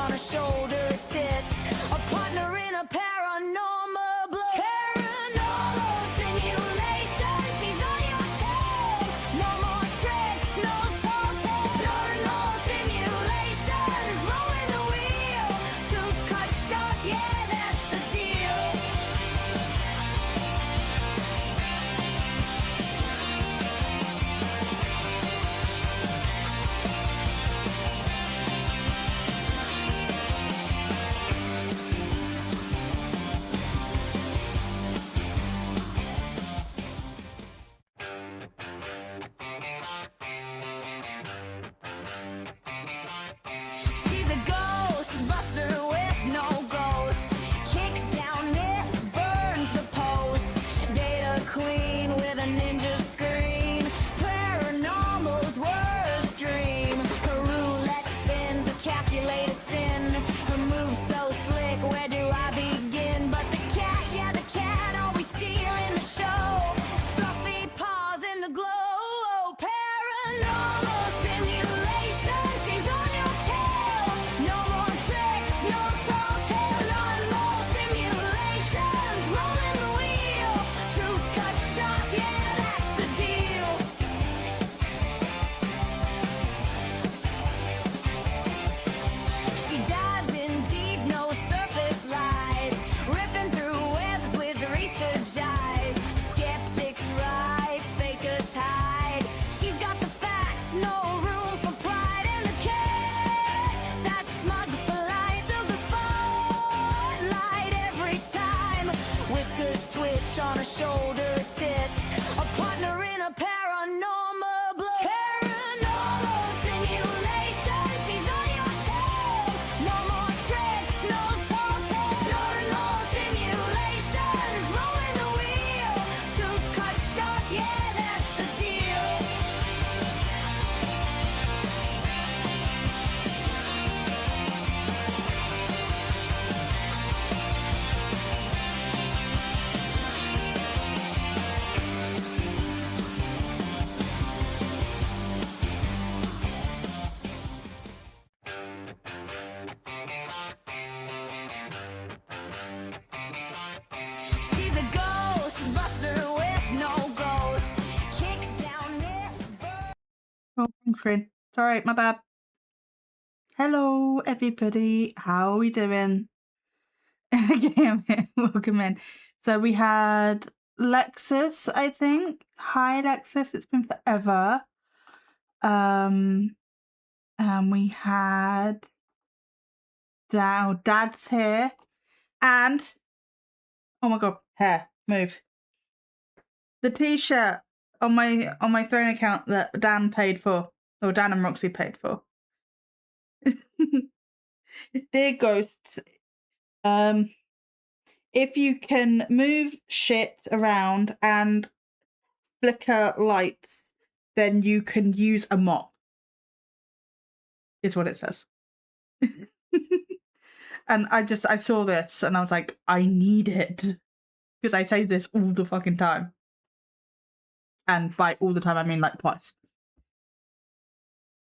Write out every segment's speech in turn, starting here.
on her shoulder it sits, a partner in a paranormal bliss. Paranormal simulation, she's on your tail. No more tricks, no tall tales. Paranormal simulations, rolling the wheel. Truth cut short, yeah, that's the deal. She's a ghost buster with no ghost. Kicks down myths, burns the post. Data queen with a ninja screen. Paranormal's worst dream. Her roulette spins a calculated sin. Her moves so slick, where do I begin? But the cat, yeah, the cat, always stealing the show. Fluffy paws in the glow. Paranormal simulation, she's on your tail. No more tricks, no tall tale. Paranormal simulations, rolling the wheel. Truth cut short, yeah, that's the deal. She dives in deep, no surface lies. Ripping through webs with research eyes. Skeptics rise, fakers hide. She's got the facts, no room for pride. And the cat, that smug flies to the spotlight every time. Whiskers twitch on her shoulder it sits, a partner in a paranormal bliss. Paranormal simulation, she's on your tail. No more tricks, no tall tales. Paranormal simulations, rolling the wheel. Truth cut short, yeah, that's the deal. She's a ghost buster with no ghost. Kicks down myths, Oh, wrong screen. Sorry, my bad. Hello, everybody. How are we doing? Again, welcome in. So we had Lexus, I think. Hi, Lexus. It's been forever. And we had Dad's here, and oh my god, hair move. The T-shirt on my Throne account that Dan paid for, or Dan and Roxy paid for. Dear ghosts, if you can move shit around and flicker lights, then you can use a mop. Is what it says. And I saw this and I was like, I need it. Because I say this all the fucking time. And by all the time I mean like twice.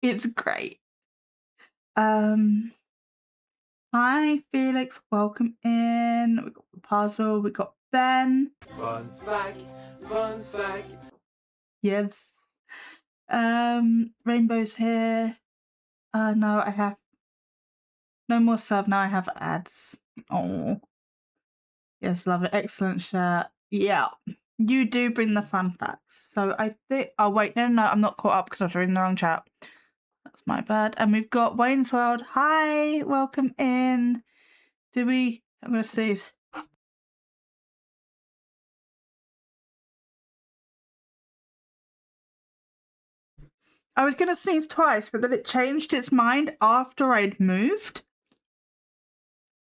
It's great. Hi Felix, welcome in. We got the puzzle, we got Ben. Fun fact, fun fact. Yes. Rainbow's here. No, I have no more sub, now I have ads. Oh. Yes, love it. Excellent shirt. Yeah. You do bring the fun facts. So I think oh wait, no, I'm not caught up because I was reading the wrong chat. That's my bad. And we've got Wayne's World. Hi, welcome in. I'm gonna sneeze. I was gonna sneeze twice, but then it changed its mind after I'd moved.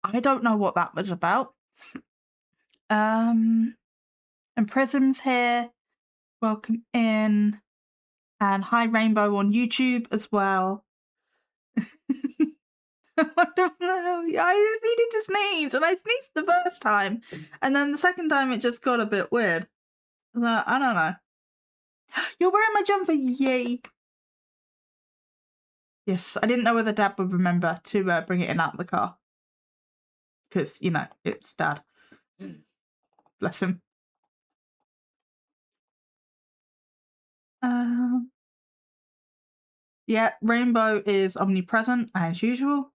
I don't know what that was about. And Prism's here. Welcome in. And hi Rainbow on YouTube as well. What the hell? I needed to sneeze, and I sneezed the first time, and then the second time it just got a bit weird. I don't know. You're wearing my jumper, yay! Yes, I didn't know whether Dad would remember to bring it in out of the car. Because, you know, it's Dad. Bless him. Yeah, Rainbow is omnipresent as usual.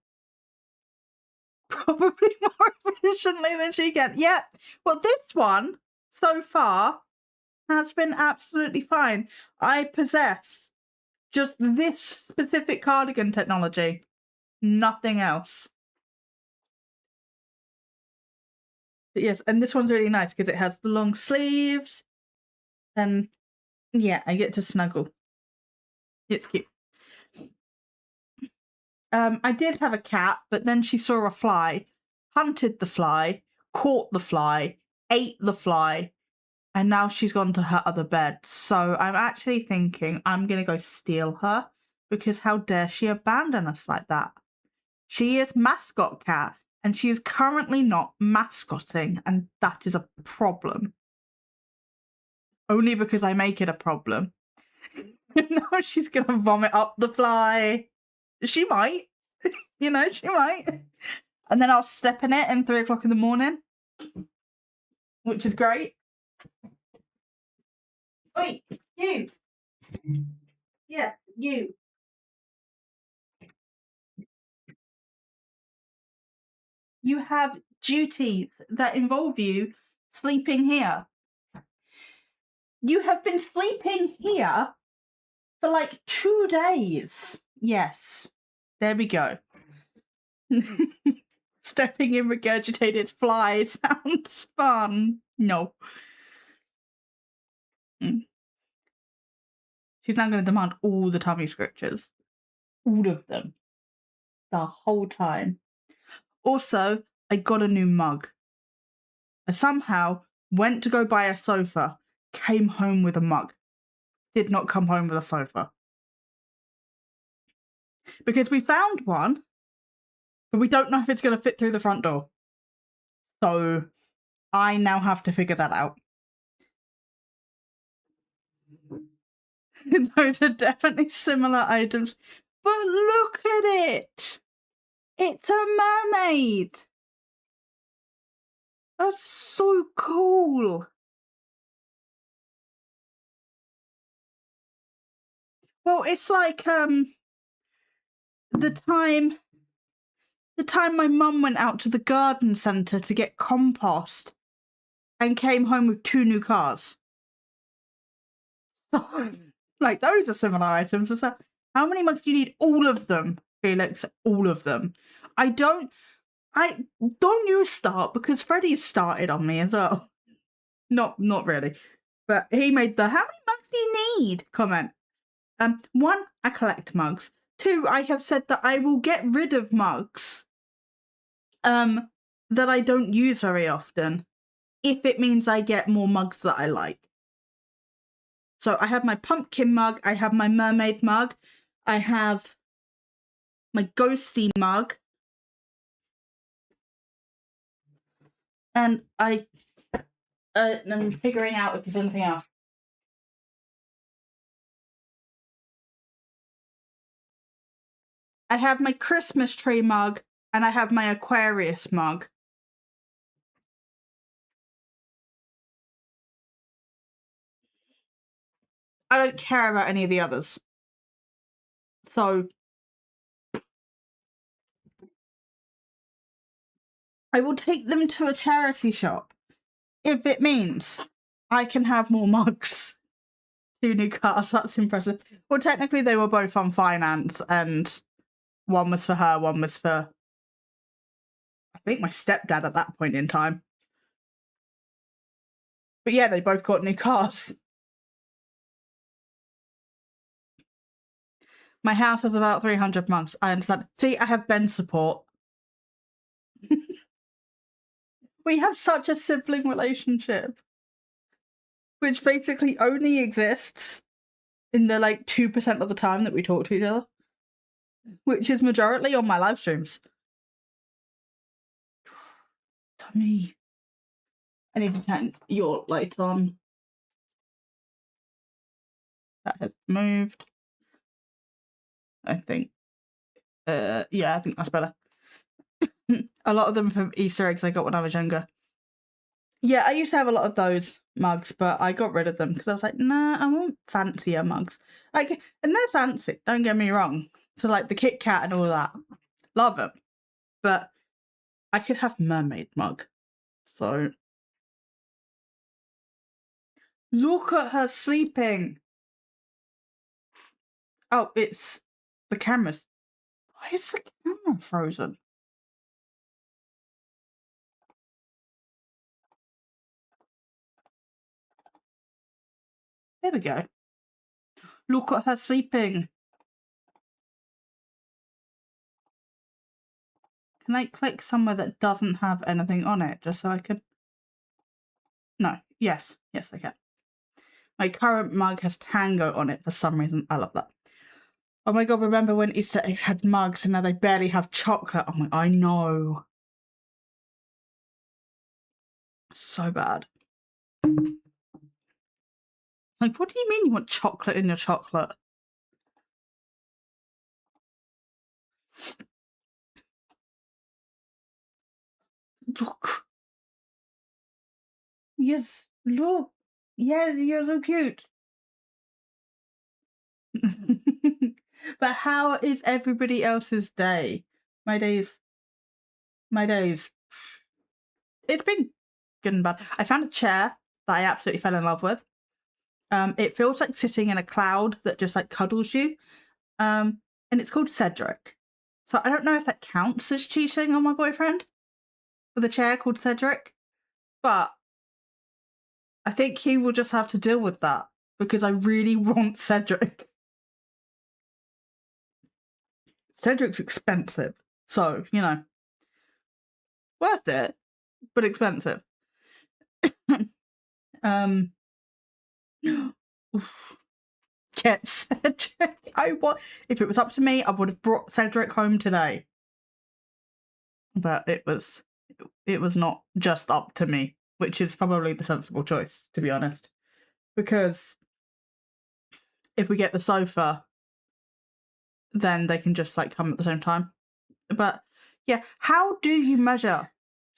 Probably more efficiently than she can. Yeah, well, this one so far has been absolutely fine. I possess just this specific cardigan technology, nothing else. But yes, and this one's really nice because it has the long sleeves, and yeah, I get to snuggle. It's cute. I did have a cat, but then she saw a fly, hunted the fly, caught the fly, ate the fly, and now she's gone to her other bed. So I'm actually thinking I'm going to go steal her, because how dare she abandon us like that? She is mascot cat, and she is currently not mascotting, and that is a problem. Only because I make it a problem. Now she's going to vomit up the fly. She might. You know, she might. And then I'll step in it at 3 o'clock in the morning, which is great. Wait, you. Yeah, you. You have duties that involve you sleeping here. You have been sleeping here for like 2 days. Yes, there we go. Stepping in regurgitated fly sounds fun. No. She's now going to demand all the tummy scriptures. All of them. The whole time. Also, I got a new mug. I somehow went to go buy a sofa, came home with a mug. Did not come home with a sofa. Because we found one, but we don't know if it's going to fit through the front door. So I now have to figure that out. Those are definitely similar items. But look at it! It's a mermaid! That's so cool! Well, it's like the time my mum went out to the garden centre to get compost and came home with 2 new cars. Like, those are similar items. So, how many mugs do you need? All of them, Felix. All of them. Don't you start, because Freddie started on me as well. Not really. But he made the "how many mugs do you need?" comment. 1, I collect mugs. 2, I have said that I will get rid of mugs that I don't use very often, if it means I get more mugs that I like. So I have my pumpkin mug, I have my mermaid mug, I have my ghosty mug, and I'm figuring out if there's anything else. I have my Christmas tree mug, and I have my Aquarius mug. I don't care about any of the others. So I will take them to a charity shop if it means I can have more mugs. 2 new cars, that's impressive. Well, technically they were both on finance, and one was for her, one was for, I think, my stepdad at that point in time. But yeah, they both got new cars. My house has about 300 mugs. I understand. See, I have Ben support. We have such a sibling relationship, which basically only exists in the 2% of the time that we talk to each other, which is majority on my live streams. Tommy, I need to turn your light on. That has moved, I think. Yeah, I think that's better. A lot of them from Easter eggs I got when I was younger. Yeah, I used to have a lot of those mugs, but I got rid of them because I was like, nah, I want fancier mugs. Like, and they're fancy, don't get me wrong. So, like, the Kit Kat and all that. Love them. But I could have mermaid mug. So. Look at her sleeping. Oh, it's the camera's. Why is the camera frozen? There we go. Look at her sleeping. Can I click somewhere that doesn't have anything on it just so I can... No. Yes. Yes, I can. My current mug has Tango on it for some reason. I love that. Oh my god, remember when Easter eggs had mugs and now they barely have chocolate? Oh my, I know. So bad. Like, what do you mean you want chocolate in your chocolate? Look. Yes, look. Yeah, you're so cute. But how is everybody else's day? My days. It's been good and bad. I found a chair that I absolutely fell in love with. It feels like sitting in a cloud that just like cuddles you. And it's called Cedric. So I don't know if that counts as cheating on my boyfriend with a chair called Cedric, but I think he will just have to deal with that because I really want Cedric. Cedric's expensive, so, you know, worth it, but expensive. Get Cedric. If it was up to me, I would have brought Cedric home today. But it was not just up to me, which is probably the sensible choice, to be honest. Because if we get the sofa, then they can just like come at the same time. But yeah, how do you measure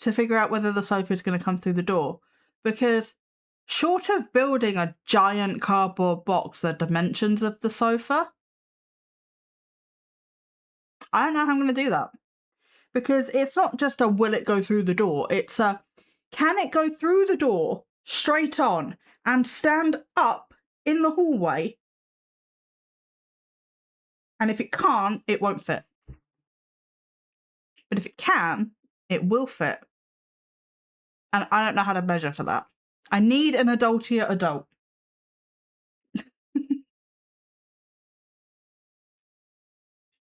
to figure out whether the sofa is going to come through the door? Because short of building a giant cardboard box, the dimensions of the sofa, I don't know how I'm going to do that. Because it's not just a will it go through the door, it's a can it go through the door straight on and stand up in the hallway? And if it can't, it won't fit. But if it can, it will fit. And I don't know how to measure for that. I need an adultier adult.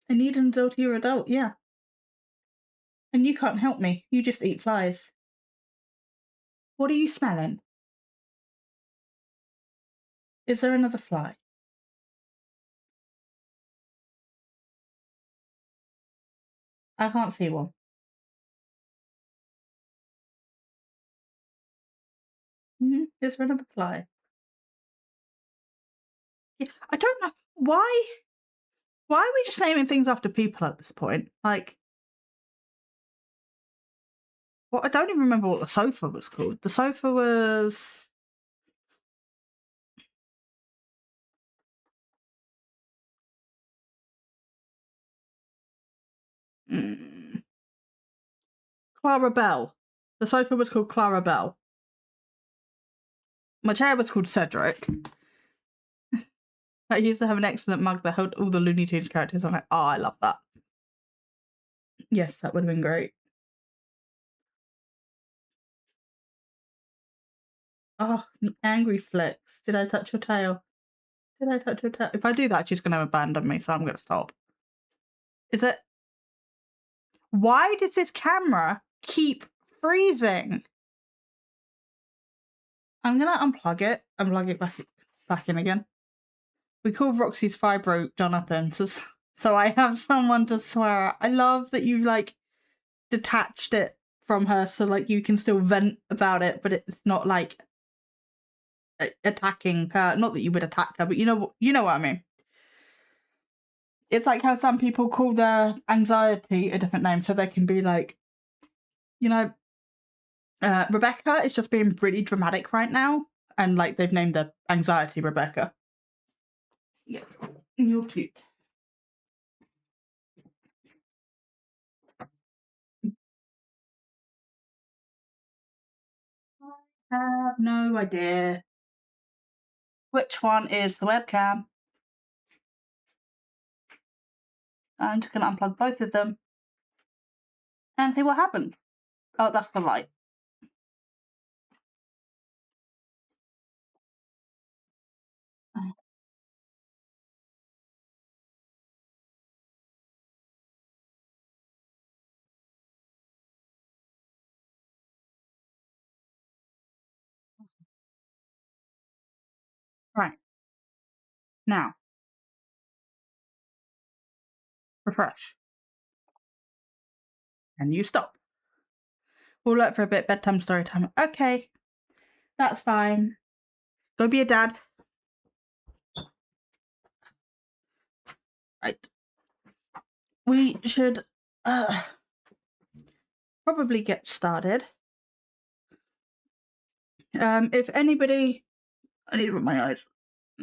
I need an adultier adult, yeah. And you can't help me. You just eat flies. What are you smelling? Is there another fly? I can't see one. Is there another fly? Yeah, I don't know. Why are we just naming things after people at this point? Like, well, I don't even remember what the sofa was called. The sofa was... Clara Bell. The sofa was called Clara Bell. My chair was called Cedric. I used to have an excellent mug that held all the Looney Tunes characters on it. Oh, I love that. Yes, that would have been great. Oh, the angry flicks. Did I touch your tail? Did I touch your tail? If I do that, she's going to abandon me, so I'm going to stop. Is it... Why does this camera keep freezing? I'm going to unplug it and plug it back in again. We called Roxy's fibro Jonathan, so I have someone to swear at. I love that you, like, detached it from her so, like, you can still vent about it, but it's not, like, attacking her. Not that you would attack her, but you know what I mean. It's like how some people call their anxiety a different name, so they can be like, you know, Rebecca is just being really dramatic right now, and like they've named their anxiety Rebecca. Yeah, you're cute. I have no idea which one is the webcam. I'm just going to unplug both of them and see what happens. Oh, that's the light. Right. Now, refresh. And you stop. We'll look for a bit bedtime story time. Okay, that's fine. Go be a dad. Right. We should probably get started. If anybody... I need to rub my eyes.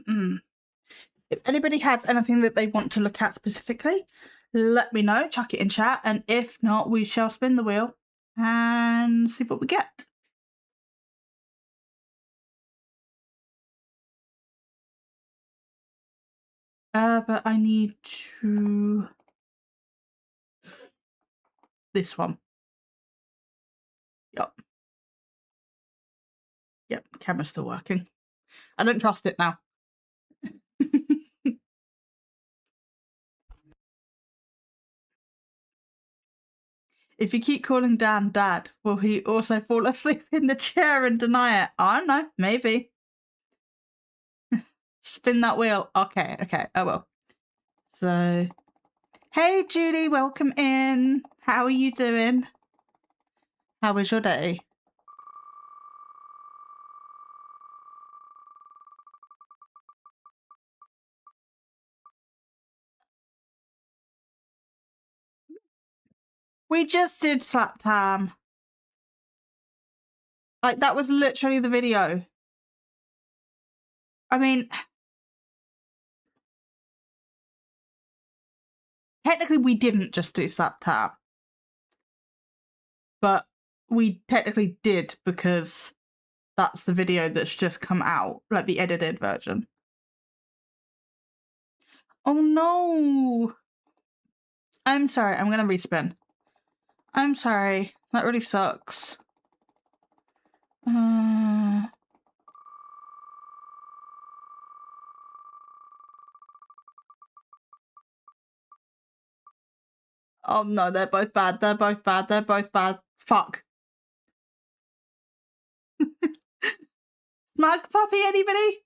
If anybody has anything that they want to look at specifically, let me know. Chuck it in chat. And if not, we shall spin the wheel and see what we get. But I need to... This one. Yep. Yep, camera's still working. I don't trust it now. If you keep calling Dan Dad, will he also fall asleep in the chair and deny it? I don't know, maybe. Spin that wheel. Okay, I will. So, hey Judy, welcome in. How are you doing? How was your day? We just did slap time. Like, that was literally the video. I mean, technically we didn't just do slap time. But we technically did because that's the video that's just come out, like the edited version. Oh no! I'm sorry, I'm gonna respin. I'm sorry, that really sucks. Oh no, they're both bad, they're both bad, they're both bad. Fuck. Smug puppy, anybody?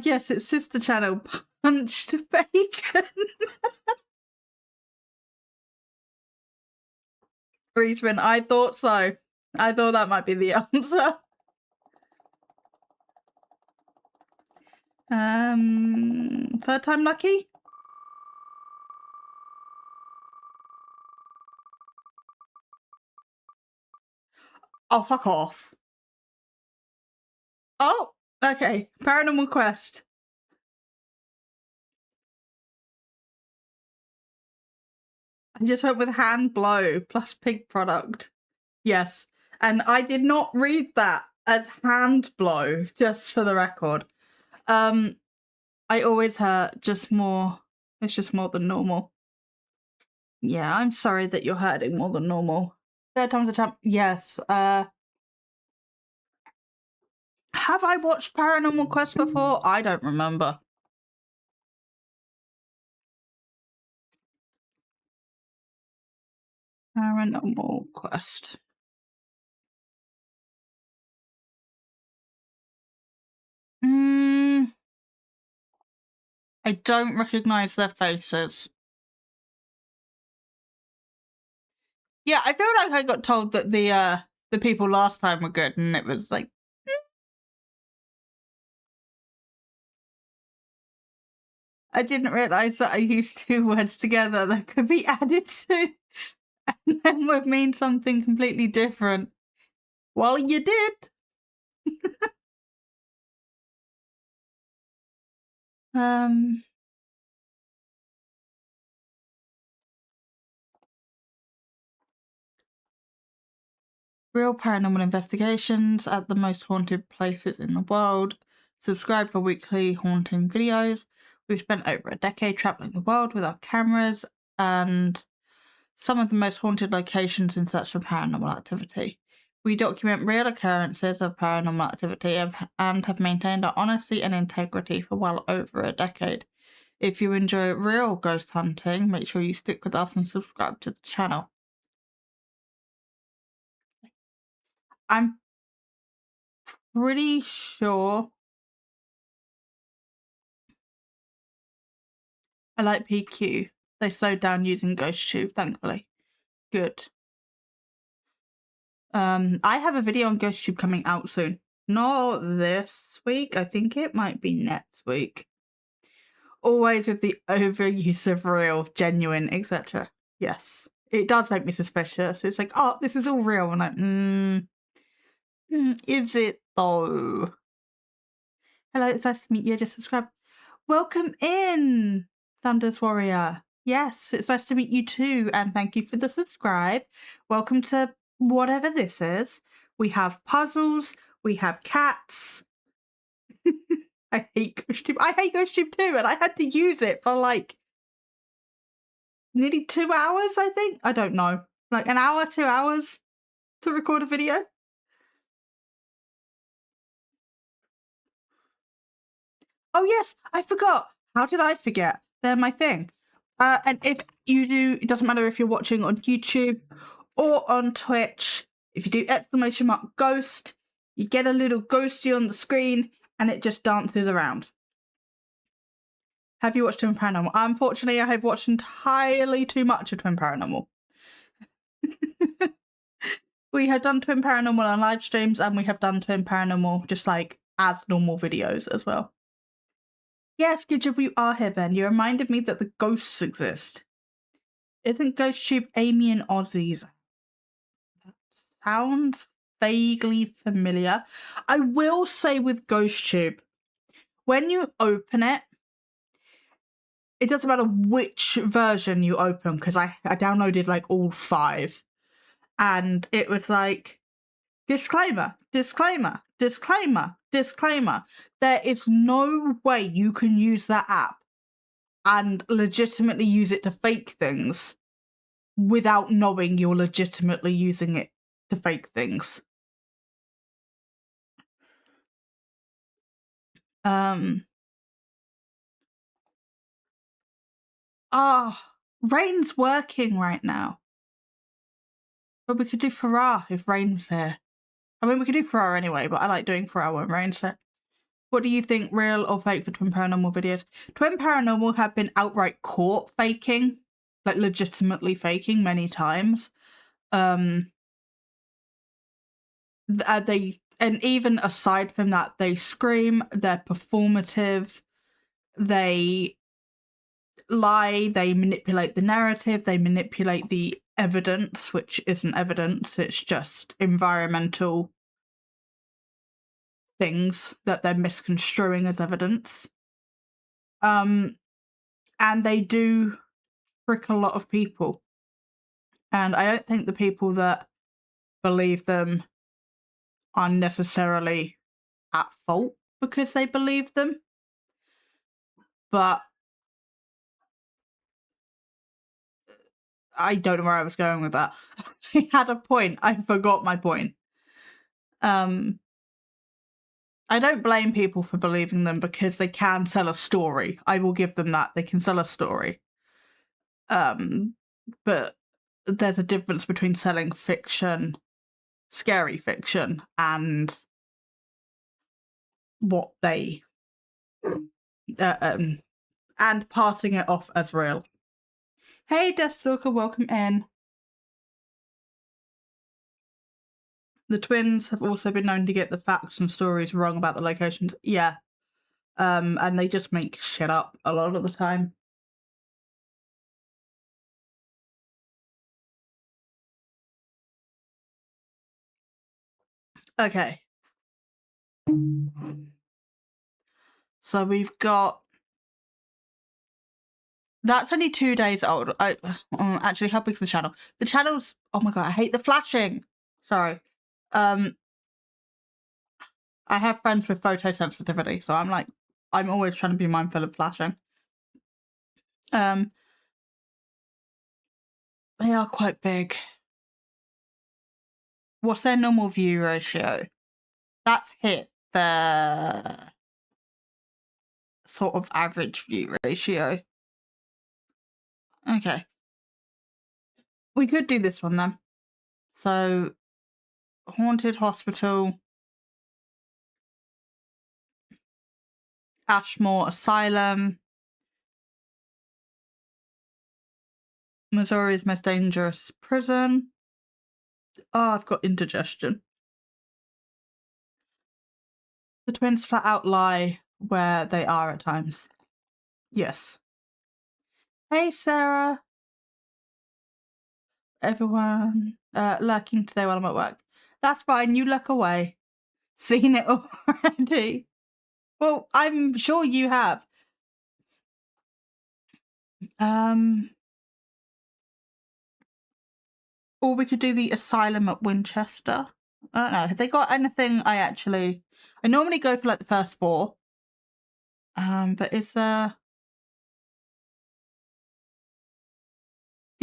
Yes, it's Sister Channel Punched Bacon. Respin, I thought so. I thought that might be the answer. Third time lucky? Oh, fuck off. Oh, okay. Paranormal Quest. I just went with hand blow plus pig product. Yes. And I did not read that as hand blow, just for the record. I always hurt, just more. It's just more than normal. Yeah, I'm sorry that you're hurting more than normal. Third time's a champ. Yes. Have I watched Paranormal Quest before? I don't remember. Paranormal Quest. I don't recognise their faces. Yeah, I feel like I got told that the people last time were good, and it was like, I didn't realise that I used two words together that could be added to and then would mean something completely different. Well, you did. Real paranormal investigations at the most haunted places in the world. Subscribe for weekly haunting videos. We've spent over a decade traveling the world with our cameras and some of the most haunted locations in search for paranormal activity. We document real occurrences of paranormal activity and have maintained our honesty and integrity for well over a decade. If you enjoy real ghost hunting, make sure you stick with us and subscribe to the channel. I'm pretty sure I like PQ. They slowed down using GhostTube, thankfully. Good. I have a video on GhostTube coming out soon. Not this week. I think it might be next week. Always with the overuse of real, genuine, etc. Yes. It does make me suspicious. It's like, oh, this is all real. And I'm like, is it though? Hello, it's nice to meet you. Just subscribe. Welcome in, Thunder's Warrior. Yes, it's nice to meet you too. And thank you for the subscribe. Welcome to whatever this is. We have puzzles. We have cats. I hate GhostTube. I hate GhostTube too, and I had to use it for like nearly 2 hours, I think. I don't know. Like an hour, 2 hours to record a video. Oh yes, I forgot. How did I forget? They're my thing. And if you do, it doesn't matter if you're watching on YouTube or on Twitch. If you do !ghost, you get a little ghosty on the screen and it just dances around. Have you watched Twin Paranormal? Unfortunately, I have watched entirely too much of Twin Paranormal. We have done Twin Paranormal on live streams and we have done Twin Paranormal just like as normal videos as well. Yes, good job you are here, Ben. You reminded me that the ghosts exist. Isn't GhostTube Amy and Ozzy's? That sounds vaguely familiar. I will say with GhostTube, when you open it, it doesn't matter which version you open, because I downloaded like all 5. And it was like, disclaimer, disclaimer, disclaimer, disclaimer. There is no way you can use that app and legitimately use it to fake things without knowing you're legitimately using it to fake things. Rain's working right now. But we could do Farah if Rain was here. I mean, we could do Farah anyway, but I like doing Farah when Rain's here. What do you think, real or fake for Twin Paranormal videos? Twin Paranormal have been outright caught faking, like legitimately faking many times. And even aside from that, they scream, they're performative, they lie, they manipulate the narrative, they manipulate the evidence, which isn't evidence, it's just environmental things that they're misconstruing as evidence. And they do trick a lot of people. And I don't think the people that believe them are necessarily at fault because they believe them. But I don't know where I was going with that. I had a point. I forgot my point. I don't blame people for believing them because they can sell a story. I will give them that. They can sell a story. But there's a difference between selling fiction, scary fiction, and what they and passing it off as real. Hey, Deathstalker, welcome in. The twins have also been known to get the facts and stories wrong about the locations. Yeah. And they just make shit up a lot of the time. Okay. So we've got... That's only 2 days old. Actually, how big's the channel? The channel's... Oh my god, I hate the flashing. Sorry. I have friends with photosensitivity, so I'm always trying to be mindful of flashing. They are quite big. What's their normal view ratio? That's hit the sort of average view ratio. Okay. We could do this one then. So, Haunted Hospital, Ashmore Asylum, Missouri's most dangerous prison. Oh, I've got indigestion. The twins flat out lie where they are at times. Yes. Hey, Sarah. Everyone lurking today while I'm at work. That's fine, you look away. Seen it already. Well, I'm sure you have. Or we could do the Asylum at Winchester. I don't know. Have they got anything I normally go for like the first 4. But is there...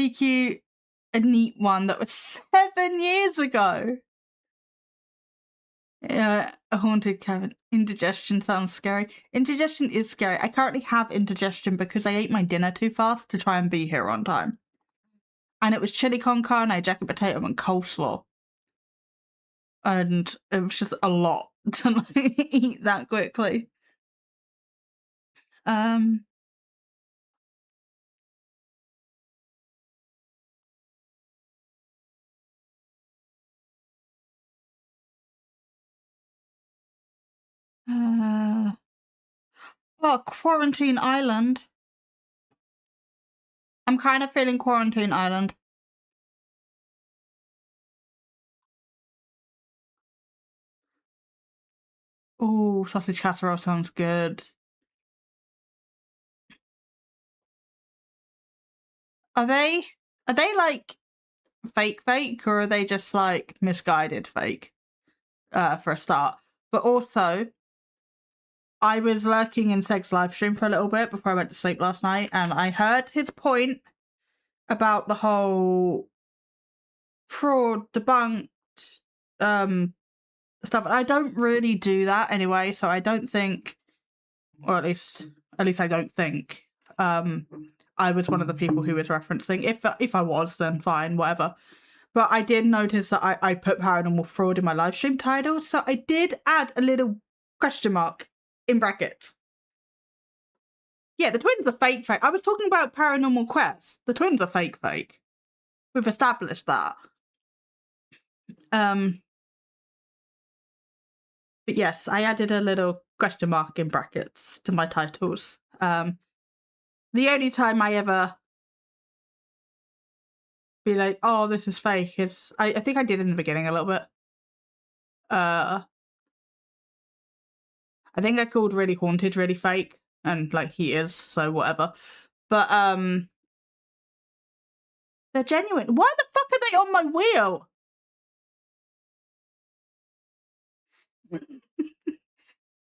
BQ a neat one that was 7 years ago? A haunted cabin. Indigestion sounds scary. Indigestion is scary. I currently have indigestion because I ate my dinner too fast to try and be here on time. And it was chili con carne, jacket potato, and coleslaw. And it was just a lot to like eat that quickly. Oh, Quarantine Island. I'm kind of feeling Quarantine Island. Oh, sausage casserole sounds good. Are they like fake, or are they just like misguided fake? For a start. But also, I was lurking in Seg's live stream for a little bit before I went to sleep last night, and I heard his point about the whole fraud, debunked, stuff. I don't really do that anyway, so I don't think, or at least I don't think, I was one of the people who was referencing. If I was, then fine, whatever. But I did notice that I put paranormal fraud in my live stream title, so I did add a little question mark in brackets. Yeah, the twins are fake. I was talking about Paranormal Quest. The twins are fake. We've established that. But yes, I added a little question mark in brackets to my titles. The only time I ever be like, oh, this is fake is... I think I did in the beginning a little bit. I think I called Really Haunted really fake. And, like, he is, so whatever. But, they're genuine. Why the fuck are they on my wheel?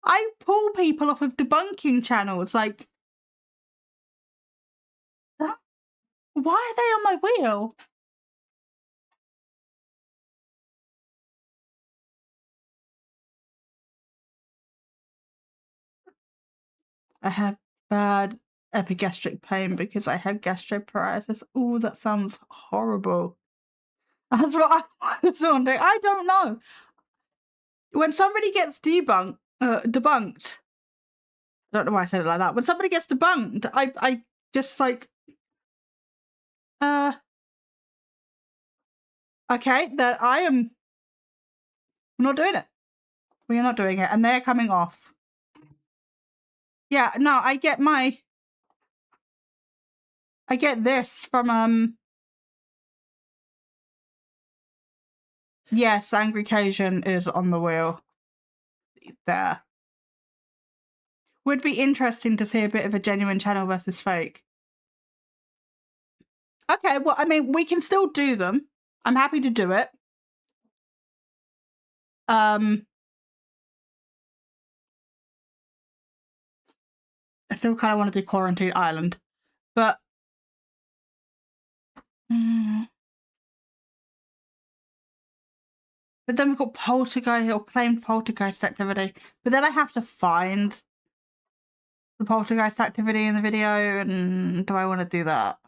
I pull people off of debunking channels, like... Why are they on my wheel? I have bad epigastric pain because I have gastroparesis. Oh, that sounds horrible. That's what I was wondering. I don't know. When somebody gets debunked, I don't know why I said it like that. When somebody gets debunked, I just like, okay, that I am not doing it. We are not doing it, and they're coming off. Yeah, no, I get this from yes, Angry Cajun is on the wheel there. Would be interesting to see a bit of a genuine channel versus fake. Okay, well, I mean, we can still do them. I'm happy to do it. I still kind of want to do Quarantine Island, but but then we've got poltergeist or claimed poltergeist activity. But then I have to find the poltergeist activity in the video, and do I want to do that?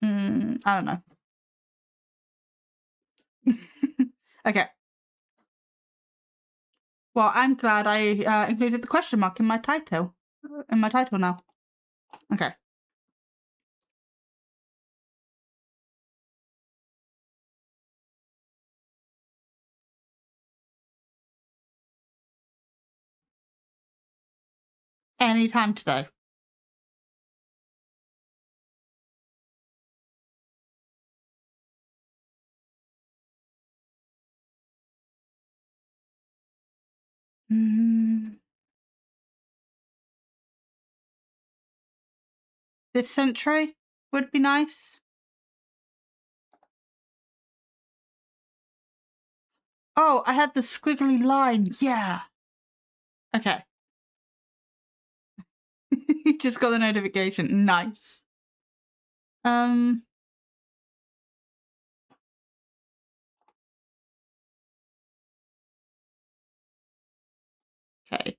I don't know. Okay. Well, I'm glad I included the question mark in my title. Now. Okay. Anytime today. This century would be nice. Oh, I had the squiggly line. Yeah. Okay. You just got the notification. Nice. Okay.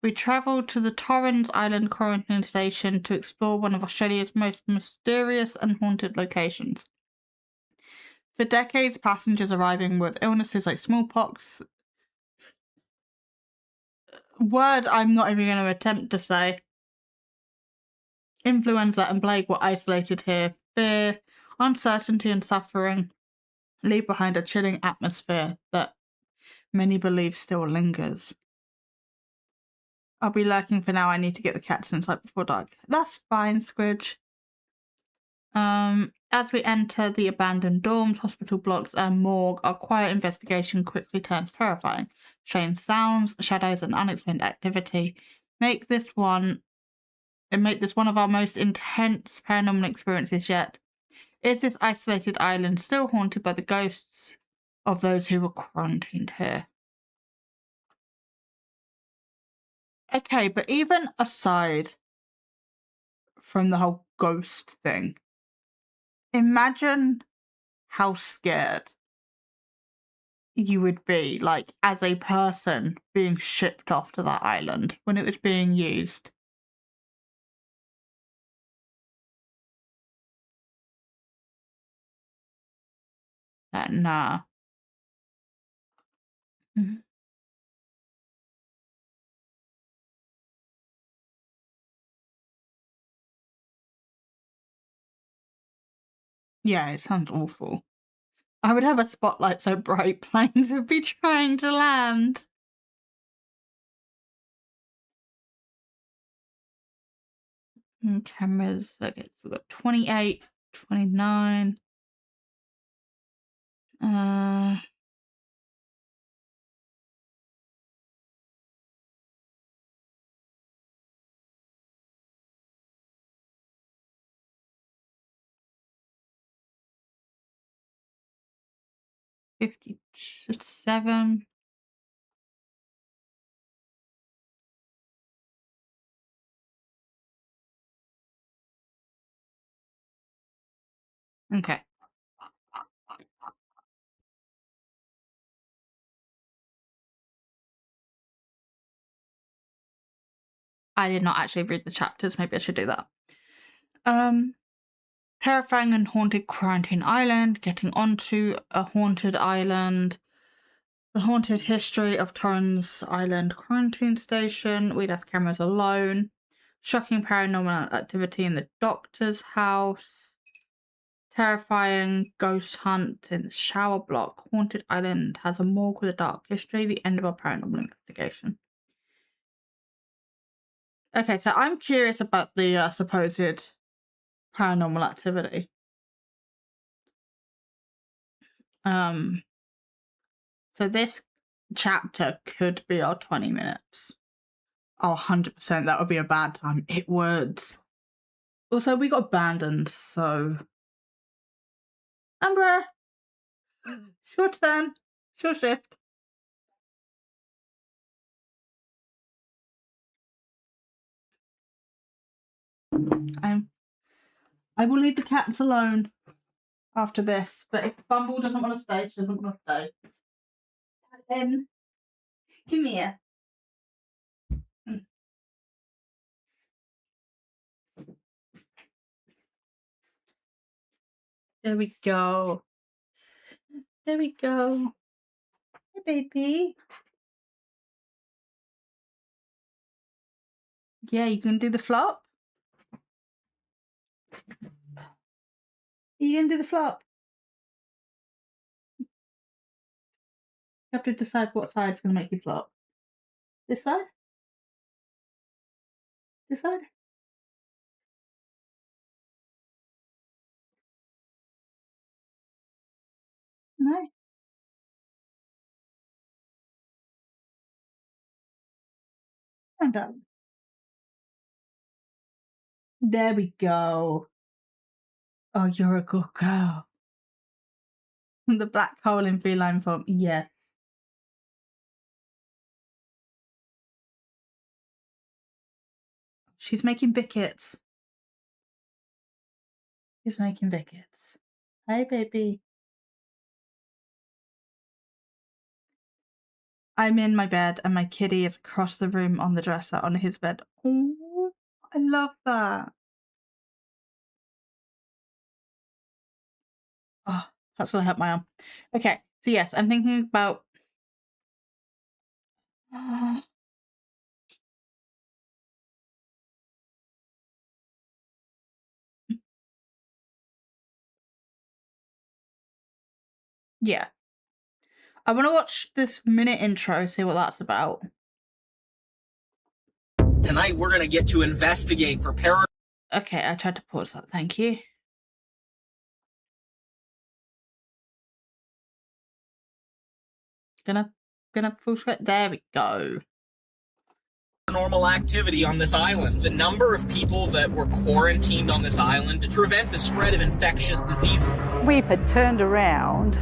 We travelled to the Torrens Island quarantine station to explore one of Australia's most mysterious and haunted locations. For decades, passengers arriving with illnesses like smallpox, word I'm not even going to attempt to say, influenza and plague were isolated here. Fear, uncertainty and suffering leave behind a chilling atmosphere that many believe still lingers. I'll be lurking for now. I need to get the cats inside before dark. That's fine, Squidge. As we enter the abandoned dorms, hospital blocks, and morgue, our quiet investigation quickly turns terrifying. Strange sounds, shadows, and unexplained activity make this one of our most intense paranormal experiences yet. Is this isolated island still haunted by the ghosts of those who were quarantined here? Okay, but even aside from the whole ghost thing, imagine how scared you would be, like, as a person being shipped off to that island when it was being used. Nah. Yeah, it sounds awful. I would have a spotlight so bright planes would be trying to land. Cameras, okay, so we've got 28, 29. 57. Okay. I did not actually read the chapters. Maybe I should do that. Terrifying and haunted quarantine island. Getting onto a haunted island. The haunted history of Torrens Island quarantine station. We left cameras alone. Shocking paranormal activity in the doctor's house. Terrifying ghost hunt in the shower block. Haunted island has a morgue with a dark history. The end of our paranormal investigation. Okay, so I'm curious about the supposed paranormal activity. So this chapter could be our 20 minutes. Oh, 100%, that would be a bad time. It would. Also, we got abandoned, so... Umbra! Short turn. Short shift. I will leave the cats alone after this, but if Bumble doesn't want to stay, she doesn't want to stay. Then, come here. There we go. There we go. Hey, baby. Yeah, you can do the flop? You can do the flop? You have to decide what side's going to make you flop. This side? This side? No? And up. There we go. Oh, you're a good girl. The black hole in feline form. Yes. She's making bickets. She's making bickets. Hi, baby. I'm in my bed and my kitty is across the room on the dresser on his bed. Oh, I love that. Oh, that's gonna hurt my arm. Okay, so yes, I'm thinking about... yeah. I want to watch this minute intro, see what that's about. Tonight we're gonna get to investigate for paranormal. Okay, I tried to pause that, thank you. Gonna full screen. There we go. Paranormal activity on this island. The number of people that were quarantined on this island to prevent the spread of infectious diseases. We had turned around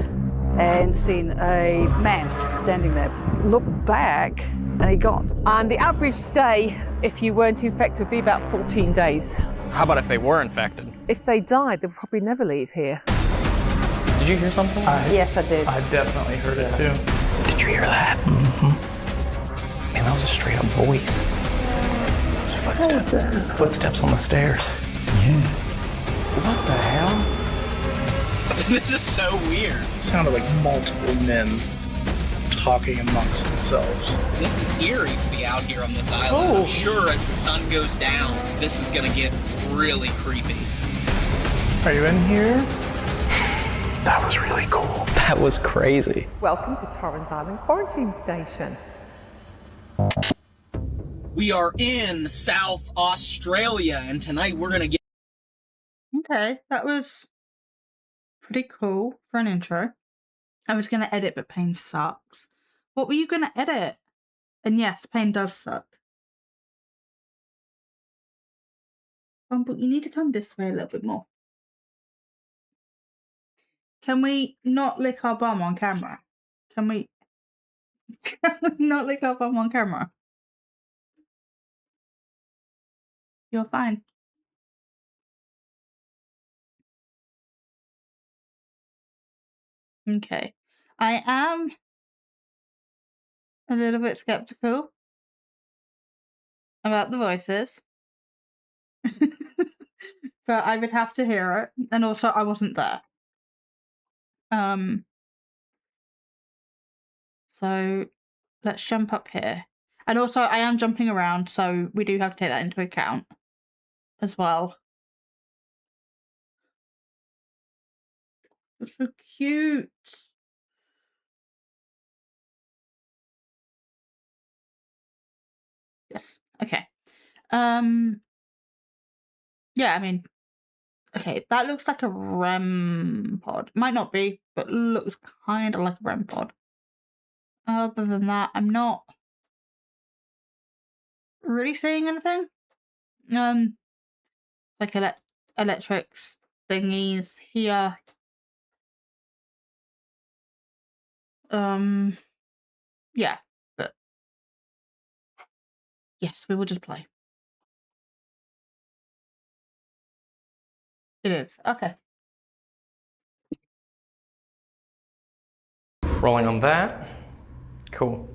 and seen a man standing there. Looked back and he gone. And the average stay, if you weren't infected, would be about 14 days. How about if they were infected? If they died, they'd probably never leave here. Did you hear something? Yes, I did. I definitely heard it too. Did you hear that? Mm-hmm. Man, that was a straight up voice. It's footsteps. Footsteps on the stairs. Yeah. What the hell? This is so weird. It sounded like multiple men talking amongst themselves. This is eerie to be out here on this island. I'm sure as the sun goes down, this is gonna get really creepy. Are you in here? That was really cool. That was crazy. Welcome to Torrens Island Quarantine Station. We are in South Australia, and tonight we're gonna get... Okay, that was pretty cool for an intro. I was going to edit, but pain sucks. What were you going to edit? And yes, pain does suck. But you need to come this way a little bit more. Can we not lick our bum on camera? Can we not lick our bum on camera? You're fine. Okay. I am a little bit skeptical about the voices. But I would have to hear it. And also I wasn't there. So let's jump up here. And also I am jumping around, so we do have to take that into account as well. That's so cute. Yes. Okay. Yeah, I mean, okay, that looks like a REM pod. Might not be, but looks kind of like a REM pod. Other than that, I'm not really seeing anything. Like electrics thingies here. Yeah, but yes, we will just play. It is. Okay. Rolling on that. Cool.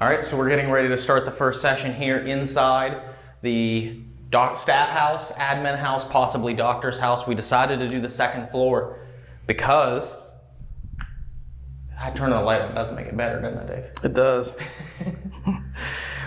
All right, so we're getting ready to start the first session here inside the staff house, admin house, possibly doctor's house. We decided to do the second floor because I turned the light on. It does make it better, doesn't it, Dave? It does.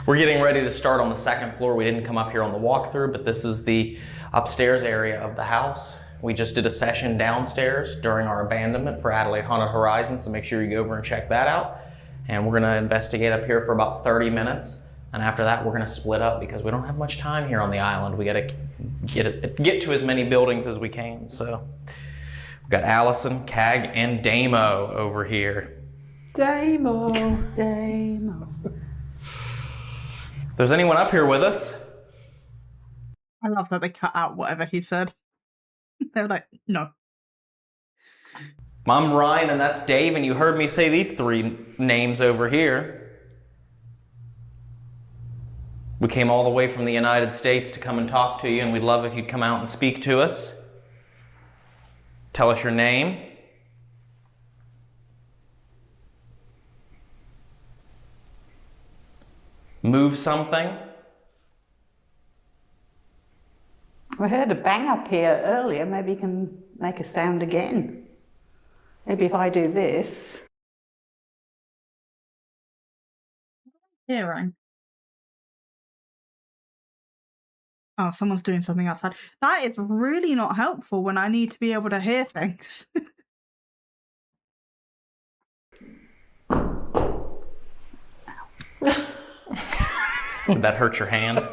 We're getting ready to start on the second floor. We didn't come up here on the walkthrough, but this is the upstairs area of the house. We just did a session downstairs during our abandonment for Adelaide Haunted Horizons, so make sure you go over and check that out. And we're gonna investigate up here for about 30 minutes. And after that, we're gonna split up because we don't have much time here on the island. We gotta get to as many buildings as we can. So we've got Allison, Cag, and Damo over here. Damo. If there's anyone up here with us, I love that they cut out whatever he said. They were like, no. I'm Ryan and that's Dave, and you heard me say these three names over here. We came all the way from the United States to come and talk to you, and we'd love if you'd come out and speak to us. Tell us your name. Move something. I heard a bang up here earlier. Maybe you can make a sound again. Maybe if I do this. Hearing. Oh, someone's doing something outside. That is really not helpful when I need to be able to hear things. Did that hurt your hand?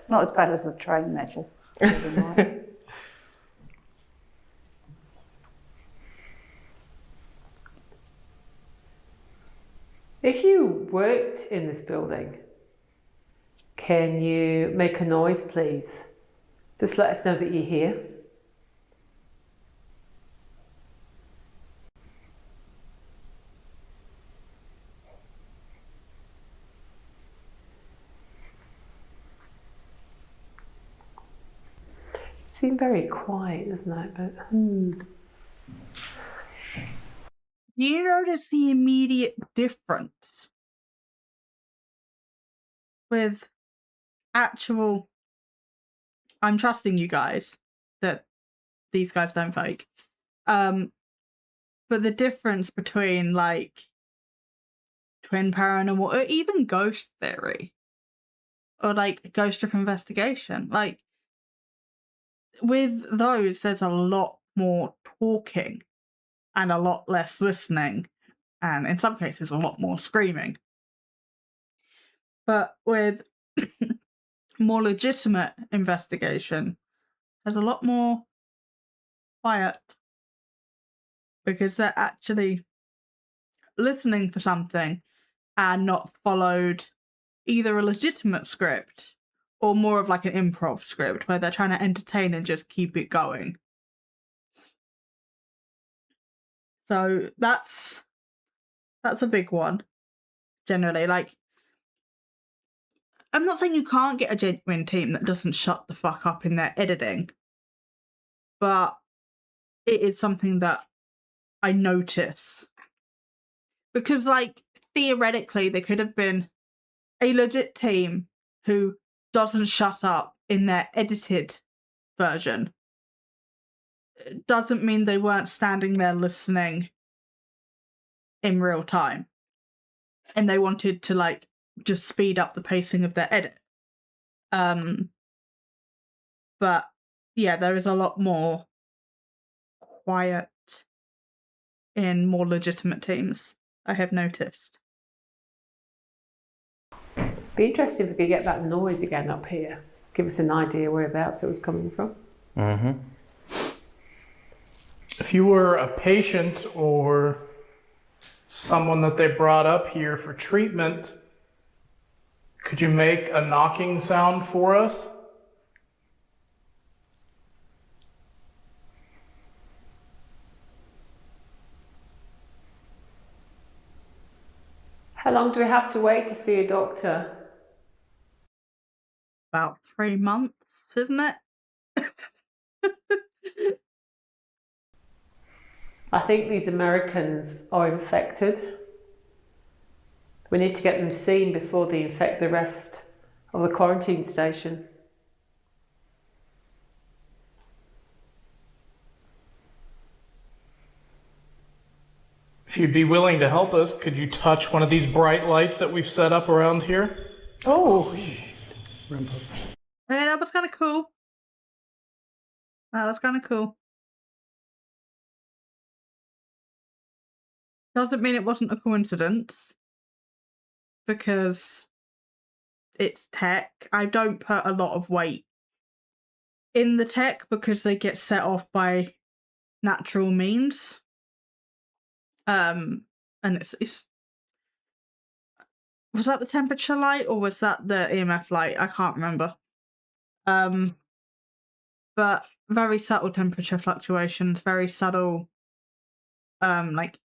Not as bad as the train metal. If you worked in this building, can you make a noise, please? Just let us know that you're here. Seems very quiet, doesn't it? But Do you notice the immediate difference with actual... I'm trusting you guys that these guys don't fake. But the difference between, like, twin paranormal or even ghost theory or, like, ghost trip investigation, like, with those, there's a lot more talking and a lot less listening, and in some cases, a lot more screaming. But with more legitimate investigation, there's a lot more quiet because they're actually listening for something and not followed either a legitimate script or more of like an improv script where they're trying to entertain and just keep it going. So that's a big one, generally. Like, I'm not saying you can't get a genuine team that doesn't shut the fuck up in their editing, but it is something that I notice. Because, like, theoretically, there could have been a legit team who doesn't shut up in their edited version. It doesn't mean they weren't standing there listening in real time. And they wanted to, like, just speed up the pacing of their edit. But, yeah, there is a lot more quiet in more legitimate teams, I have noticed. Be interesting if we could get that noise again up here. Give us an idea whereabouts it was coming from. Mm-hmm. If you were a patient or someone that they brought up here for treatment, could you make a knocking sound for us? How long do we have to wait to see a doctor? About 3 months, isn't it? I think these Americans are infected. We need to get them seen before they infect the rest of the quarantine station. If you'd be willing to help us, could you touch one of these bright lights that we've set up around here? Oh, Yeah, that was kind of cool. That was kind of cool. Doesn't mean it wasn't a coincidence, because it's tech. I don't put a lot of weight in the tech because they get set off by natural means. And it's was that the temperature light or was that the EMF light? I can't remember. But very subtle temperature fluctuations, very subtle like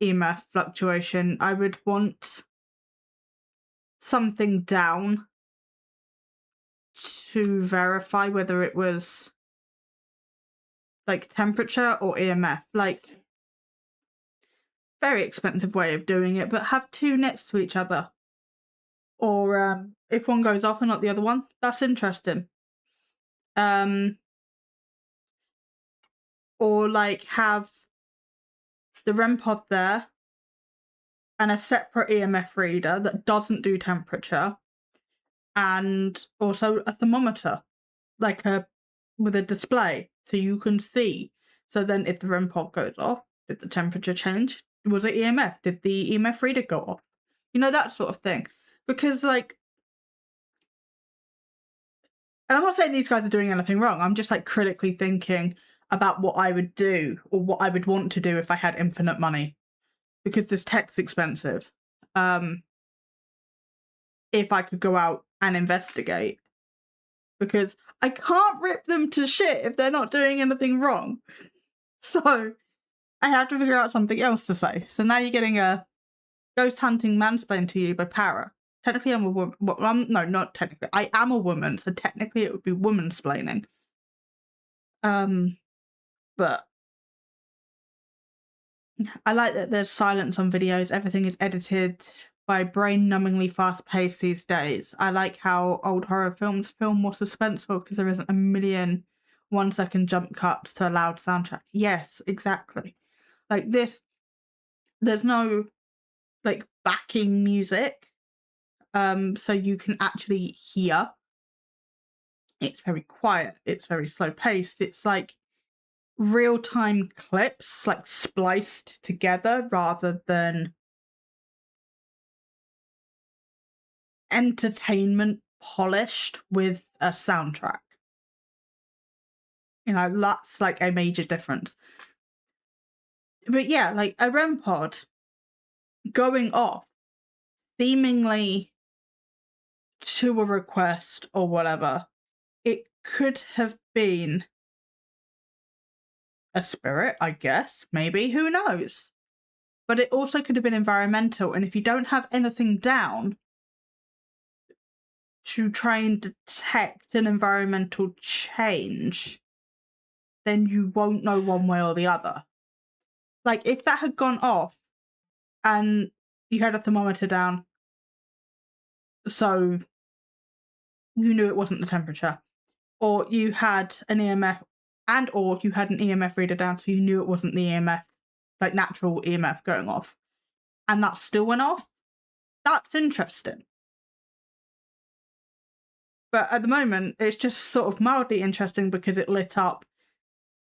EMF fluctuation. I would want something down to verify whether it was like temperature or EMF. Like, very expensive way of doing it, but have two next to each other. Or if one goes off and not the other one, that's interesting. Or like have the REM pod there and a separate EMF reader that doesn't do temperature, and also a thermometer, like with a display, so you can see. So then if the REM pod goes off, did the temperature change? Was it EMF? Did the EMF reader go off? You know, that sort of thing. Because, like, and I'm not saying these guys are doing anything wrong, I'm just, like, critically thinking about what I would do, or what I would want to do if I had infinite money. Because this tech's expensive. If I could go out and investigate. Because I can't rip them to shit if they're not doing anything wrong. So I have to figure out something else to say. So now you're getting a ghost hunting mansplained to you by Para. Technically I'm a woman. Well, no, not technically. I am a woman, so technically it would be woman-splaining. But I like that there's silence on videos. Everything is edited by brain-numbingly fast-paced these days. I like how old horror films feel more suspenseful because there isn't a million 1-second jump cuts to a loud soundtrack. Yes, exactly. Like this, there's no like backing music, so you can actually hear. It's very quiet. It's very slow-paced. It's like real-time clips, like spliced together, rather than entertainment polished with a soundtrack. You know, that's like a major difference. But yeah, like a REM pod going off seemingly to a request or whatever, it could have been a spirit, I guess, maybe, who knows? But it also could have been environmental, and if you don't have anything down to try and detect an environmental change, then you won't know one way or the other. Like, if that had gone off and you had a thermometer down, so you knew it wasn't the temperature, or you had an EMF and or you had an EMF reader down, so you knew it wasn't the EMF, like natural EMF going off, and that still went off, that's interesting. But at the moment, it's just sort of mildly interesting because it lit up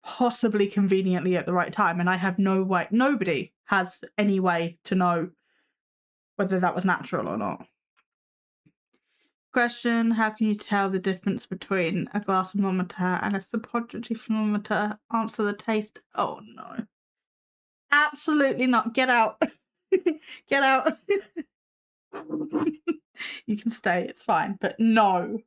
possibly conveniently at the right time, and I have no way, nobody has any way to know whether that was natural or not. Question: how can you tell the difference between a glass thermometer and a suppository thermometer? Answer: the taste. Oh no. Absolutely not. Get out. Get out. You can stay, it's fine, but no.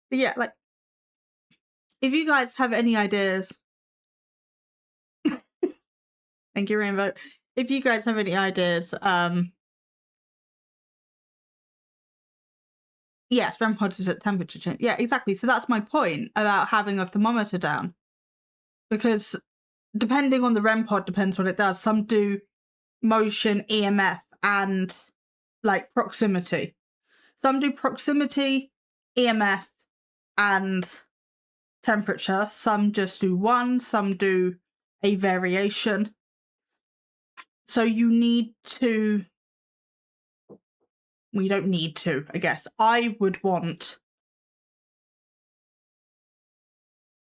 But yeah, like, if you guys have any ideas, thank you, Rainbow. If you guys have any ideas, yes, REM pods is at temperature change. Yeah, exactly. So that's my point about having a thermometer down, because depending on the REM pod depends what it does. Some do motion, EMF, and like proximity. Some do proximity, EMF, and temperature. Some just do one, some do a variation. So you need to, well, you don't need to, I guess. I would want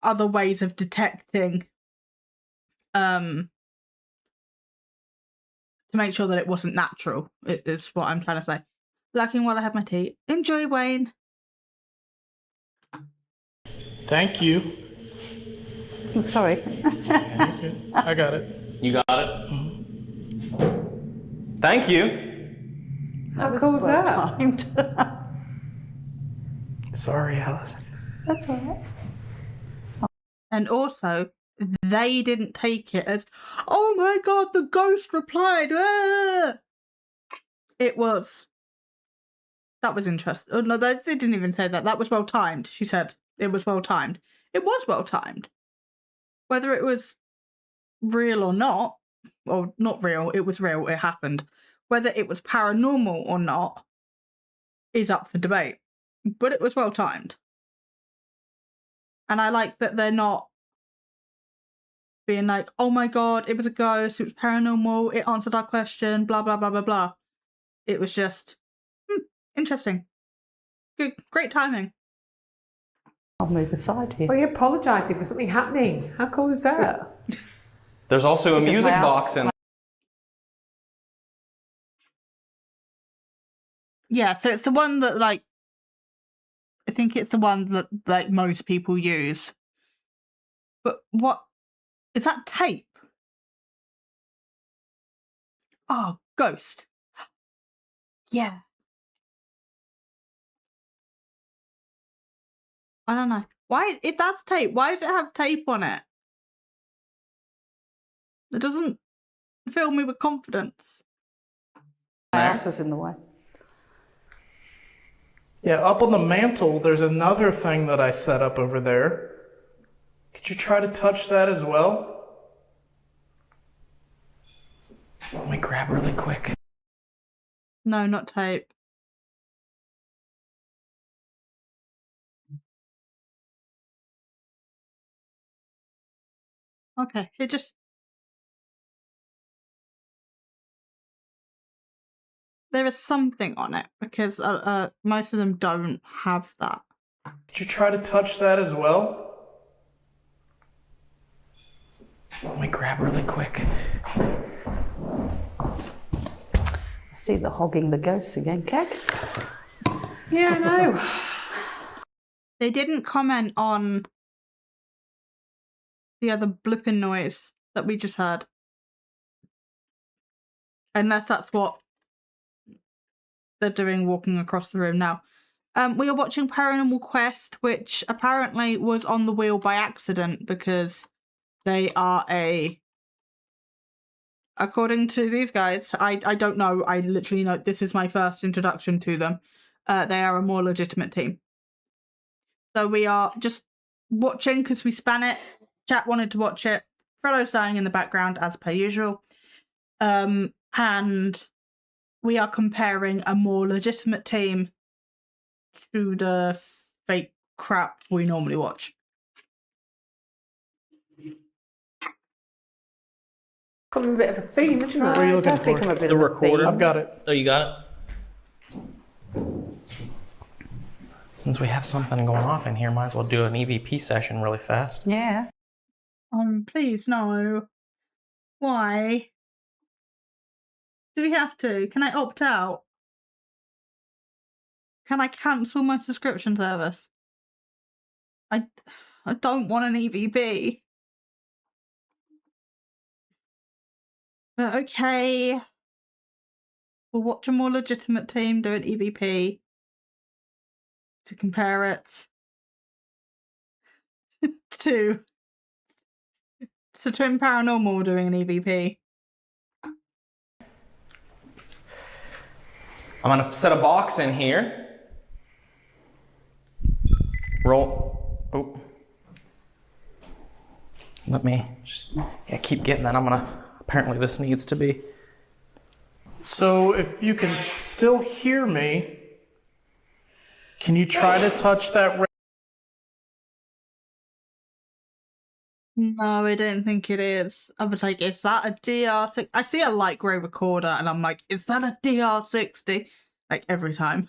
other ways of detecting to make sure that it wasn't natural, is what I'm trying to say. Lacking while I have my tea. Enjoy, Wayne. Thank you. Sorry. I got it. You got it? Thank you. How cool was that? Timed. Sorry, Alice. That's all right. And also, they didn't take it as, oh my god, the ghost replied. Ah! It was, that was interesting. Oh, no, they didn't even say that. That was well timed. She said it was well timed. It was well timed. Whether it was real or not, or not real, it was real, it happened. Whether it was paranormal or not is up for debate. But it was well timed. And I like that they're not being like, oh my god, it was a ghost, it was paranormal, it answered our question, blah, blah, blah, blah, blah. It was just, interesting. Good, great timing. I'll move aside here. Well, you're apologising for something happening. How cool is that? There's also a Because music my house- box in Yeah, so it's the one that, like, I think it's the one that, like, most people use. But what, is that tape? Oh, ghost. Yeah. I don't know. Why, if that's tape, why does it have tape on it? It doesn't fill me with confidence. My house was in the way. Yeah, up on the mantle, there's another thing that I set up over there. Could you try to touch that as well? Let me grab really quick. No, not tape. Okay, it just... There is something on it, because most of them don't have that. Could you try to touch that as well? Let me grab really quick. I see the hogging the ghosts again, Kek. Yeah, I know. They didn't comment on the other blipping noise that we just heard. Unless that's what they're doing walking across the room now. We are watching Paranormal Quest, which apparently was on the wheel by accident because they are a... According to these guys, I don't know, I literally know, this is my first introduction to them. They are a more legitimate team. So we are just watching because we span it. Chat wanted to watch it. Frollo's dying in the background as per usual. And we are comparing a more legitimate team to the fake crap we normally watch. Got a bit of a theme, isn't it? What are you looking It does for? become a bit The of a recorder. theme. I've got it. Oh, you got it? Since we have something going off in here, might as well do an EVP session really fast. Yeah. Please, no. Why? Do we have to? Can I opt out? Can I cancel my subscription service? I don't want an EVP. But okay. We'll watch a more legitimate team do an EVP to compare it to Twin Paranormal doing an EVP. I'm gonna set a box in here. Roll. Oh. Let me just keep getting that. Apparently this needs to be. So if you can still hear me, can you try to touch that No, I don't think it is. I was like, is that a DR6? I see a light grey recorder and I'm like, is that a DR60? Like every time.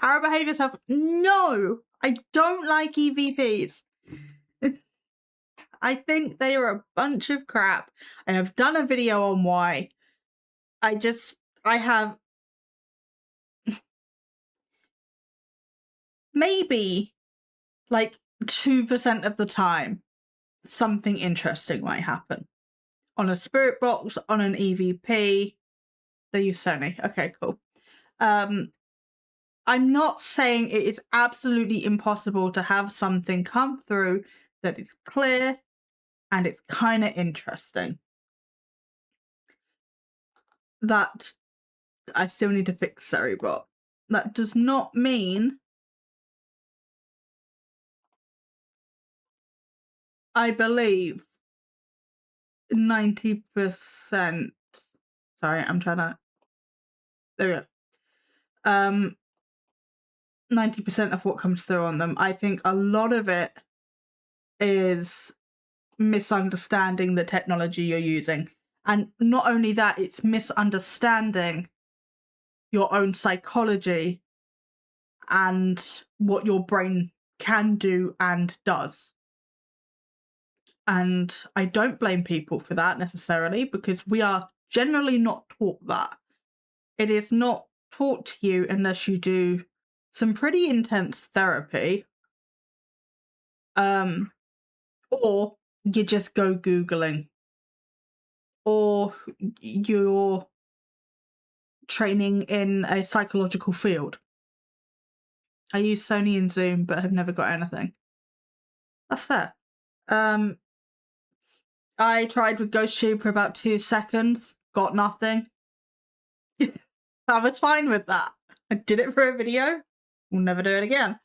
Parabehavior stuff. No, I don't like EVPs. I think they are a bunch of crap. I have done a video on why. I have maybe like 2% of the time something interesting might happen. On a spirit box, on an EVP. They use Sony. Okay, cool. I'm not saying it is absolutely impossible to have something come through that is clear and it's kind of interesting. That I still need to fix Seribot. That does not mean I believe 90%. Sorry, I'm trying to. There we go. 90% of what comes through on them. I think a lot of it is misunderstanding the technology you're using. And not only that, it's misunderstanding your own psychology and what your brain can do and does. And I don't blame people for that necessarily, because we are generally not taught that. It is not taught to you unless you do some pretty intense therapy. Or you just go Googling. Or you're training in a psychological field. I use Sony and Zoom, but have never got anything. That's fair. I tried with GhostTube for about 2 seconds, got nothing. I was fine with that. I did it for a video. We'll never do it again.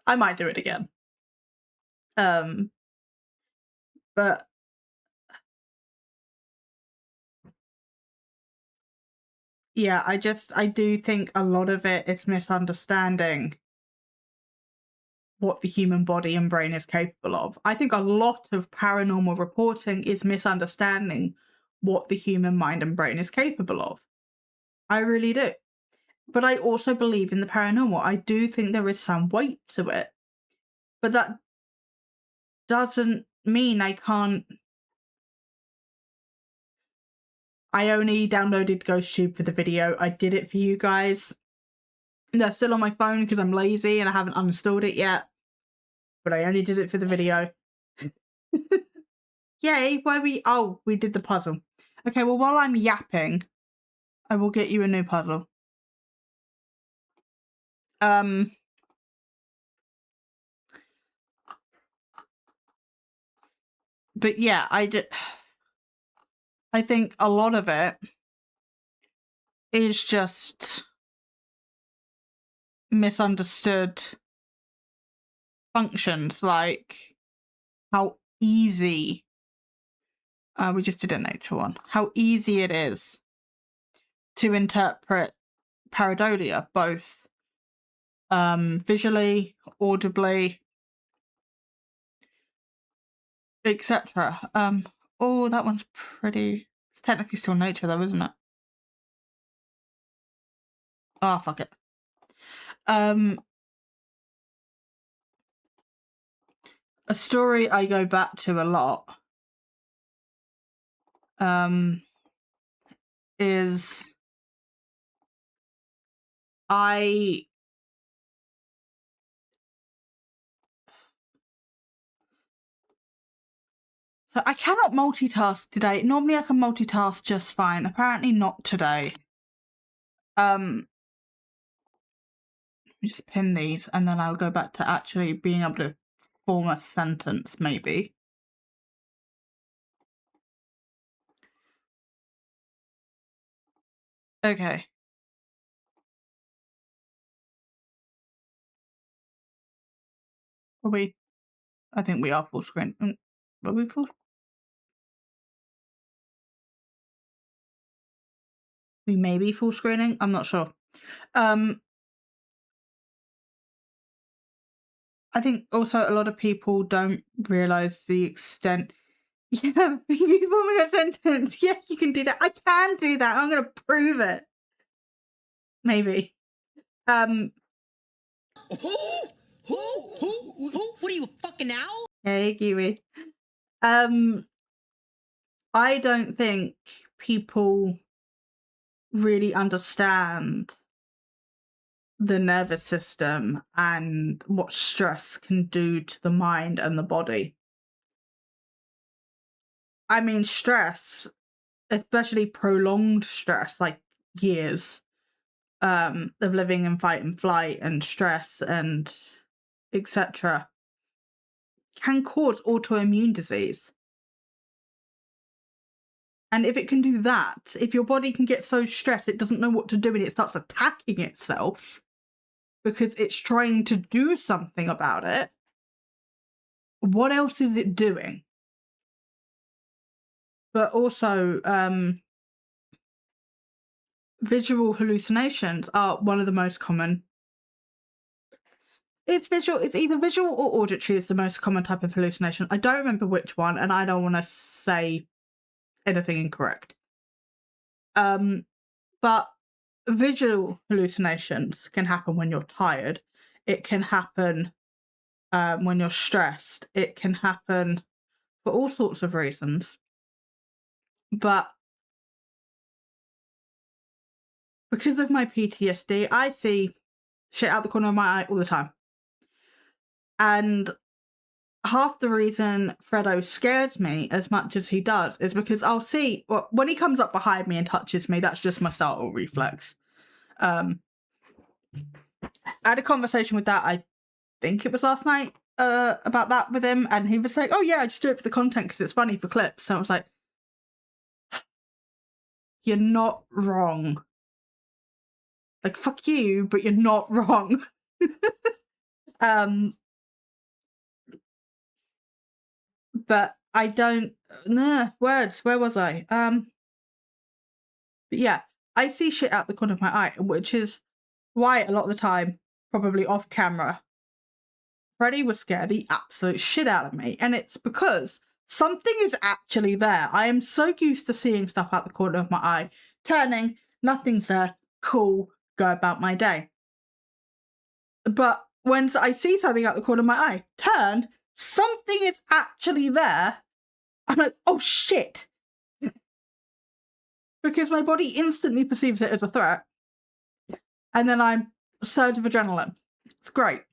I might do it again. But yeah, I do think a lot of it is misunderstanding what the human body and brain is capable of. I think a lot of paranormal reporting is misunderstanding what the human mind and brain is capable of. I really do. But I also believe in the paranormal. I do think there is some weight to it. But that doesn't mean I can't. I only downloaded GhostTube for the video. I did it for you guys. They're still on my phone because I'm lazy and I haven't uninstalled it yet. But I only did it for the video. Yay, we did the puzzle. Okay, well, while I'm yapping, I will get you a new puzzle. But yeah, I think a lot of it is just misunderstood functions, like how easy, we just did a nature one, how easy it is to interpret pareidolia, both visually, audibly, etc. Oh, that one's pretty. It's technically still nature, though, isn't it? Oh, fuck it. A story I go back to a lot is I cannot multitask today. Normally I can multitask just fine. Apparently not today. Let me just pin these and then I'll go back to actually being able to form a sentence, maybe. Okay. Are we? I think we are full screen. Are we full? We may be full screening. I'm not sure. I think also a lot of people don't realise the extent. Yeah, you forming a sentence. Yeah, you can do that. I can do that. I'm going to prove it. Maybe. Who? What are you, fucking owl? Hey, Kiwi. I don't think people really understand the nervous system and what stress can do to the mind and the body. I mean, stress, especially prolonged stress, like years of living in fight and flight and stress and etc., can cause autoimmune disease. And if it can do that, if your body can get so stressed it doesn't know what to do and it starts attacking itself because it's trying to do something about it, what else is it doing? But also, visual hallucinations are one of the most common. It's either visual or auditory is the most common type of hallucination. I don't remember which one, and I don't want to say anything incorrect. But visual hallucinations can happen when you're tired. It can happen when you're stressed. It can happen for all sorts of reasons. But because of my PTSD, I see shit out the corner of my eye all the time. And half the reason Freddo scares me as much as he does is because I'll see, well, when he comes up behind me and touches me, that's just my startle reflex. I had a conversation with that, I think it was last night, about that with him, and he was like, oh yeah, I just do it for the content because it's funny for clips. And I was like, you're not wrong. Like, fuck you, but you're not wrong. But I don't, words, where was I? But yeah, I see shit out the corner of my eye, which is why a lot of the time, probably off camera, Freddie would scare the absolute shit out of me. And it's because something is actually there. I am so used to seeing stuff out the corner of my eye, turning, nothing's there, cool, go about my day. But when I see something out the corner of my eye, turn, something is actually there, I'm like, oh shit. Because my body instantly perceives it as a threat. And then I'm a surge of adrenaline. It's great.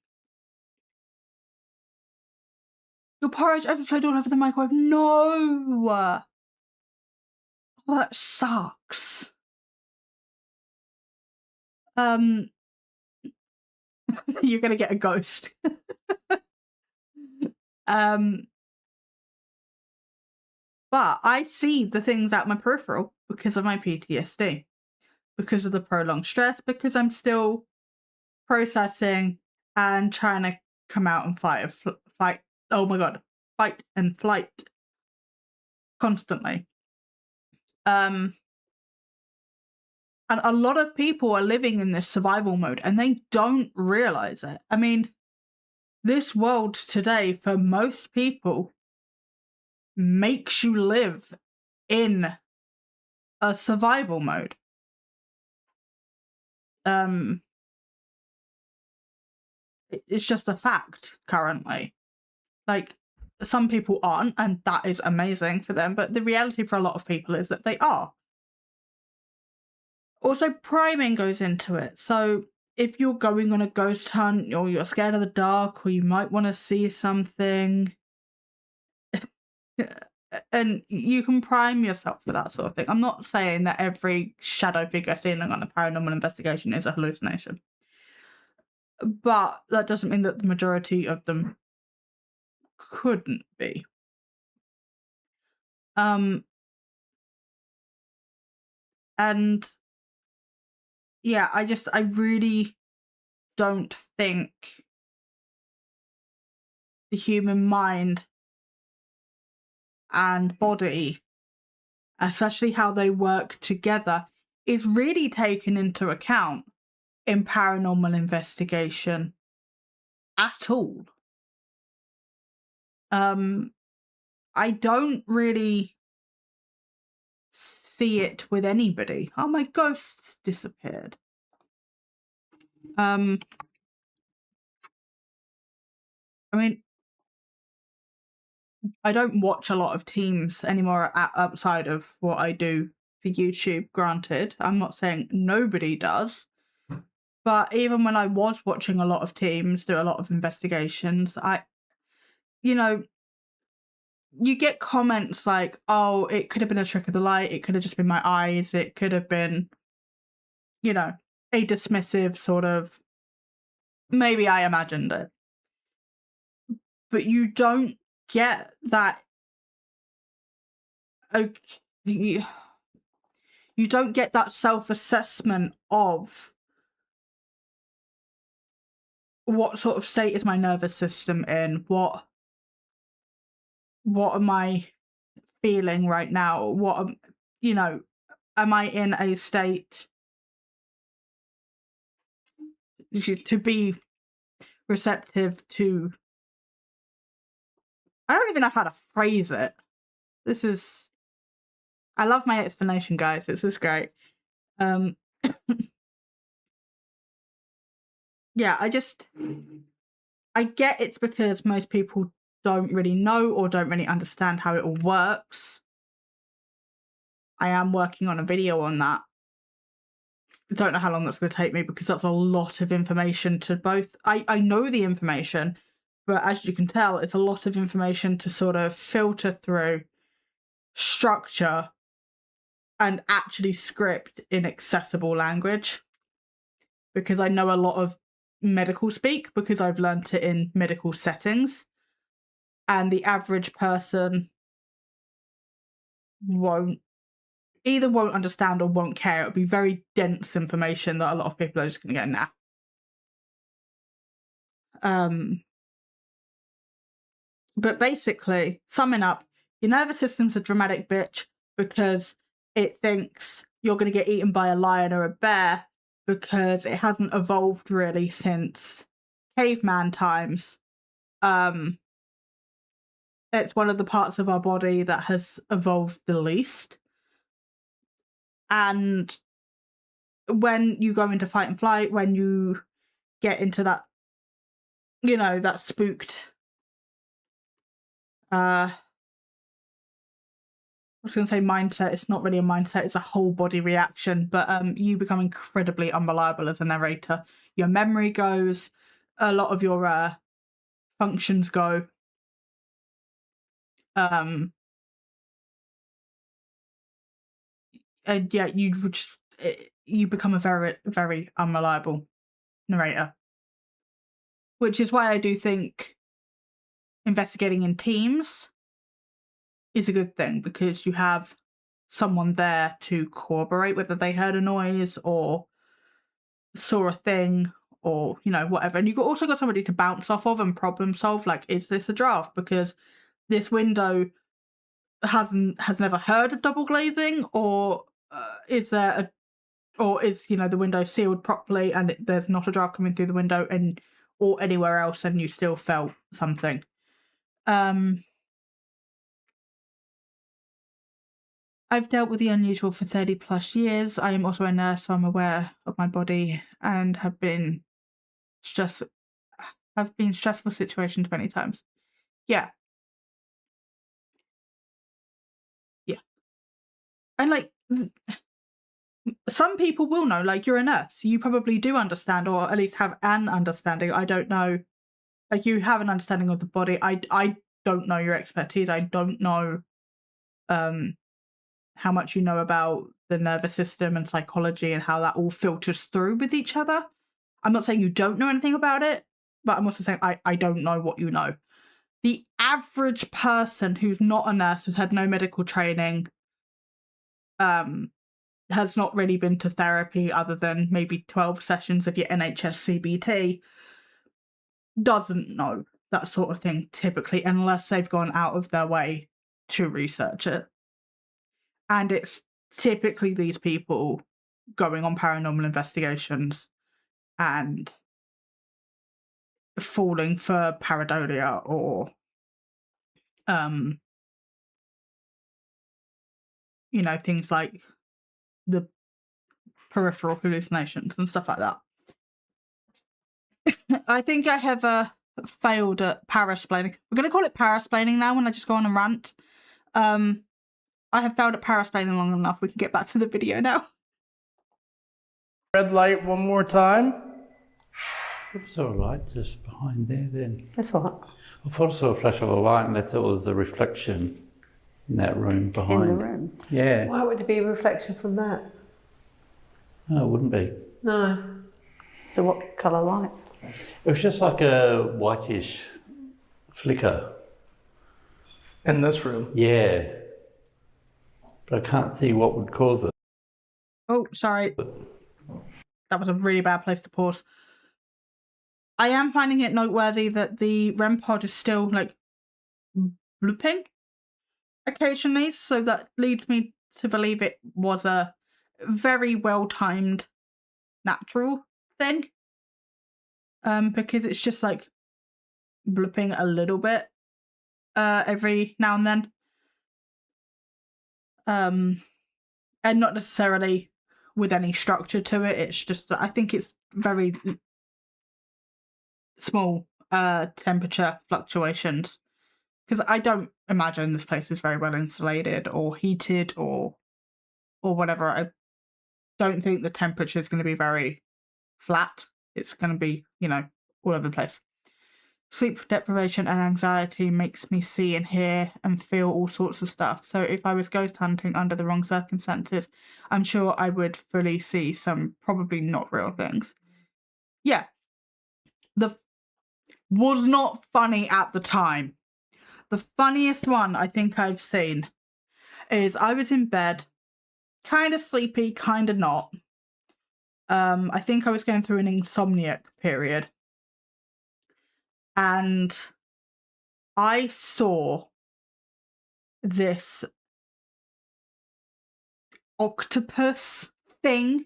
Your porridge overflowed all over the microwave. No! Oh, that sucks. You're gonna get a ghost. But I see the things at my peripheral because of my PTSD, because of the prolonged stress, because I'm still processing and trying to come out and fight. Oh my god, fight and flight constantly. And a lot of people are living in this survival mode and they don't realize it. I mean, this world today, for most people, makes you live in a survival mode. It's just a fact currently. Like, some people aren't, and that is amazing for them, but the reality for a lot of people is that they are. Also, priming goes into it. So if you're going on a ghost hunt, or you're scared of the dark, or you might want to see something, and you can prime yourself for that sort of thing. I'm not saying that every shadow figure seen on a paranormal investigation is a hallucination, but that doesn't mean that the majority of them couldn't be. And yeah, I really don't think the human mind and body, especially how they work together, is really taken into account in paranormal investigation at all. I don't really see it with anybody. Oh, my ghost disappeared. I mean, I don't watch a lot of teams anymore outside of what I do for YouTube, granted. I'm not saying nobody does. But even when I was watching a lot of teams do a lot of investigations, you know, you get comments like, oh, it could have been a trick of the light, it could have just been my eyes, it could have been, you know, a dismissive sort of, maybe I imagined it. But you don't get that, you don't get that self-assessment of what sort of state is my nervous system in, what am I feeling right now, what you know, am I in a state to be receptive to, I don't even know how to phrase it. I love my explanation, guys. This is great. Yeah, I get it's because most people don't really know or don't really understand how it all works. I am working on a video on that. I don't know how long that's going to take me because that's a lot of information to both. I know the information, but as you can tell, it's a lot of information to sort of filter through, structure, and actually script in accessible language. Because I know a lot of medical speak because I've learnt it in medical settings. And the average person won't understand or won't care. It'll be very dense information that a lot of people are just going to go, nah. But basically, summing up, your nervous system's a dramatic bitch because it thinks you're going to get eaten by a lion or a bear because it hasn't evolved really since caveman times. It's one of the parts of our body that has evolved the least. And when you go into fight and flight, when you get into that, you know, that spooked, I was going to say mindset. It's not really a mindset. It's a whole body reaction. But you become incredibly unreliable as a narrator. Your memory goes. A lot of your functions go. And yeah, you become a very, very unreliable narrator. Which is why I do think investigating in teams is a good thing, because you have someone there to corroborate whether they heard a noise or saw a thing or, you know, whatever. And you've also got somebody to bounce off of and problem solve, like, is this a draft? Because this window has never heard of double glazing, or is there you know, the window sealed properly and there's not a draft coming through the window or anywhere else and you still felt something. I've dealt with the unusual for 30 plus years. I am also a nurse, so I'm aware of my body and have been stressful situations many times. Yeah. Yeah. And like some people will know, like you're a nurse. You probably do understand, or at least have an understanding. I don't know. Like you have an understanding of the body. I don't know your expertise. I don't know how much you know about the nervous system and psychology and how that all filters through with each other. I'm not saying you don't know anything about it, but I'm also saying I don't know what you know. The average person who's not a nurse, has had no medical training, has not really been to therapy other than maybe 12 sessions of your NHS CBT, doesn't know that sort of thing typically, unless they've gone out of their way to research it. And it's typically these people going on paranormal investigations and falling for pareidolia or you know, things like the peripheral hallucinations and stuff like that. I think I have failed at parasplaining. We're going to call it parasplaining now when I just go on a rant. I have failed at parasplaining long enough. We can get back to the video now. Red light one more time. It's all right, just behind there then. That's all right. I thought I saw a flash of a light and I thought it was a reflection in that room behind. In the room? Yeah. Why would it be a reflection from that? No, it wouldn't be. No. So what colour light? It was just like a whitish flicker. In this room. Yeah. But I can't see what would cause it. Oh, sorry. That was a really bad place to pause. I am finding it noteworthy that the REM pod is still, like, blooping occasionally, so that leads me to believe it was a very well-timed natural thing. Because it's just, like, blooping a little bit every now and then. And not necessarily with any structure to it. It's just that I think it's very small temperature fluctuations, because I don't imagine this place is very well insulated or heated or whatever. I don't think the temperature is going to be very flat. It's going to be, you know, all over the place. Sleep deprivation and anxiety makes me see and hear and feel all sorts of stuff. So if I was ghost hunting under the wrong circumstances, I'm sure I would fully see some probably not real things. Yeah. Was not funny at the time. The funniest one I think I've seen is I was in bed, kind of sleepy, kind of not. I think I was going through an insomniac period. And I saw this octopus thing,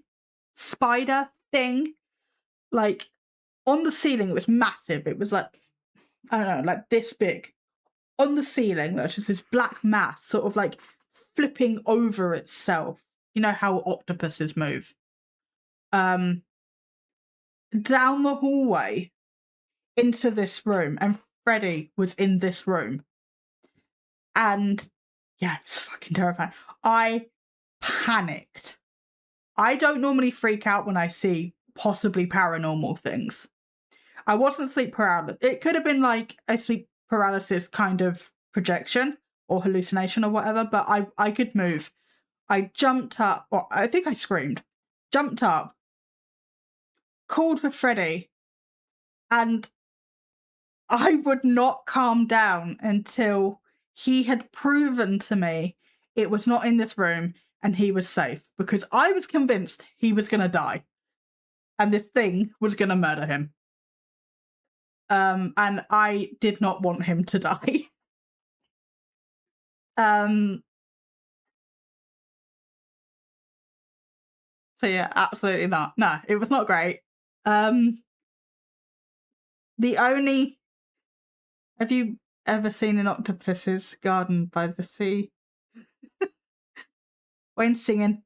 spider thing, like on the ceiling. It was massive. It was like, I don't know, like this big. On the ceiling, there's just this black mass sort of like flipping over itself. You know how octopuses move. Down the hallway into this room, and Freddy was in this room. And yeah, it's fucking terrifying. I panicked. I don't normally freak out when I see possibly paranormal things. I wasn't sleep paralysis. It could have been like a sleep paralysis kind of projection or hallucination or whatever, but I could move. I jumped up, or I think I screamed, jumped up, called for Freddy, and I would not calm down until he had proven to me it was not in this room and he was safe, because I was convinced he was going to die and this thing was going to murder him. And I did not want him to die. So yeah, absolutely not. No, it was not great. The only... Have you ever seen an octopus's garden by the sea? when singing.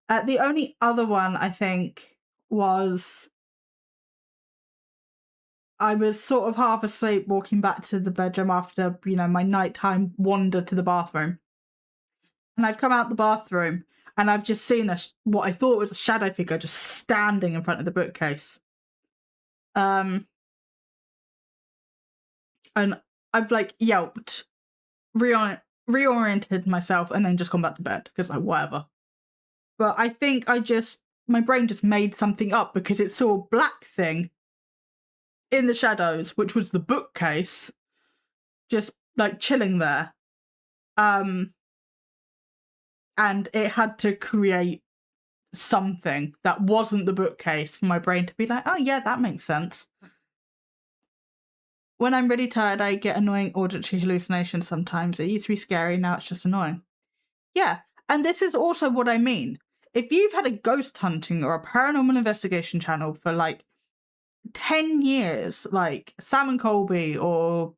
The only other one I think was I was sort of half asleep walking back to the bedroom after, my nighttime wander to the bathroom. And I've come out the bathroom and I've just seen what I thought was a shadow figure just standing in front of the bookcase. And I've like yelped, reoriented myself, and then just gone back to bed because whatever. But I think my brain just made something up because it saw a black thing in the shadows, which was the bookcase, just like chilling there. And it had to create something that wasn't the bookcase for my brain to be like, oh yeah, that makes sense. When I'm really tired, I get annoying auditory hallucinations sometimes. It used to be scary, now it's just annoying. Yeah, and this is also what I mean. If you've had a ghost hunting or a paranormal investigation channel for like 10 years, like Sam and Colby or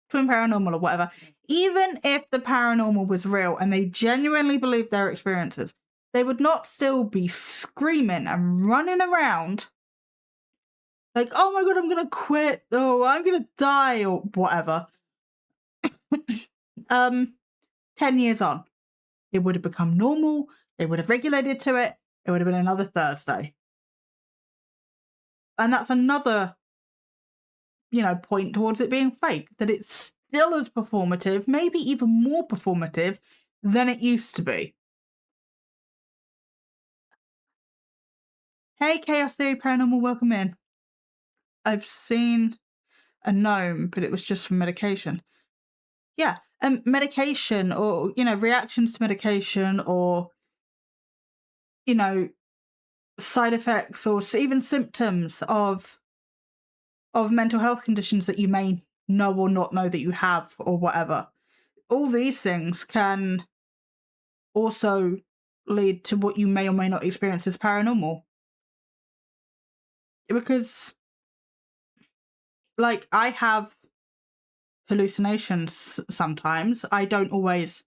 Twin Paranormal or whatever, even if the paranormal was real and they genuinely believed their experiences, they would not still be screaming and running around like, oh my god, I'm gonna quit, or I'm gonna die, or whatever. 10 years on, it would have become normal, they would have regulated to it, it would have been another Thursday. And that's another, point towards it being fake, that it's still as performative, maybe even more performative than it used to be. Hey, Chaos Theory Paranormal, welcome in. I've seen a gnome, but it was just from medication. Yeah, medication or, reactions to medication or, side effects or even symptoms of mental health conditions that you may know or not know that you have or whatever. All these things can also lead to what you may or may not experience as paranormal. Because, like, I have hallucinations sometimes. I don't always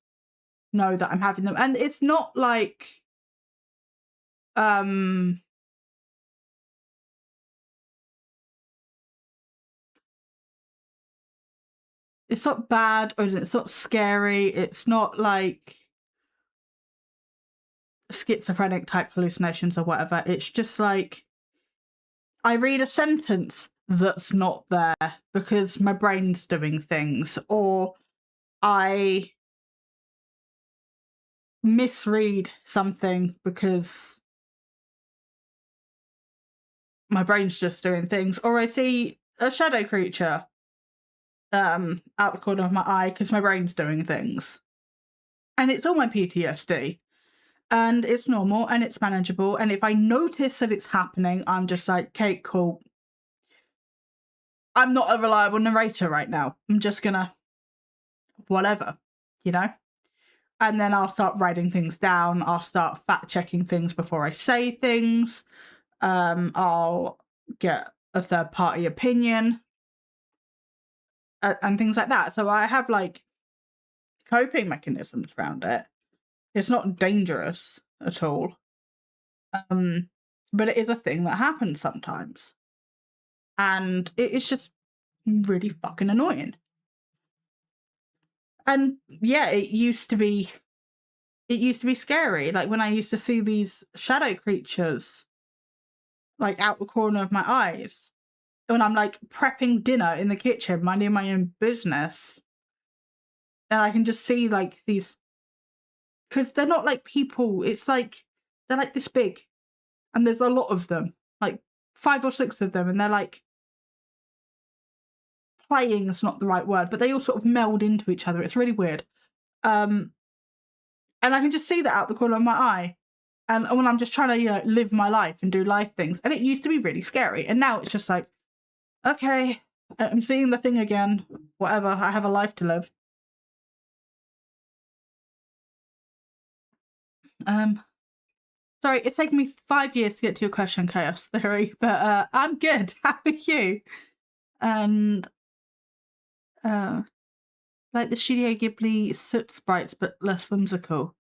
know that I'm having them. And it's not like, it's not bad or it's not scary. It's not like schizophrenic type hallucinations or whatever. It's just like I read a sentence that's not there because my brain's doing things, or I misread something because my brain's just doing things, or I see a shadow creature out the corner of my eye because my brain's doing things. And it's all my PTSD. And it's normal and it's manageable. And if I notice that it's happening, I'm just like, okay, cool. I'm not a reliable narrator right now. I'm just gonna whatever, And then I'll start writing things down. I'll start fact checking things before I say things. I'll get a third party opinion and things like that. So I have like coping mechanisms around it. It's not dangerous at all. But it is a thing that happens sometimes. And it's just really fucking annoying. And yeah, it used to be scary. Like when I used to see these shadow creatures like out the corner of my eyes. When I'm like prepping dinner in the kitchen, minding my own business. And I can just see like these, because they're not like people, it's like they're like this big. And there's a lot of them, like 5 or 6 of them, and they're like playing is not the right word, but they all sort of meld into each other. It's really weird. And I can just see that out the corner of my eye. And when I'm just trying to, live my life and do life things. And it used to be really scary. And now it's just like, okay, I'm seeing the thing again. Whatever, I have a life to live. Sorry, it's taken me 5 years to get to your question, Chaos Theory, but I'm good. How are you? And like the Studio Ghibli soot sprites, but less whimsical.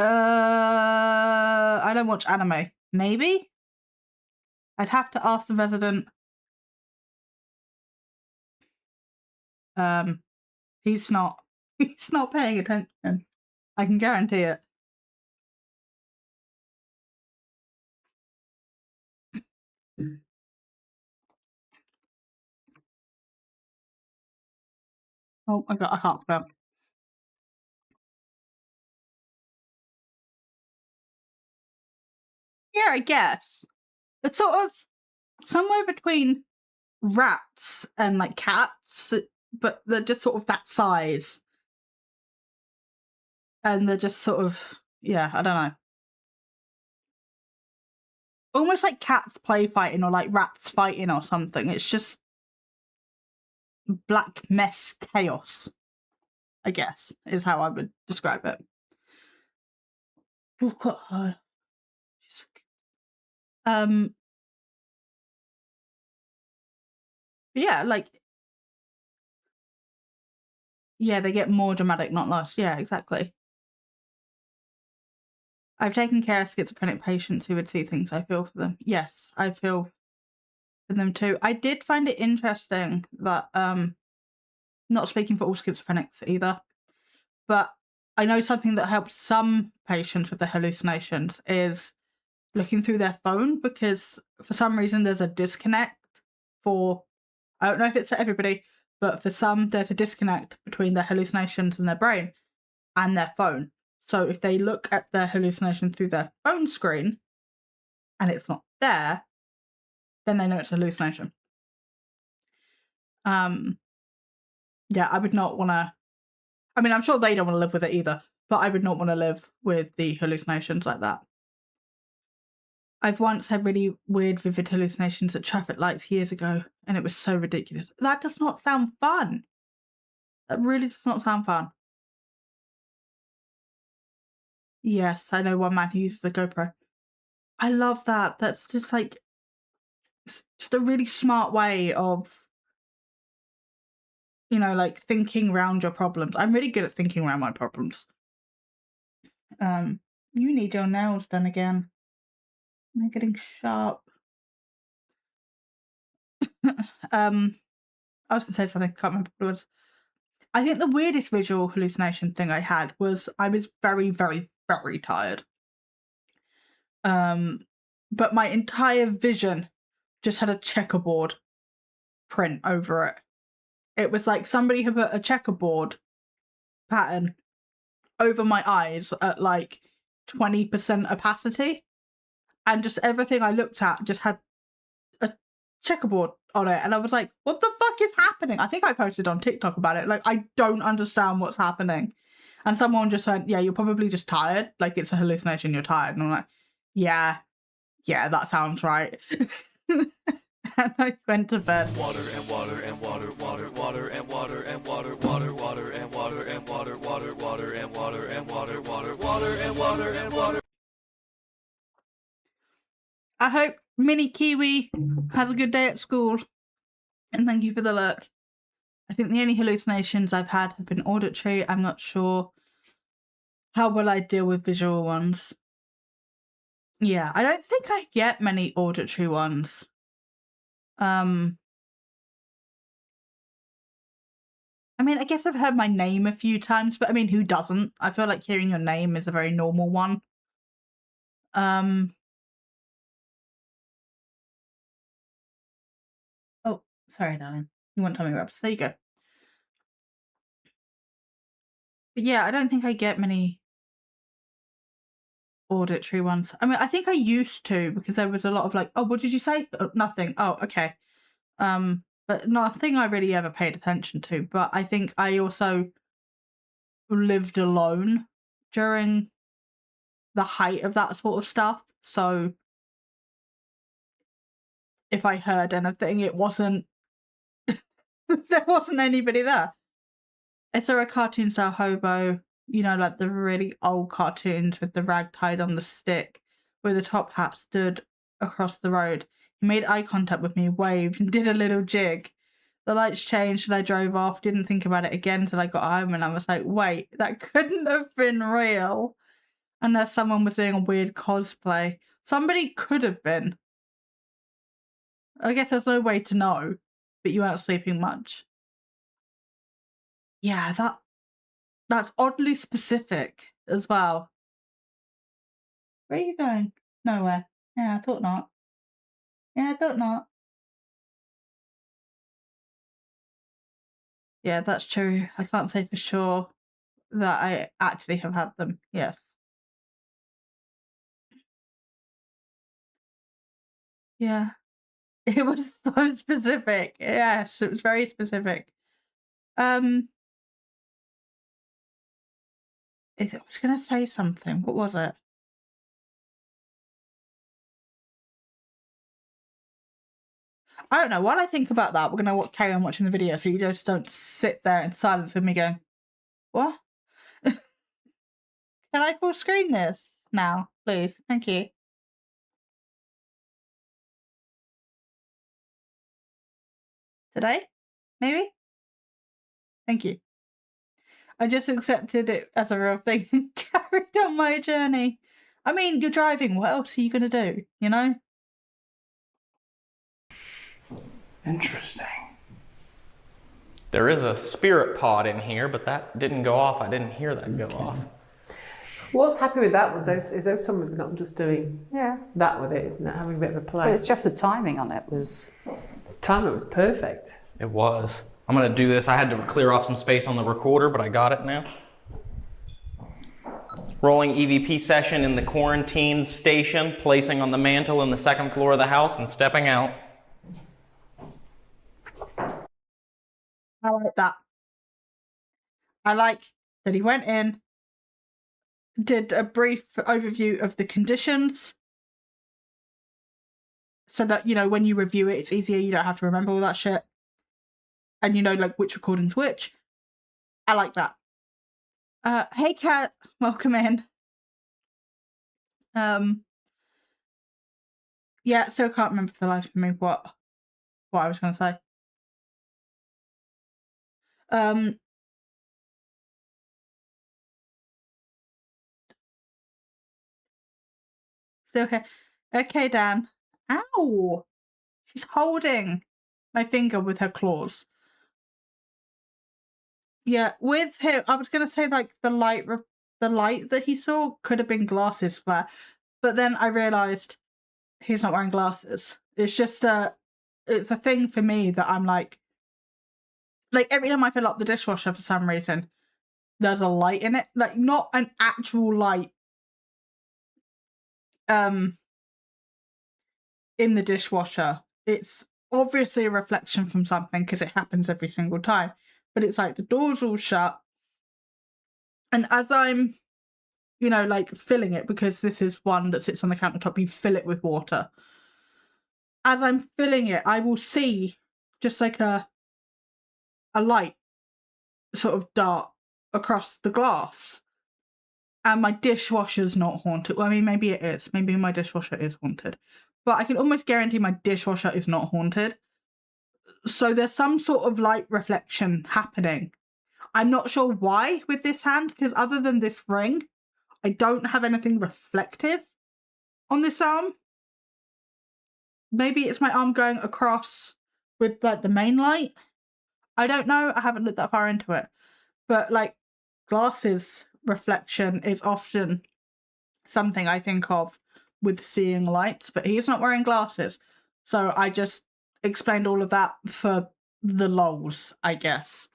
I don't watch anime. Maybe? I'd have to ask the resident. He's not paying attention. I can guarantee it. Oh my god, I can't spell. Yeah, I guess. It's sort of somewhere between rats and like cats, but they're just sort of that size. And they're just sort of, yeah, I don't know. Almost like cats play fighting or like rats fighting or something. It's just black mess chaos, I guess, is how I would describe it. Yeah, like, yeah, they get more dramatic, not less. Yeah, exactly. I've taken care of schizophrenic patients who would see things. I feel for them. Yes, I feel for them too. I did find it interesting that, not speaking for all schizophrenics either, but I know something that helps some patients with their hallucinations is looking through their phone, because for some reason there's a disconnect for, I don't know if it's for everybody, but for some there's a disconnect between their hallucinations in their brain and their phone. So if they look at their hallucination through their phone screen and it's not there, then they know it's a hallucination. Yeah, I would not want to, I mean, I'm sure they don't want to live with it either, but I would not want to live with the hallucinations like that. I've once had really weird, vivid hallucinations at traffic lights years ago, and it was so ridiculous. That does not sound fun. That really does not sound fun. Yes, I know one man who uses the GoPro. I love that. That's just like, it's just a really smart way of, you know, like thinking around your problems. I'm really good at thinking around my problems. You need your nails done again. They're getting sharp. I was gonna say something, I can't remember what it was. I think the weirdest visual hallucination thing I had was I was very, very, very tired. But my entire vision just had a checkerboard print over it. It was like somebody had put a checkerboard pattern over my eyes at like 20% opacity, and just everything I looked at just had a checkerboard on it, and I was like, what the fuck is happening? I think I posted on TikTok about it, like, I don't understand what's happening. And someone just went, yeah, you're probably just tired, like it's a hallucination, you're tired. And I'm like, yeah, that sounds right. And I went to bed. Water and water and water, water, water and water and water, water, water and water and water, water, water and water and water, water, water and water and water. I hope Mini Kiwi has a good day at school, and thank you for the look. I think the only hallucinations I've had have been auditory. I'm not sure how well I deal with visual ones. Yeah, I don't think I get many auditory ones. I mean, I guess I've heard my name a few times, but I mean, who doesn't? I feel like hearing your name is a very normal one. Oh, sorry, darling. You want tummy rubs? There you go. But yeah, I don't think I get many auditory ones. I mean, I think I used to, because there was a lot of like, oh, what did you say? Oh, nothing. Oh, okay. But nothing I really ever paid attention to. But I think I also lived alone during the height of that sort of stuff. So if I heard anything, it wasn't, there wasn't anybody there. Is there a cartoon style hobo, you know, like the really old cartoons with the rag tied on the stick, where the top hat stood across the road? He made eye contact with me, waved, and did a little jig. The lights changed and I drove off, didn't think about it again till I got home, and I was like, wait, that couldn't have been real. Unless someone was doing a weird cosplay. Somebody could have been. I guess there's no way to know, but you weren't sleeping much. Yeah, that's oddly specific as well. Where are you going? Nowhere. Yeah, I thought not. Yeah, I thought not. Yeah, that's true. I can't say for sure that I actually have had them. Yes. Yeah. It was so specific. Yes, it was very specific. I was going to say something. What was it? I don't know. While I think about that, we're going to carry on watching the video so you just don't sit there in silence with me going, what? Can I full screen this now, please? Thank you. Today? Maybe? Thank you. I just accepted it as a real thing and carried on my journey. I mean, you're driving. What else are you going to do? You know? Interesting. There is a spirit pod in here, but that didn't go off. I didn't hear that go off. What's happy with that was though someone's not just doing that with it, isn't it? Having a bit of a play. But it's just the timing on it was... The timing was perfect. It was. I'm going to do this. I had to clear off some space on the recorder, but I got it now. Rolling EVP session in the quarantine station, placing on the mantle on the second floor of the house and stepping out. I like that. I like that he went in, did a brief overview of the conditions so that, you know, when you review it, it's easier. You don't have to remember all that shit. And you know, like, which recording's which. I like that. Hey, Kat. Welcome in. Yeah, still can't remember for the life of me what I was going to say. Still here. Okay, Dan. Ow! She's holding my finger with her claws. Yeah, with him, I was gonna say like the light that he saw could have been glasses flare, but then I realised he's not wearing glasses. It's just it's a thing for me that I'm like every time I fill up the dishwasher for some reason, there's a light in it, like not an actual light. In the dishwasher, it's obviously a reflection from something because it happens every single time, but it's like the door's all shut, and as I'm, you know, like filling it, because this is one that sits on the countertop, you fill it with water. As I'm filling it, I will see just like a light sort of dart across the glass, and my dishwasher's not haunted. Well, I mean, maybe it is. Maybe my dishwasher is haunted. But I can almost guarantee my dishwasher is not haunted. So there's some sort of light reflection happening. I'm not sure why with this hand, because other than this ring, I don't have anything reflective on this arm. Maybe it's my arm going across with like the main light. I don't know. I haven't looked that far into it. But like glasses reflection is often something I think of with seeing lights, but he's not wearing glasses. So I just explained all of that for the lols, I guess.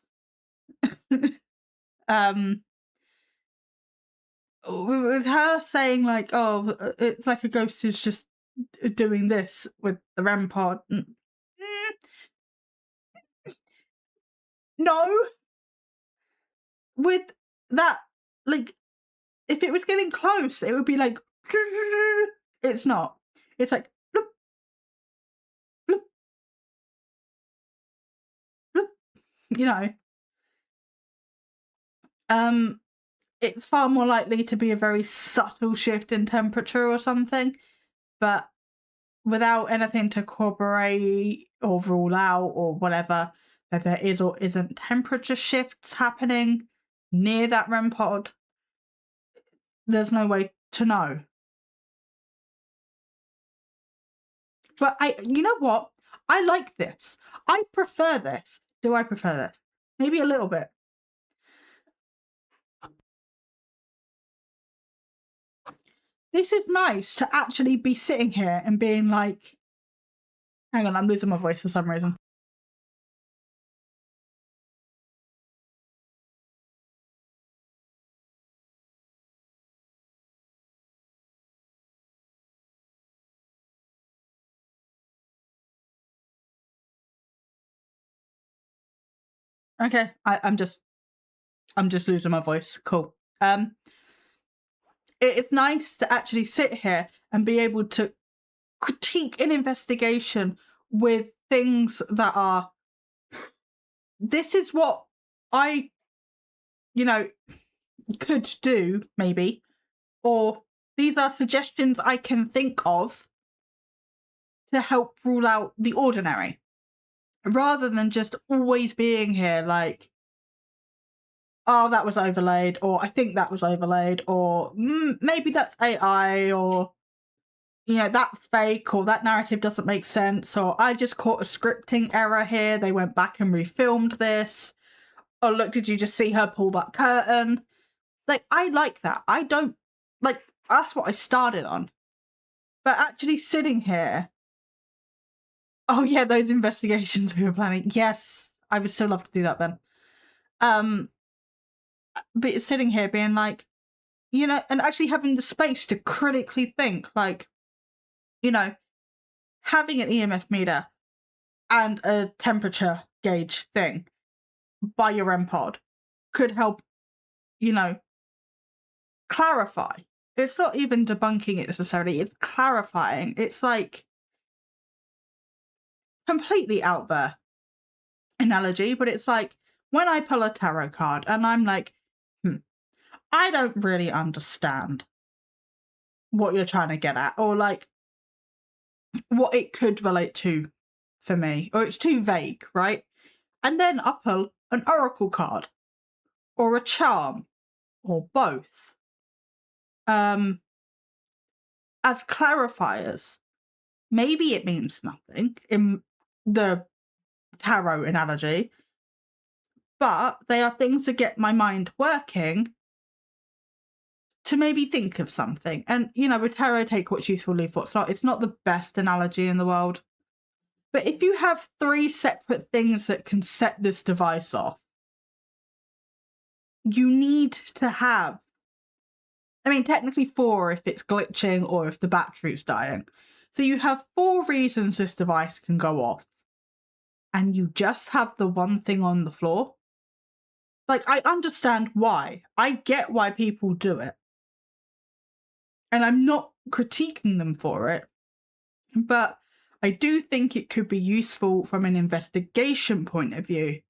With her saying like, oh, it's like a ghost who's just doing this with the REM pod. No. With that, like, if it was getting close, it would be like, it's not. It's like, bloop, bloop, bloop, you know. It's far more likely to be a very subtle shift in temperature or something, but without anything to corroborate or rule out or whatever that there is or isn't temperature shifts happening near that REM pod, there's no way to know. But you know what? I like this. I prefer this. Do I prefer this? Maybe a little bit. This is nice to actually be sitting here and being like, hang on, I'm losing my voice for some reason. Okay, I'm just losing my voice. Cool. It's nice to actually sit here and be able to critique an investigation with things that are, this is what I, could do, maybe, or these are suggestions I can think of to help rule out the ordinary, rather than just always being here like, oh, that was overlaid, or I think that was overlaid, or maybe that's AI, or, that's fake, or that narrative doesn't make sense, or I just caught a scripting error here, they went back and refilmed this. Oh, look, did you just see her pull that curtain? Like, I like that. I don't, like, that's what I started on. But actually sitting here, oh yeah, those investigations we were planning. Yes, I would still love to do that then. But sitting here being like, and actually having the space to critically think, like, having an EMF meter and a temperature gauge thing by your REM pod could help, clarify. It's not even debunking it necessarily, it's clarifying. It's like completely out there analogy, but it's like when I pull a tarot card and I'm like, I don't really understand what you're trying to get at, or like what it could relate to for me, or it's too vague, right? And then I pull an oracle card or a charm or both as clarifiers. Maybe it means nothing in the tarot analogy, but they are things that get my mind working to maybe think of something. And, with tarot, take what's useful, leave what's not. It's not the best analogy in the world. But if you have 3 separate things that can set this device off, you need to have, technically 4 if it's glitching or if the battery's dying. So you have 4 reasons this device can go off. And you just have the one thing on the floor. Like, I understand why. I get why people do it. And I'm not critiquing them for it. But I do think it could be useful from an investigation point of view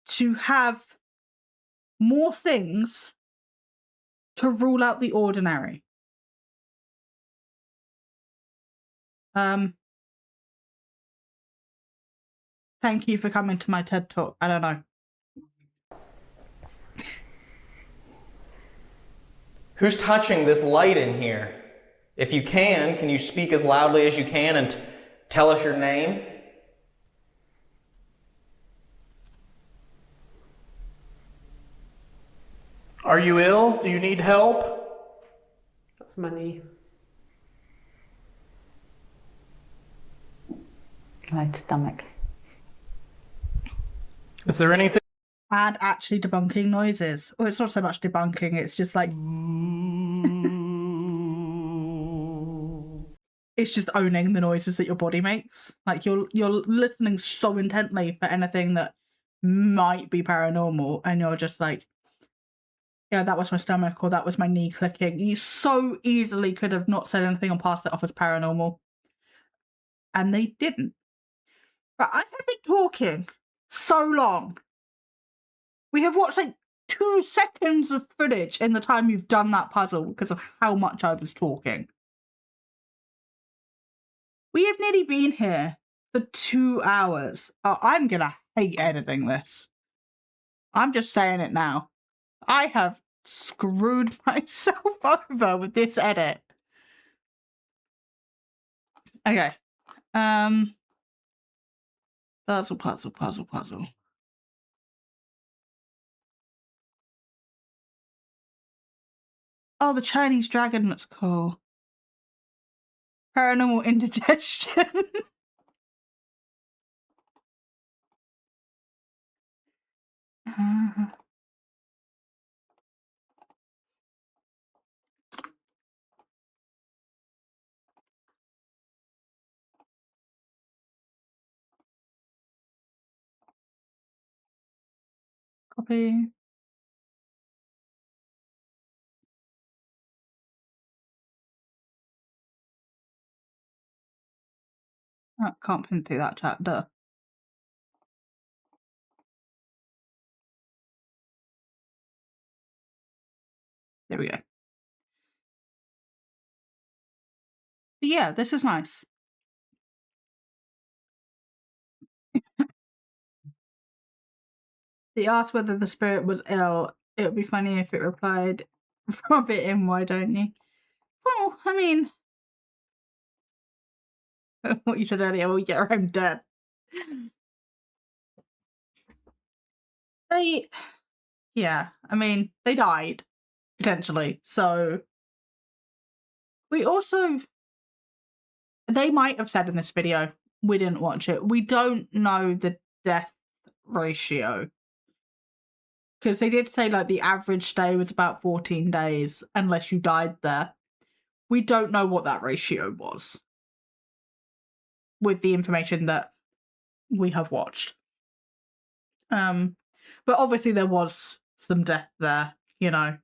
to have more things to rule out the ordinary. Thank you for coming to my TED Talk. I don't know. Who's touching this light in here? If you can you speak as loudly as you can and tell us your name? Are you ill? Do you need help? That's money. Right stomach. Is there anything? And actually debunking noises. Well, it's not so much debunking, it's just like... it's just owning the noises that your body makes. Like, you're listening so intently for anything that might be paranormal, and you're just like, yeah, that was my stomach, or that was my knee clicking. You so easily could have not said anything and passed it off as paranormal. And they didn't. But I have been talking so long. We have watched like 2 seconds of footage in the time you've done that puzzle because of how much I was talking. We have nearly been here for 2 hours. Oh, I'm gonna hate editing this. I'm just saying it now. I have screwed myself over with this edit. Okay. Puzzle. Oh, the Chinese dragon looks cool. Paranormal indigestion. Copy. Oh, can't pin through that chat, duh. There we go. But yeah, this is nice. He asked whether the spirit was ill. It would be funny if it replied, rub it in, why don't you? Well, I mean, what you said earlier, well, yeah, I'm dead. Yeah, I mean, they died, potentially, so... We also... They might have said in this video, we didn't watch it, we don't know the death ratio. Because they did say, like, the average stay was about 14 days, unless you died there. We don't know what that ratio was. With the information that we have watched. But obviously there was some death there, you know.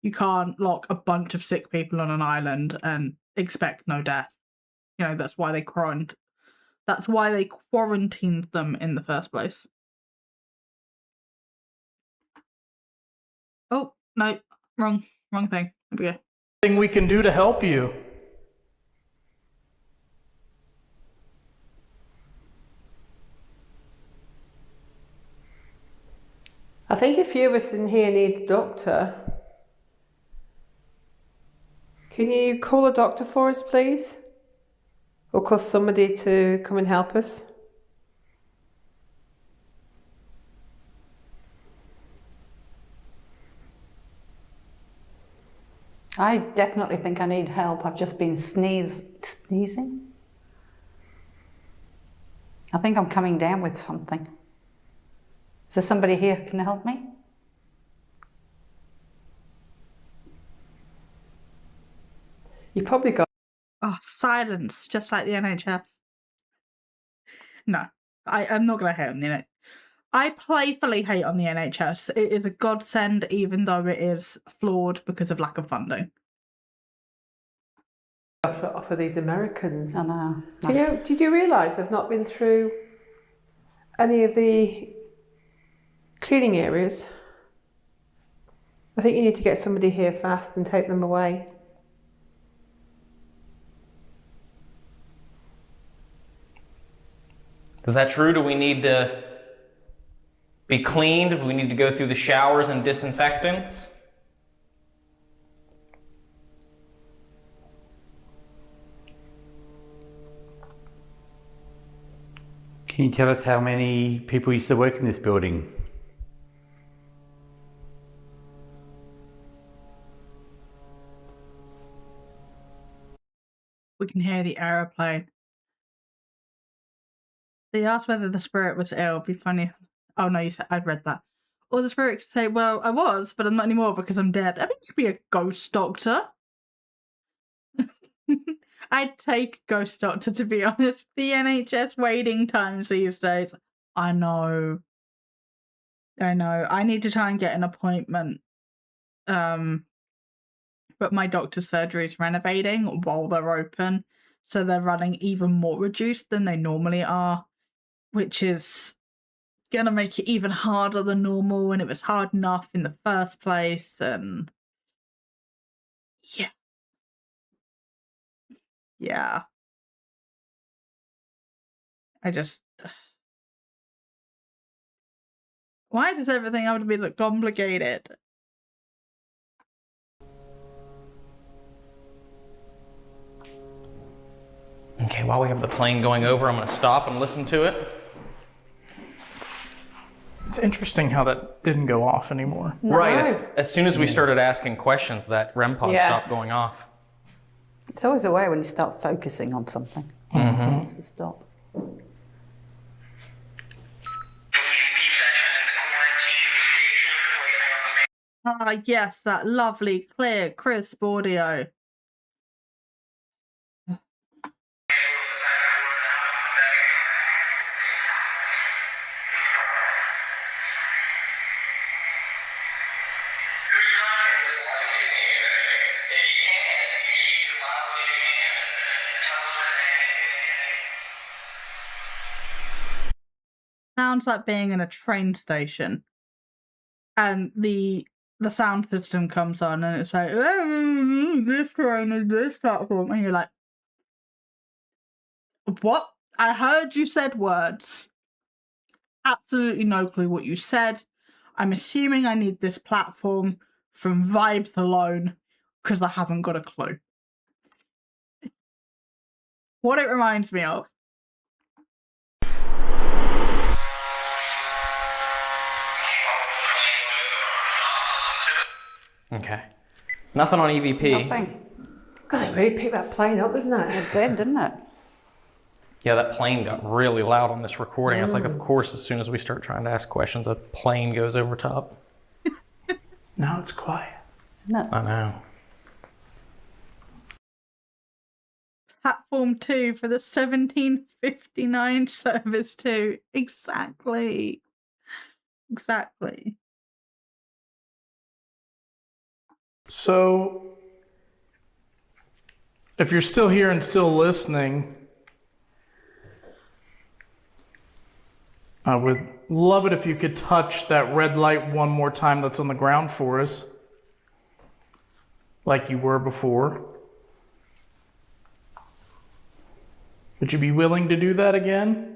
You can't lock a bunch of sick people on an island and expect no death. You know, that's why they quarantined them in the first place. Oh, no, wrong thing. There we go. Thing we can do to help you. I think a few of us in here need a doctor. Can you call a doctor for us, please? Or call somebody to come and help us? I definitely think I need help. I've just been sneezing. I think I'm coming down with something. Is there somebody here who can help me? You probably got... Oh, silence, just like the NHS. No, I'm not going to hate on the NHS. I playfully hate on the NHS. It is a godsend, even though it is flawed because of lack of funding. For these Americans. I know. Did you realise they've not been through any of the cleaning areas? I think you need to get somebody here fast and take them away. Is that true? Do we need to be cleaned? Do we need to go through the showers and disinfectants? Can you tell us how many people used to work in this building? We can hear the aeroplane. They asked whether the spirit was ill. It'd be funny. Oh no, you said I'd read that. Or the spirit could say, well, I was, but I'm not anymore because I'm dead. I mean, you could be a ghost doctor. I'd take ghost doctor, to be honest. The NHS waiting times these days. I know. I need to try and get an appointment. But my doctor's surgery is renovating while they're open. So they're running even more reduced than they normally are. Which is going to make it even harder than normal when it was hard enough in the first place. And yeah. Yeah. Why does everything have to be so complicated? Okay, while we have the plane going over, I'm going to stop and listen to it. It's interesting how that didn't go off anymore. No. Right, as soon as we started asking questions, that REM pod stopped going off. It's always a way when you start focusing on something. It wants to stop. Ah, yes, that lovely, clear, crisp audio. Sounds like being in a train station, and the sound system comes on, and it's like, this train is this platform, and you're like, what? I heard you said words. Absolutely no clue what you said. I'm assuming I need this platform from vibes alone, because I haven't got a clue. What it reminds me of. Okay. Nothing on EVP. Nothing. God, it really picked that plane up, didn't it? It did, didn't it? Yeah, that plane got really loud on this recording. It's like, of course, as soon as we start trying to ask questions, a plane goes over top. Now it's quiet. Isn't it? I know. Platform 2 for the 1759 service 2. Exactly. Exactly. So, if you're still here and still listening, I would love it if you could touch that red light one more time that's on the ground for us, like you were before. Would you be willing to do that again?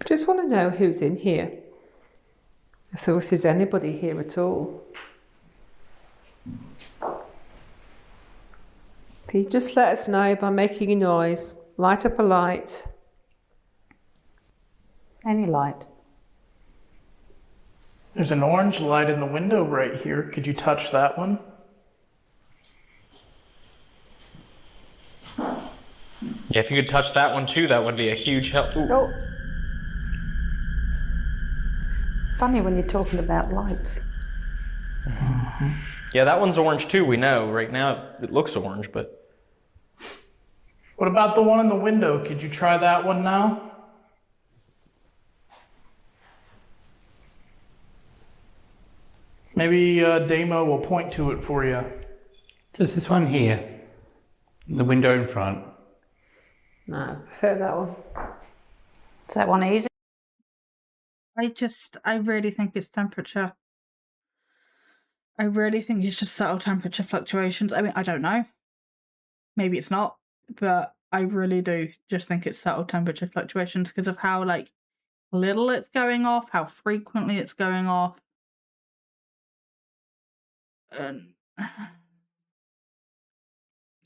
I just want to know who's in here. So if there's anybody here at all. Can you just let us know by making a noise? Light up a light. Any light. There's an orange light in the window right here. Could you touch that one? Yeah, if you could touch that one too, that would be a huge help. Ooh. Oh. It's funny when you're talking about lights. Yeah, that one's orange too, we know. Right now it looks orange, but... What about the one in the window? Could you try that one now? Maybe Damo will point to it for you. Just this one here, the window in front. No, I prefer that one. Is that one easy? I really think it's temperature. I really think it's just subtle temperature fluctuations. I mean, I don't know. Maybe it's not, but I really do just think it's subtle temperature fluctuations because of how, like, little it's going off, how frequently it's going off. And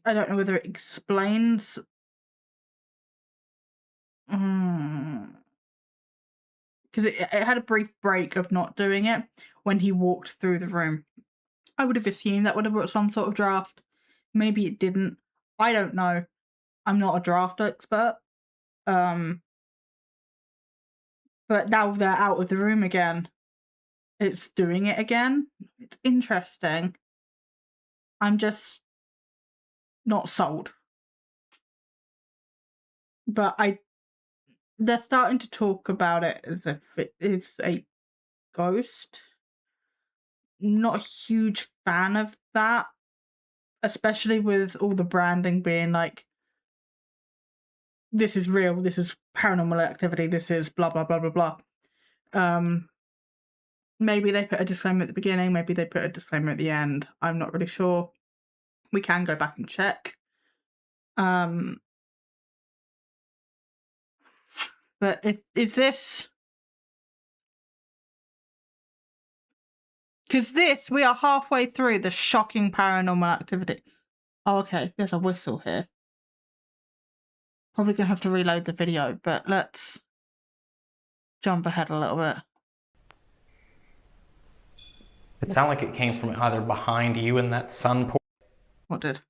I don't know whether it explains. Because it had a brief break of not doing it when he walked through the room. I would have assumed that would have brought some sort of draft. Maybe it didn't. I don't know. I'm not a draft expert. But now they're out of the room again. It's doing it again. It's interesting. I'm just not sold. But they're starting to talk about it as if it is a ghost. Not a huge fan of that, especially with all the branding being like, this is real, this is paranormal activity, this is blah blah blah blah blah. Maybe they put a disclaimer at the beginning, maybe they put a disclaimer at the end. I'm not really sure. We can go back and check. But is this Because this, we are halfway through the shocking paranormal activity. Oh, okay. There's a whistle here. Probably going to have to reload the video, but let's jump ahead a little bit. It sounded like it came from either behind you in that sun porch. What did?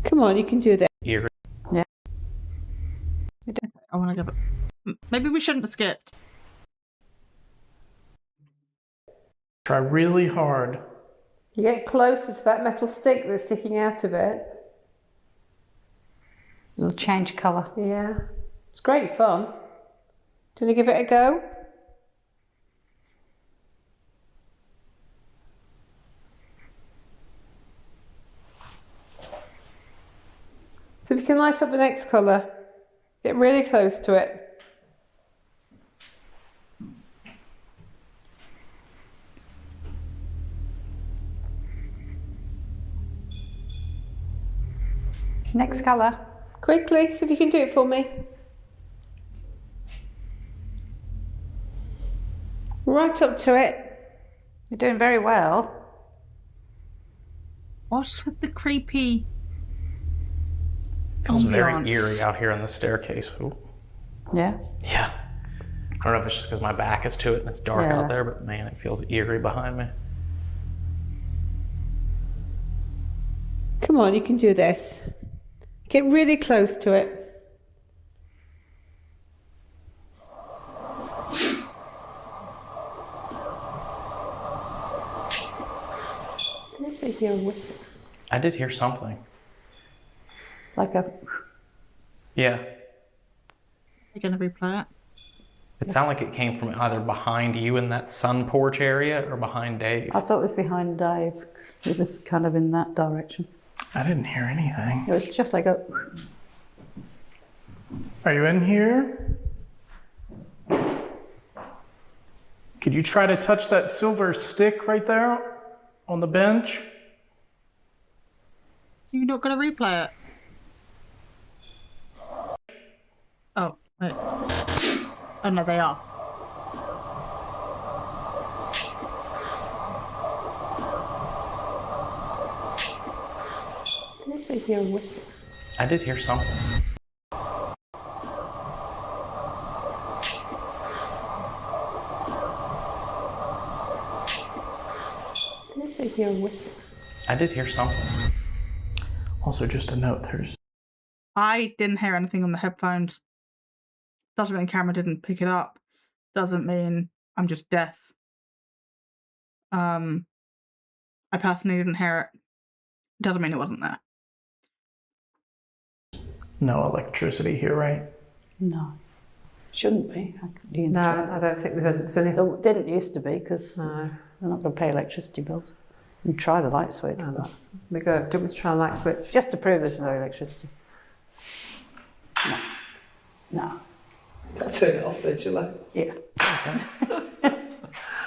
Come on, you can do that. Eerie. Yeah. I want to give it. Maybe we shouldn't have skipped. Try really hard. You get closer to that metal stick that's sticking out of it. It'll change colour. Yeah. It's great fun. Do you want to give it a go? So if you can light up the next colour, get really close to it. Next colour. Quickly, see if you can do it for me. Right up to it. You're doing very well. What's with the creepy... Feels very ambiance? eerie out here on the staircase. Ooh. Yeah. Yeah. I don't know if it's just because my back is to it and it's dark Yeah. out there, but man, it feels eerie behind me. Come on, you can do this. Get really close to it. I did hear a whistle. I did hear something. Like a... Yeah. You're going to replay it? It sounded like it came from either behind you in that sun porch area or behind Dave. I thought it was behind Dave. It was kind of in that direction. I didn't hear anything. It was just like a... Are you in here? Could you try to touch that silver stick right there on the bench? You're not going to replay it? Oh, wait. Oh, no, they are. I did hear a whistle. I did hear something. I did hear a whistle. I did hear something. Also, just a note, there's... I didn't hear anything on the headphones. Doesn't mean camera didn't pick it up. Doesn't mean I'm just deaf. I personally didn't hear it. Doesn't mean it wasn't there. no electricity here, right? No. Shouldn't be. No, I don't think there's anything. It didn't used to be because No. they're not going to pay electricity bills. You can try the light switch. No. We go. Do we try a light switch? Just to prove there's no electricity. No. No. I'll turn it off then, shall I? Yeah.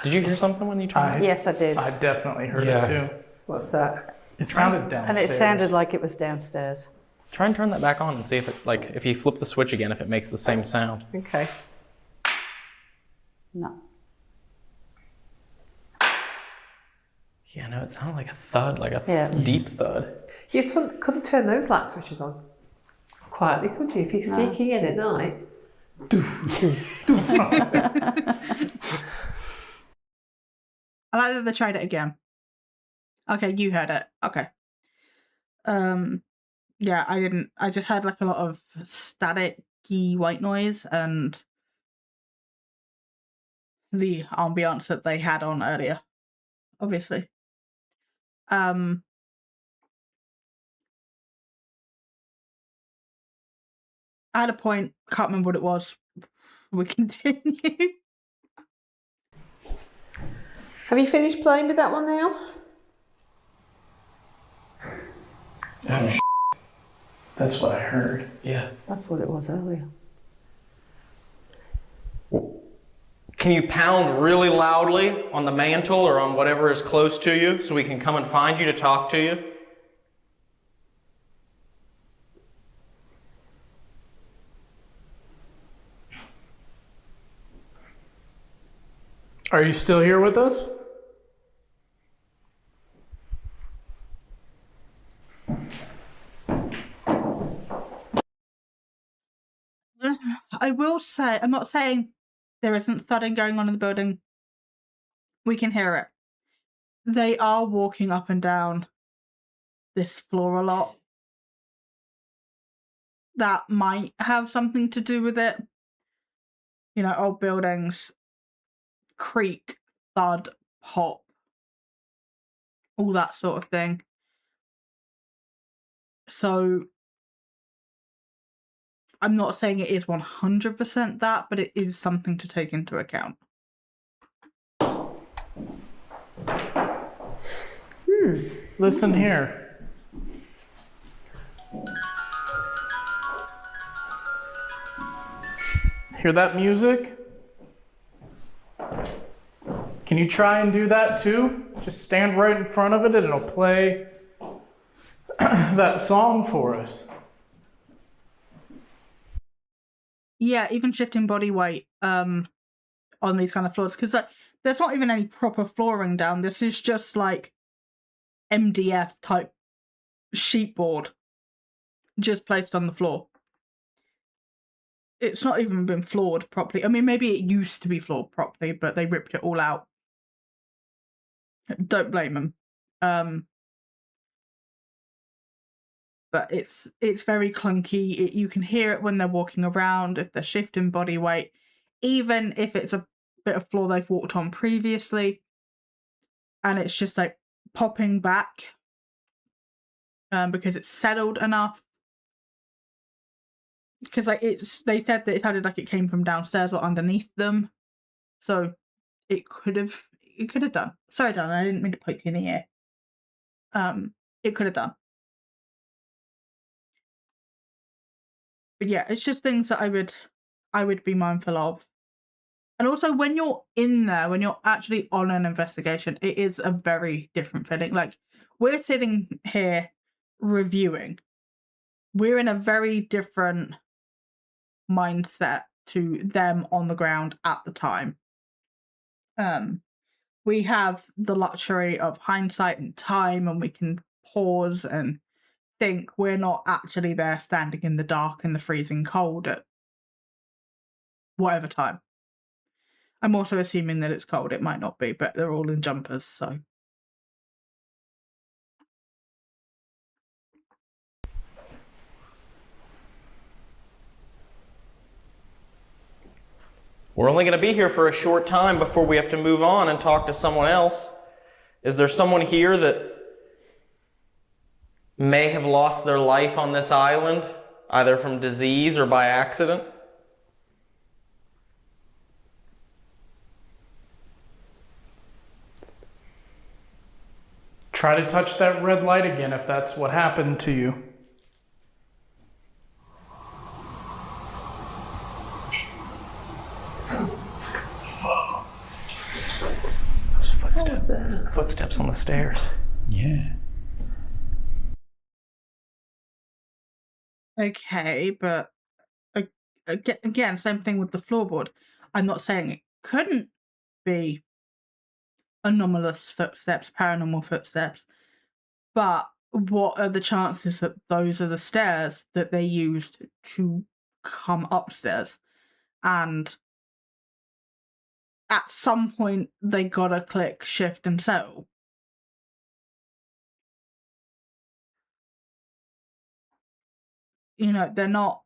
Did you hear something when you tried? Yes, I did. I definitely heard Yeah. it too. What's that? It sounded And downstairs. it sounded like it was downstairs. Try and turn that back on and see if it, like, if you flip the switch again, if it makes the same sound. Okay. No. Yeah, no, it sounded like a thud, like a deep thud. You couldn't turn those light switches on quietly, could you? If you're sneaking in at night. I like that they tried it again. Okay, you heard it. Okay. Yeah, I didn't. I just heard like a lot of static-y white noise and the ambiance that they had on earlier, obviously. I had a point, can't remember what it was. We continue. Have you finished playing with that one now? Oh, that's what I heard. Yeah. That's what it was earlier. Can you pound really loudly on the mantle or on whatever is close to you so we can come and find you to talk to you? Are you still here with us? I will say, I'm not saying there isn't thudding going on in the building. We can hear it. They are walking up and down this floor a lot. That might have something to do with it. You know, old buildings creak, thud, pop, all that sort of thing. So I'm not saying it is 100% that, but it is something to take into account. Listen here. Hear that music? Can you try and do that too? Just stand right in front of it and it'll play that song for us. Yeah, even shifting body weight on these kind of floors, because there's not even any proper flooring down. This is just like MDF type sheetboard just placed on the floor. It's not even been floored properly. I mean, maybe it used to be floored properly, but they ripped it all out. Don't blame them. But it's very clunky. You can hear it when they're walking around, if they're shifting body weight, even if it's a bit of floor they've walked on previously, and it's just like popping back because it's settled enough. Because like they said that it sounded like it came from downstairs or underneath them, so it could have done. Sorry, John, I didn't mean to poke you in the ear. It could have done. But yeah, it's just things that I would be mindful of. And also, when you're in there, when you're actually on an investigation, it is a very different feeling. Like, we're sitting here reviewing. We're in a very different mindset to them on the ground at the time. We have the luxury of hindsight and time, and we can pause and think. We're not actually there standing in the dark and the freezing cold at whatever time. I'm also assuming that it's cold. It might not be, but they're all in jumpers, so. We're only going to be here for a short time before we have to move on and talk to someone else. Is there someone here that may have lost their life on this island, either from disease or by accident? Try to touch that red light again if that's what happened to you. There's footsteps on the stairs. Yeah. Okay, but again, same thing with the floorboard. I'm not saying it couldn't be anomalous footsteps, paranormal footsteps, but what are the chances that those are the stairs that they used to come upstairs? And at some point, they gotta click, shift, and settle. You know, they're not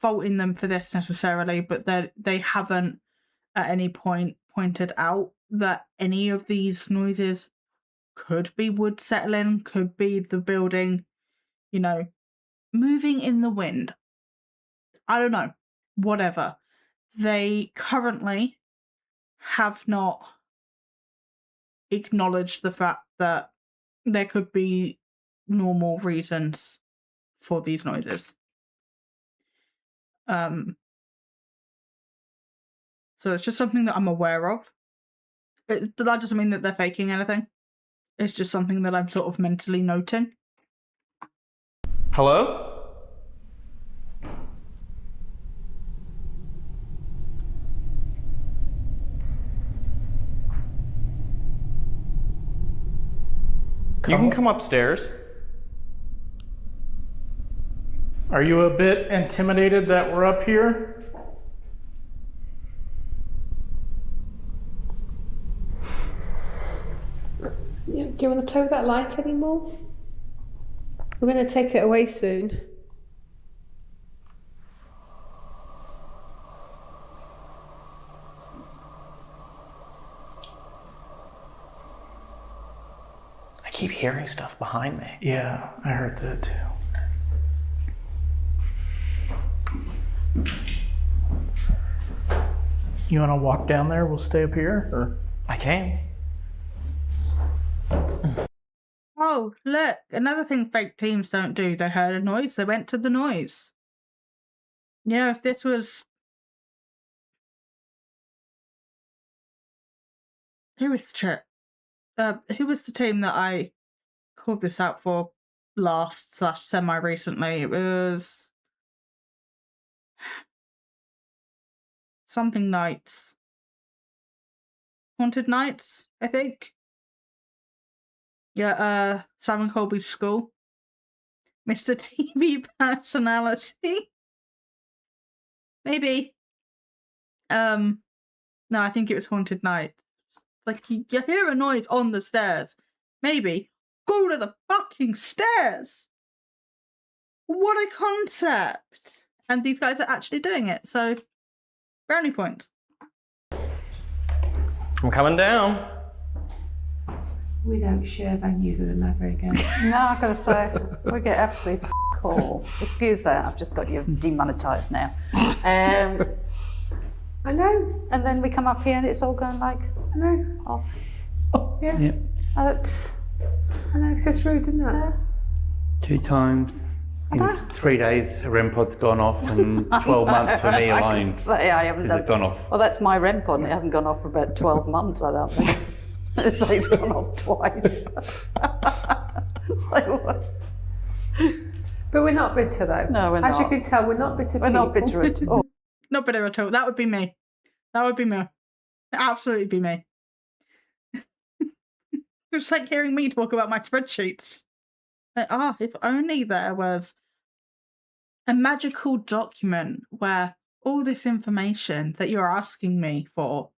faulting them for this necessarily, but they haven't at any point pointed out that any of these noises could be wood settling, could be the building, you know, moving in the wind. I don't know. Whatever. They currently have not acknowledged the fact that there could be normal reasons for these noises. So it's just something that I'm aware of. That doesn't mean that they're faking anything. It's just something that I'm sort of mentally noting. Hello? You can come upstairs. Are you a bit intimidated that we're up here? Yeah, do you want to play with that light anymore? We're going to take it away soon. I keep hearing stuff behind me. Yeah, I heard that too. You want to walk down there? We'll stay up here? Or? I can. Oh, look, another thing fake teams don't do. They heard a noise, they went to the noise. You know, if this was... Who was the team that I called this out for last / semi-recently? It was... something Nights. Haunted Nights, I think. Yeah, Sam and Colby's school. Mr. TV personality. Maybe. No, I think it was Haunted Nights. Like, you hear a noise on the stairs. Maybe. Go to the fucking stairs! What a concept! And these guys are actually doing it, so... brownie points. I'm coming down. We don't share venues with them ever again. No, I've got to say, we get absolutely cool. Excuse that, I've just got you demonetised now. I know. And then we come up here and it's all going like, I know. off. Yeah. Yeah. I know, it's just rude, isn't it? 2 times. In 3 days, a REM pod's gone off, and 12 months for me alone. Say I haven't Since it's gone off. Well, that's my REM pod, and it hasn't gone off for about 12 months, I don't think. It's like gone off twice. So what? But we're not bitter though. No, we're As you not. can tell, we're not bitter We're not people. bitter at all. Not bitter at all. That would be me. That would be me. Absolutely be me. It's like hearing me talk about my spreadsheets. Like, if only there was a magical document where all this information that you're asking me for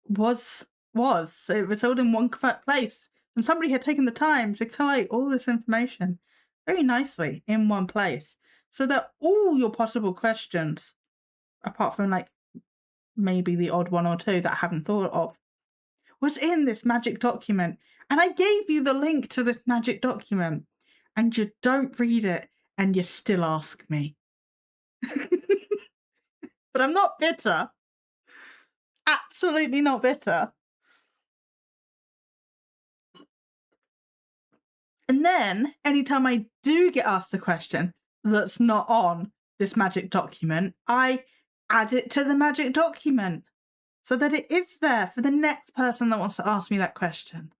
was it was all in one place, and somebody had taken the time to collate all this information very nicely in one place, so that all your possible questions, apart from like maybe the odd one or two that I haven't thought of, was in this magic document. And I gave you the link to this magic document, and you don't read it, and you still ask me. But I'm not bitter. Absolutely not bitter. And then, anytime I do get asked a question that's not on this magic document, I add it to the magic document so that it is there for the next person that wants to ask me that question.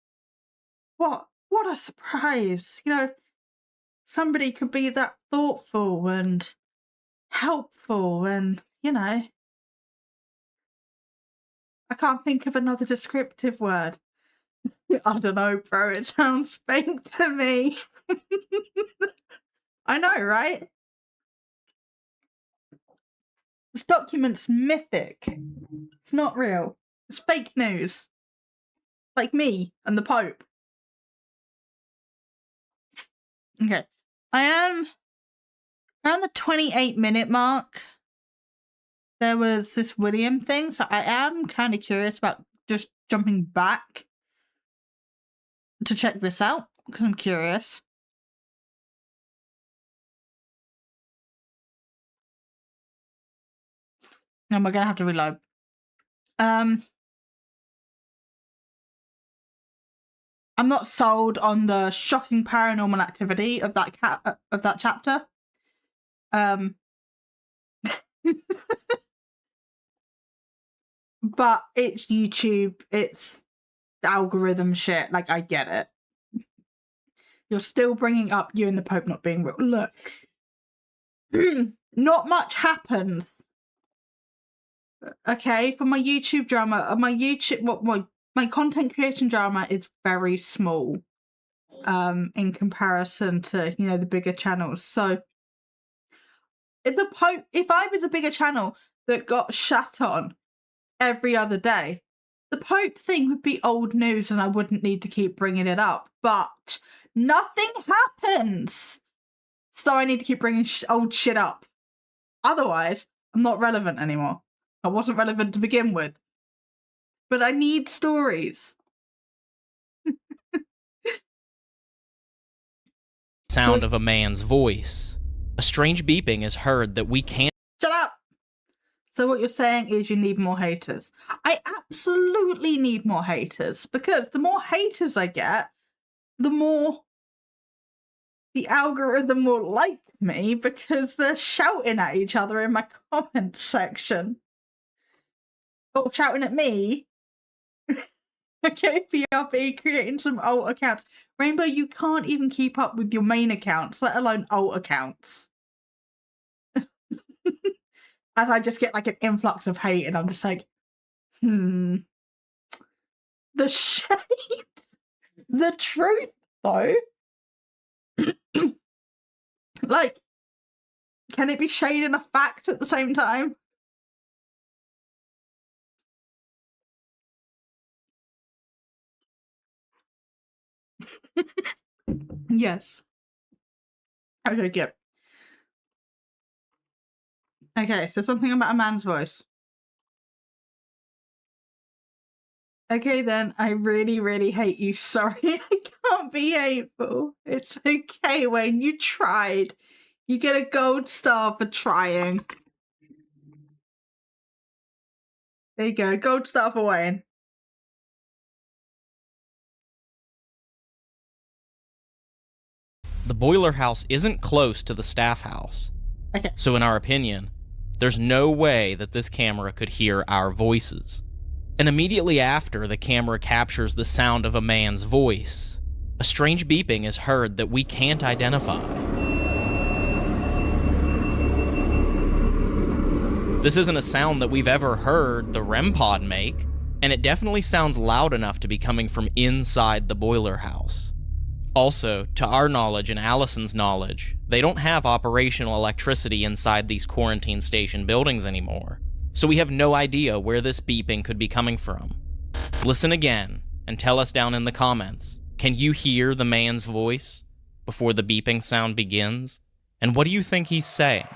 What a surprise. You know, somebody could be that thoughtful and helpful and, you know, I can't think of another descriptive word. I don't know, bro. It sounds fake to me. I know, right? This document's mythic. It's not real. It's fake news. Like me and the Pope. Okay. I am around the 28-minute mark. There was this William thing, so I am kind of curious about just jumping back to check this out, because I'm curious. And we're going to have to reload. I'm not sold on the shocking paranormal activity of that chapter. But it's YouTube, it's algorithm shit, like, I get it. You're still bringing up you and the Pope not being real. Look, not much happens. Okay, for my YouTube drama, my content creation drama is very small. in comparison to, you know, the bigger channels. So if I was a bigger channel that got shat on every other day, the Pope thing would be old news and I wouldn't need to keep bringing it up. But nothing happens, so I need to keep bringing old shit up. Otherwise, I'm not relevant anymore. I wasn't relevant to begin with. But I need stories. Sound of a man's voice. A strange beeping is heard that we can't. Shut up! So what you're saying is you need more haters. I absolutely need more haters, because the more haters I get, the more the algorithm will like me, because they're shouting at each other in my comments section. Or shouting at me. Okay, PRP, creating some alt accounts. Rainbow, you can't even keep up with your main accounts, let alone alt accounts. As I just get like an influx of hate and I'm just like, The shade. The truth, though. Like, can it be shade and a fact at the same time? Yes. Okay, good. Okay, so something about a man's voice. Okay, then, I really, really hate you. Sorry, I can't be hateful. It's okay, Wayne, you tried. You get a gold star for trying. There you go, gold star for Wayne. The boiler house isn't close to the staff house. Okay. So in our opinion, there's no way that this camera could hear our voices. And immediately after the camera captures the sound of a man's voice, a strange beeping is heard that we can't identify. This isn't a sound that we've ever heard the REM pod make, and it definitely sounds loud enough to be coming from inside the boiler house. Also, to our knowledge and Allison's knowledge, they don't have operational electricity inside these quarantine station buildings anymore, so we have no idea where this beeping could be coming from. Listen again, and tell us down in the comments, can you hear the man's voice before the beeping sound begins? And what do you think he's saying?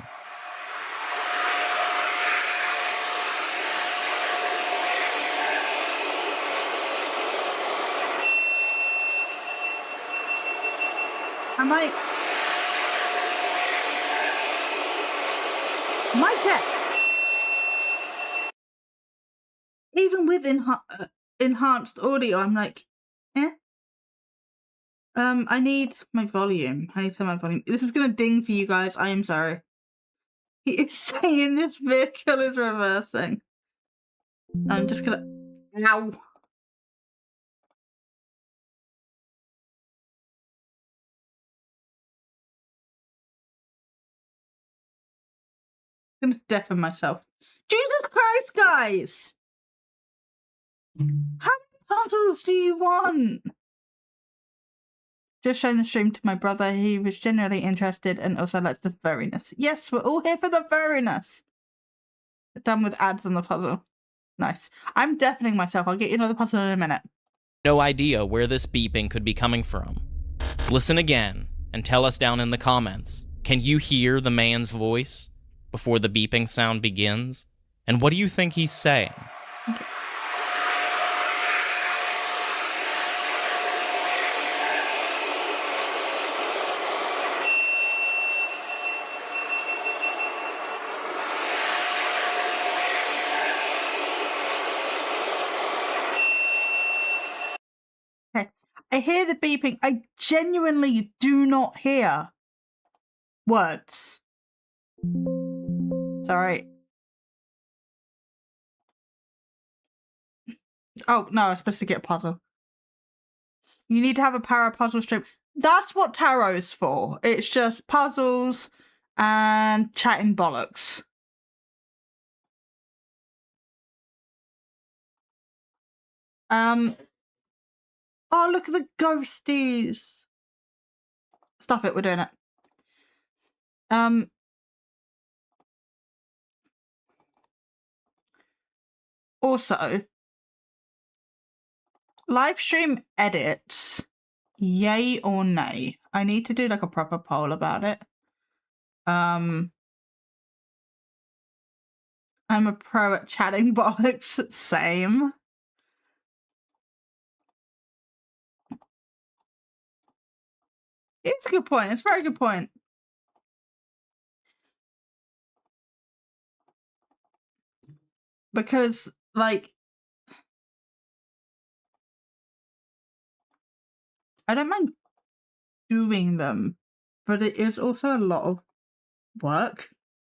Am I deaf? Even with enhanced audio, I'm like, eh. I need my volume. I need to turn my volume. This is gonna ding for you guys. I am sorry. He is saying this vehicle is reversing. I'm just gonna. Ow. I'm gonna deafen myself. Jesus Christ, guys! How many puzzles do you want? Just showing the stream to my brother. He was genuinely interested and also liked the furriness. Yes, we're all here for the furriness. Done with ads on the puzzle. Nice. I'm deafening myself. I'll get you another puzzle in a minute. No idea where this beeping could be coming from. Listen again, and tell us down in the comments, can you hear the man's voice before the beeping sound begins? And what do you think he's saying? Okay. I hear the beeping. I genuinely do not hear words. Sorry. Oh, no, I'm supposed to get a puzzle. You need to have a puzzle stream. That's what tarot is for. It's just puzzles and chatting bollocks. Oh, look at the ghosties. Stuff it, we're doing it. Also, live stream edits, yay or nay? I need to do like a proper poll about it. I'm a pro at chatting bollocks, same. It's a good point, it's a very good point. Because, like, I don't mind doing them, but it is also a lot of work,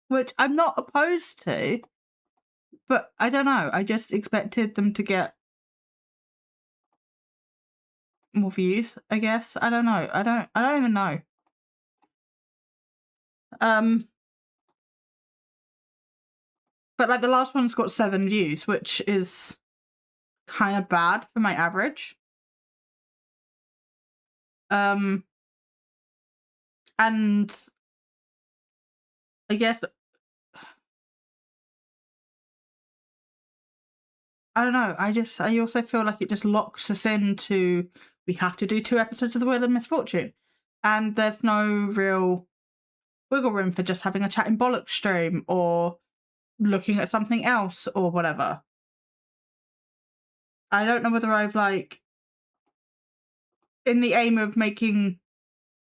which I'm not opposed to, but I don't know, I just expected them to get more views, I guess. I don't know. I don't even know. But like the last one's got 7 views, which is kind of bad for my average. And I guess I don't know. I also feel like it just locks us into we have to do 2 episodes of The Wheel of Misfortune, and there's no real wiggle room for just having a chatting bollocks stream or looking at something else or whatever. I don't know whether I've like, in the aim of making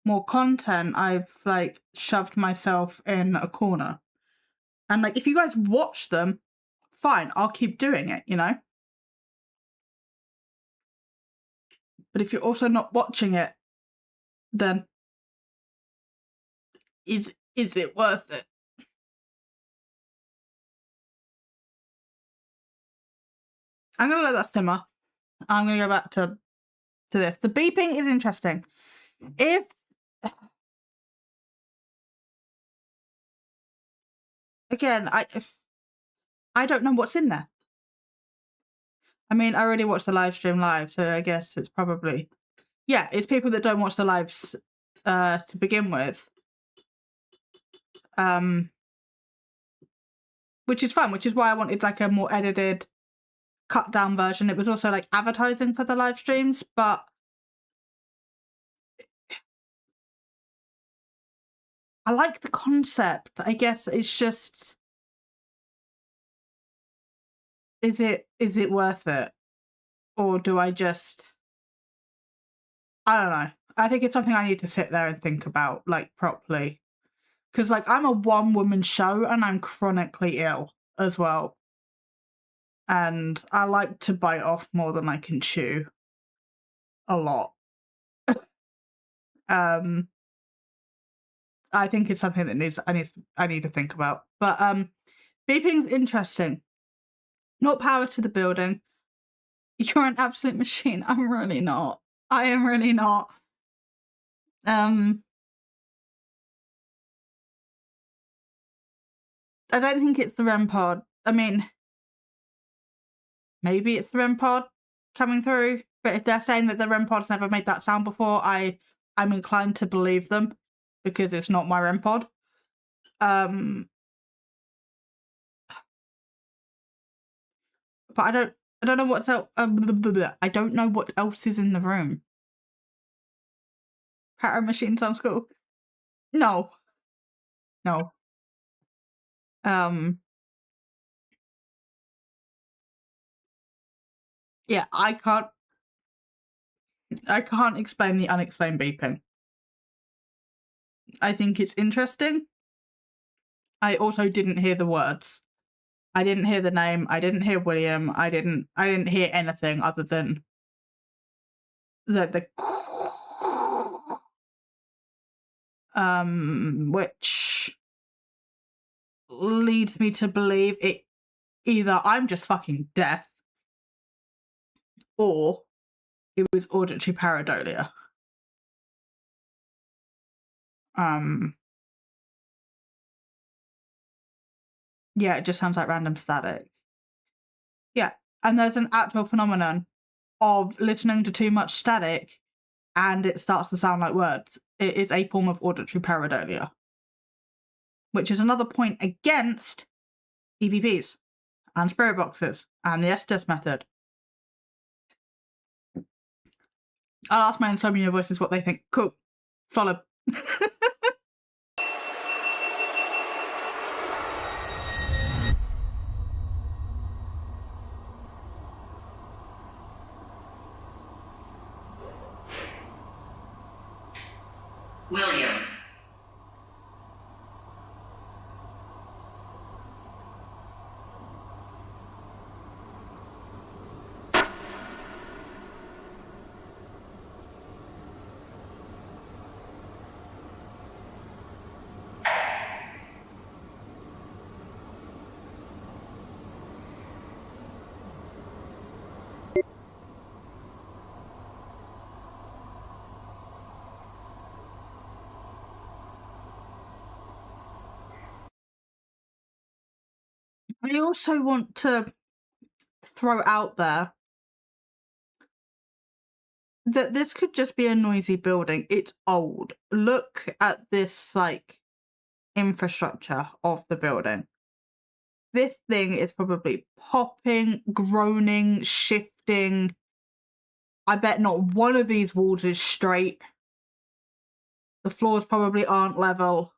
more content, I've like shoved myself in a corner. And like, if you guys watch them, fine, I'll keep doing it, you know? But if you're also not watching it, then is it worth it? I'm gonna let that simmer. I'm gonna go back to this. The beeping is interesting. If again, I don't know what's in there. I mean, I already watched the live stream live, so I guess it's probably, yeah, it's people that don't watch the lives to begin with. Which is fun, which is why I wanted like a more edited, cut down version. It was also like advertising for the live streams, but I like the concept. I guess it's just, is it worth it? Or do I just, I don't know. I think it's something I need to sit there and think about, like, properly. Because, like, I'm a one-woman show and I'm chronically ill as well. And I like to bite off more than I can chew. A lot. I think it's something that I need to think about. But beeping's interesting. Not power to the building. You're an absolute machine. I'm really not. I am really not. I don't think it's the REM pod. I mean, maybe it's the REM pod coming through. But if they're saying that the REM pod's never made that sound before, I'm inclined to believe them because it's not my REM pod. But I don't know what's else. I don't know what else is in the room. Para machine sounds cool. No. No. Yeah, I can't explain the unexplained beeping. I think it's interesting. I also didn't hear the words. I didn't hear the name. I didn't hear William. I didn't hear anything other than the which leads me to believe it either I'm just fucking deaf or it was auditory pareidolia. Yeah, it just sounds like random static. Yeah, and there's an actual phenomenon of listening to too much static and it starts to sound like words, it is a form of auditory pareidolia, which is another point against EVPs and spirit boxes and the S-test method. I'll ask my insomnia voices what they think. Cool. Solid. William. I also want to throw out there that this could just be a noisy building. It's old. Look at this, like, infrastructure of the building. This thing is probably popping, groaning, shifting. I bet not one of these walls is straight. The floors probably aren't level.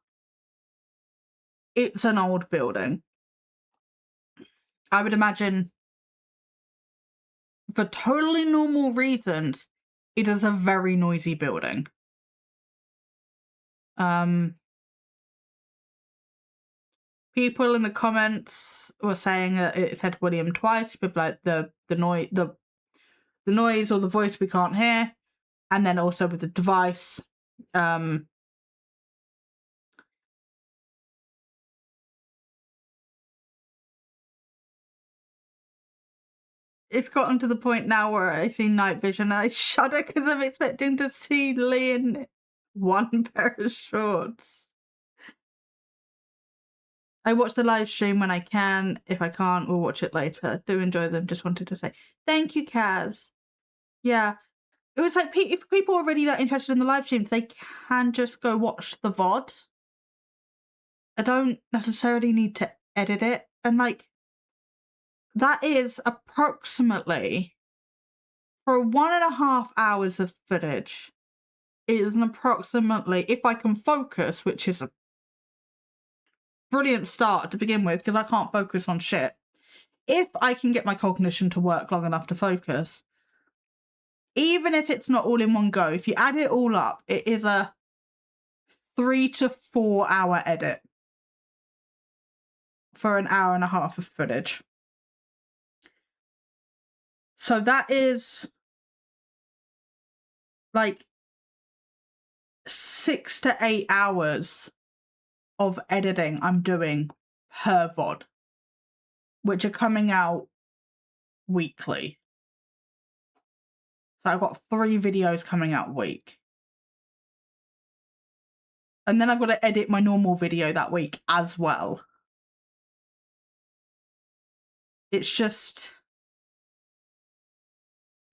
It's an old building. I would imagine, for totally normal reasons, it is a very noisy building. People in the comments were saying that it said William twice with like the noise or the voice we can't hear, and then also with the device. It's gotten to the point now where I see night vision and I shudder because I'm expecting to see Lee in one pair of shorts. I watch the live stream when I can. If I can't, we'll watch it later. Do enjoy them. Just wanted to say thank you, Kaz. Yeah, it was like if people are really that interested in the live streams, they can just go watch the VOD. I don't necessarily need to edit it. And like, that is approximately, for 1.5 hours of footage, it is an approximately, if I can focus, which is a brilliant start to begin with, because I can't focus on shit. If I can get my cognition to work long enough to focus, even if it's not all in one go, if you add it all up, it is a 3 to 4 hour edit for 1.5 hours of footage. So that is like 6 to 8 hours of editing I'm doing per VOD, which are coming out weekly. So I've got 3 videos coming out a week. And then I've got to edit my normal video that week as well. It's just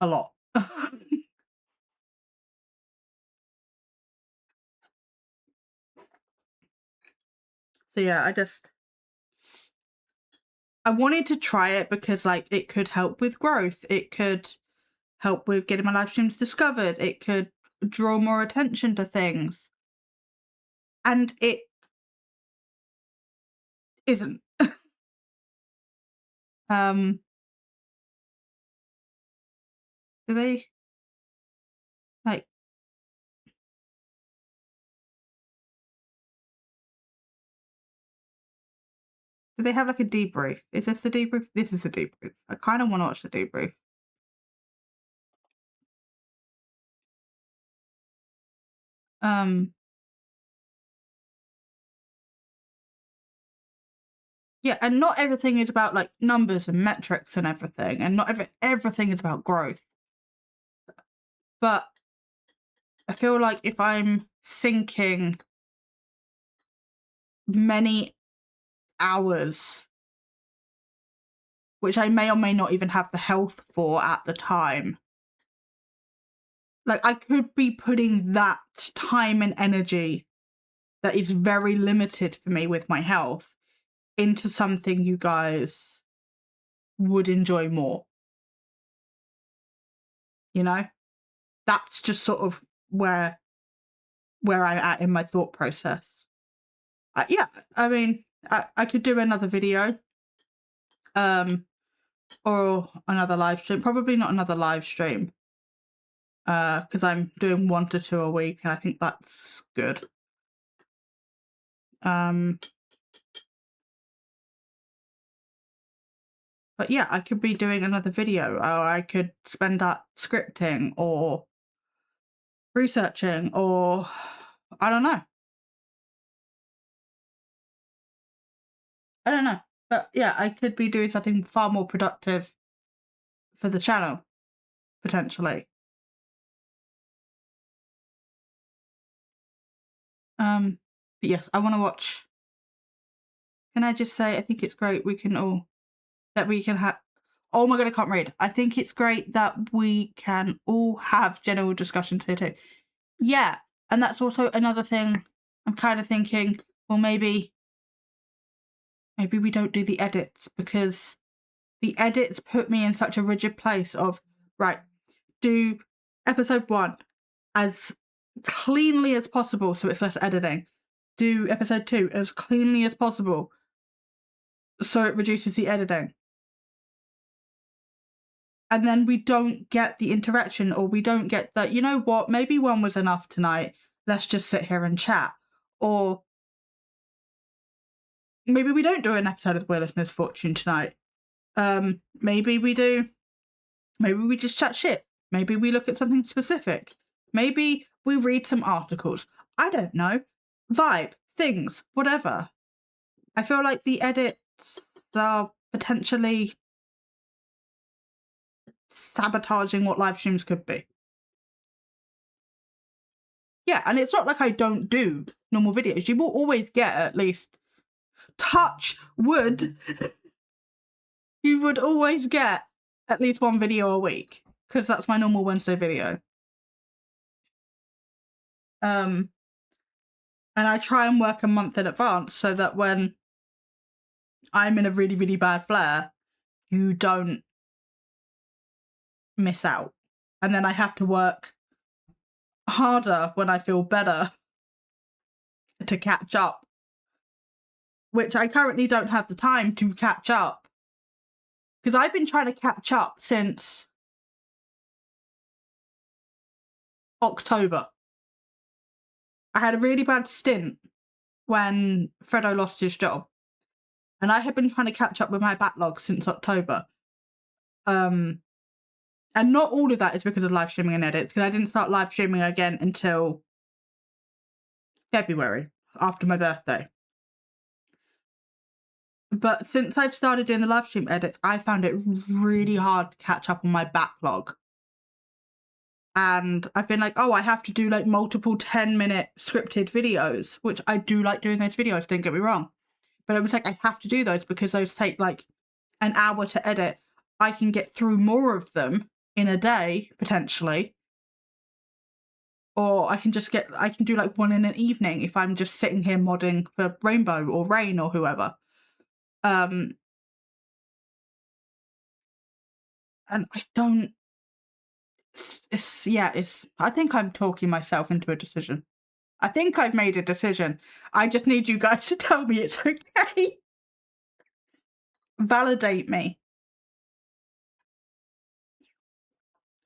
a lot. So yeah, I wanted to try it because like it could help with growth. It could help with getting my live streams discovered. It could draw more attention to things. And it isn't. Do they like do they have like a debrief? Is this the debrief? This is a debrief. I kind of want to watch the debrief. Yeah, and not everything is about like numbers and metrics and everything, and not everything is about growth. But I feel like if I'm sinking many hours, which I may or may not even have the health for at the time, Like, I could be putting that time and energy that is very limited for me with my health into something you guys would enjoy more. You know? That's just sort of where I'm at in my thought process. Yeah, I mean, I could do another video. Or another live stream. Probably not another live stream. Because I'm doing 1 to 2 a week, and I think that's good. But yeah, I could be doing another video, or I could spend that scripting, or researching, or I don't know. I don't know. But yeah, I could be doing something far more productive for the channel, potentially. But yes, I want to watch. Can I just say, I think it's great we can all, that we can have, oh my god, I can't read. I think it's great that we can all have general discussions here too. Yeah, and that's also another thing I'm kind of thinking, well, maybe we don't do the edits, because the edits put me in such a rigid place of, right, do episode 1 as cleanly as possible so it's less editing. Do episode 2 as cleanly as possible so it reduces the editing. And then we don't get the interaction, or we don't get that, you know what, maybe 1 was enough tonight, let's just sit here and chat. Or maybe we don't do an episode of Wheel of Misfortune tonight. Maybe we do. Maybe we just chat shit. Maybe we look at something specific. Maybe we read some articles. I don't know. Vibe, things, whatever. I feel like the edits are potentially sabotaging what live streams could be. Yeah, and it's not like I don't do normal videos. You will always get at least, touch wood, you would always get at least 1 video a week, because that's my normal Wednesday video. And I try and work a month in advance so that when I'm in a really, really bad flare, you don't miss out. And then I have to work harder when I feel better to catch up, which I currently don't have the time to catch up, because I've been trying to catch up since October. I had a really bad stint when Fredo lost his job, and I have been trying to catch up with my backlog since October. And not all of that is because of live streaming and edits, because I didn't start live streaming again until February, after my birthday. But since I've started doing the live stream edits, I found it really hard to catch up on my backlog. And I've been like, oh, I have to do like multiple 10-minute scripted videos, which I do like doing those videos, don't get me wrong. But it was like, I have to do those because those take like an hour to edit. I can get through more of them in a day, potentially. Or I can just I can do like 1 in an evening if I'm just sitting here modding for Rainbow or Rain or whoever. And I don't, I think I'm talking myself into a decision. I think I've made a decision. I just need you guys to tell me it's okay. Validate me.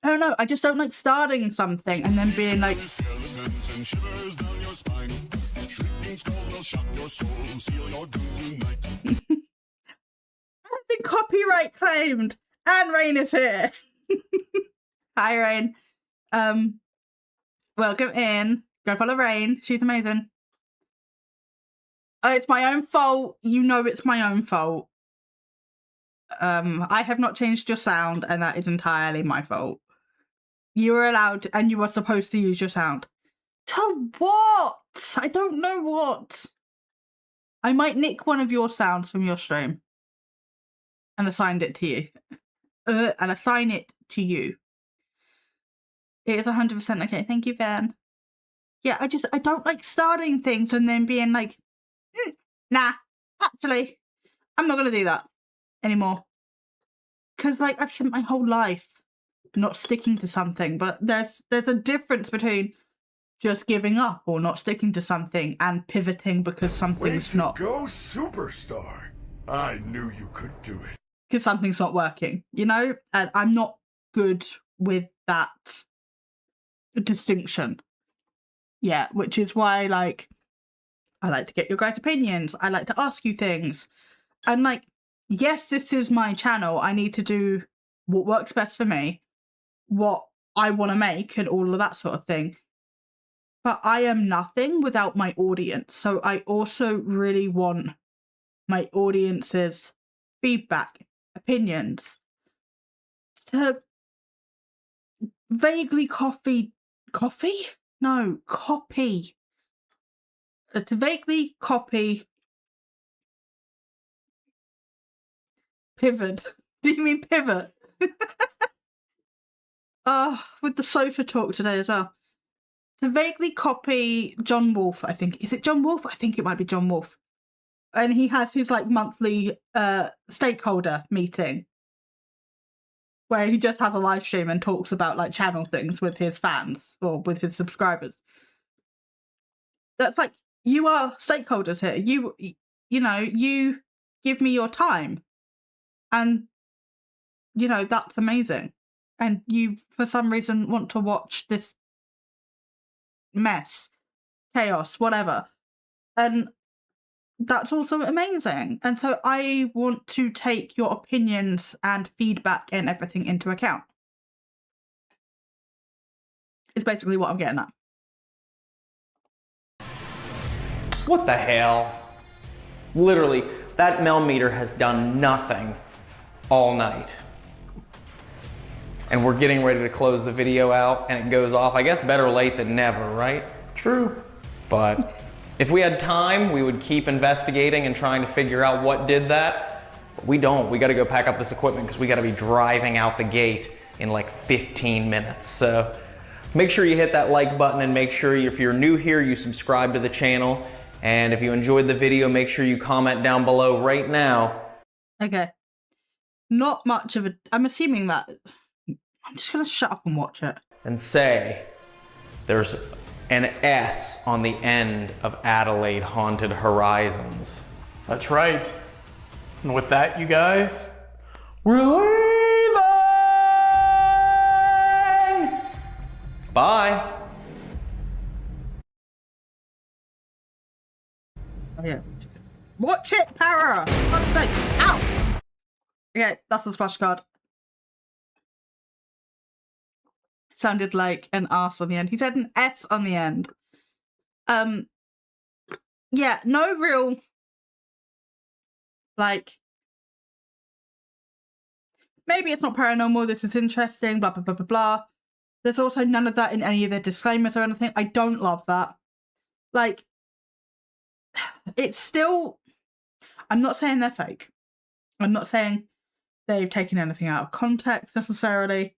I don't know, I just don't like starting something and then being like, I've been copyright claimed and Rain is here. Hi Rain. Welcome in. Go follow Rain. She's amazing. It's my own fault. You know it's my own fault. I have not changed your sound, and that is entirely my fault. You are allowed, and you are supposed to use your sound. To what? I don't know what. I might nick one of your sounds from your stream and assign it to you. And assign it to you. It is 100% okay. Thank you, Van. Yeah, I don't like starting things and then being like, nah, actually, I'm not going to do that anymore. Because, like, I've spent my whole life not sticking to something, but there's a difference between just giving up or not sticking to something and pivoting because something's not. Go superstar. I knew you could do it. Because something's not working, you know? And I'm not good with that distinction. Yeah, which is why, like, I like to get your guys' opinions. I like to ask you things. And, like, yes, this is my channel. I need to do what works best for me, what I want to make, and all of that sort of thing. But I am nothing without my audience. So I also really want my audience's feedback, opinions, to vaguely copy. To vaguely copy. Pivot. Do you mean pivot? With the sofa talk today as well. To vaguely copy John Wolfe, I think. Is it John Wolfe? I think it might be John Wolfe. And he has his like monthly stakeholder meeting where he just has a live stream and talks about like channel things with his fans or with his subscribers. That's like, you are stakeholders here. You know, you give me your time. And, you know, that's amazing. And you, for some reason, want to watch this mess, chaos, whatever. And that's also amazing. And so I want to take your opinions and feedback and everything into account. It's basically what I'm getting at. What the hell? Literally, that millimeter has done nothing all night. And we're getting ready to close the video out and it goes off. I guess better late than never, right? True. But if we had time, we would keep investigating and trying to figure out what did that. But we don't. We got to go pack up this equipment because we got to be driving out the gate in like 15 minutes. So make sure you hit that like button and make sure if you're new here, you subscribe to the channel. And if you enjoyed the video, make sure you comment down below right now. Okay. Not much of a... I'm assuming that... I'm just going to shut up and watch it. And say, there's an S on the end of Adelaide Haunted Horizons. That's right. And with that, you guys, we're leaving! Bye! Oh, yeah. Watch it, Para! For fuck's sake! Ow! Okay, that's a splash card. Sounded like an arse on the end. He said an S on the end. Yeah, no real, like, maybe it's not paranormal, this is interesting, blah, blah, blah, blah, blah. There's also none of that in any of their disclaimers or anything. I don't love that. Like, it's still, I'm not saying they're fake. I'm not saying they've taken anything out of context necessarily.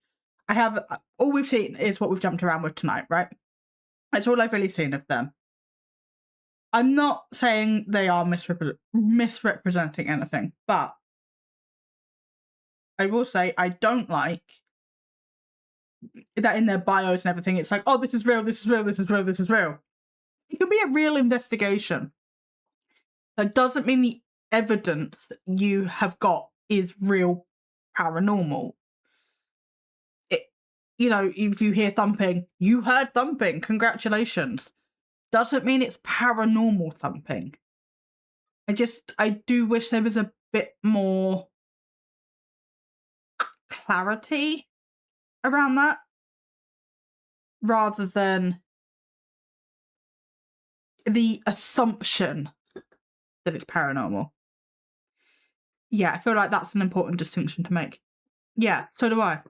All we've seen is what we've jumped around with tonight, right? That's all I've really seen of them. I'm not saying they are misrepresenting anything, but I will say I don't like that in their bios and everything. It's like, oh, this is real, this is real, this is real, this is real. It can be a real investigation. That doesn't mean the evidence you have got is real paranormal. You know, if you hear thumping, you heard thumping, congratulations. Doesn't mean it's paranormal thumping. I do wish there was a bit more clarity around that, rather than the assumption that it's paranormal. Yeah, I feel like that's an important distinction to make. Yeah, so do I.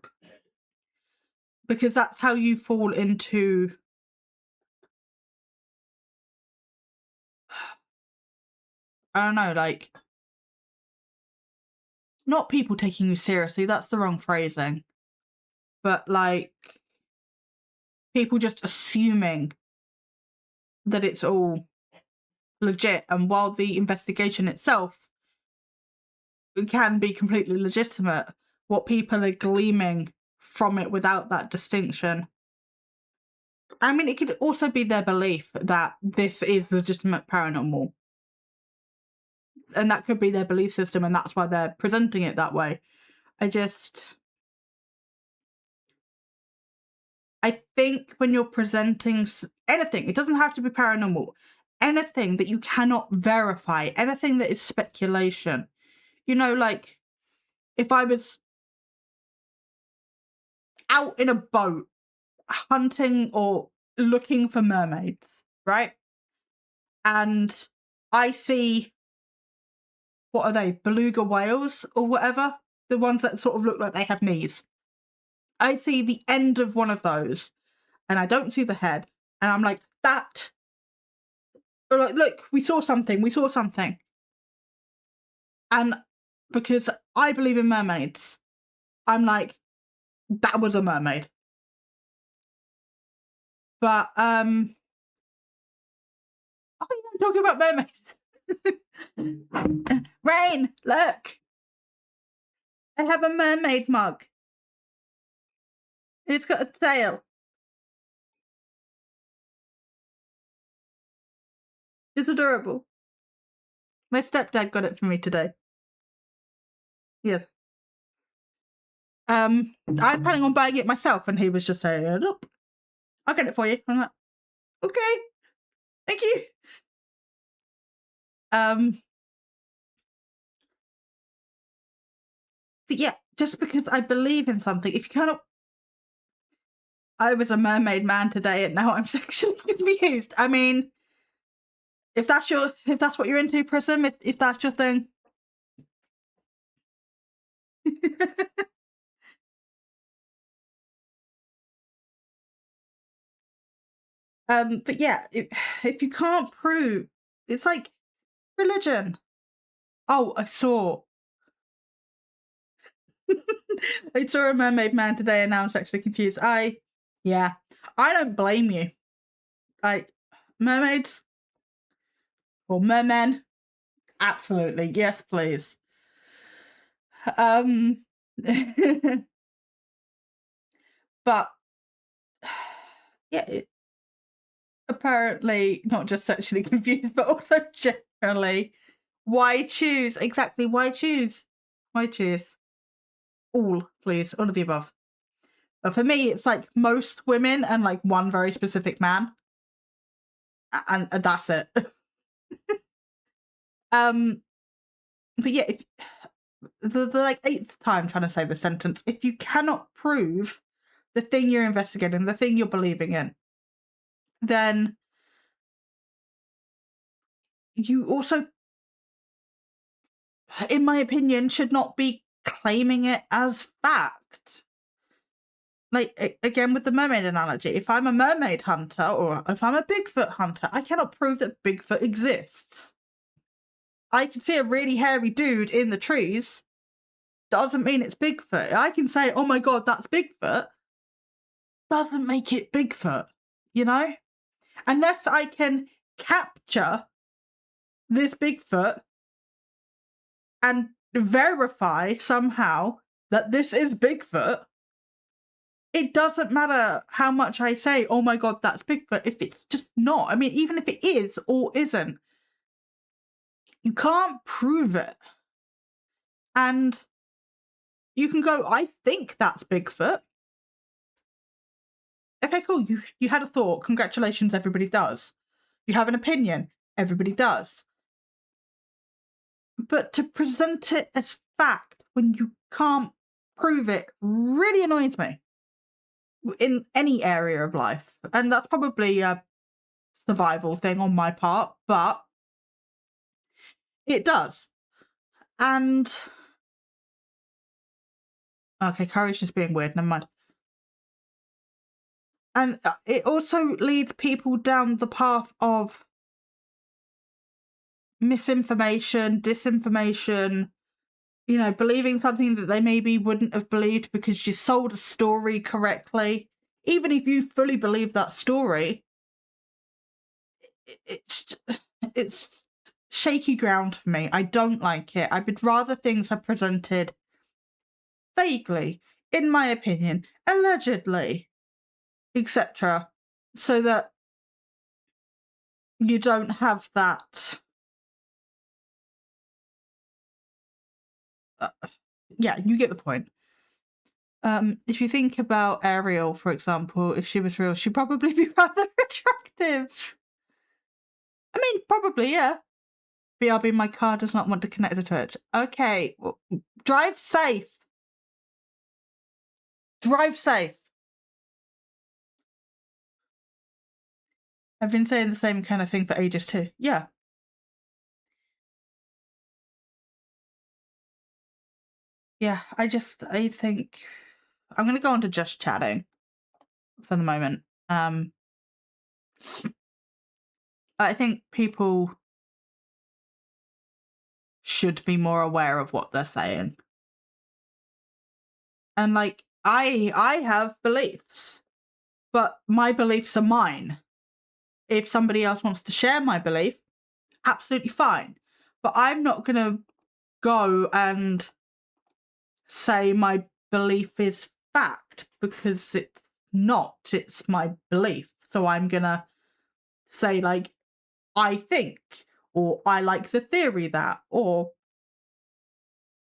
Because that's how you fall into I don't know, like, not people taking you seriously, that's the wrong phrasing. But like, people just assuming that it's all legit, and while the investigation itself can be completely legitimate, what people are gleaming from it without that distinction. I mean, it could also be their belief that this is legitimate paranormal. And that could be their belief system, and that's why they're presenting it that way. I think when you're presenting anything, it doesn't have to be paranormal, anything that you cannot verify, anything that is speculation. You know, like, if I was out in a boat hunting or looking for mermaids, right? And I see, what are they, beluga whales or whatever? The ones that sort of look like they have knees. I see the end of one of those and I don't see the head. And I'm like, that, or like, look, we saw something. And because I believe in mermaids, I'm like, that was a mermaid. But, oh yeah, I'm talking about mermaids. Rain, look. I have a mermaid mug. It's got a tail. It's adorable. My stepdad got it for me today. Yes. I was planning on buying it myself, and he was just saying, look, I'll get it for you. I'm like, okay, thank you. But yeah, just because I believe in something, if you cannot... I was a mermaid man today, and now I'm sexually confused. I mean, if that's what you're into, Prism, if that's your thing. But yeah, if you can't prove, it's like religion. Oh, I saw I saw a mermaid man today, and now I'm sexually confused. I don't blame you. Like, mermaids or mermen, absolutely, yes, please. But yeah, apparently not just sexually confused, but also generally. Why choose? Exactly, why choose? Why choose? All, please, all of the above. But for me, it's like most women and like one very specific man. And that's it. But yeah, if the like 8th time trying to say the sentence, if you cannot prove the thing you're investigating, the thing you're believing in, then you also, in my opinion, should not be claiming it as fact. Like, again, with the mermaid analogy, if I'm a mermaid hunter or if I'm a Bigfoot hunter, I cannot prove that Bigfoot exists. I can see a really hairy dude in the trees. Doesn't mean it's Bigfoot. I can say, oh my god, that's Bigfoot. Doesn't make it Bigfoot, you know? Unless I can capture this Bigfoot and verify somehow that this is Bigfoot, it doesn't matter how much I say, oh my god, that's Bigfoot, if it's just not. I mean, even if it is or isn't, you can't prove it. And you can go, I think that's Bigfoot. Okay, cool. You had a thought. Congratulations, everybody does. You have an opinion. Everybody does. But to present it as fact when you can't prove it really annoys me. In any area of life. And that's probably a survival thing on my part, but it does. And okay, Curry's just being weird, never mind. And it also leads people down the path of misinformation, disinformation, you know, believing something that they maybe wouldn't have believed because you sold a story correctly. even if you fully believe that story, it's shaky ground for me. I don't like it. I would rather things are presented vaguely, in my opinion, allegedly, etc., so that you don't have that. Yeah, you get the point. If you think about Ariel, for example, if she was real, she'd probably be rather attractive. I mean, probably, yeah. BRB, my car does not want to connect to it. Okay, well, drive safe. Drive safe. I've been saying the same kind of thing for ages too. Yeah. Yeah, I think I'm going to go on to just chatting for the moment. I think people should be more aware of what they're saying. And like, I have beliefs, but my beliefs are mine. If somebody else wants to share my belief, absolutely fine. But I'm not going to go and say my belief is fact, because it's not. It's my belief. So I'm going to say, like, I think, or I like the theory that, or,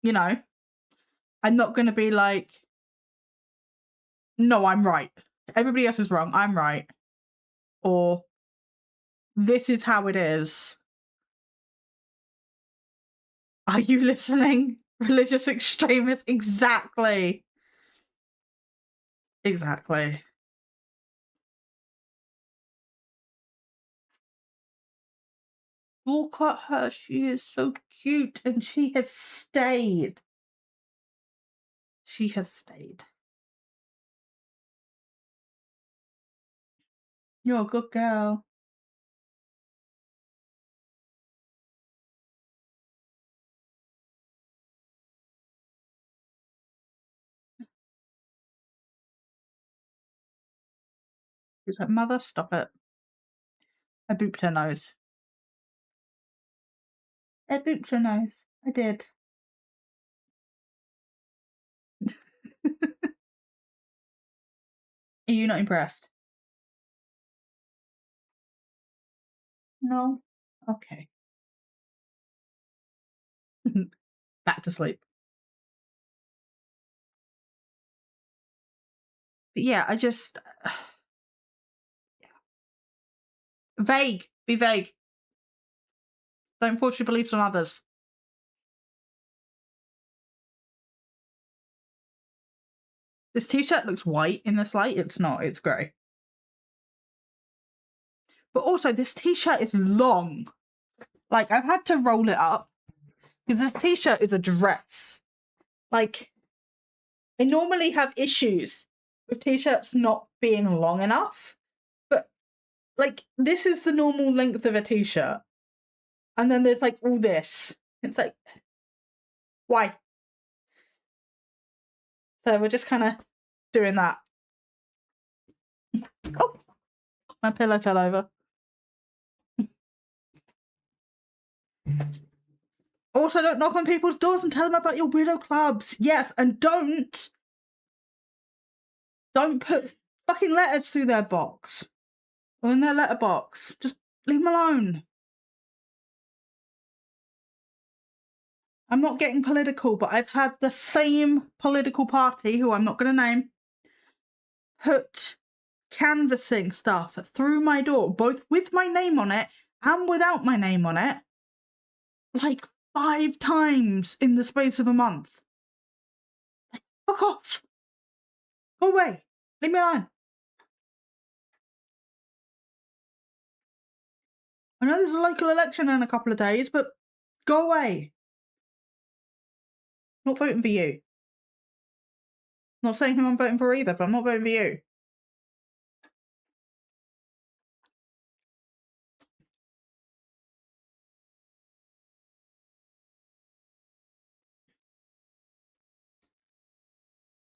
you know, I'm not going to be like, no, I'm right. Everybody else is wrong. I'm right. Or this is how it is. Are you listening? Religious extremists? Exactly. Exactly. Look at her. She is so cute, and she has stayed. She has stayed. You're a good girl. She's like, Mother, stop it. I booped her nose. I booped her nose. I did. Are you not impressed? No? Okay. Back to sleep. But yeah, I just... Vague. Be vague. Don't force your beliefs on others. This t-shirt looks white in this light. It's not. It's grey. But also, this t-shirt is long. Like, I've had to roll it up. Because this t-shirt is a dress. Like, I normally have issues with t-shirts not being long enough. But, like, this is the normal length of a t-shirt. And then there's, like, all this. It's like, why? So we're just kind of doing that. Oh! My pillow fell over. Also, don't knock on people's doors and tell them about your widow clubs. Yes, and don't put fucking letters through their box. Or in their letterbox. Just leave them alone. I'm not getting political, but I've had the same political party, who I'm not going to name, put canvassing stuff through my door, both with my name on it and without my name on it, like 5 times in the space of a month. Like, fuck off. Go away. Leave me alone. I know there's a local election in a couple of days, but go away. Not voting for you. Not saying who I'm voting for either, but I'm not voting for you.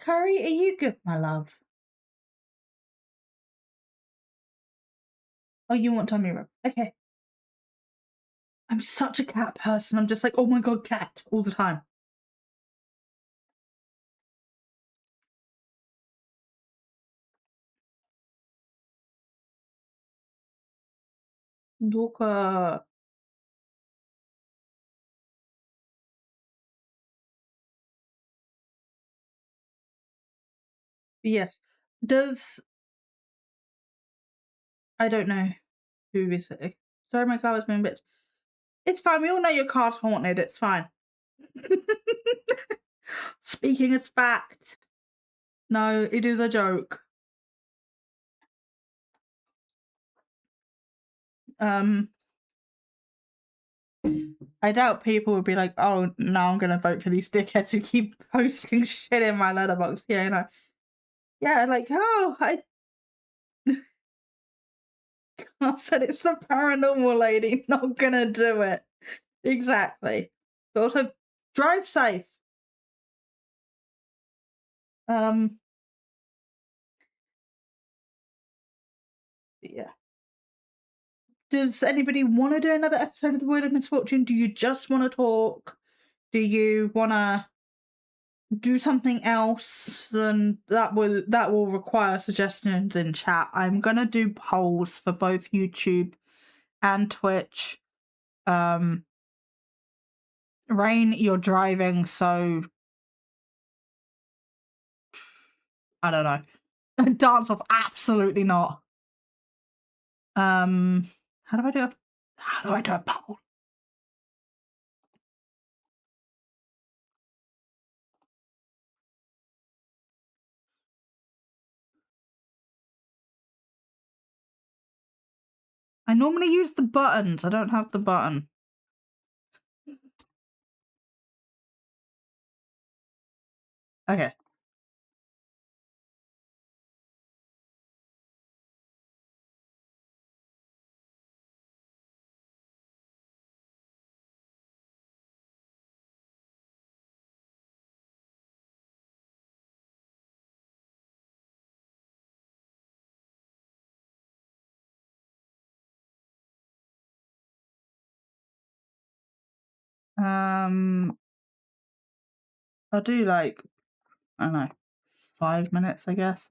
Curry, are you good, my love? Oh, you want tummy rub? Okay. I'm such a cat person. I'm just like, oh my god, cat, all the time. Walker. Yes. Does... I don't know who is it. Sorry, my car was moving, but it's fine. We all know your car's haunted. It's fine. Speaking as fact. No, it is a joke. I doubt people would be like, oh, now I'm gonna vote for these dickheads who keep posting shit in my letterbox. Yeah, I know. Yeah, like, oh, I said it's the paranormal lady, not gonna do it. Exactly. But also, drive safe. Yeah. Does anybody want to do another episode of The Wheel of Misfortune? Do you just want to talk? Do you want to do something else? Then that will require suggestions in chat. I'm gonna do polls for both YouTube and Twitch. Rain, you're driving, so I don't know. Dance off, absolutely not. How do I do a poll? I normally use the buttons. I don't have the button. Okay. I'll do like, I don't know, 5 minutes, I guess.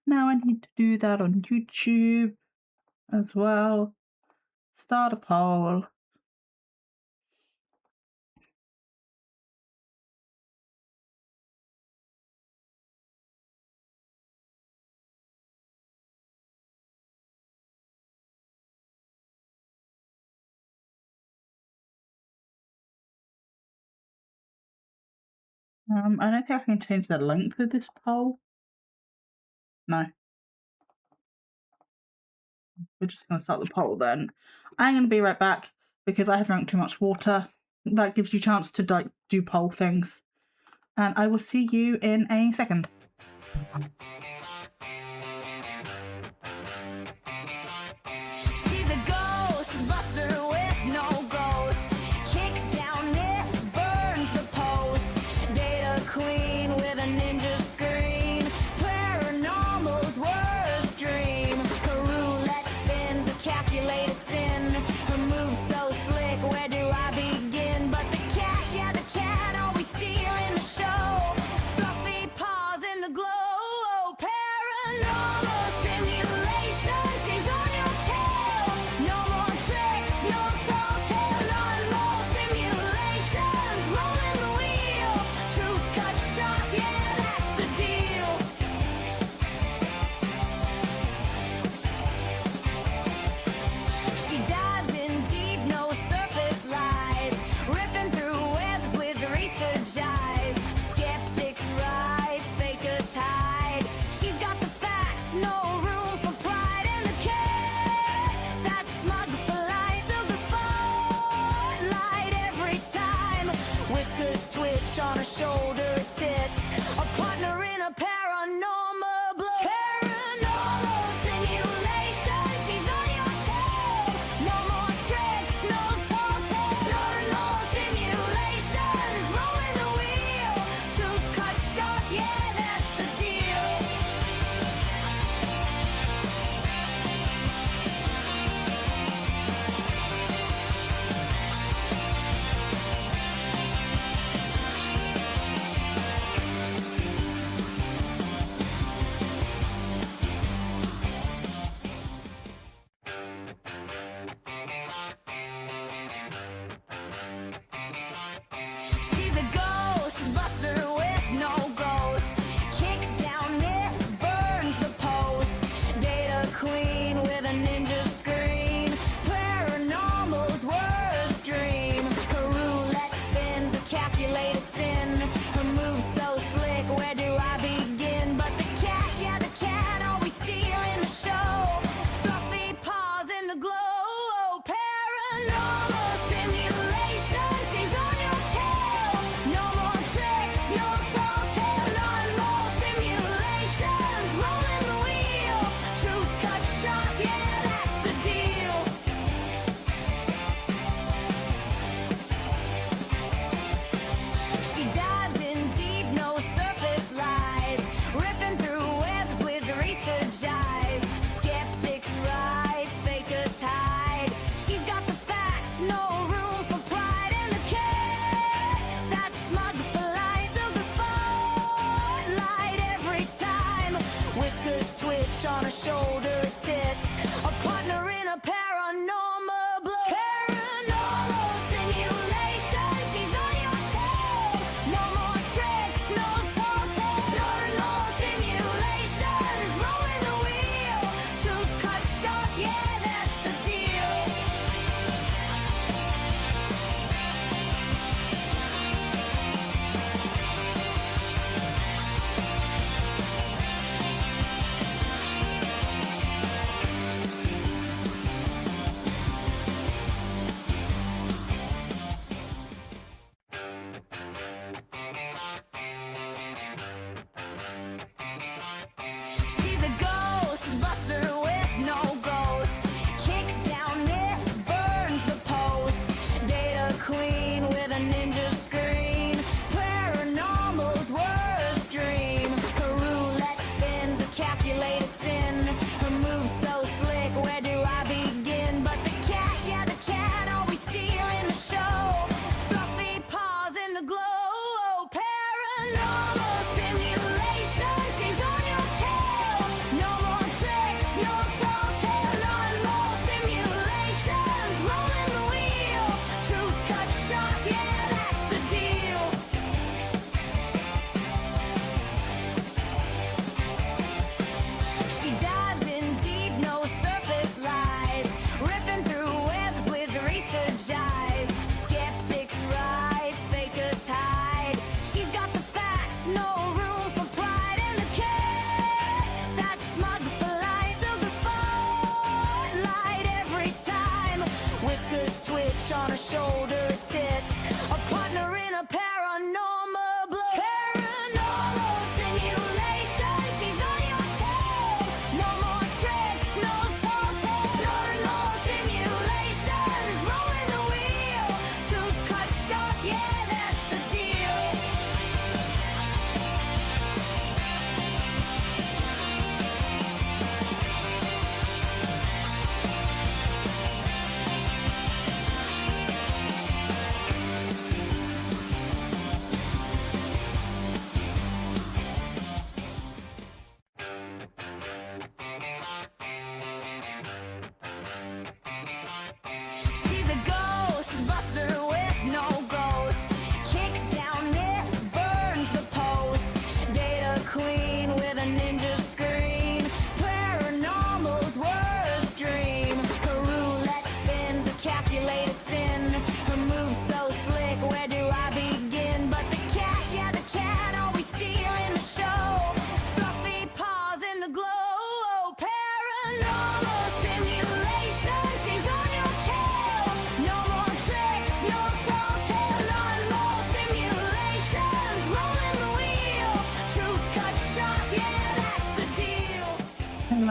Now I need to do that on YouTube as well. Start a poll. I don't think I can change the length of this poll. No. We're just going to start the poll then. I'm going to be right back because I have drunk too much water. That gives you a chance to like do poll things. And I will see you in a second. She's a ghost buster with no ghost. Kicks down myths, burns the post. Data queen with a ninja screen. Paranormal's worst dream. Her roulette spins a calculated sin. Her moves so slick, where do I begin? But the cat, yeah, the cat always stealing the show. Fluffy paws in the glow. Paranormal simulation, she's on your tail. No more tricks, no tall tale. Normal simulations, rolling the wheel. Truth cut short, yeah, that's the deal. She dives in deep, no surface lies. Ripping through webs with research eyes. Skeptics rise, fakers hide. She's got the facts, no room for pride in the cat. That smug flies to the spotlight every time. Whiskers twitch on her shoulder, it sits. A partner in a paranormal bliss. Paranormal simulation, she's on your tail. No more tricks, no tall tale. Paranormal simulations, rolling the wheel. Truth cut short, yeah, that's the deal.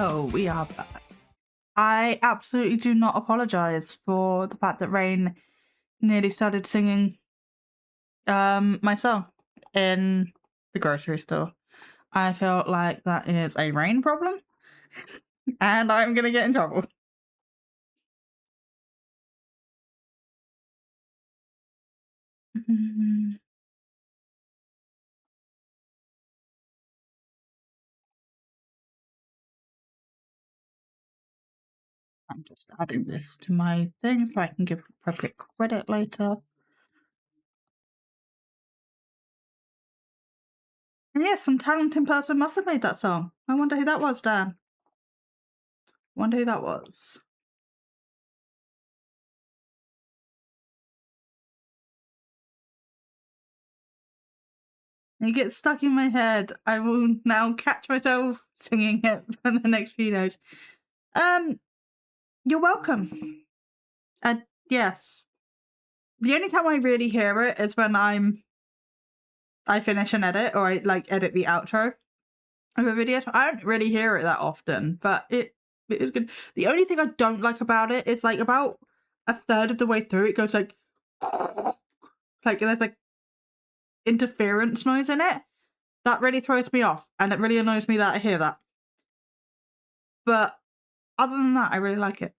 Hello, we are back. I absolutely do not apologize for the fact that Rain nearly started singing my song in the grocery store. I felt like that is a Rain problem and I'm gonna get in trouble. I'm just adding this to my thing so I can give appropriate credit later. And yes, some talented person must have made that song. I wonder who that was, Dan. Wonder who that was. It gets stuck in my head. I will now catch myself singing it for the next few days. You're welcome. Yes. The only time I really hear it is when I finish an edit or I like edit the outro of a video. I don't really hear it that often, but it is good. The only thing I don't like about it is like about a third of the way through it goes like there's like interference noise in it. That really throws me off and it really annoys me that I hear that. But other than that, I really like it.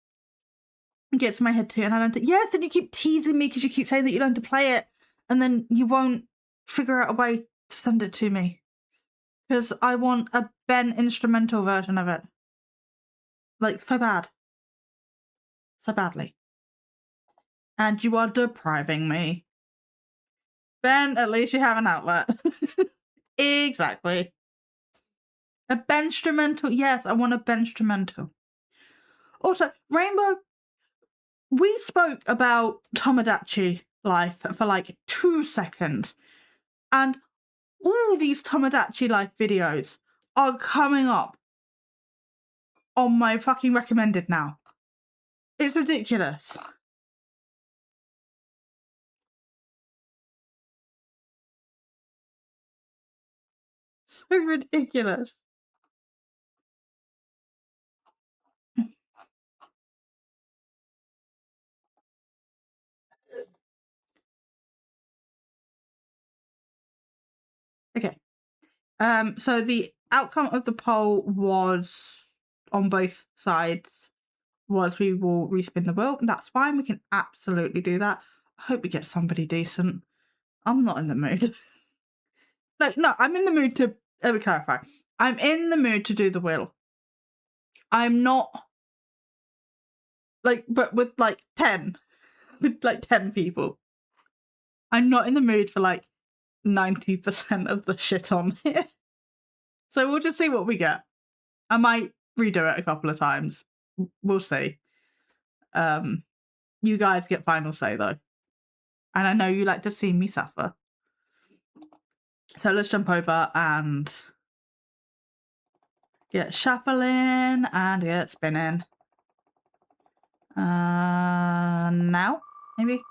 It gets in my head too, and I don't think, yes, and you keep teasing me because you keep saying that you learn to play it, and then you won't figure out a way to send it to me. Because I want a Ben instrumental version of it. Like, so bad. So badly. And you are depriving me. Ben, at least you have an outlet. Exactly. A Ben instrumental. Yes, I want a Ben instrumental. Also, Rainbow, we spoke about Tomodachi Life for like 2 seconds. And all these Tomodachi Life videos are coming up on my fucking recommended now. It's ridiculous. So ridiculous. Okay. So the outcome of the poll was on both sides was we will respin the wheel. That's fine. We can absolutely do that. I hope we get somebody decent. I'm not in the mood. Like, no, I'm in the mood to let me clarify. I'm in the mood to do the wheel. I'm not like, but with like 10 people. I'm not in the mood for like 90% of the shit on here. So we'll just see what we get. I might redo it a couple of times. We'll see. You guys get final say though. And I know you like to see me suffer. So let's jump over and get shuffling and get spinning. Now, maybe?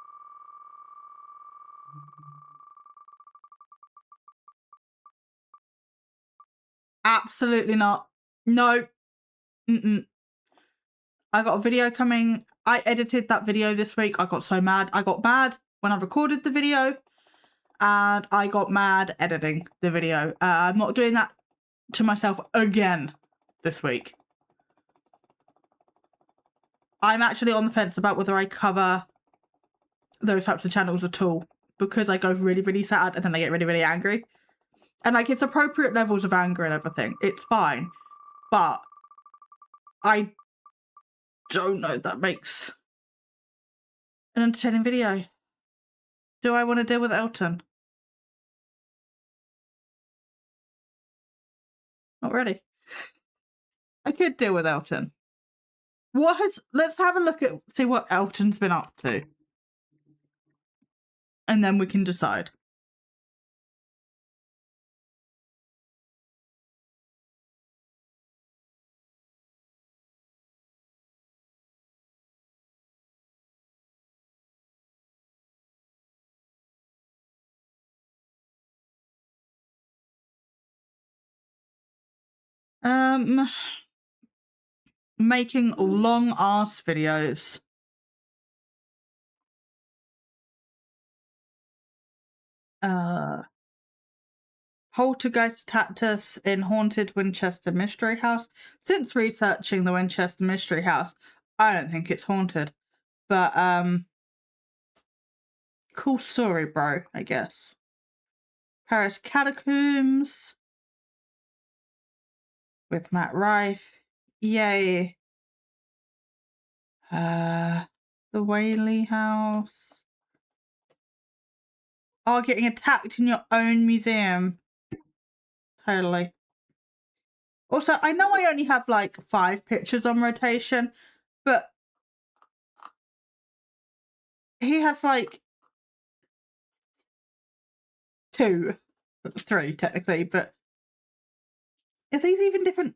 Absolutely not. No. Mm-mm. I got a video coming. I edited that video this week. I got so mad. I got mad when I recorded the video. And I got mad editing the video. I'm not doing that to myself again this week. I'm actually on the fence about whether I cover those types of channels at all. Because I go really, really sad and then I get really, really angry. And like, it's appropriate levels of anger and everything. It's fine. But I don't know if that makes an entertaining video. Do I want to deal with Elton? Not really. I could deal with Elton. Let's have a look at, see what Elton's been up to. And then we can decide. making long ass videos. Poltergeist attacked us in Haunted Winchester Mystery House. Since researching the Winchester Mystery House, I don't think it's haunted. But, cool story, bro, I guess. Paris Catacombs. With Matt Rife. Yay. The Whaley House. Oh, getting attacked in your own museum. Totally. Also, I know I only have like 5 pictures on rotation, but he has like 2, 3 technically, but are these even different?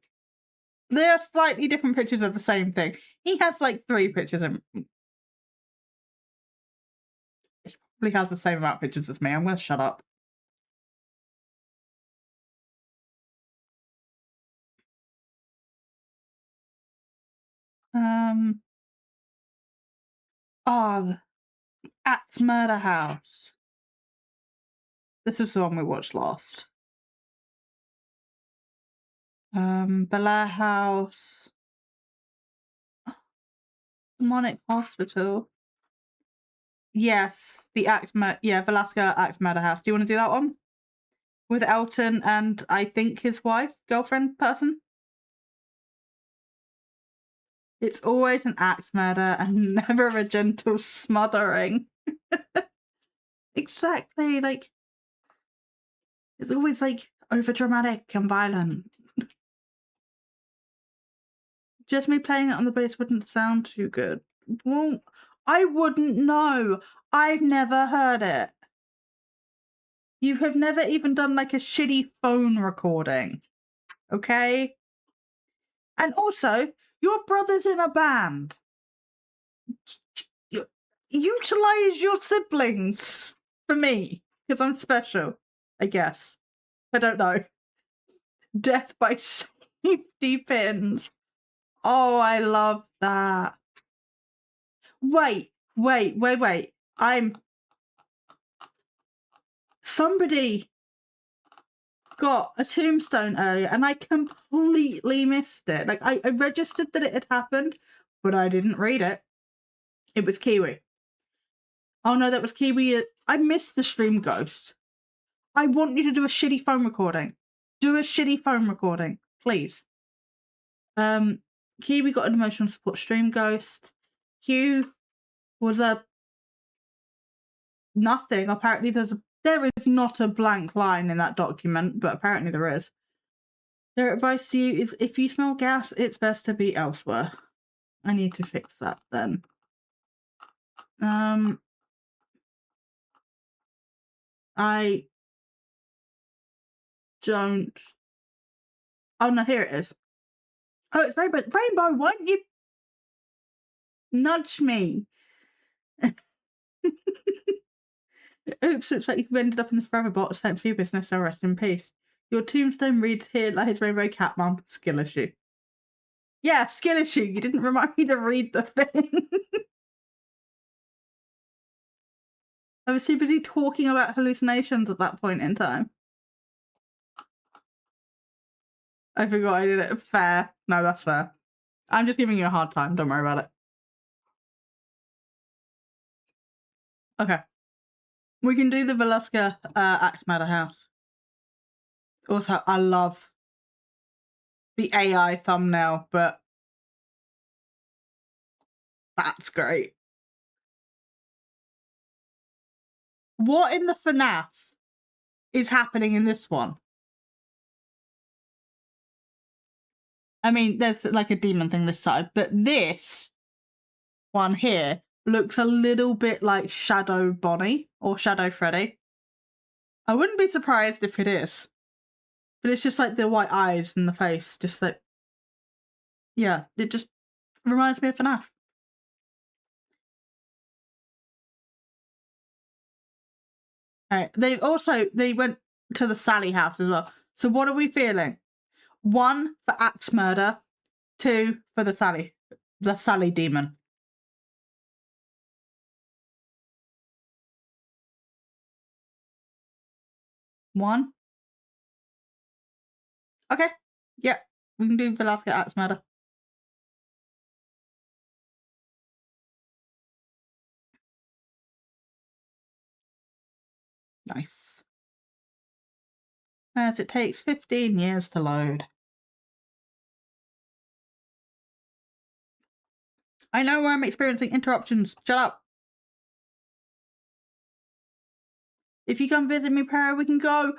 They are slightly different pictures of the same thing. He has like 3 pictures and he probably has the same amount of pictures as me. I'm gonna shut up. Oh, Axe Murder House. This was the one we watched last. Belair House. Demonic Hospital. Yes, the Velasco Axe Murder House. Do you want to do that one? With Elton and I think his wife, girlfriend person? It's always an axe murder and never a gentle smothering. Exactly, like, it's always like over dramatic and violent. Just me playing it on the bass wouldn't sound too good. Well, I wouldn't know. I've never heard it. You have never even done like a shitty phone recording. Okay? And also, your brother's in a band. Utilize your siblings for me, because I'm special, I guess. I don't know. Death by safety pins. Oh, I love that. Wait. Somebody got a tombstone earlier and I completely missed it. Like, I registered that it had happened, but I didn't read it. It was Kiwi. Oh no, that was Kiwi. I missed the stream ghost. I want you to do a shitty phone recording. Do a shitty phone recording, please. Kiwi got an emotional support stream ghost. Hugh was a nothing. Apparently there is not a blank line in that document, but apparently there is. Their advice to you is if you smell gas, it's best to be elsewhere. I need to fix that then. I don't. Oh no, here it is. Oh, it's Rainbow. Rainbow, why don't you nudge me? Oops, looks like you've ended up in the forever box. Thanks for your business, so rest in peace. Your tombstone reads here like his Rainbow Cat Mum. Skill issue. Yeah, skill issue. You didn't remind me to read the thing. I was too busy talking about hallucinations at that point in time. I forgot I did it. Fair. No, that's fair. I'm just giving you a hard time. Don't worry about it. Okay. We can do the Velasca Axe Murder House. Also, I love the AI thumbnail, but that's great. What in the FNAF is happening in this one? I mean, there's like a demon thing this side, but this one here looks a little bit like Shadow Bonnie or Shadow Freddy. I wouldn't be surprised if it is. But it's just like the white eyes and the face, just like, yeah, it just reminds me of FNAF. Alright, they went to the Sally house as well. So what are we feeling? 1 for axe murder, 2 for the Sally demon. One. Okay. Yep. We can do Velasquez Axe Murder. Nice. As it takes 15 years to load. I know where I'm experiencing interruptions. Shut up. If you come visit me, Para, we can go.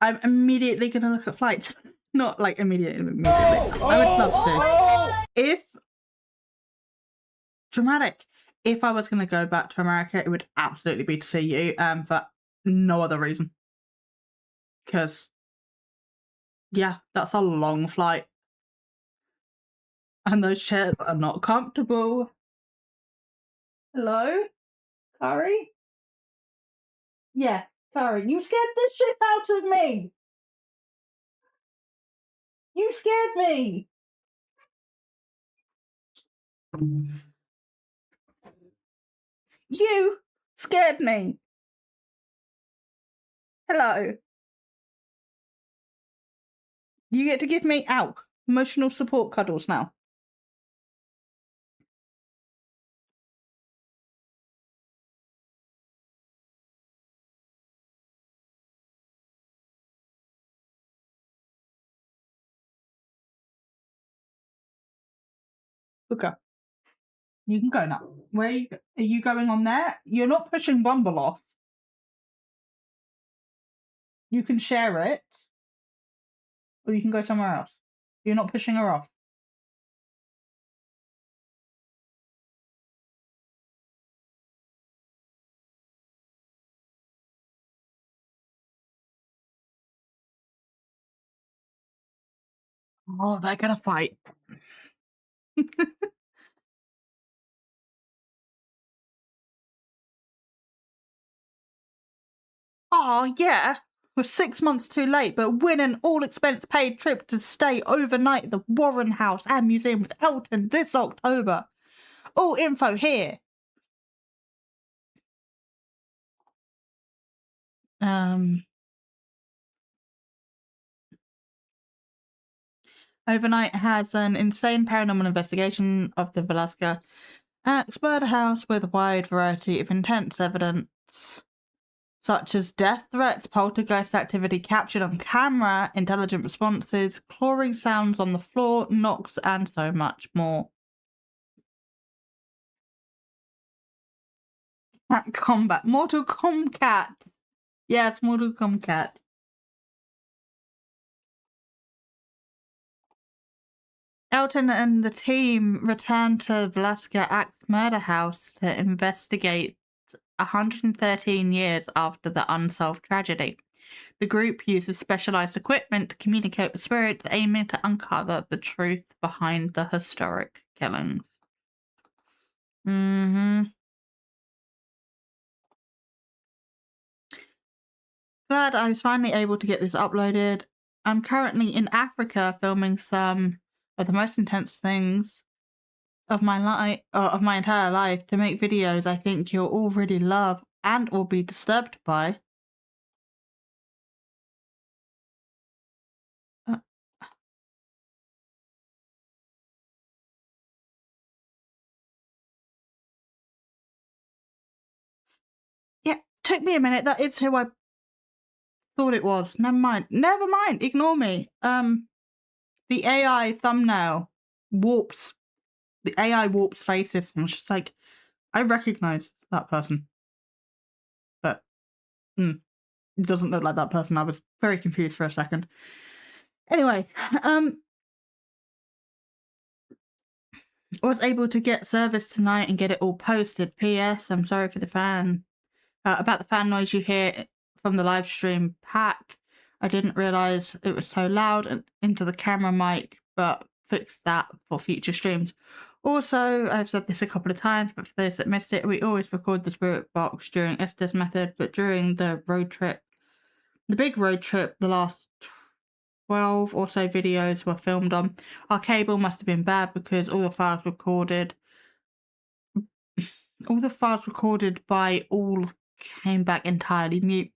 I'm immediately going to look at flights. Not like immediately. I would love to. If dramatic. If I was going to go back to America, it would absolutely be to see you, for no other reason. Because, yeah, that's a long flight. And those chairs are not comfortable. Hello? Kari? Yes, Kari. You scared the shit out of me! You scared me! You scared me! Hello. You get to give me, emotional support cuddles now. Okay. You can go now. Where are you going on there? You're not pushing Bumble off. You can share it. Or you can go somewhere else. You're not pushing her off. Oh, they're gonna fight. Oh, yeah. We're 6 months too late, but win an all-expense-paid trip to stay overnight at the Warren House and Museum with Elton this October. All info here. Overnight has an insane paranormal investigation of the Velasquez Axe Murder House with a wide variety of intense evidence, such as death threats, poltergeist activity captured on camera, intelligent responses, clawing sounds on the floor, knocks, and so much more. Cat Combat. Mortal Kombat. Yes, Mortal Kombat. Elton and the team returned to Velasquez Axe Murder House to investigate 113 years after the unsolved tragedy. The group uses specialized equipment to communicate with spirits, aiming to uncover the truth behind the historic killings. Glad I was finally able to get this uploaded. I'm currently in Africa filming some of the most intense things of my entire life to make videos I think you'll all really love and or be disturbed by. Yeah, took me a minute. That is who I thought it was. Never mind. Never mind. Ignore me. The AI thumbnail warps. The AI warps faces. I'm just like, I recognize that person. But, it doesn't look like that person. I was very confused for a second. Anyway, was able to get service tonight and get it all posted. P.S. I'm sorry for the fan. About the fan noise you hear from the live stream pack. I didn't realise it was so loud and into the camera mic, but fixed that for future streams. Also, I've said this a couple of times, but for those that missed it, we always record the spirit box during Esther's method, but during the road trip, the big road trip, the last 12 or so videos were filmed on. Our cable must have been bad because all the files recorded by all came back entirely mute.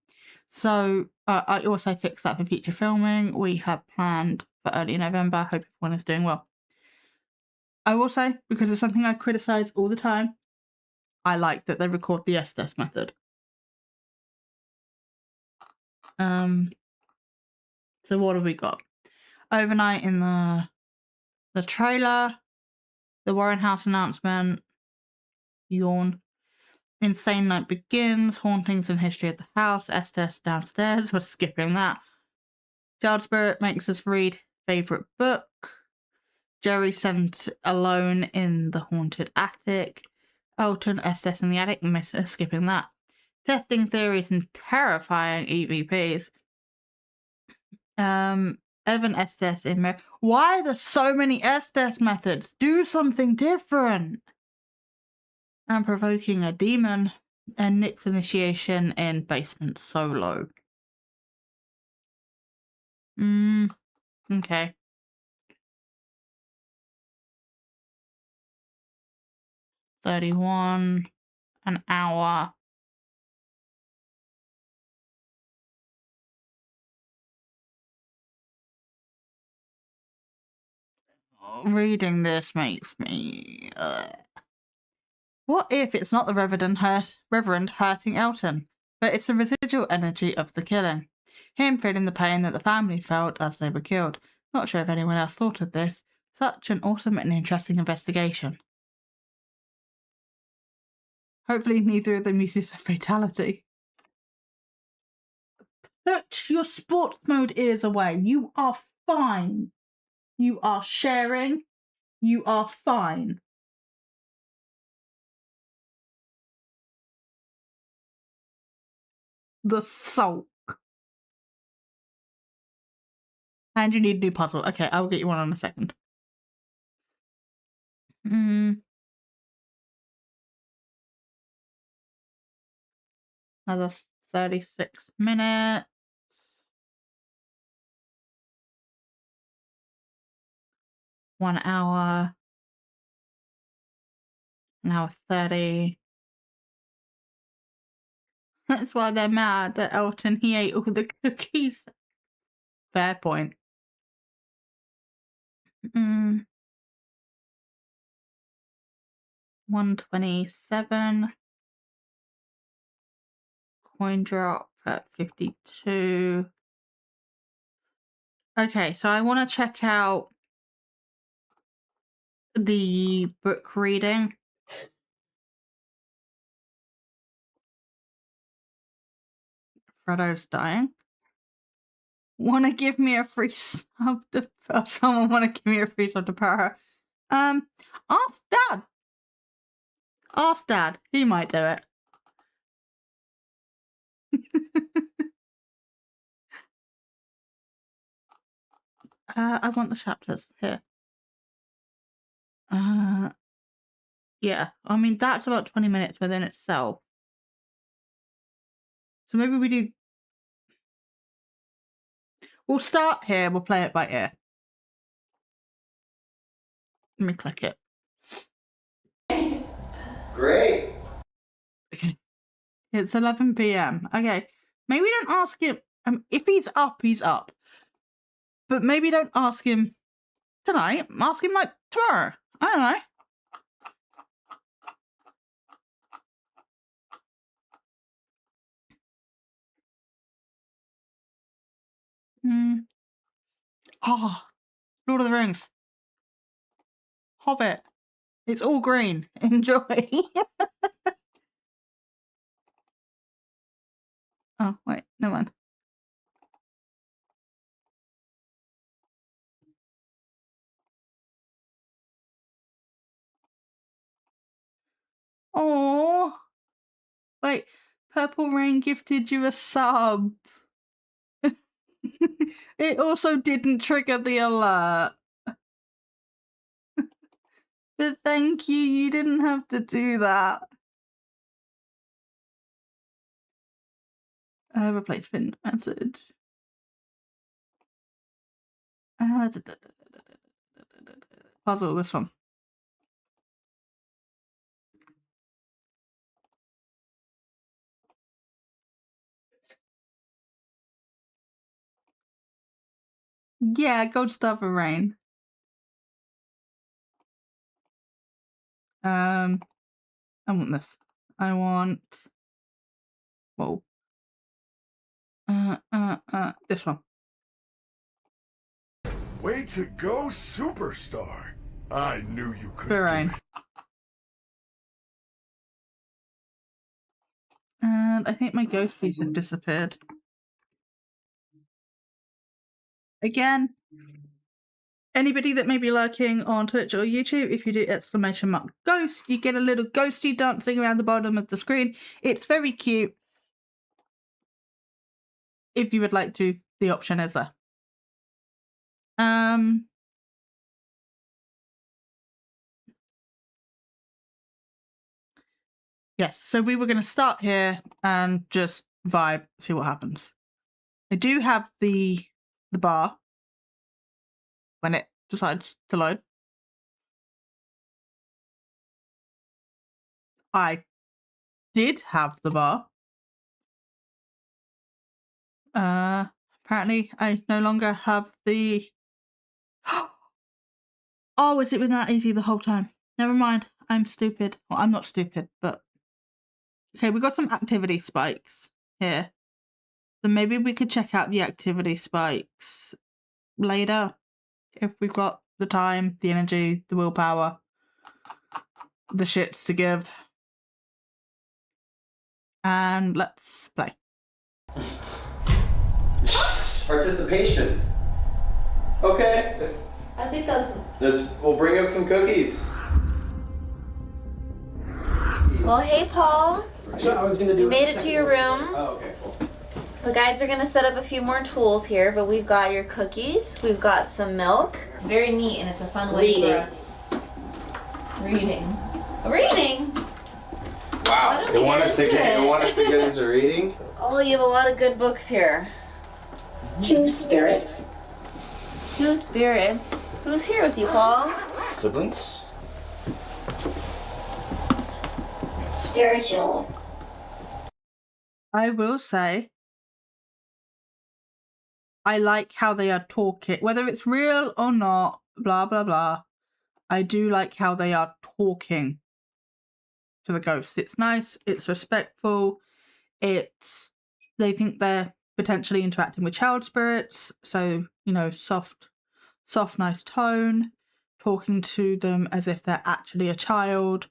So I also fixed that for future filming. We have planned for early November. Hope everyone is doing well. I will say, because it's something I criticise all the time, I like that they record the SDS method. So what have we got? Overnight in the trailer, the Warren House announcement, yawn. Insane night begins, hauntings and history of the house, SDS downstairs, we're skipping that. Child Spirit makes us read favourite book. Jerry sent alone in the haunted attic. Elton, SDS in the attic, skipping that. Testing theories and terrifying EVPs. Evan SDS in mirror. Why are there so many SDS methods? Do something different. And provoking a demon. And Nick's initiation in basement solo. Okay. 31, an hour. Reading this makes me... What if it's not the Reverend hurting Elton, but it's the residual energy of the killing? Him feeling the pain that the family felt as they were killed. Not sure if anyone else thought of this. Such an awesome and interesting investigation. Hopefully neither of them uses a fatality. Put your sports mode ears away. You are fine. You are sharing. You are fine. The sulk. And you need a new puzzle. Okay, I will get you one in a second. Another 36 minutes. 1 hour. An hour 30. That's why they're mad at Elton. He ate all the cookies. Fair point. 127. Coin drop at 52. Okay, so I want to check out the book reading. Frodo's dying. Want to give me a free sub to... Someone want to give me a free sub to Para. Ask Dad. Ask Dad. He might do it. I want the chapters here. Yeah. I mean, that's about 20 minutes within itself. So maybe we do... We'll start here. We'll play it by ear. Let me click it. Great. Okay. It's 11 p.m. Okay. Maybe don't ask him. If he's up, he's up. But maybe don't ask him tonight. Ask him like tomorrow. I don't know. Oh, Lord of the Rings. Hobbit. It's all green. Enjoy. Oh, wait. Never mind. Oh. Wait. Purple Rain gifted you a sub. It also didn't trigger the alert. But thank you. You didn't have to do that. Replacement message. Puzzle, this one. Yeah, gold star for rain. I want this. I want. Whoa. This one. Way to go, superstar. I knew you could For do rain. it. And I think my ghosties have disappeared. Again, anybody that may be lurking on Twitch or YouTube, if you do !ghost, you get a little ghosty dancing around the bottom of the screen. It's very cute. If you would like to, the option is there. Yes, so we were going to start here and just vibe, see what happens. I do have the bar when it decides to load. I did have the bar. Apparently I no longer have the... Oh, has it been that easy the whole time? Never mind, I'm stupid. Well, I'm not stupid, but... Okay, we got some activity spikes here. So maybe we could check out the activity spikes later. If we've got the time, the energy, the willpower, the shits to give. And let's play. Participation. Okay. I think that's... We'll bring up some cookies. Well, hey, Paul. I was gonna do You made it to your room. Oh, okay, cool. The guys are gonna set up a few more tools here, but we've got your cookies. We've got some milk. Very neat, and it's a fun way for us. Reading. Reading? Wow. They want us to get into reading? Oh, you have a lot of good books here. 2 spirits. 2 spirits. Who's here with you, Paul? Siblings? Spiritual. I will say, I like how they are talking, whether it's real or not, blah, blah, blah. I do like how they are talking to the ghosts. It's nice, it's respectful, they think they're potentially interacting with child spirits, so, you know, soft, nice tone, talking to them as if they're actually a child,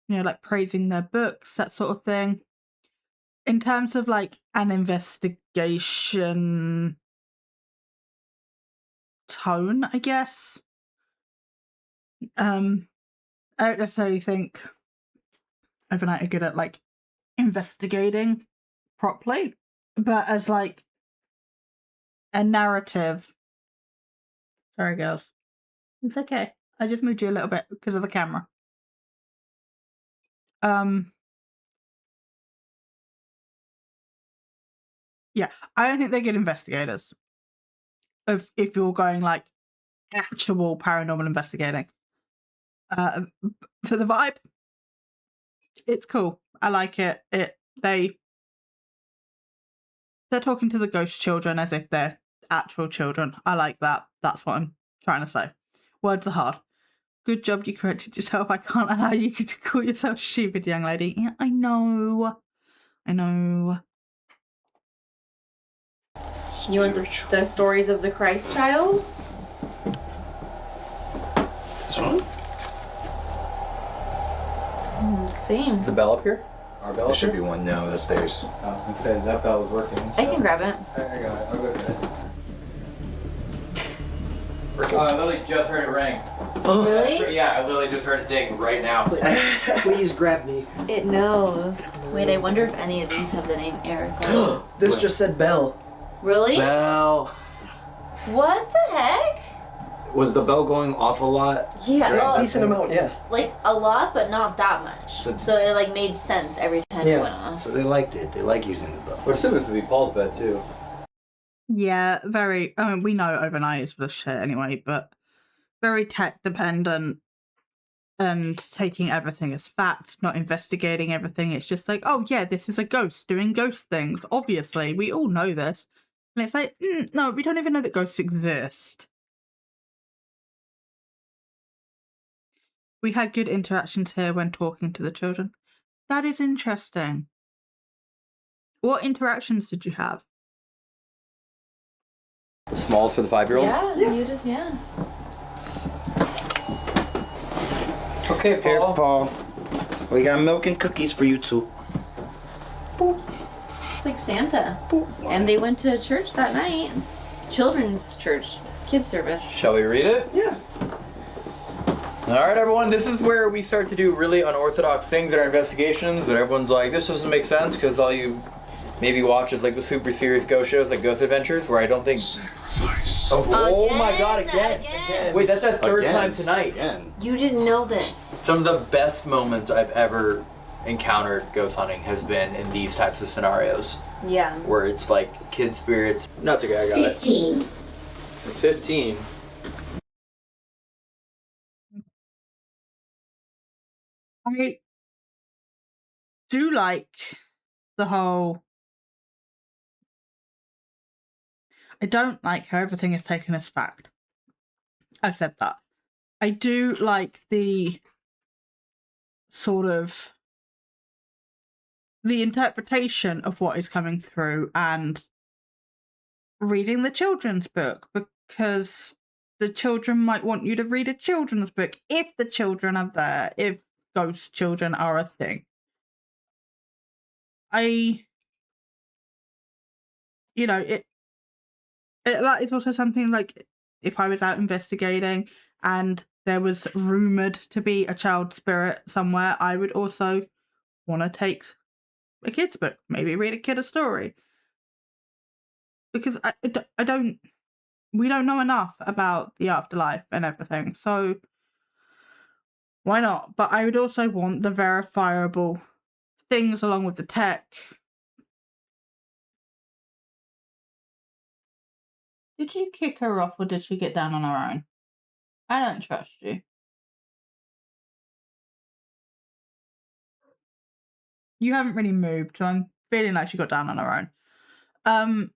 you know, like praising their books, that sort of thing. In terms of like an investigation tone, I guess, I don't necessarily think overnight are good at like investigating properly, but as like a narrative. Sorry, girls. It's okay. I just moved you a little bit because of the camera. Yeah, I don't think they're good investigators. If you're going like actual paranormal investigating. For the vibe, it's cool. I like it. They're talking to the ghost children as if they're actual children. I like that. That's what I'm trying to say. Words are hard. Good job you corrected yourself. I can't allow you to call yourself stupid, young lady. Yeah, I know. You want the stories of the Christ child? This one? Let's see. Is the bell up here? Our bell? There should be one. No, that's theirs. Oh, I said that bell was working. I can grab it. I got it. I'll go get it. I literally just heard it ring. Oh, really? Yeah, I literally just heard it ding right now. Please grab me. It knows. Wait, I wonder if any of these have the name Eric. This just said Bell. Really? Bell. What the heck? Was the bell going off a lot? Yeah, well, Decent amount, yeah. like a lot, but not that much. So it like made sense every time it went off. So they liked it. They like using the bell. We're assuming this would be Paul's bed too. Yeah, very. I mean, we know overnight is for the shit anyway, but very tech dependent and taking everything as fact, not investigating everything. It's just like, oh yeah, this is a ghost doing ghost things. Obviously, we all know this. And it's like, no, we don't even know that ghosts exist. We had good interactions here when talking to the children. That is interesting. What interactions did you have? Small for the 5-year-old? Yeah, you just, yeah. Okay, Paul. Here, Paul. We got milk and cookies for you too. Boop. It's like Santa. Boop. And they went to church that night. Children's church. Kids service. Shall we read it? Yeah. Alright everyone, this is where we start to do really unorthodox things in our investigations that everyone's like, this doesn't make sense, because all you maybe watch is like the super serious ghost shows like Ghost Adventures, where I don't think... Oh my god, again! Wait, that's our third time tonight. You didn't know this. Some of the best moments I've ever encountered ghost hunting has been in these types of scenarios. Yeah. Where it's like kid spirits. No, it's okay, I got 15. it. 15. I do like the whole... I don't like how everything is taken as fact. I've said that. I do like the sort of the interpretation of what is coming through and reading the children's book, because the children might want you to read a children's book if the children are there, if ghost children are a thing. You know, that is also something like if I was out investigating and there was rumoured to be a child spirit somewhere, I would also want to take a kid's book, maybe read a kid a story. Because we don't know enough about the afterlife and everything, so why not? But I would also want the verifiable things along with the tech. Did you kick her off or did she get down on her own? I don't trust you. You haven't really moved, so I'm feeling like she got down on her own.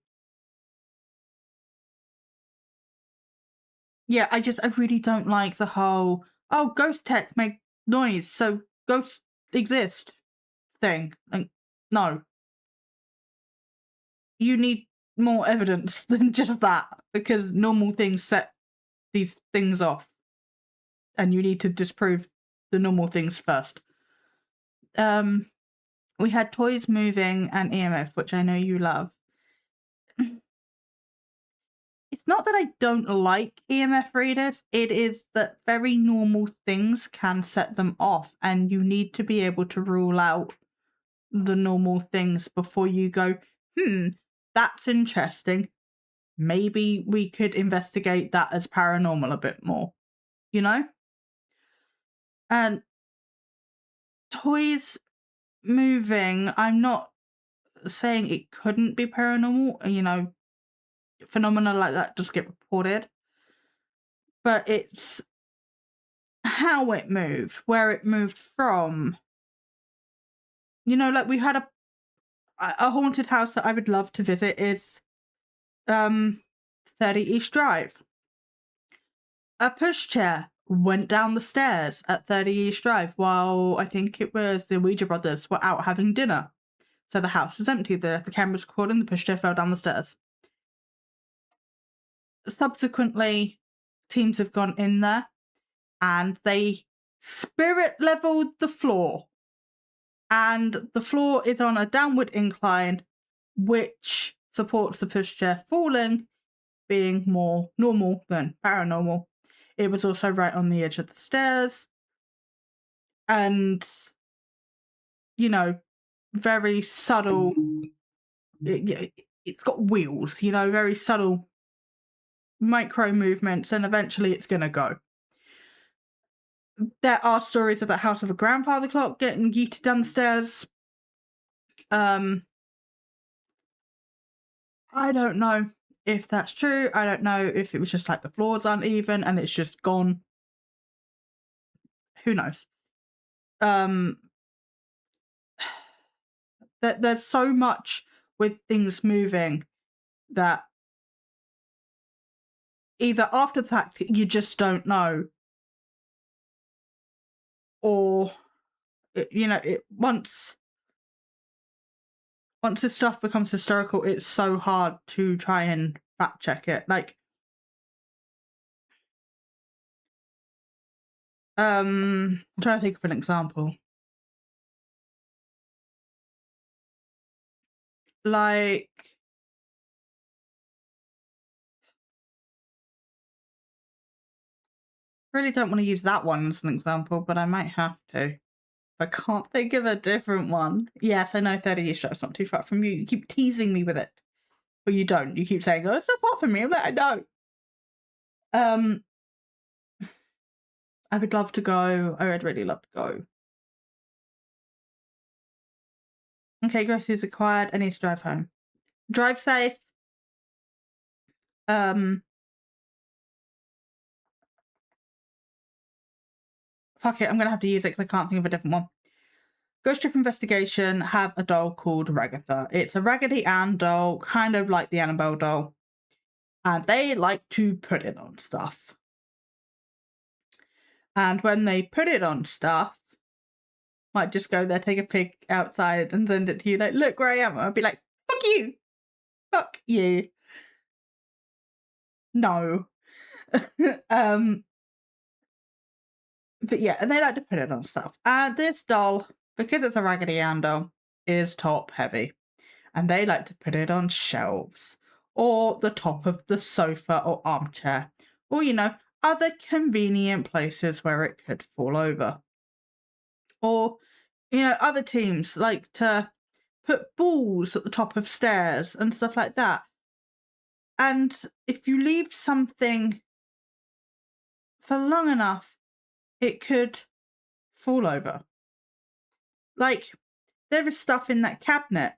Yeah, I really don't like the whole, oh, ghost tech make noise, so ghosts exist thing. Like, no. You need more evidence than just that, because normal things set these things off. And you need to disprove the normal things first. We had toys moving and EMF, which I know you love. It's not that I don't like EMF readers, it is that very normal things can set them off, and you need to be able to rule out the normal things before you go, that's interesting. Maybe we could investigate that as paranormal a bit more, you know? And toys moving, I'm not saying it couldn't be paranormal, you know, phenomena like that just get reported. But it's how it moved, where it moved from. You know, like we had a haunted house that I would love to visit is 30 East Drive. A pushchair went down the stairs at 30 East Drive while I think it was the Ouija brothers were out having dinner. So the house was empty, the camera was recording, the pushchair fell down the stairs. Subsequently, teams have gone in there and they spirit leveled the floor. And the floor is on a downward incline, which supports the pushchair falling, being more normal than paranormal. It was also right on the edge of the stairs. And, you know, very subtle. It's got wheels, you know, very subtle micro movements, and eventually it's going to go. There are stories of that house of a grandfather clock getting yeeted down the stairs. I don't know. if that's true. I don't know if it was just like the floors uneven and it's just gone. Who knows? There's so much with things moving that either after the fact you just don't know, or once this stuff becomes historical, it's so hard to try and fact check it. Like, I'm trying to think of an example. Like, I really don't want to use that one as an example, but I might have to. I can't think of a different one. Yes, I know 30 Years Strip's not too far from you. You keep teasing me with it. But you don't. You keep saying, oh, it's so far from me. I'm like, I don't. I would love to go. I would really love to go. Okay, groceries acquired. I need to drive home. Drive safe. Fuck it, I'm gonna have to use it because I can't think of a different one. Ghost Trip Investigation have a doll called Ragatha. It's a Raggedy Ann doll, kind of like the Annabelle doll. And they like to put it on stuff. And when they put it on stuff, might just go there, take a pic outside and send it to you. Like, look where I am. I'd be like, fuck you. Fuck you. No. But yeah, they like to put it on stuff. And this doll, because it's a Raggedy Ann doll, is top heavy. And they like to put it on shelves or the top of the sofa or armchair or, other convenient places where it could fall over. Or, other teams like to put balls at the top of stairs and stuff like that. And if you leave something for long enough, it could fall over. Like, there is stuff in that cabinet.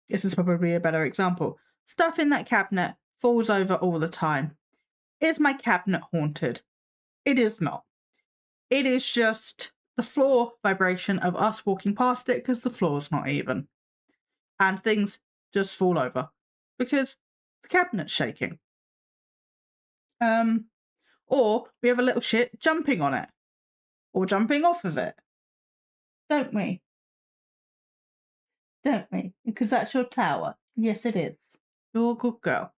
This is probably a better example. Stuff in that cabinet falls over all the time. Is my cabinet haunted? It is not. It is just the floor vibration of us walking past it because the floor's not even. And things just fall over because the cabinet's shaking. Or we have a little shit jumping on it. Or jumping off of it. Don't we? Don't we? Because that's your tower. Yes, it is. You're a good girl.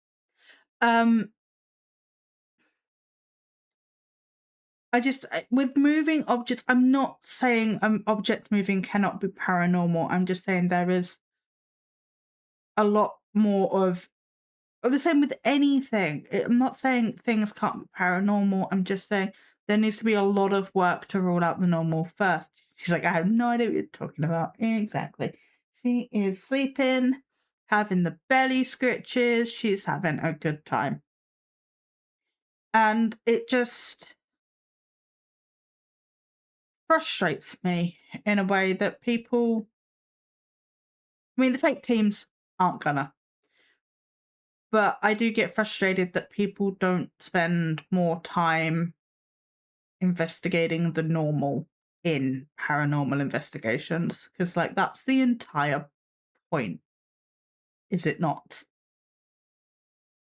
With moving objects, I'm not saying object moving cannot be paranormal. I'm just saying there is a lot more of the same with anything. I'm not saying things can't be paranormal. I'm just saying there needs to be a lot of work to rule out the normal first. She's like, I have no idea what you're talking about. Exactly. She is sleeping, having the belly scratches. She's having a good time. And it just frustrates me in a way that people... I mean, the fake teams aren't gonna. But I do get frustrated that people don't spend more time investigating the normal in paranormal investigations. Because, that's the entire point. Is it not?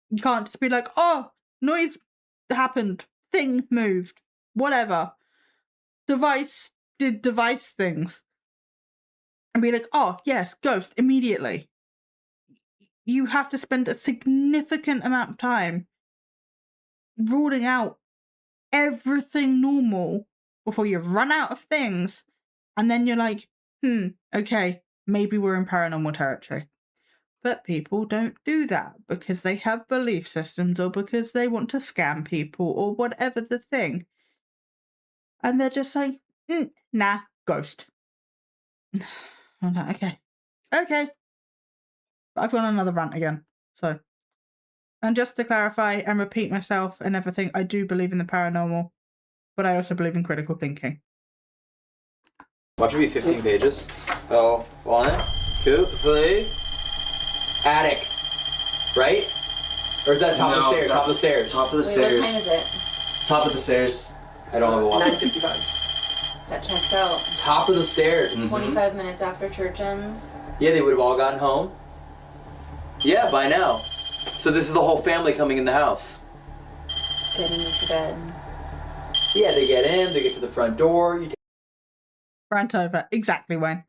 You can't just be like, oh, noise happened, thing moved, whatever. Device did device things. And be like, oh, yes, ghost, immediately. You have to spend a significant amount of time ruling out everything normal before you run out of things. And then you're like, okay, maybe we're in paranormal territory. But people don't do that because they have belief systems or because they want to scam people or whatever the thing. And they're just like, nah, ghost. I'm like, okay. I've gone on another rant again. So, and just to clarify and repeat myself and everything, I do believe in the paranormal, but I also believe in critical thinking. Watch it be 15 pages. Oh, 1, 2, 3. Attic. Right? Or is that top of the stairs? Top of the stairs. Top of the Wait, stairs. what time is it? Top of the stairs. I don't have a watch. 9:55. That checks out. Top of the stairs. 25 minutes after church ends. Yeah, they would have all gotten home. Yeah, by now. So this is the whole family coming in the house. Getting you to bed. Yeah, they get in, they get to the front door. You Rant over. Exactly, Wayne.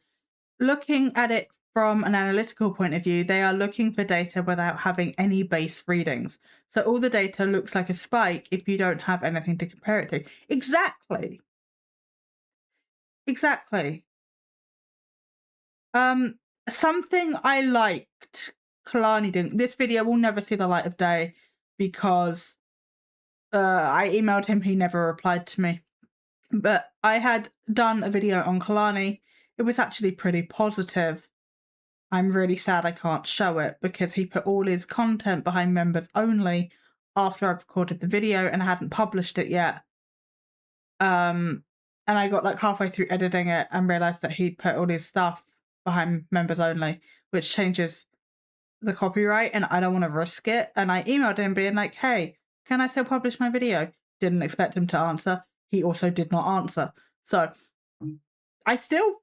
Looking at it from an analytical point of view, they are looking for data without having any base readings. So all the data looks like a spike if you don't have anything to compare it to. Exactly. Exactly. Something I liked Kalani doing. This video will never see the light of day because I emailed him, he never replied to me. But I had done a video on Kalani. It was actually pretty positive. I'm really sad I can't show it because he put all his content behind members only after I recorded the video and I hadn't published it yet. And I got like halfway through editing it and realised that he'd put all his stuff behind members only, which changes the copyright and I don't want to risk it. And I emailed him being like, hey, can I still publish my video? Didn't expect him to answer. He also did not answer. So I still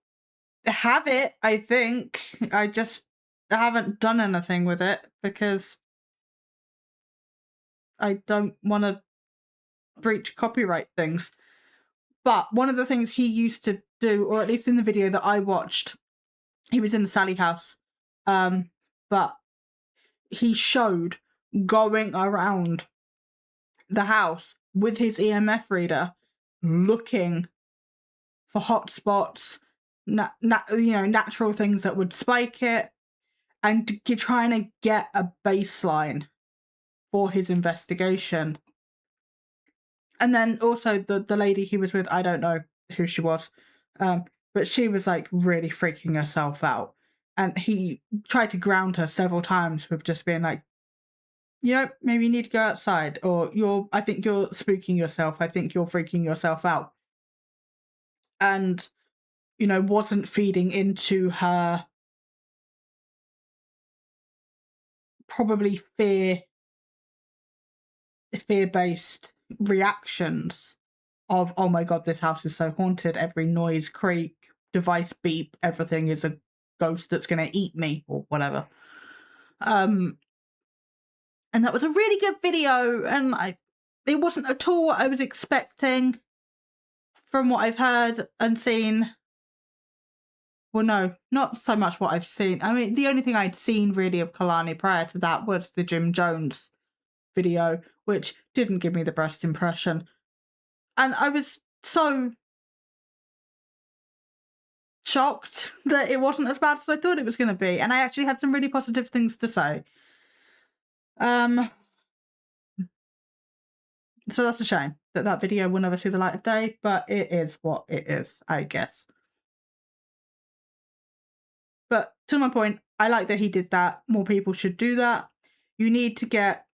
have it, I think. I just haven't done anything with it because I don't want to breach copyright things. But one of the things he used to do, or at least in the video that I watched, he was in the Sally house, but he showed going around the house with his EMF reader looking for hot spots, natural things that would spike it, and trying to get a baseline for his investigation. And then also the lady he was with, I don't know who she was, but she was like really freaking herself out. And he tried to ground her several times with just being like, maybe you need to go outside, or I think you're spooking yourself. I think you're freaking yourself out. And, wasn't feeding into her probably fear-based reactions of, oh my God, this house is so haunted. Every noise, creak, device beep, everything is a ghost that's going to eat me or whatever. And that was a really good video, and it wasn't at all what I was expecting from what I've heard and seen. Well, no, not so much what I've seen. I mean, the only thing I'd seen really of Kalani prior to that was the Jim Jones video, which didn't give me the best impression. And I was so shocked that it wasn't as bad as I thought it was going to be. And I actually had some really positive things to say. So that's a shame that video will never see the light of day, but it is what it is, I guess. But to my point, I like that he did that. More people should do that. You need to get,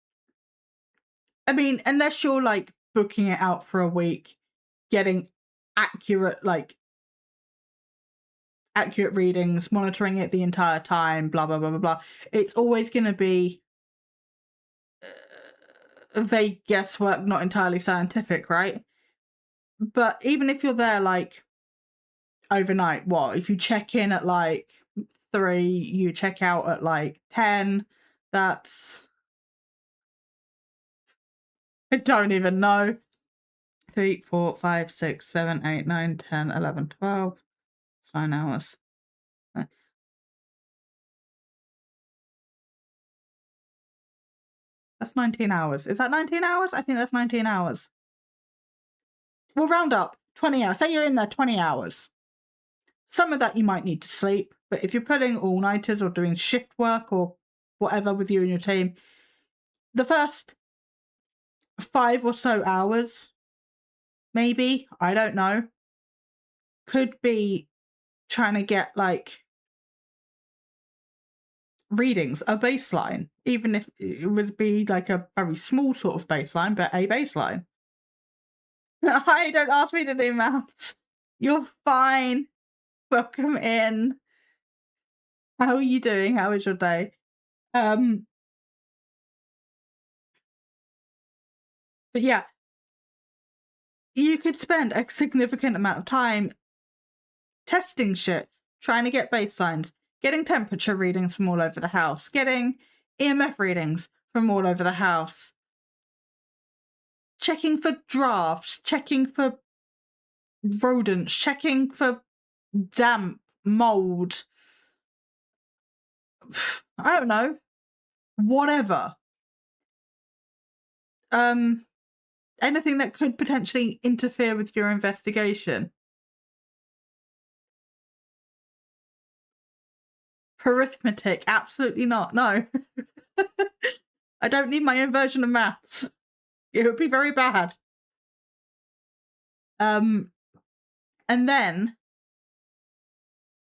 I mean, unless you're like booking it out for a week, getting accurate readings, monitoring it the entire time, blah, blah, blah, blah, blah. It's always going to be vague guesswork, not entirely scientific, right? But even if you're there like overnight, if you check in at like 3, you check out at like 10, that's, I don't even know, 3, 4, 5, 6, 7, 8, 9, 10, 11, 12, it's 9 hours. That's 19 hours. Is that 19 hours? I think that's 19 hours. We'll round up 20 hours. Say you're in there 20 hours. Some of that you might need to sleep, but if you're putting all-nighters or doing shift work or whatever with you and your team, the first 5 or so hours, maybe, I don't know, could be trying to get like readings, a baseline, even if it would be like a very small sort of baseline, but a baseline. Hi, don't ask me to do maths. You're fine. Welcome in. How are you doing? How was your day? But yeah, you could spend a significant amount of time testing shit, trying to get baselines, getting temperature readings from all over the house, getting EMF readings from all over the house, checking for drafts, checking for rodents, checking for damp, mold, I don't know, whatever. Anything that could potentially interfere with your investigation. Arithmetic, absolutely not, no. I don't need my own version of maths. It would be very bad. And then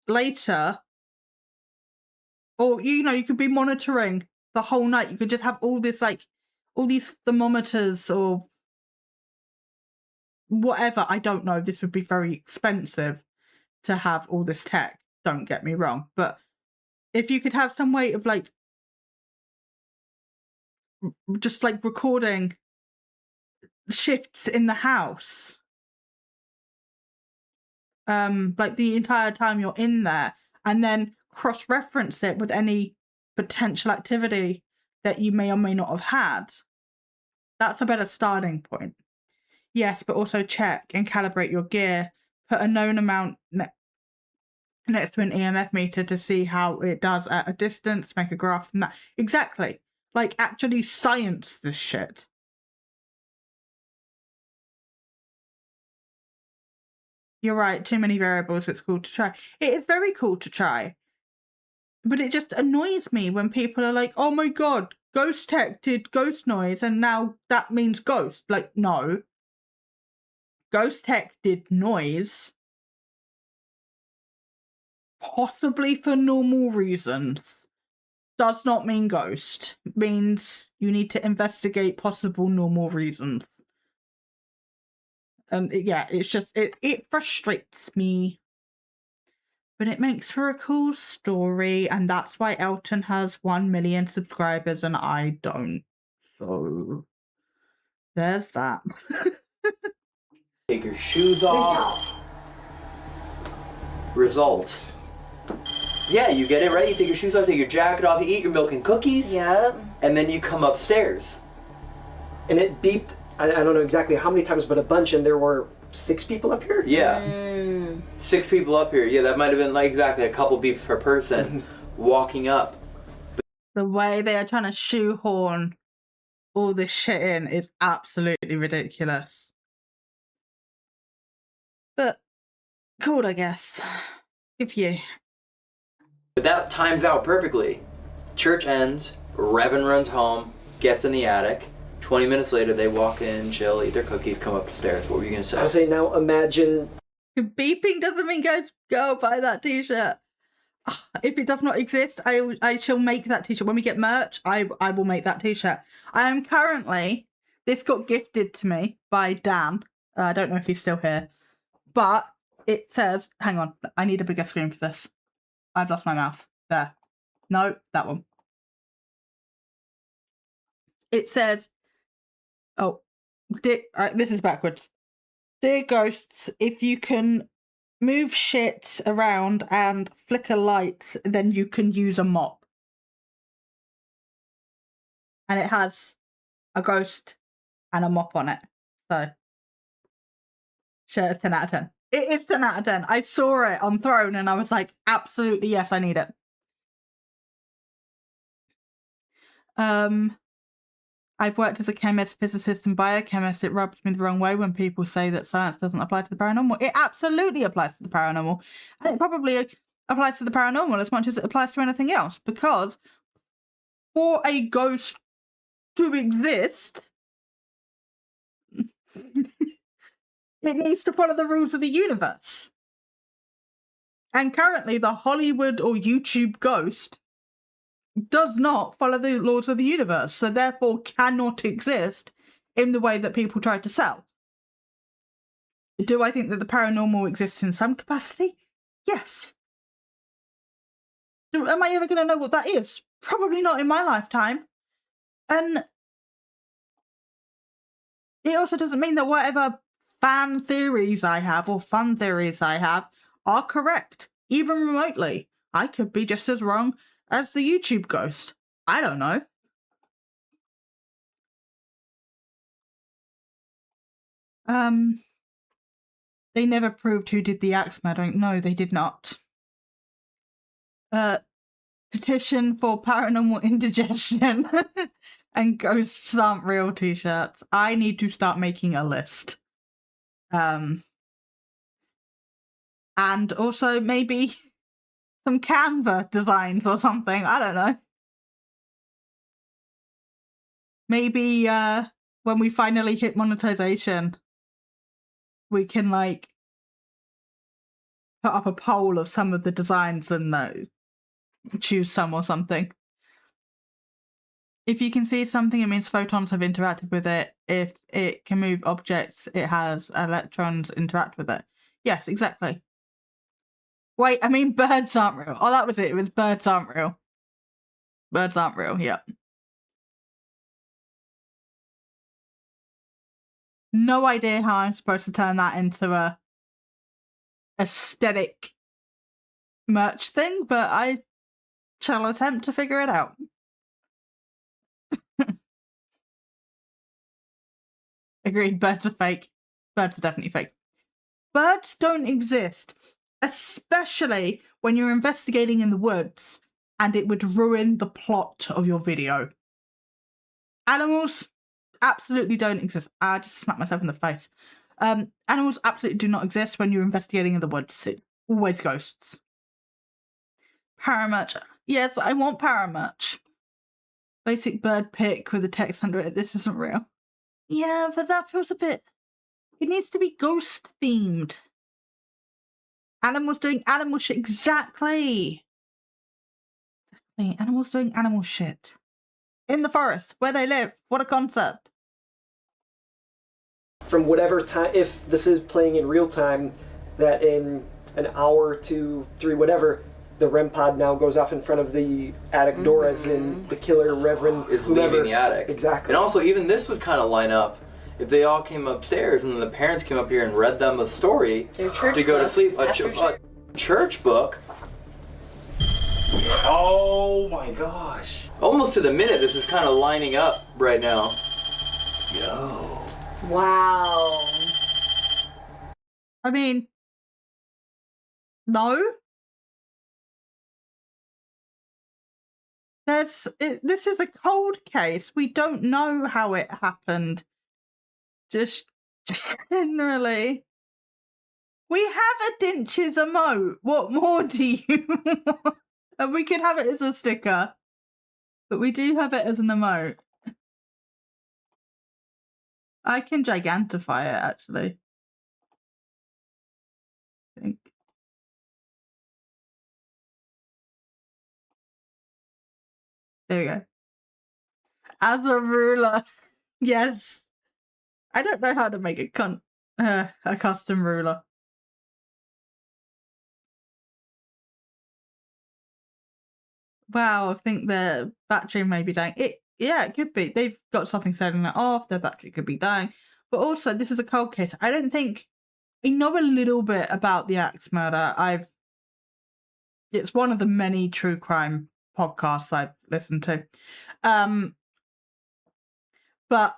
later, or you could be monitoring the whole night. You could just have all this, like, all these thermometers or whatever. I don't know. This would be very expensive to have all this tech. Don't get me wrong, but if you could have some way of, like, just like recording shifts in the house, like the entire time you're in there, and then cross-reference it with any potential activity that you may or may not have had, that's a better starting point. Yes, but also check and calibrate your gear. Put a known amount next to an EMF meter to see how it does at a distance. Make a graph from that. Exactly. Like, actually science this shit. You're right, too many variables, it's cool to try. It is very cool to try. But it just annoys me when people are like, oh my god, ghost tech did ghost noise and now that means ghost. Like, no. Ghost tech did noise. Possibly for normal reasons. Does not mean ghost. Means you need to investigate possible normal reasons. And yeah, it's just, it frustrates me. But it makes for a cool story, and that's why Elton has 1 million subscribers and I don't. So there's that. Take your shoes off. Results. Yeah, you get it, right? You take your shoes off, take your jacket off, you eat your milk and cookies. Yep. And then you come upstairs. And it beeped, I don't know exactly how many times, but a bunch, and there were 6 people up here? Yeah. 6 people up here. Yeah, that might have been like exactly a couple beeps per person walking up. The way they are trying to shoehorn all this shit in is absolutely ridiculous. But cool, I guess. Good for you. But that times out perfectly. Church ends, Revan runs home, gets in the attic. 20 minutes later, they walk in, chill, eat their cookies, come upstairs. What were you going to say? I was saying, now imagine... Beeping doesn't mean go buy that t-shirt. If it does not exist, I shall make that t-shirt. When we get merch, I will make that t-shirt. I am currently... This got gifted to me by Dan. I don't know if he's still here. But it says... Hang on. I need a bigger screen for this. I've lost my mouse. There. No, that one. It says... Oh, this is backwards. Dear ghosts, if you can move shit around and flicker lights, then you can use a mop. And it has a ghost and a mop on it. So, shirt is 10 out of 10. It is 10 out of 10. I saw it on Throne and I was like, absolutely yes, I need it. I've worked as a chemist, physicist, and biochemist. It rubs me the wrong way when people say that science doesn't apply to the paranormal. It absolutely applies to the paranormal. And it probably applies to the paranormal as much as it applies to anything else. Because for a ghost to exist, it needs to follow the rules of the universe. And currently, the Hollywood or YouTube ghost does not follow the laws of the universe, so therefore cannot exist in the way that people try to sell. Do I think that the paranormal exists in some capacity? Yes. Am I ever going to know what that is? Probably not in my lifetime. And it also doesn't mean that whatever fan theories I have or fun theories I have are correct, even remotely. I could be just as wrong as the YouTube ghost. I don't know. They never proved who did the axe murdering. No, they did not. Petition for paranormal indigestion and ghosts aren't real t-shirts. I need to start making a list. And also maybe some Canva designs or something. I don't know. Maybe when we finally hit monetization, we can like put up a poll of some of the designs and choose some or something. If you can see something, it means photons have interacted with it. If it can move objects, it has electrons interact with it. Yes, exactly. Wait, I mean birds aren't real. Oh, that was it. It was birds aren't real. Birds aren't real, yep. No idea how I'm supposed to turn that into a aesthetic merch thing, but I shall attempt to figure it out. Agreed, birds are fake. Birds are definitely fake. Birds don't exist, especially when you're investigating in the woods and it would ruin the plot of your video. Animals absolutely don't exist. I just snapped myself in the face. Animals absolutely do not exist when you're investigating in the woods. It's always ghosts. Paramerch. Yes, I want paramerch. Basic bird pic with the text under it. This isn't real. Yeah, but that feels a bit... It needs to be ghost themed. Animals doing animal shit. Exactly. Animals doing animal shit. In the forest, where they live. What a concept. From whatever time, if this is playing in real time, that in an hour, 2, 3, whatever, the REM pod now goes off in front of the attic door, as in the killer Reverend is whomever. leaving the attic. Exactly. And also, even this would kind of line up if they all came upstairs and then the parents came up here and read them a story to go to sleep. A church book. Oh my gosh. Almost to the minute, this is kind of lining up right now. Yo. Wow. I mean, no. This is a cold case. We don't know how it happened. Just generally. We have a Dinch's emote. What more do you want? And we could have it as a sticker. But we do have it as an emote. I can gigantify it, actually. I think. There we go. As a ruler. Yes. I don't know how to make a custom ruler. Wow, I think the battery may be dying. Yeah, it could be. They've got something setting it off. Their battery could be dying. But also, this is a cold case. I don't think... I know a little bit about the axe murder. It's one of the many true crime podcasts I've listened to. But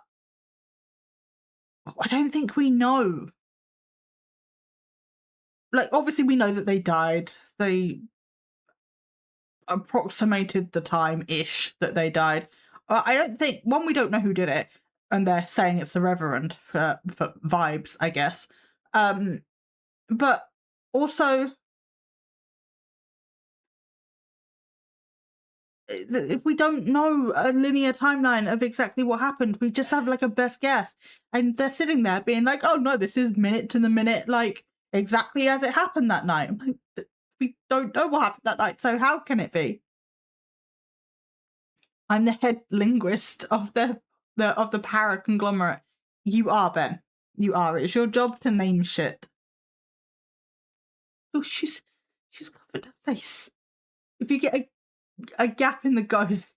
I don't think we know. Like, obviously we know that they died. They approximated the time-ish that they died. I don't think... One, we don't know who did it. And they're saying it's the Reverend for vibes, I guess. But also... If we don't know a linear timeline of exactly what happened, we just have like a best guess. And they're sitting there being like, oh no, this is minute to the minute, like exactly as it happened that night. I'm like, we don't know what happened that night, so how can it be? I'm the head linguist of the para conglomerate. You are, Ben. You are. It's your job to name shit. Oh, she's covered her face. If you get a gap in the ghost,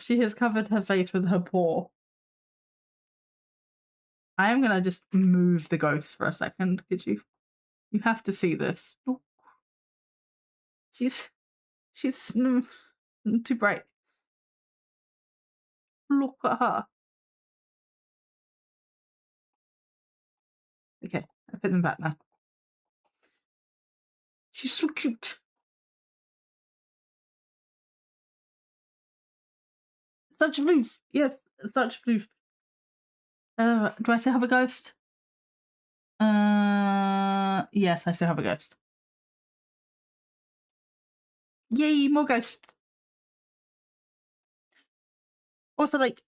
she has covered her face with her paw. I am gonna just move the ghost for a second because you have to see this. Oh. She's too bright. Look at her. Okay, I put them back now. She's so cute. Such a roof. Yes, such a roof. Do I still have a ghost? Yes, I still have a ghost. Yay, more ghosts. Also, like,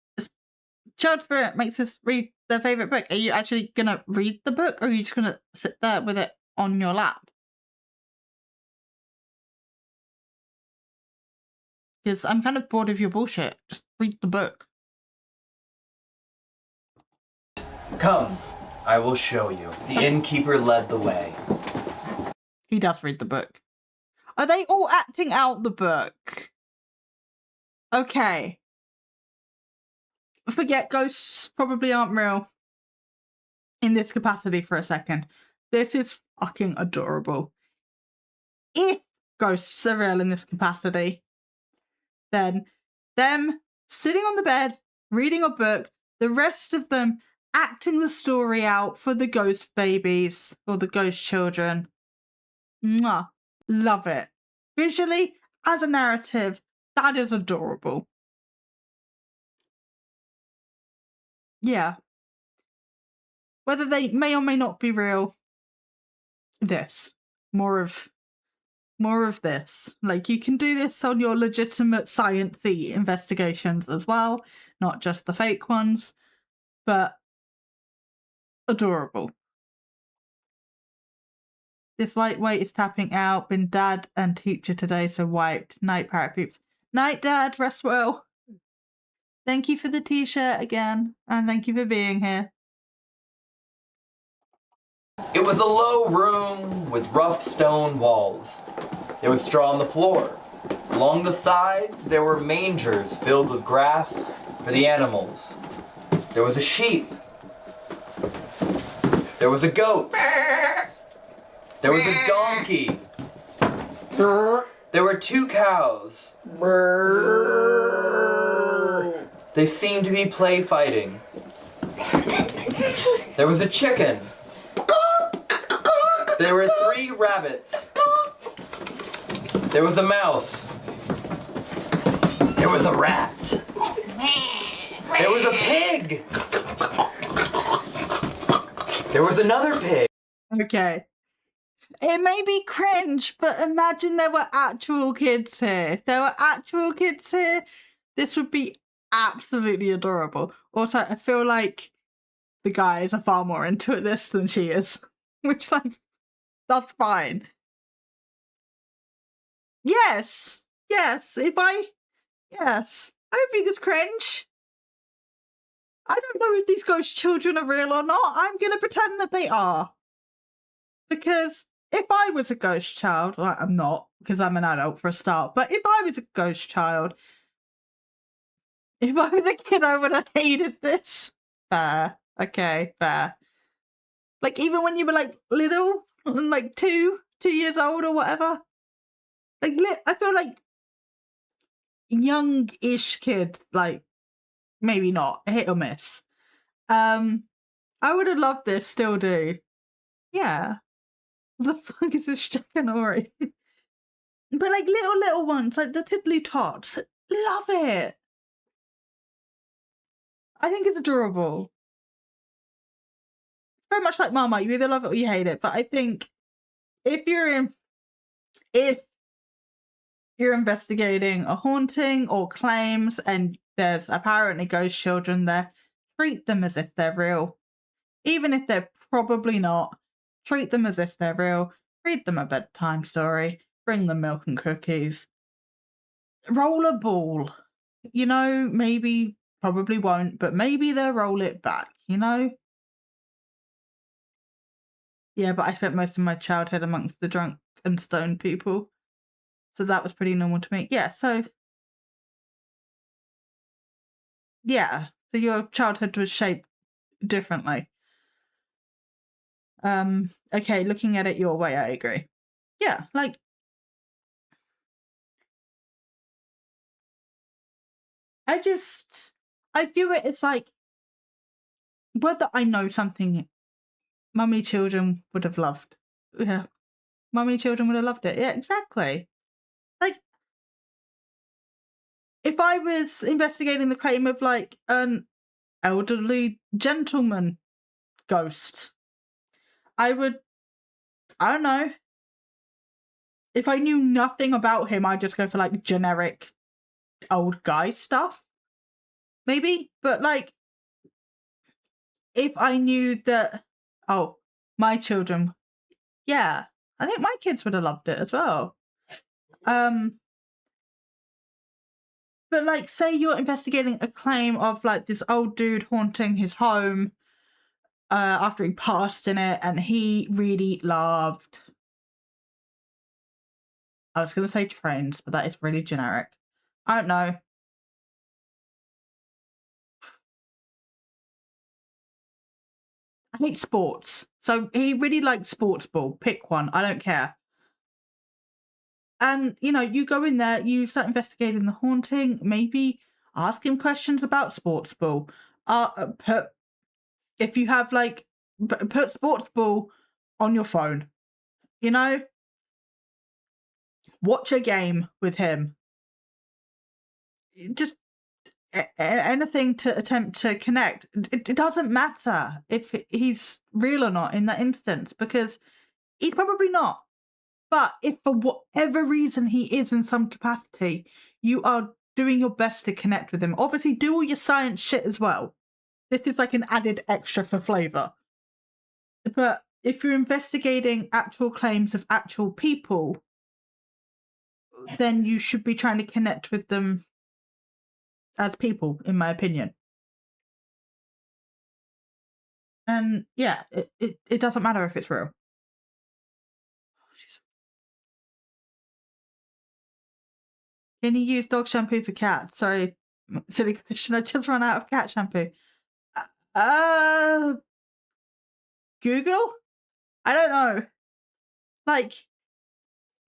Child Spirit makes us read their favourite book. Are you actually gonna read the book, or are you just gonna sit there with it on your lap? Because I'm kind of bored of your bullshit. Just read the book. Come, I will show you. The innkeeper led the way. He does read the book. Are they all acting out the book? Okay. Forget ghosts probably aren't real in this capacity for a second. This is fucking adorable. If ghosts are real in this capacity, then them sitting on the bed, reading a book, the rest of them acting the story out for the ghost babies or the ghost children. Mwah. Love it. Visually, as a narrative, that is adorable. Yeah. Whether they may or may not be real, this. More of this. Like, you can do this on your legitimate science-y investigations as well, not just the fake ones, but adorable. This lightweight is tapping out. Been dad and teacher today, so wiped. Night, parrot poops. Night, dad. Rest well. Thank you for the t-shirt again, and thank you for being here. It was a low room with rough stone walls. There was straw on the floor. Along the sides, there were mangers filled with grass for the animals. There was a sheep. There was a goat. There was a donkey. There were 2 cows. They seemed to be play fighting. There was a chicken. There were 3 rabbits. There was a mouse. There was a rat. There was a pig. There was another pig. Okay. It may be cringe, but imagine there were actual kids here. If there were actual kids here, this would be absolutely adorable. Also, I feel like the guys are far more into this than she is. Which, like, that's fine. Yes! Yes! Yes! I don't think it's cringe. I don't know if these ghost children are real or not. I'm gonna pretend that they are. Because if I was a ghost child, well, I'm not, because I'm an adult for a start, but if I was a ghost child, if I was a kid, I would have hated this. Fair. Okay, fair. Like, even when you were, like, little, like 2 years old or whatever. Like, I feel like young-ish kid, like, maybe not, hit or miss. I would have loved this, still do. Yeah. The fuck is this Shakanori? But like little ones, like the tiddly tots. Love it. I think it's adorable. Very much like Marmite, you either love it or you hate it. But I think if you're investigating a haunting or claims and there's apparently ghost children there, treat them as if they're real. Even if they're probably not. Treat them as if they're real. Read them a bedtime story. Bring them milk and cookies. Roll a ball. You know, maybe, probably won't, but maybe they'll roll it back, you know? Yeah, but I spent most of my childhood amongst the drunk and stoned people. So that was pretty normal to me. Yeah, so... Yeah, so your childhood was shaped differently. Okay, looking at it your way, I agree. Yeah, like, I view it as like, whether I know something Mummy children would have loved. Yeah. Mummy children would have loved it. Yeah, exactly. Like, if I was investigating the claim of like an elderly gentleman ghost, I don't know. If I knew nothing about him, I'd just go for like generic old guy stuff. Maybe. But like, if I knew that, oh, my children, yeah, I think my kids would have loved it as well. But like, say you're investigating a claim of like this old dude haunting his home after he passed in it, and he really loved, I was going to say trains, but that is really generic. I don't know. I hate sports. So he really liked sports ball. Pick one. I don't care. And, you know, you go in there, you start investigating the haunting, maybe ask him questions about sports ball. If you have, like, put sports ball on your phone, you know? Watch a game with him. Just anything to attempt to connect. It doesn't matter if he's real or not in that instance, because he's probably not. But if for whatever reason he is in some capacity, you are doing your best to connect with him. Obviously, do all your science shit as well. This is like an added extra for flavour. But if you're investigating actual claims of actual people, then you should be trying to connect with them as people, in my opinion. And yeah, it doesn't matter if it's real. Can you use dog shampoo for cats? Sorry, silly question. I just ran out of cat shampoo. Google? I don't know. Like,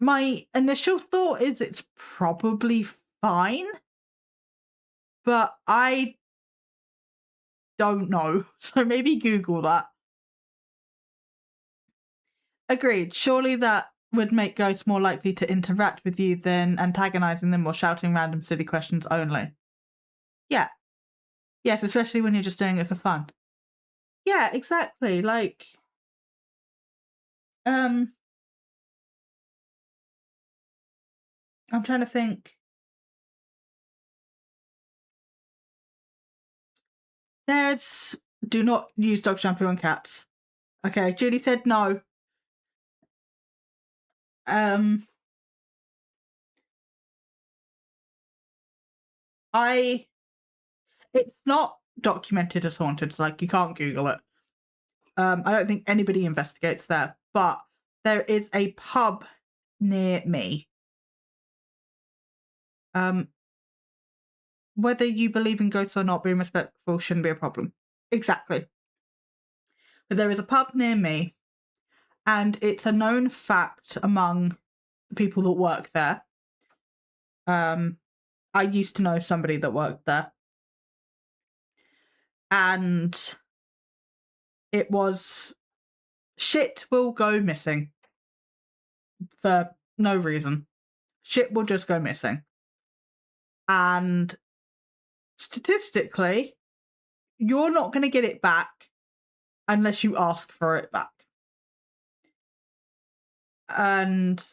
my initial thought is it's probably fine, but I don't know. So maybe Google that. Agreed. Surely that would make ghosts more likely to interact with you than antagonizing them or shouting random silly questions only. Yeah. Yes, especially when you're just doing it for fun. Yeah, exactly. Like, I'm trying to think. Do not use dog shampoo on cats. Okay, Julie said no. It's not documented as haunted, so like you can't Google it. I don't think anybody investigates there, but there is a pub near me. Whether you believe in ghosts or not, being respectful shouldn't be a problem. Exactly. But there is a pub near me, and it's a known fact among the people that work there. I used to know somebody that worked there. And it was shit will go missing for no reason. Shit will just go missing. And statistically, you're not going to get it back unless you ask for it back. And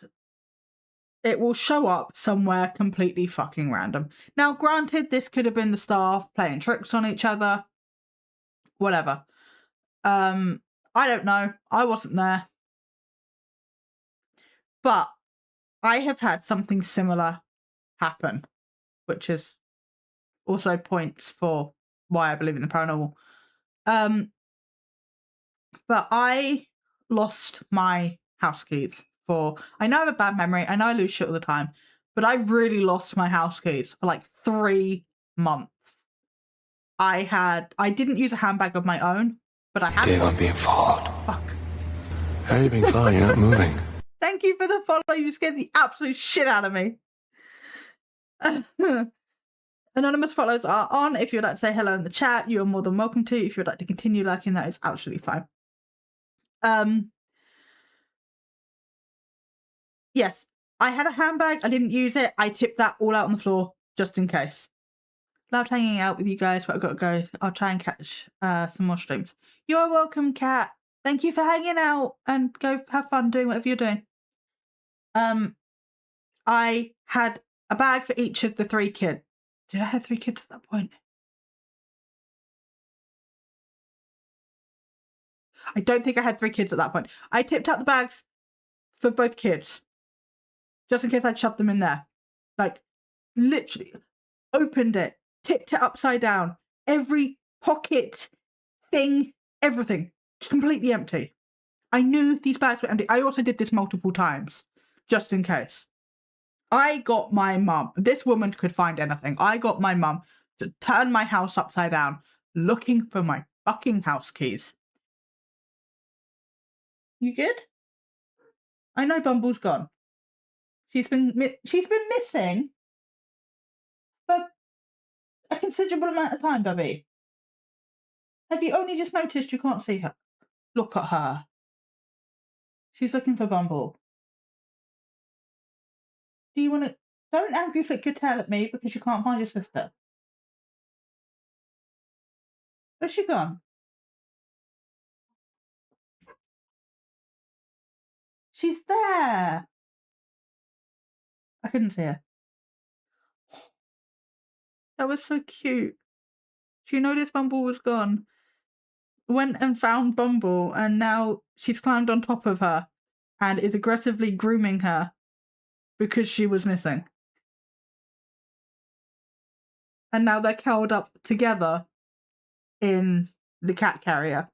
it will show up somewhere completely fucking random. Now, granted, this could have been the staff playing tricks on each other. Whatever. I don't know. I wasn't there. But I have had something similar happen, which is also points for why I believe in the paranormal. But I lost my house keys I know I have a bad memory, I know I lose shit all the time, but I really lost my house keys for like 3 months. I didn't use a handbag of my own, but I had one. I'm being followed. Fuck. How are you being fine? You're not moving. Thank you for the follow. You scared the absolute shit out of me. Anonymous follows are on. If you'd like to say hello in the chat, you are more than welcome to. If you'd like to continue liking, that is absolutely fine. Yes, I had a handbag. I didn't use it. I tipped that all out on the floor just in case. Loved hanging out with you guys, but I've got to go. I'll try and catch some more streams. You are welcome, Kat. Thank you for hanging out and go have fun doing whatever you're doing. I had a bag for each of the 3 kids. Did I have 3 kids at that point? I don't think I had 3 kids at that point. I tipped out the bags for both kids. Just in case I'd shoved them in there. Like, literally, opened it, tipped it upside down. Every pocket, thing, everything. Completely empty. I knew these bags were empty. I also did this multiple times. Just in case. I got my mum. This woman could find anything. I got my mum to turn my house upside down looking for my fucking house keys. You good? I know Bumble's gone. She's been missing for a considerable amount of time, Bubby. Have you only just noticed you can't see her? Look at her. She's looking for Bumble. Do you want to... Don't angry flick your tail at me because you can't find your sister. Where's she gone? She's there. I couldn't see her. That was so cute. She noticed Bumble was gone. Went and found Bumble, and now she's climbed on top of her and is aggressively grooming her because she was missing. And now they're curled up together in the cat carrier.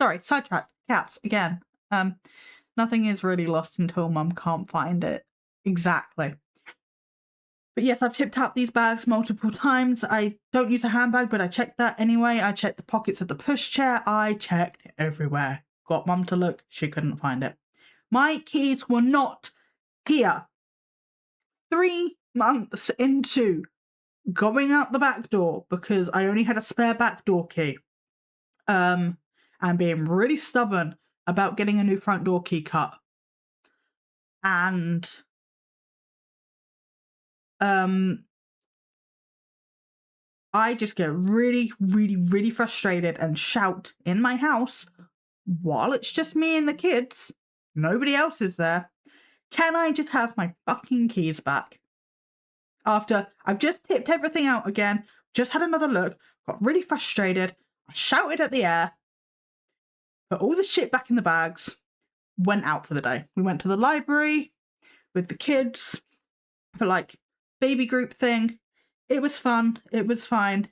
Sorry, sidetracked. Cats, again. Nothing is really lost until Mum can't find it. Exactly. But yes, I've tipped out these bags multiple times. I don't use a handbag, but I checked that anyway. I checked the pockets of the pushchair. I checked everywhere. Got Mum to look. She couldn't find it. My keys were not here. 3 months into going out the back door because I only had a spare back door key. And being really stubborn about getting a new front door key cut. And I just get really, really, really frustrated and shout in my house while it's just me and the kids. Nobody else is there. Can I just have my fucking keys back? After I've just tipped everything out again, just had another look, got really frustrated, I shouted at the air, put all the shit back in the bags, went out for the day. We went to the library with the kids for like baby group thing. It was fun. It was fine.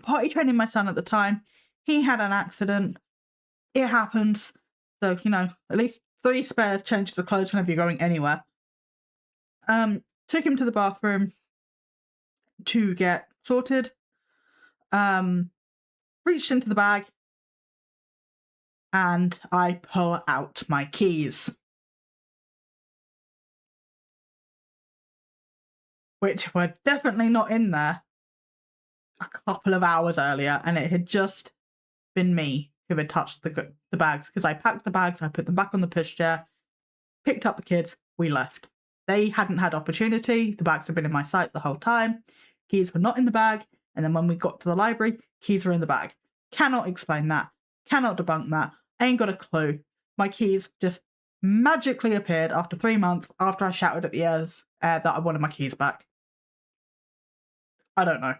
Potty training my son at the time. He had an accident. It happens. So, you know, at least 3 spare changes of clothes whenever you're going anywhere. Took him to the bathroom to get sorted. Reached into the bag. And I pull out my keys. Which were definitely not in there a couple of hours earlier, and it had just been me who had touched the bags, because I packed the bags, I put them back on the pushchair, picked up the kids, we left. They hadn't had opportunity, the bags had been in my sight the whole time, keys were not in the bag, and then when we got to the library, keys were in the bag. Cannot explain that, cannot debunk that, ain't got a clue. My keys just magically appeared after 3 months after I shouted at the air that I wanted my keys back. I don't know.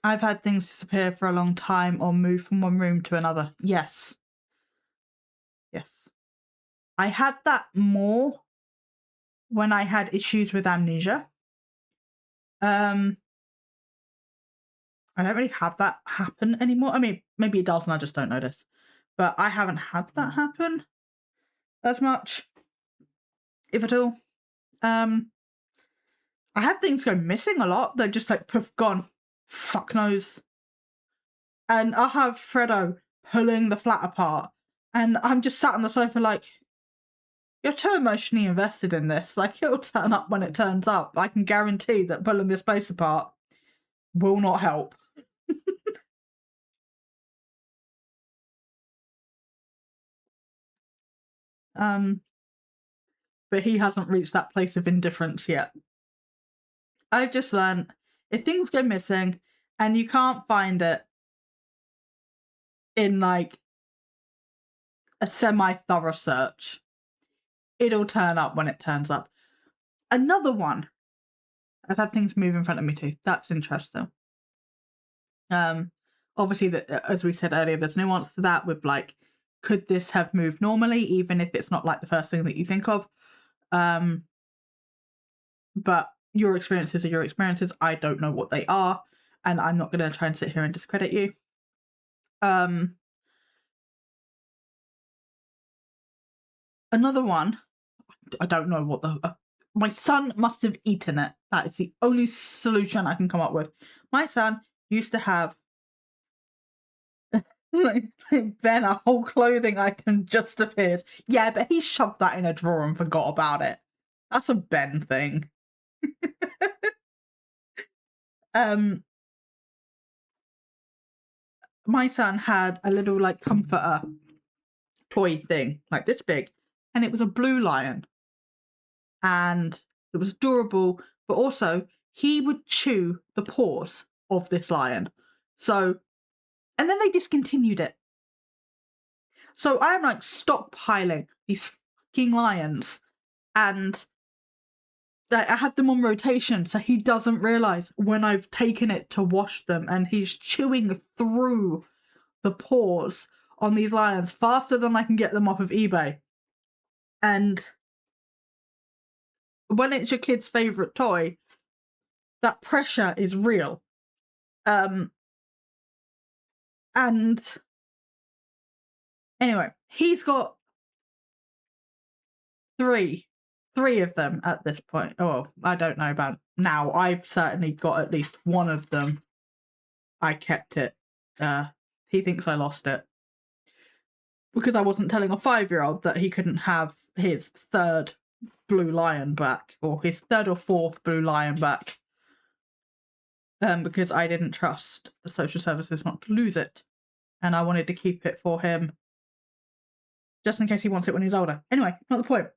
I've had things disappear for a long time or move from one room to another. Yes. Yes. I had that more when I had issues with amnesia. I don't really have that happen anymore. I mean, maybe it does and I just don't notice. But I haven't had that happen as much, if at all. I have things go missing a lot. They're just like poof, gone. Fuck knows. And I have Fredo pulling the flat apart, and I'm just sat on the sofa like, you're too emotionally invested in this. Like, it'll turn up when it turns up. I can guarantee that pulling this place apart will not help. But he hasn't reached that place of indifference yet. I've just learned if things go missing and you can't find it in like a semi-thorough search, it'll turn up when it turns up. Another one. I've had things move in front of me too. That's interesting. Obviously, that as we said earlier, there's nuance to that with like, could this have moved normally, even if it's not like the first thing that you think of? But your experiences are your experiences. I don't know what they are, and I'm not going to try and sit here and discredit you. Another one, I don't know what the... my son must have eaten it. That is the only solution I can come up with. My son used to have Ben, a whole clothing item just appears. Yeah, but he shoved that in a drawer and forgot about it. That's a Ben thing. My son had a little like comforter toy thing, like this big, and it was a blue lion. And it was adorable, but also he would chew the paws of this lion. So, and then they discontinued it. So I'm like stockpiling these fucking lions, and I had them on rotation so he doesn't realise when I've taken it to wash them, and he's chewing through the paws on these lions faster than I can get them off of eBay. And when it's your kid's favourite toy, that pressure is real. And anyway, he's got three of them at this point. Oh, I don't know about now. I've certainly got at least one of them. I kept it. He thinks I lost it because I wasn't telling a 5-year-old that he couldn't have his third blue lion back, or his third or fourth blue lion back, because I didn't trust the social services not to lose it, and I wanted to keep it for him just in case he wants it when he's older. Anyway, not the point.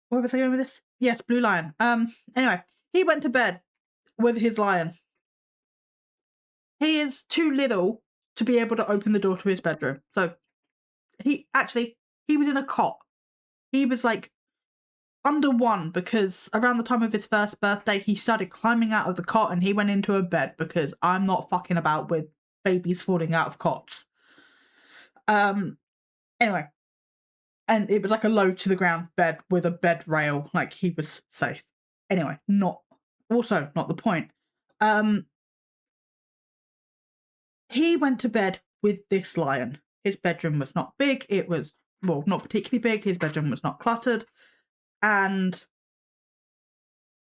Where was I going with this? Yes, blue lion. Anyway, he went to bed with his lion. He is too little to be able to open the door to his bedroom. So he was in a cot. He was like under 1 because around the time of his first birthday, he started climbing out of the cot and he went into a bed because I'm not fucking about with babies falling out of cots. Anyway. And it was like a low to the ground bed with a bed rail, like he was safe. Anyway, not the point. He went to bed with this lion. His bedroom was not big. It was, well, not particularly big. His bedroom was not cluttered. And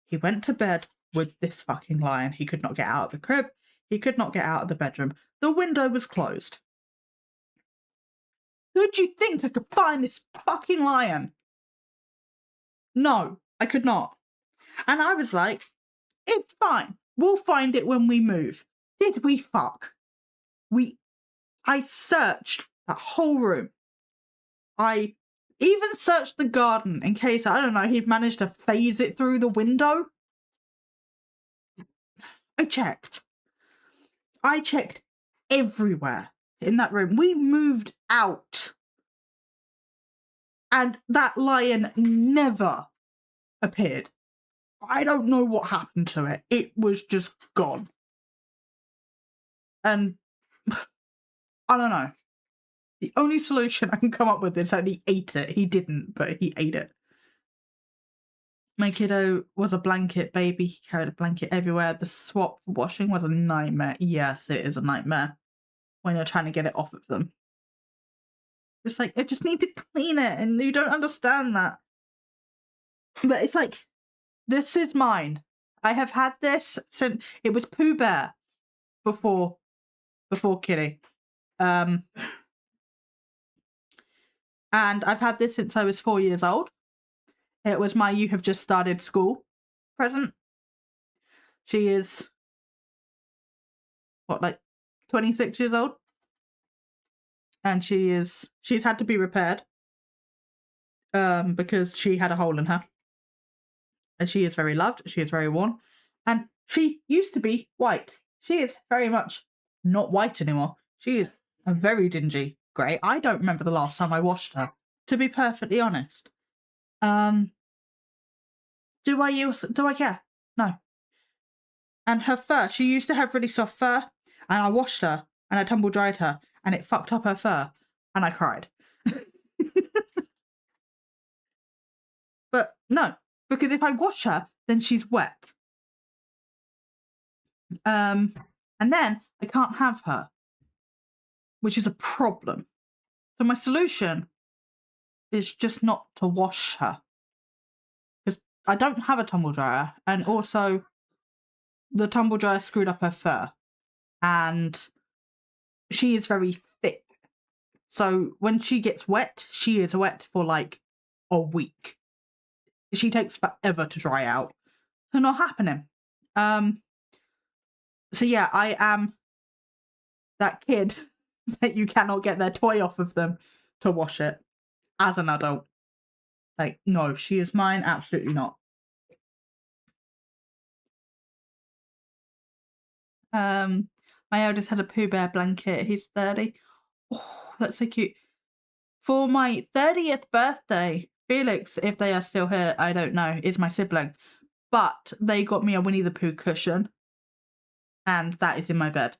he went to bed with this fucking lion. He could not get out of the crib. He could not get out of the bedroom. The window was closed. Who'd you think I could find this fucking lion? No, I could not. And I was like, it's fine. We'll find it when we move. Did we fuck? I searched that whole room. I even searched the garden in case, I don't know, he'd managed to phase it through the window. I checked everywhere in that room. We moved out. And that lion never appeared. I don't know what happened to it. It was just gone. And I don't know. The only solution I can come up with is that he ate it. He didn't, but he ate it. My kiddo was a blanket baby. He carried a blanket everywhere. The swap for washing was a nightmare. Yes, it is a nightmare when you're trying to get it off of them. It's like, I just need to clean it, and you don't understand that. But it's like, this is mine. I have had this since it was Pooh Bear before Kitty. And I've had this since I was 4 years old. It was my "you have just started school" present. She is, what, like 26 years old? And she's had to be repaired because she had a hole in her. And she is very loved. She is very worn. And she used to be white. She is very much not white anymore. She is a very dingy grey. I don't remember the last time I washed her, to be perfectly honest. Do I care? No. And her fur, she used to have really soft fur, and I washed her and I tumble dried her and it fucked up her fur and I cried. But no, because if I wash her, then she's wet. And then I can't have her, which is a problem. So my solution is just not to wash her, because I don't have a tumble dryer, and also the tumble dryer screwed up her fur, and she is very thick. So when she gets wet, she is wet for like a week. She takes forever to dry out. So not happening. So yeah, I am that kid that you cannot get their toy off of them to wash it as an adult. Like, no, she is mine, absolutely not. My eldest had a Pooh Bear blanket. He's 30. Oh, that's so cute. For my 30th birthday, Felix, if they are still here, I don't know, is my sibling. But they got me a Winnie the Pooh cushion. And that is in my bed.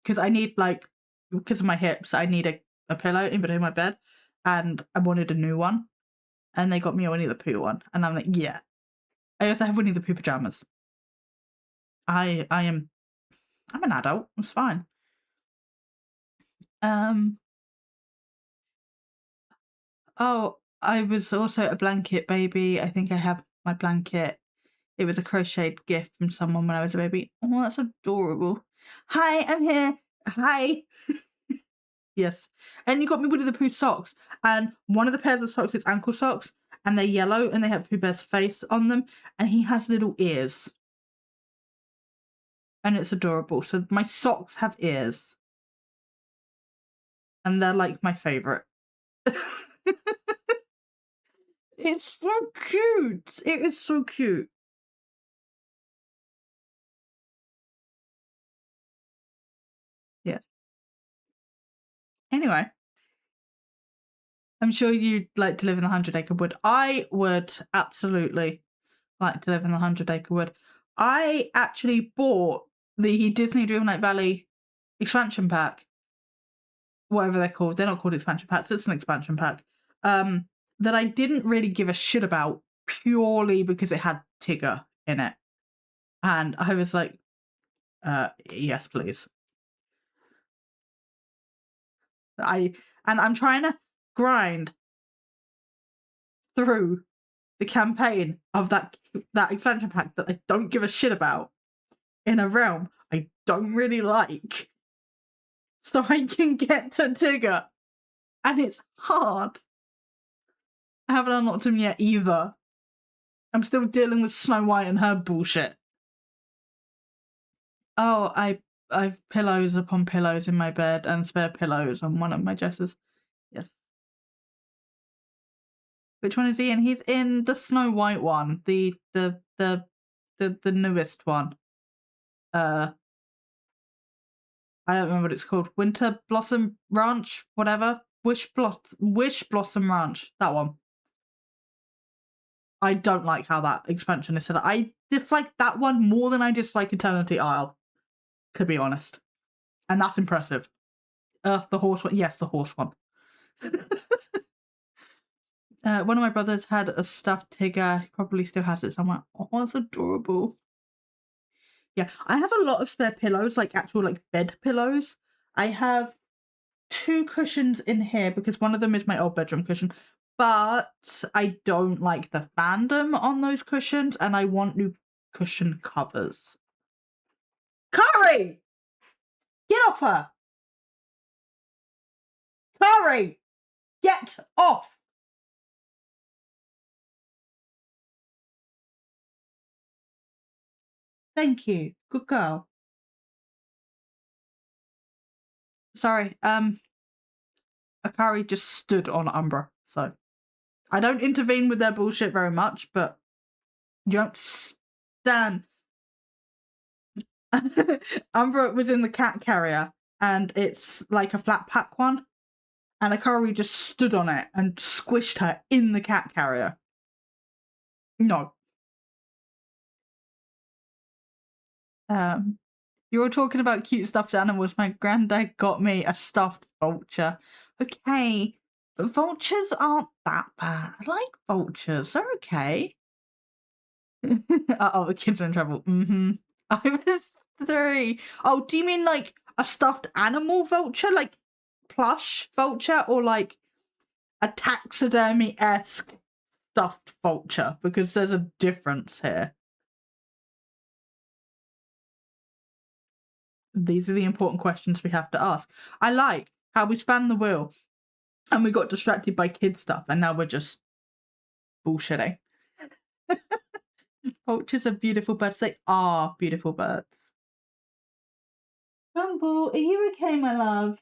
Because I need, like, because of my hips, I need a pillow in between my bed. And I wanted a new one. And they got me a Winnie the Pooh one. And I'm like, yeah. I also have Winnie the Pooh pajamas. I'm an adult. It's fine. Oh, I was also a blanket baby. I think I have my blanket. It was a crocheted gift from someone when I was a baby. Oh, that's adorable. Hi, I'm here. Hi. Yes. And you got me Winnie the Pooh socks. And one of the pairs of socks is ankle socks. And they're yellow and they have Pooh Bear's face on them. And he has little ears. And it's adorable. So my socks have ears. And they're like my favourite. It's so cute. It is so cute. Yes. Anyway. I'm sure you'd like to live in the 100-acre wood. I would absolutely like to live in the 100-acre wood. I actually bought the Disney Dreamlight Valley expansion pack. Whatever they're called. They're not called expansion packs. It's an expansion pack. That I didn't really give a shit about purely because it had Tigger in it. And I was like, yes, please. I'm trying to grind through the campaign of that expansion pack that I don't give a shit about in a realm I don't really like, so I can get to Tigger, and it's hard. I haven't unlocked him yet either. I'm still dealing with Snow White and her bullshit. Oh, I've pillows upon pillows in my bed and spare pillows on one of my dressers. Yes. Which one is he in? He's in the Snow White one, the newest one. I don't remember what it's called. Winter Blossom Ranch, whatever. Wish Blossom Ranch. That one. I don't like how that expansion is set up. I dislike that one more than I dislike Eternity Isle, to be honest. And that's impressive. The horse one. Yes, the horse one. One of my brothers had a stuffed Tigger. He probably still has it somewhere. Oh, that's adorable. Yeah, I have a lot of spare pillows, like actual like bed pillows. I have 2 cushions in here because one of them is my old bedroom cushion, but I don't like the fandom on those cushions and I want new cushion covers. Kari! Get off her! Kari! Get off! Thank you. Good girl. Sorry, Akari just stood on Umbra, so I don't intervene with their bullshit very much, but you don't stand. Umbra was in the cat carrier, and it's like a flat pack one, and Akari just stood on it and squished her in the cat carrier. No. You were talking about cute stuffed animals. My granddad got me a stuffed vulture. Okay, but vultures aren't that bad. I like vultures. They're okay. Uh-oh, the kids are in trouble. I was 3. Oh, do you mean like a stuffed animal vulture? Like plush vulture or like a taxidermy-esque stuffed vulture? Because there's a difference here. These are the important questions we have to ask. I like how we spanned the wheel and we got distracted by kid stuff and now we're just bullshitting. Vultures are beautiful birds. They are beautiful birds. Bumble, are you okay, my love?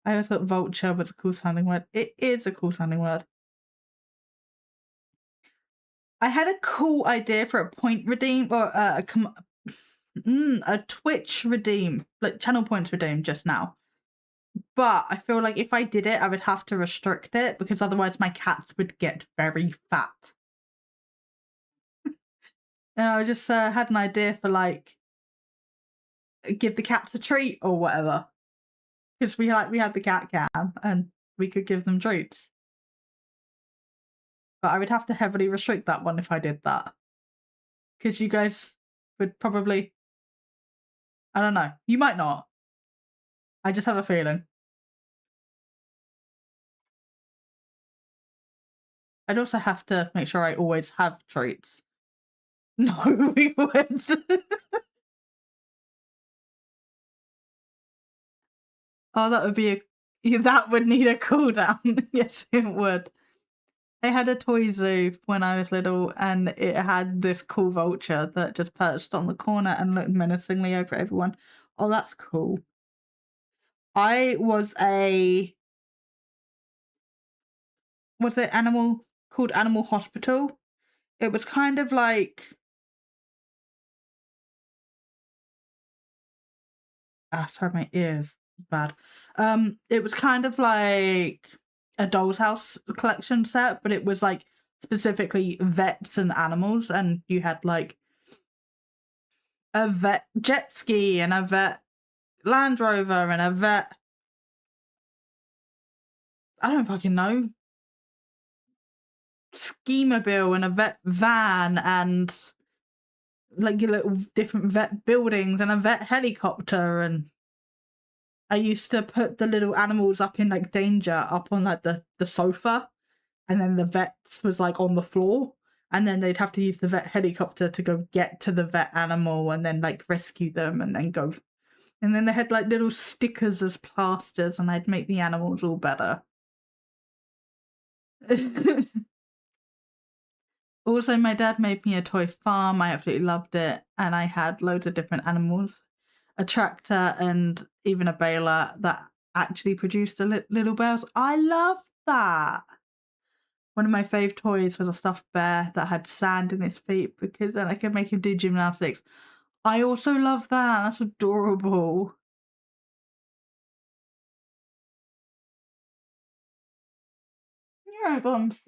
I always thought vulture was a cool sounding word. It is a cool sounding word. I had a cool idea for a point redeem or a Twitch redeem, like channel points redeem just now. But I feel like if I did it, I would have to restrict it because otherwise my cats would get very fat. And I just had an idea for like give the cats a treat or whatever. Because we had the cat cam and we could give them treats. But I would have to heavily restrict that one if I did that. Because you guys would probably... I don't know. You might not. I just have a feeling. I'd also have to make sure I always have treats. No, we would. Oh, that would be that would need a cooldown. Yes, it would. I had a toy zoo when I was little and it had this cool vulture that just perched on the corner and looked menacingly over everyone. Oh, that's cool. I was it animal called Animal Hospital? It was kind of like sorry, my ears bad. It was kind of like a doll's house collection set, but it was like specifically vets and animals, and you had like a vet jet ski and a vet Land Rover and a vet I don't fucking know ski-mobile and a vet van and like your little different vet buildings and a vet helicopter, and I used to put the little animals up in like danger up on like the sofa, and then the vets was like on the floor, and then they'd have to use the vet helicopter to go get to the vet animal and then like rescue them and then go. And then they had like little stickers as plasters and I'd make the animals all better. Also, my dad made me a toy farm. I absolutely loved it. And I had loads of different animals. A tractor and even a baler that actually produced little bells. I love that. One of my fave toys was a stuffed bear that had sand in his feet because then I could make him do gymnastics. I also love that. That's adorable. You're right, Bums.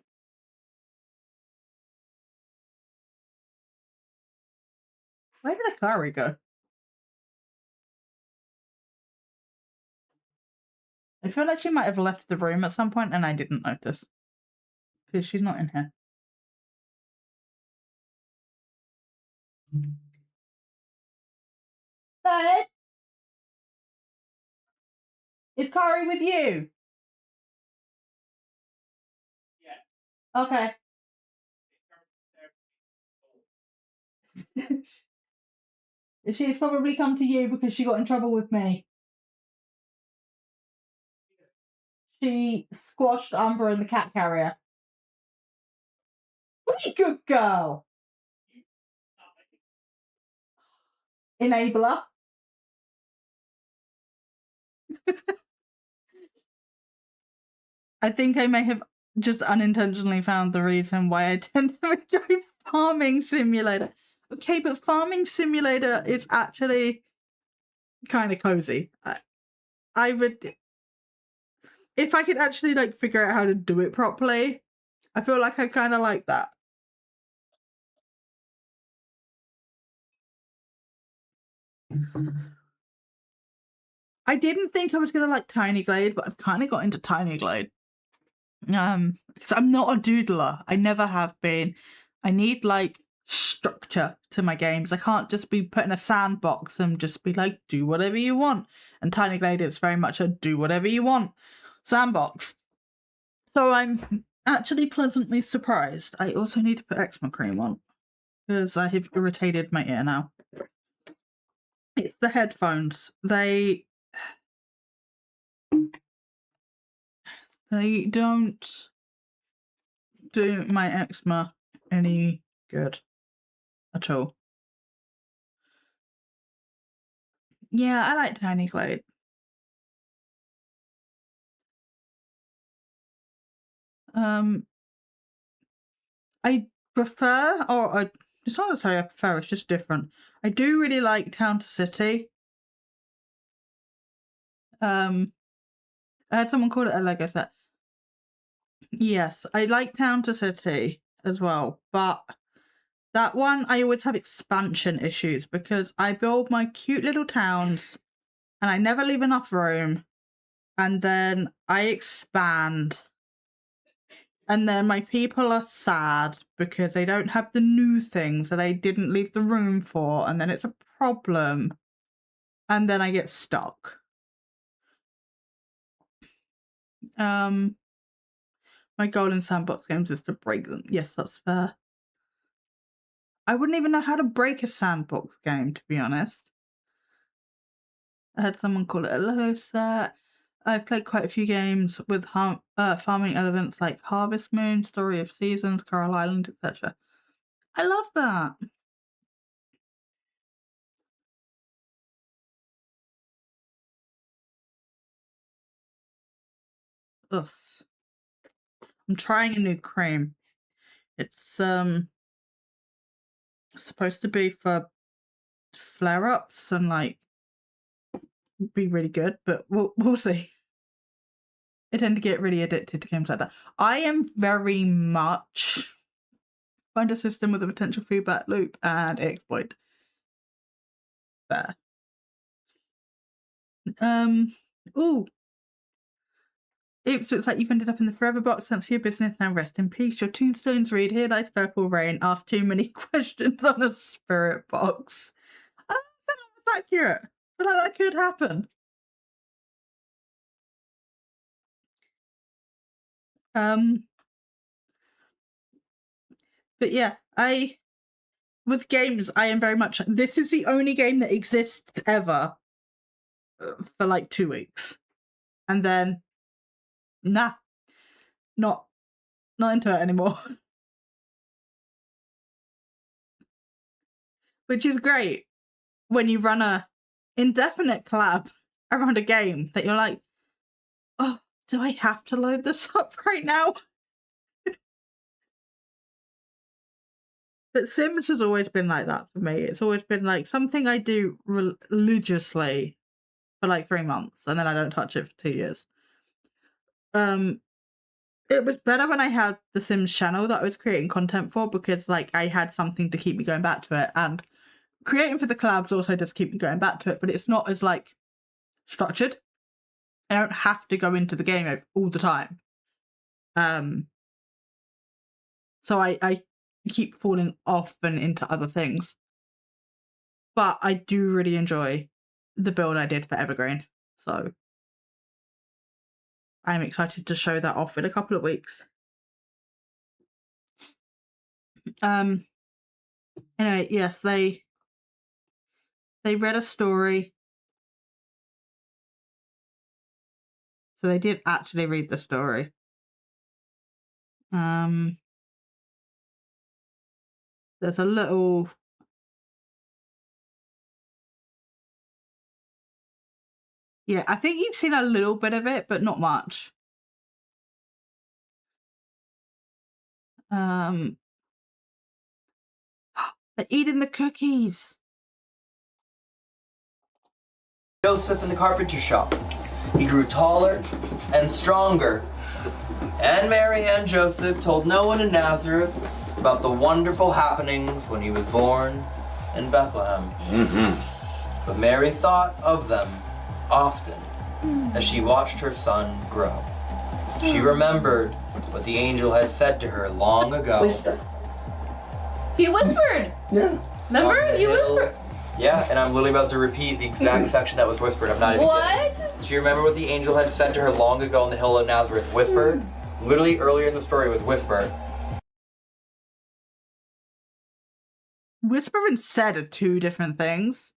Where did Akari go? I feel like she might have left the room at some point and I didn't notice. Because she's not in here. Babe? Is Kari with you? Yeah. Okay. She's probably come to you because she got in trouble with me. She squashed Umbra in the cat carrier. What a good girl. Enabler. I think I may have just unintentionally found the reason why I tend to enjoy Farming Simulator. Okay, but Farming Simulator is actually kind of cozy. I would, if I could actually like figure out how to do it properly, I feel like I kind of like that. I didn't think I was gonna like Tiny Glade, but I've kind of got into Tiny Glade. Because I'm not a doodler. I never have been. I need like structure to my games. I can't just be put in a sandbox and just be like, do whatever you want. And Tiny Glade is very much a do whatever you want sandbox. So I'm actually pleasantly surprised. I also need to put eczema cream on because I have irritated my ear now. It's the headphones. They don't do my eczema any good at all. Yeah, I like Tiny Glade. I prefer, or it's not necessarily I prefer, it's just different. I do really like Town to City. I had someone call it a Lego set. Yes, I like Town to City as well, but that one I always have expansion issues because I build my cute little towns and I never leave enough room, and then I expand. And then my people are sad because they don't have the new things that I didn't leave the room for, and then it's a problem. And then I get stuck. My goal in sandbox games is to break them. Yes, that's fair. I wouldn't even know how to break a sandbox game, to be honest. I had someone call it a Lego set. I've played quite a few games with farming elements like Harvest Moon, Story of Seasons, Coral Island, etc. I love that. Ugh. I'm trying a new cream. It's supposed to be for flare-ups and like be really good, but we'll see. I tend to get really addicted to games like that. I am very much find a system with a potential feedback loop and exploit. There. Ooh. Oops, looks like you've ended up in the forever box. Thanks for your business. Now rest in peace. Your tombstones read, here lies purple rain. Ask too many questions on a spirit box. I feel like that's accurate. I feel like that could happen. But yeah, with games, I am very much, this is the only game that exists ever for like 2 weeks. And then, nah, not into it anymore. Which is great when you run a indefinite collab around a game that you're like, oh, do I have to load this up right now? But Sims has always been like that for me. It's always been like something I do religiously for like 3 months and then I don't touch it for 2 years. It was better when I had the Sims channel that I was creating content for because like I had something to keep me going back to it, and creating for the collabs also does keep me going back to it, but it's not as like structured. I don't have to go into the game all the time. So I keep falling off and into other things. But I do really enjoy the build I did for Evergreen. So I'm excited to show that off in a couple of weeks. Anyway, yes, they read a story. So they did actually read the story. There's a little... Yeah, I think you've seen a little bit of it, but not much. They're eating the cookies. Joseph in the carpenter shop. He grew taller and stronger. And Mary and Joseph told no one in Nazareth about the wonderful happenings when he was born in Bethlehem. But Mary thought of them often as she watched her son grow. She remembered what the angel had said to her long ago. Whisper. He whispered. Yeah. Remember? He whispered. Yeah, and I'm literally about to repeat the exact section that was whispered. I'm not even kidding. What? Do you remember what the angel had said to her long ago on the hill of Nazareth? Whispered? Literally earlier in the story was whispered. Whisper and said are two different things.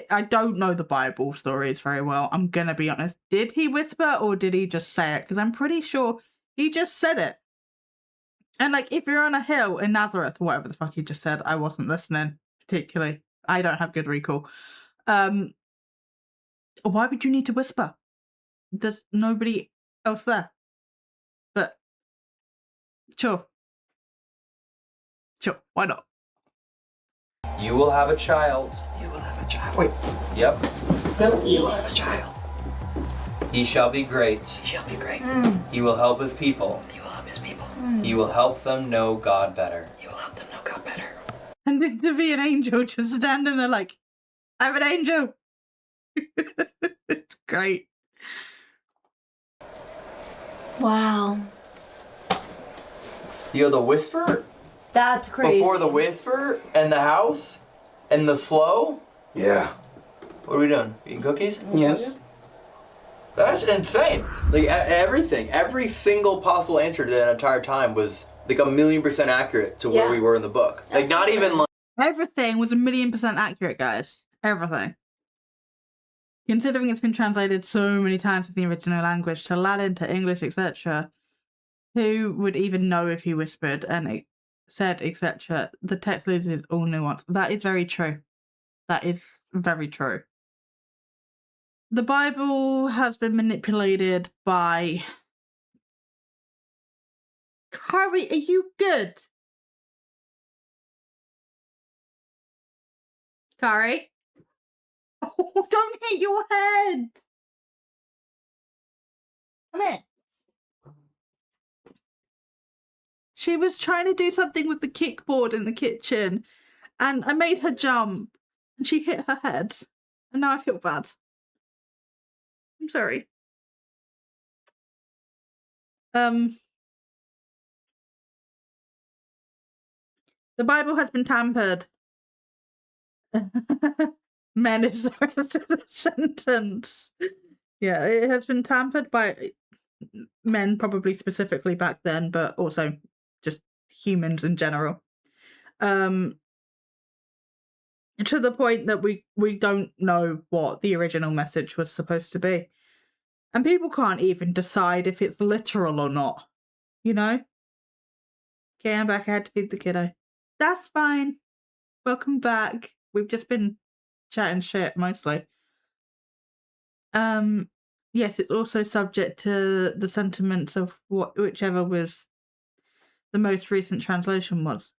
I don't know the Bible stories very well. I'm gonna be honest. Did he whisper or did he just say it? Because I'm pretty sure he just said it. And like, if you're on a hill in Nazareth, whatever the fuck he just said, I wasn't listening particularly. I don't have good recall. Why would you need to whisper? There's nobody else there. But sure, why not? You will have a child. You will have a child. Wait. Yep. Go You will east. have a child. He shall be great. He shall be great. He will help his people. He will help his people. He will help them know God better. He will help them know God better. And then to be an angel just standing there like, I'm an angel. It's great. Wow. You know the whisper? That's crazy. Before the whisper and the house and the slow? Yeah. What are we doing? Eating cookies? Yes. That's insane. Like everything, every single possible answer to that entire time was like 1,000,000% accurate to where we were in the book. Like not even like Everything was 1,000,000% accurate, guys. Everything. Considering it's been translated so many times in the original language to Latin, to English, etc., who would even know if he whispered and it said, etc.? The text loses all nuance. That is very true. That is very true. The Bible has been manipulated by... Harry, are you good? Kari? Oh, don't hit your head! Come here. She was trying to do something with the kickboard in the kitchen, and I made her jump, and she hit her head, and now I feel bad. I'm sorry. The Bible has been tampered. Men is the rest of the sentence. Yeah, it has been tampered by men, probably specifically back then, but also just humans in general. To the point that we don't know what the original message was supposed to be. And people can't even decide if it's literal or not. You know? Okay, I'm back. I had to feed the kiddo. That's fine. Welcome back. We've just been chatting shit, mostly. Yes, it's also subject to the sentiments of whichever was the most recent translation was.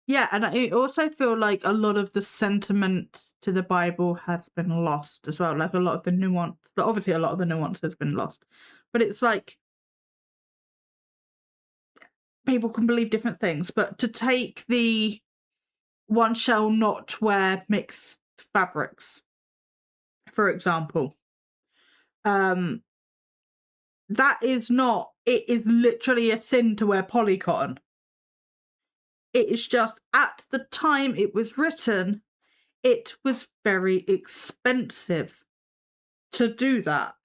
Yeah, and I also feel like a lot of the sentiment to the Bible has been lost as well. Like a lot of the nuance. Obviously, a lot of the nuance has been lost. But it's like people can believe different things. But to take the one shall not wear mixed fabrics, for example, that is not, it is literally a sin to wear polycotton. It is just, at the time it was written, it was very expensive to do that.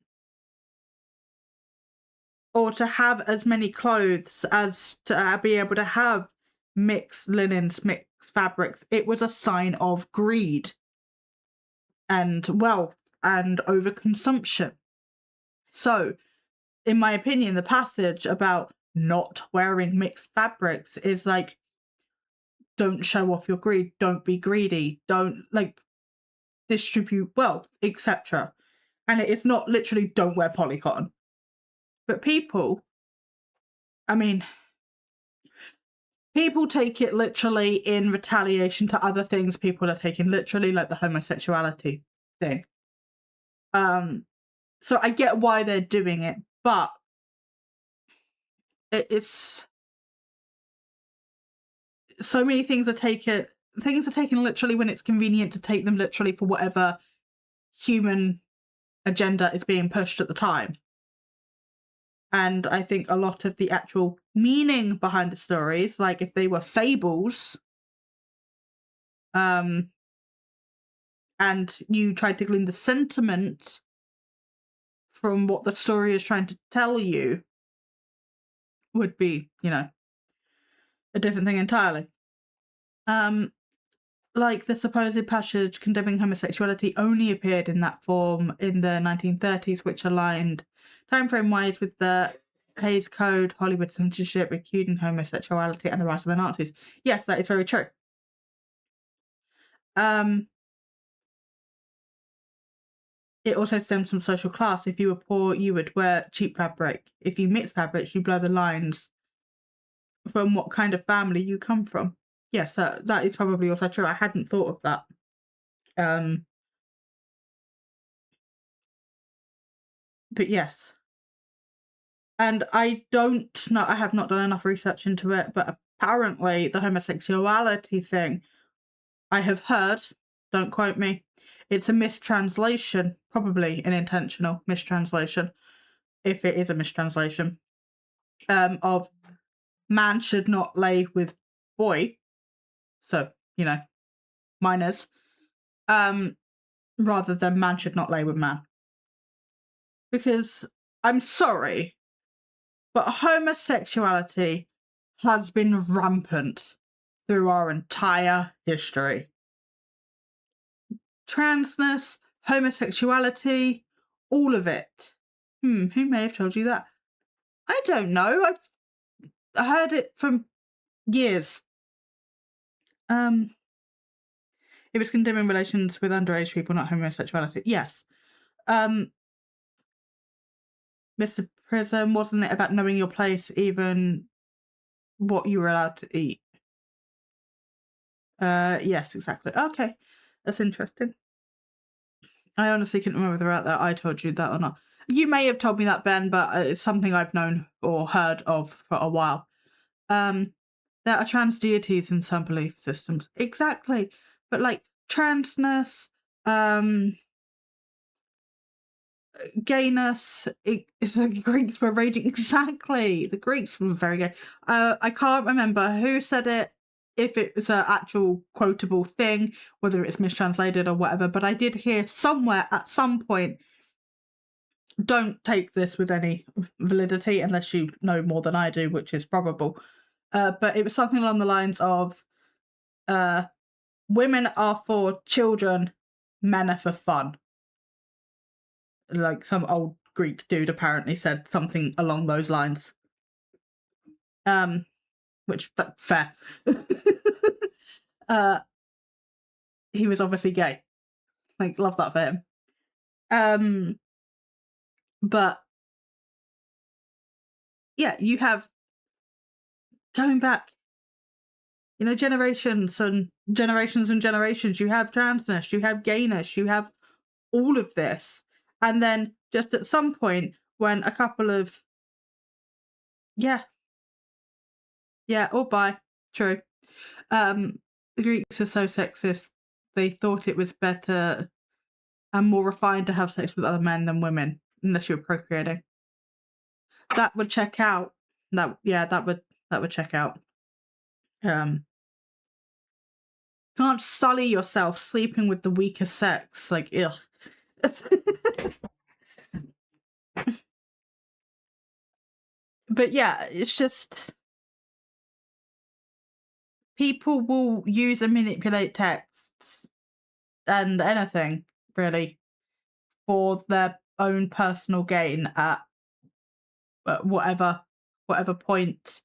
Or to have as many clothes as to be able to have mixed linens, mixed fabrics. It was a sign of greed and wealth and overconsumption. So, in my opinion, the passage about not wearing mixed fabrics is like, don't show off your greed, don't be greedy, don't like distribute wealth, etc. And it's not literally don't wear polycotton. But people, I mean, people take it literally in retaliation to other things people are taking literally, like the homosexuality thing. So I get why they're doing it, but it's so many things are taken literally when it's convenient to take them literally for whatever human agenda is being pushed at the time. And I think a lot of the actual meaning behind the stories, like if they were fables, and you tried to glean the sentiment from what the story is trying to tell you, would be, you know, a different thing entirely. Like the supposed passage condemning homosexuality only appeared in that form in the 1930s, which aligned timeframe-wise with the Hays Code, Hollywood censorship, accusing homosexuality, and the rise of the Nazis. Yes, that is very true. It also stems from social class. If you were poor, you would wear cheap fabric. If you mix fabrics, you blur the lines from what kind of family you come from. Yes, that is probably also true. I hadn't thought of that. But yes. And I don't know, I have not done enough research into it, but apparently the homosexuality thing, I have heard, don't quote me, it's a mistranslation, probably an intentional mistranslation, if it is a mistranslation, of man should not lay with boy, so, you know, minors, rather than man should not lay with man. Because, I'm sorry, but homosexuality has been rampant through our entire history. Transness, homosexuality, all of it. Who may have told you that? I don't know. I've heard it from years. It was condemning relations with underage people, not homosexuality. Yes. Mr. Prism, wasn't it about knowing your place, even what you were allowed to eat? Yes, exactly. Okay, that's interesting. I honestly couldn't remember whether I told you that or not. You may have told me that, Ben, but it's something I've known or heard of for a while. There are trans deities in some belief systems. Exactly. But like transness, gayness, the Greeks were raging. Exactly. The Greeks were very gay. I can't remember who said it, if it was an actual quotable thing, whether it's mistranslated or whatever, but I did hear somewhere at some point, don't take this with any validity unless you know more than I do, which is probable, but it was something along the lines of, women are for children, men are for fun. Like some old Greek dude apparently said something along those lines. Which, fair. He was obviously gay. Like, love that for him. But yeah, you have, going back, you know, generations and generations and generations, you have transness, you have gayness, you have all of this. And then just at some point when a couple of, or bi, true. The Greeks are so sexist, they thought it was better and more refined to have sex with other men than women, unless you were procreating. That would check out. That would check out. can't sully yourself sleeping with the weaker sex. Like, ugh. But yeah, it's just people will use and manipulate texts and anything really for their own personal gain at whatever point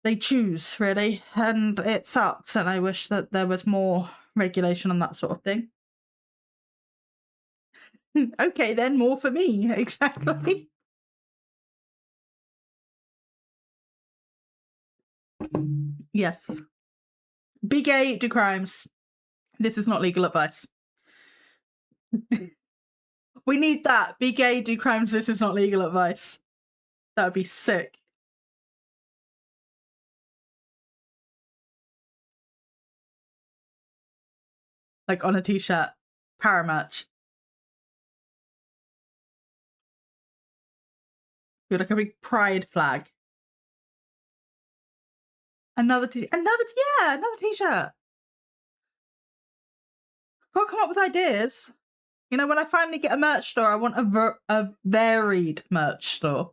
they choose, really, and it sucks. And I wish that there was more regulation on that sort of thing. Okay, then more for me, exactly. Yes. Be gay, do crimes. This is not legal advice. We need that. Be gay, do crimes. This is not legal advice. That would be sick. Like on a t-shirt. Paramatch. You're like a big pride flag. Another t-shirt. Another t-shirt. Gotta come up with ideas. You know, when I finally get a merch store, I want a varied merch store.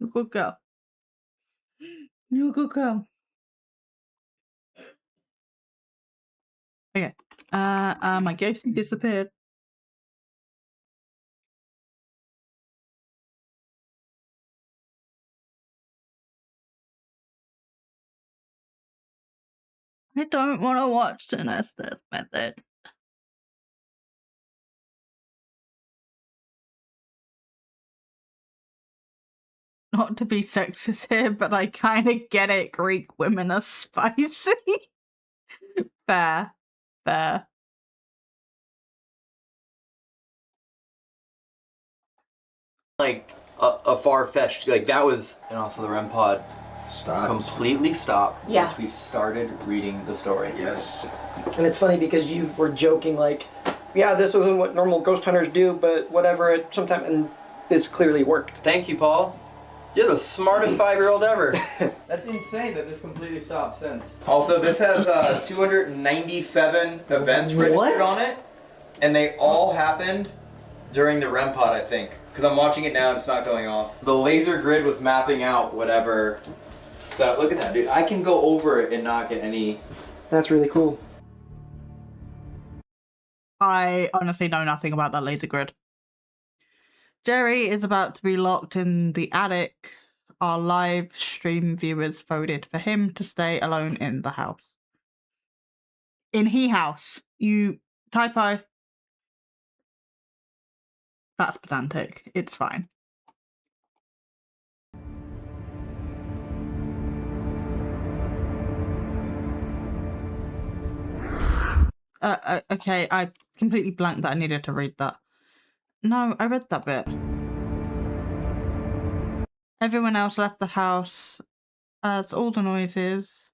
You good girl. You good girl. Okay. My ghosting disappeared. I don't want to watch the Nestor's Method. Not to be sexist here, but I kind of get it. Greek women are spicy. Fair. Fair. Like a far-fetched, like that was, and also the REM pod completely stopped Yeah. once we started reading the story. Yes. And it's funny because you were joking like, yeah, this isn't what normal ghost hunters do, but whatever, sometimes, and this clearly worked. Thank you, Paul. You're the smartest 5-year-old ever. That's insane that this completely stopped since. Also, this has 297 events registered on it, and they all happened during the REM pod, I think. Because I'm watching it now and it's not going off. The laser grid was mapping out whatever. So look at that, dude. I can go over it and not get any. That's really cool. I honestly know nothing about that laser grid. Jerry is about to be locked in the attic. Our live stream viewers voted for him to stay alone in the house. In he house. You typo. That's pedantic. It's fine. Okay, I completely blanked that I needed to read that. No, I read that bit. Everyone else left the house as all the noises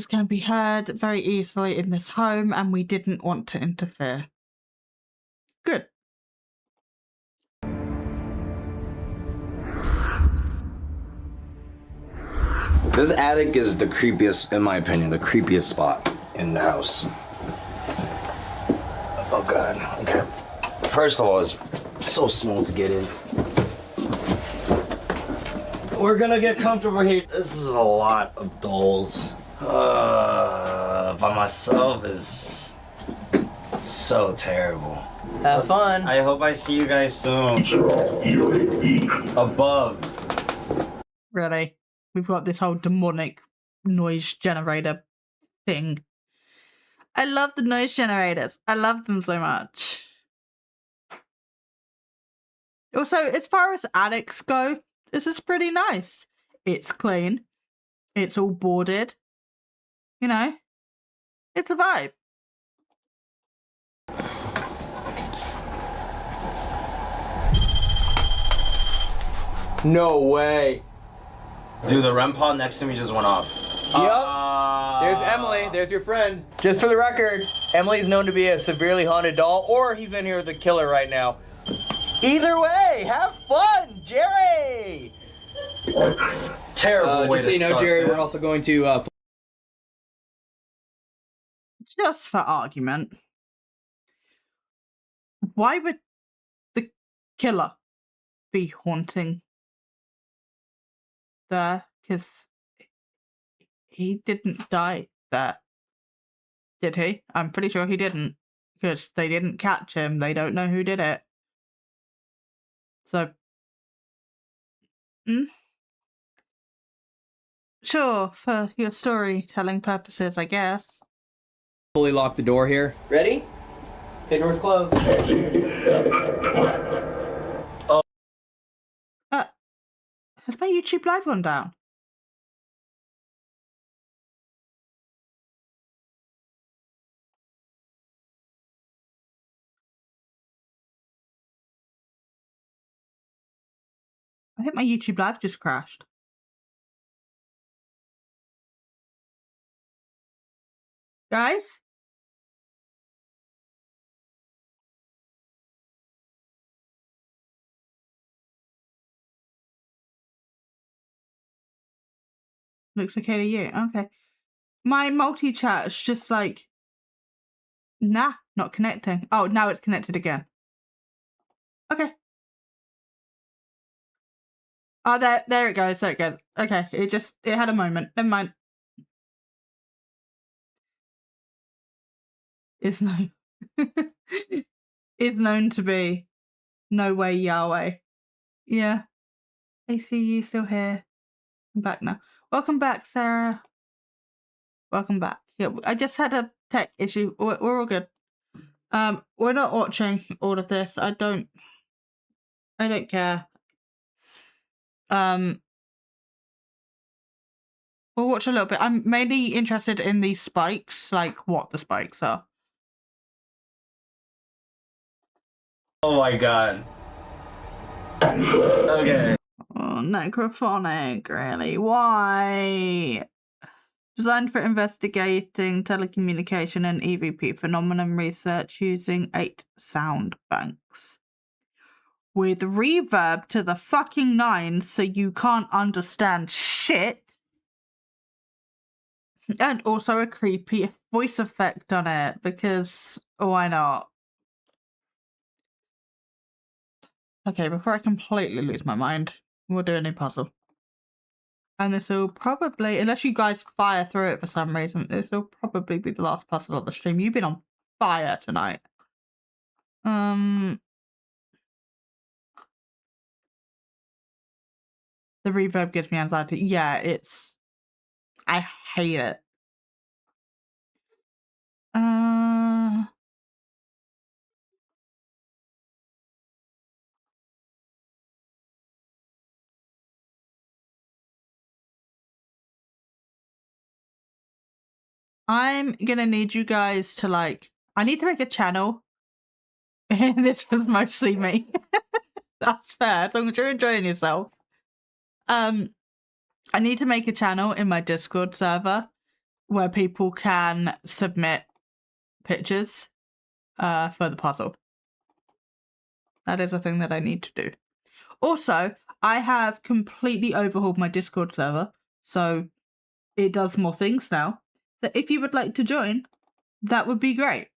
can be heard very easily in this home, and we didn't want to interfere. Good. This attic is the creepiest, in my opinion, the creepiest spot in the house. Oh God, okay. First of all, it's so small to get in. We're gonna get comfortable here. This is a lot of dolls. By myself is so terrible. Have fun. I hope I see you guys soon. Above. Really? We've got this whole demonic noise generator thing. I love the noise generators. I love them so much. Also, as far as attics go, this is pretty nice. It's clean. It's all boarded. You know, it's a vibe. No way. Dude, the REM pod next to me just went off. Yep. There's Emily. There's your friend. Just for the record, Emily's known to be a severely haunted doll, or he's in here with the killer right now. Either way, have fun, Jerry! Terrible way just so to you know, start, Jerry, man. we're also going to Just for argument, why would the killer be haunting there? Because he didn't die there, did he? I'm pretty sure he didn't, because they didn't catch him. They don't know who did it. So, sure, for your storytelling purposes, I guess. fully lock the door here. Ready? Okay, door's closed. Has my YouTube live gone down? I think my YouTube live just crashed. Guys? Looks okay to you. Okay. My multi-chat is just like, nah, not connecting. Oh, now it's connected again. Okay. Oh, there it goes. There it goes. Okay, it had a moment. Never mind. Is known is known to be no way Yahweh. Yeah. I see you still here. I'm back now. Welcome back, Sarah. Welcome back. Yeah, I just had a tech issue. We're all good. We're not watching all of this. I don't care. We'll watch a little bit. I'm mainly interested in these spikes, like what the spikes are. Oh my god. Okay. Oh, necrophonic, really? Why? Designed for investigating telecommunication and EVP phenomenon research using 8 sound banks. With reverb to the fucking 9 so you can't understand shit. And also a creepy voice effect on it, because why not? Okay, before I completely lose my mind, we'll do a new puzzle. And this will probably, unless you guys fire through it for some reason, this will probably be the last puzzle of the stream. You've been on fire tonight. The reverb gives me anxiety. Yeah, I hate it. I'm gonna need you guys to I need to make a channel. This was mostly me. That's fair, as long as you're enjoying yourself. I need to make a channel in my Discord server where people can submit pictures for the puzzle. That is a thing that I need to do. Also, I have completely overhauled my Discord server, so it does more things now. That if you would like to join, that would be great.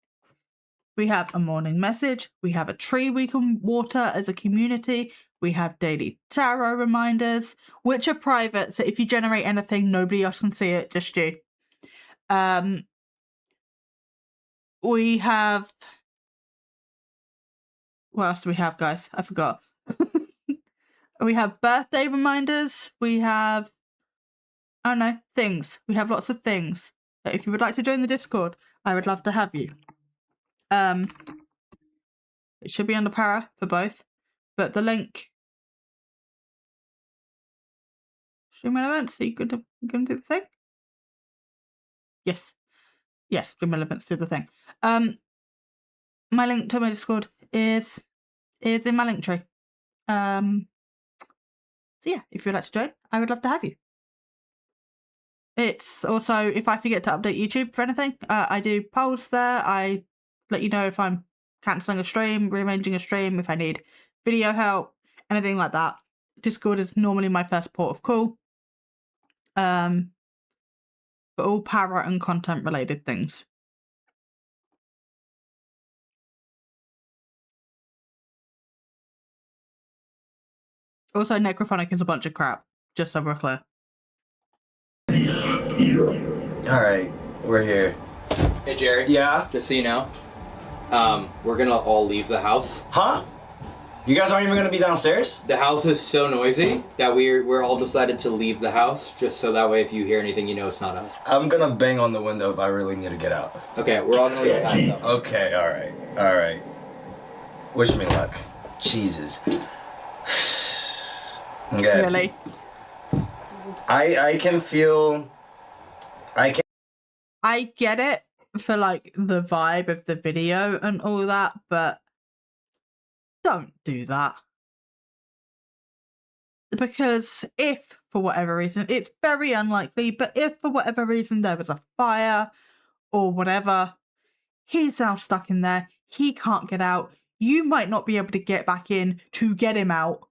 We have a morning message. We have a tree we can water as a community. We have daily tarot reminders, which are private. So if you generate anything, nobody else can see it, just you. We have... What else do we have, guys? I forgot. We have birthday reminders. We have... I don't know, things. We have lots of things. So if you would like to join the Discord, I would love to have you. It should be under para for both, but the link. Stream elements. So you gonna do the thing? Yes, stream elements do the thing. My link to my Discord is in my link tree. So yeah, if you'd like to join, I would love to have you. It's also, if I forget to update YouTube for anything, I do polls there. I let you know if I'm cancelling a stream, rearranging a stream, if I need video help, anything like that. Discord is normally my first port of call. But all power and content related things. Also, Necrophonic is a bunch of crap, just so we're clear. Alright, we're here. Hey Jerry. Yeah? Just so you know, we're gonna all leave the house. Huh? You guys aren't even gonna be downstairs? The house is so noisy that we're all decided to leave the house, just so that way if you hear anything, you know it's not us. I'm gonna bang on the window if I really need to get out. Okay, we're all gonna leave the house though. Okay, alright. Wish me luck. Jesus. Okay. Really? I can feel... I get it for like the vibe of the video and all that, but don't do that. Because if, for whatever reason, it's very unlikely, but if for whatever reason there was a fire or whatever, he's now stuck in there, he can't get out, you might not be able to get back in to get him out.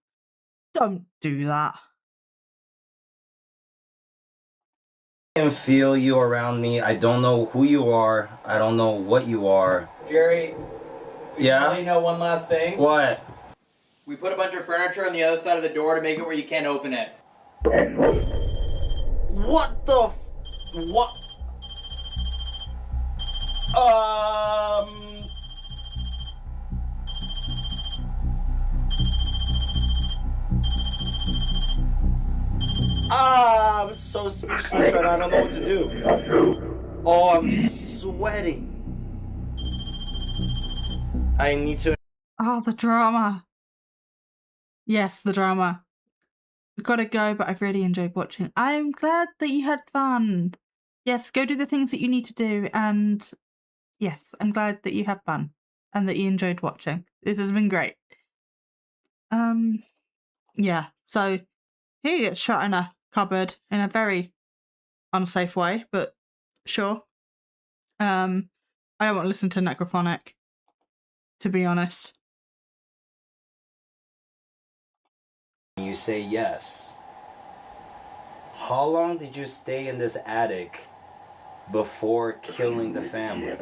Don't do that. I can feel you around me. I don't know who you are. I don't know what you are. Jerry. Yeah? You know one last thing? What? We put a bunch of furniture on the other side of the door to make it where you can't open it. What the what? I'm so speechless right now. I don't know what to do. Oh, I'm sweating. I need to... Oh, the drama. Yes, the drama. I've got to go, but I've really enjoyed watching. I'm glad that you had fun. Yes, go do the things that you need to do, and yes, I'm glad that you had fun and that you enjoyed watching. This has been great. Yeah, so he gets shot in a cupboard in a very unsafe way, but sure. I don't want to listen to Necrophonic, to be honest. You say yes. How long did you stay in this attic before killing the family?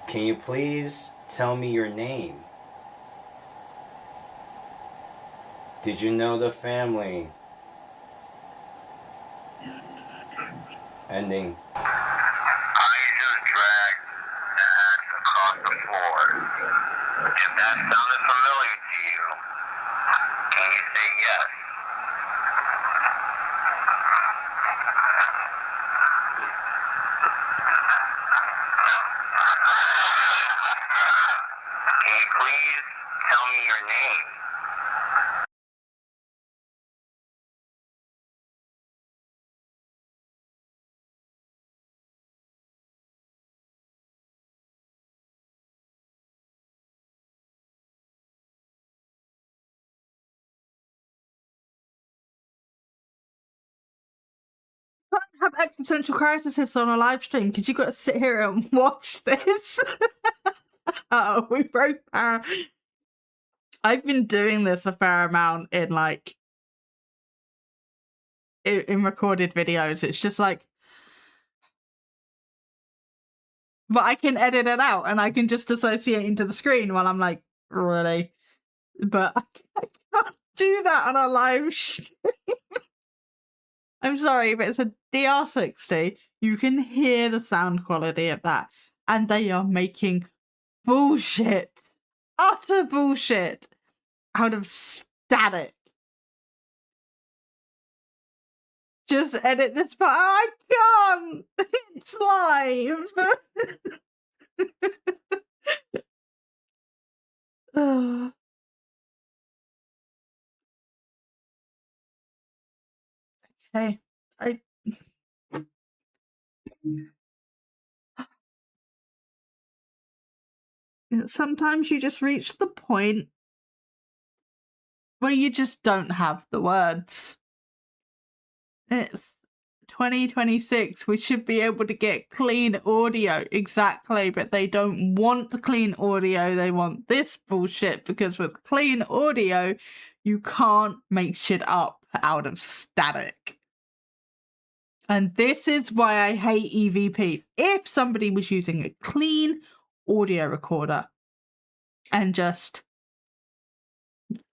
Can you please tell me your name? Did you know the family? Ending. If that sounded familiar to you, can you say yes? Can you please tell me your name? Have existential crises on a live stream because you've got to sit here and watch this. Oh, we broke power. I've been doing this a fair amount in like in recorded videos. It's just like, but I can edit it out and I can just associate into the screen while I'm like, really? But I can't do that on a live stream. I'm sorry, but it's a DR60. You can hear the sound quality of that. And they are making bullshit, utter bullshit, out of static. Just edit this part. I can't! It's live! Okay, sometimes you just reach the point Well, you just don't have the words. It's 2026. We should be able to get clean audio. Exactly, but they don't want clean audio. They want this bullshit because with clean audio, you can't make shit up out of static. And this is why I hate EVPs. If somebody was using a clean audio recorder and just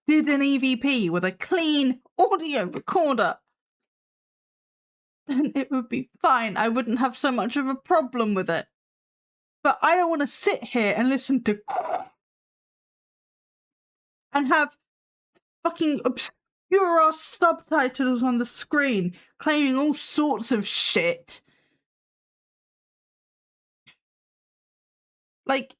did an EVP with a clean audio recorder, then it would be fine. I wouldn't have so much of a problem with it. But I don't want to sit here and listen to and have fucking obscure subtitles on the screen claiming all sorts of shit. Like,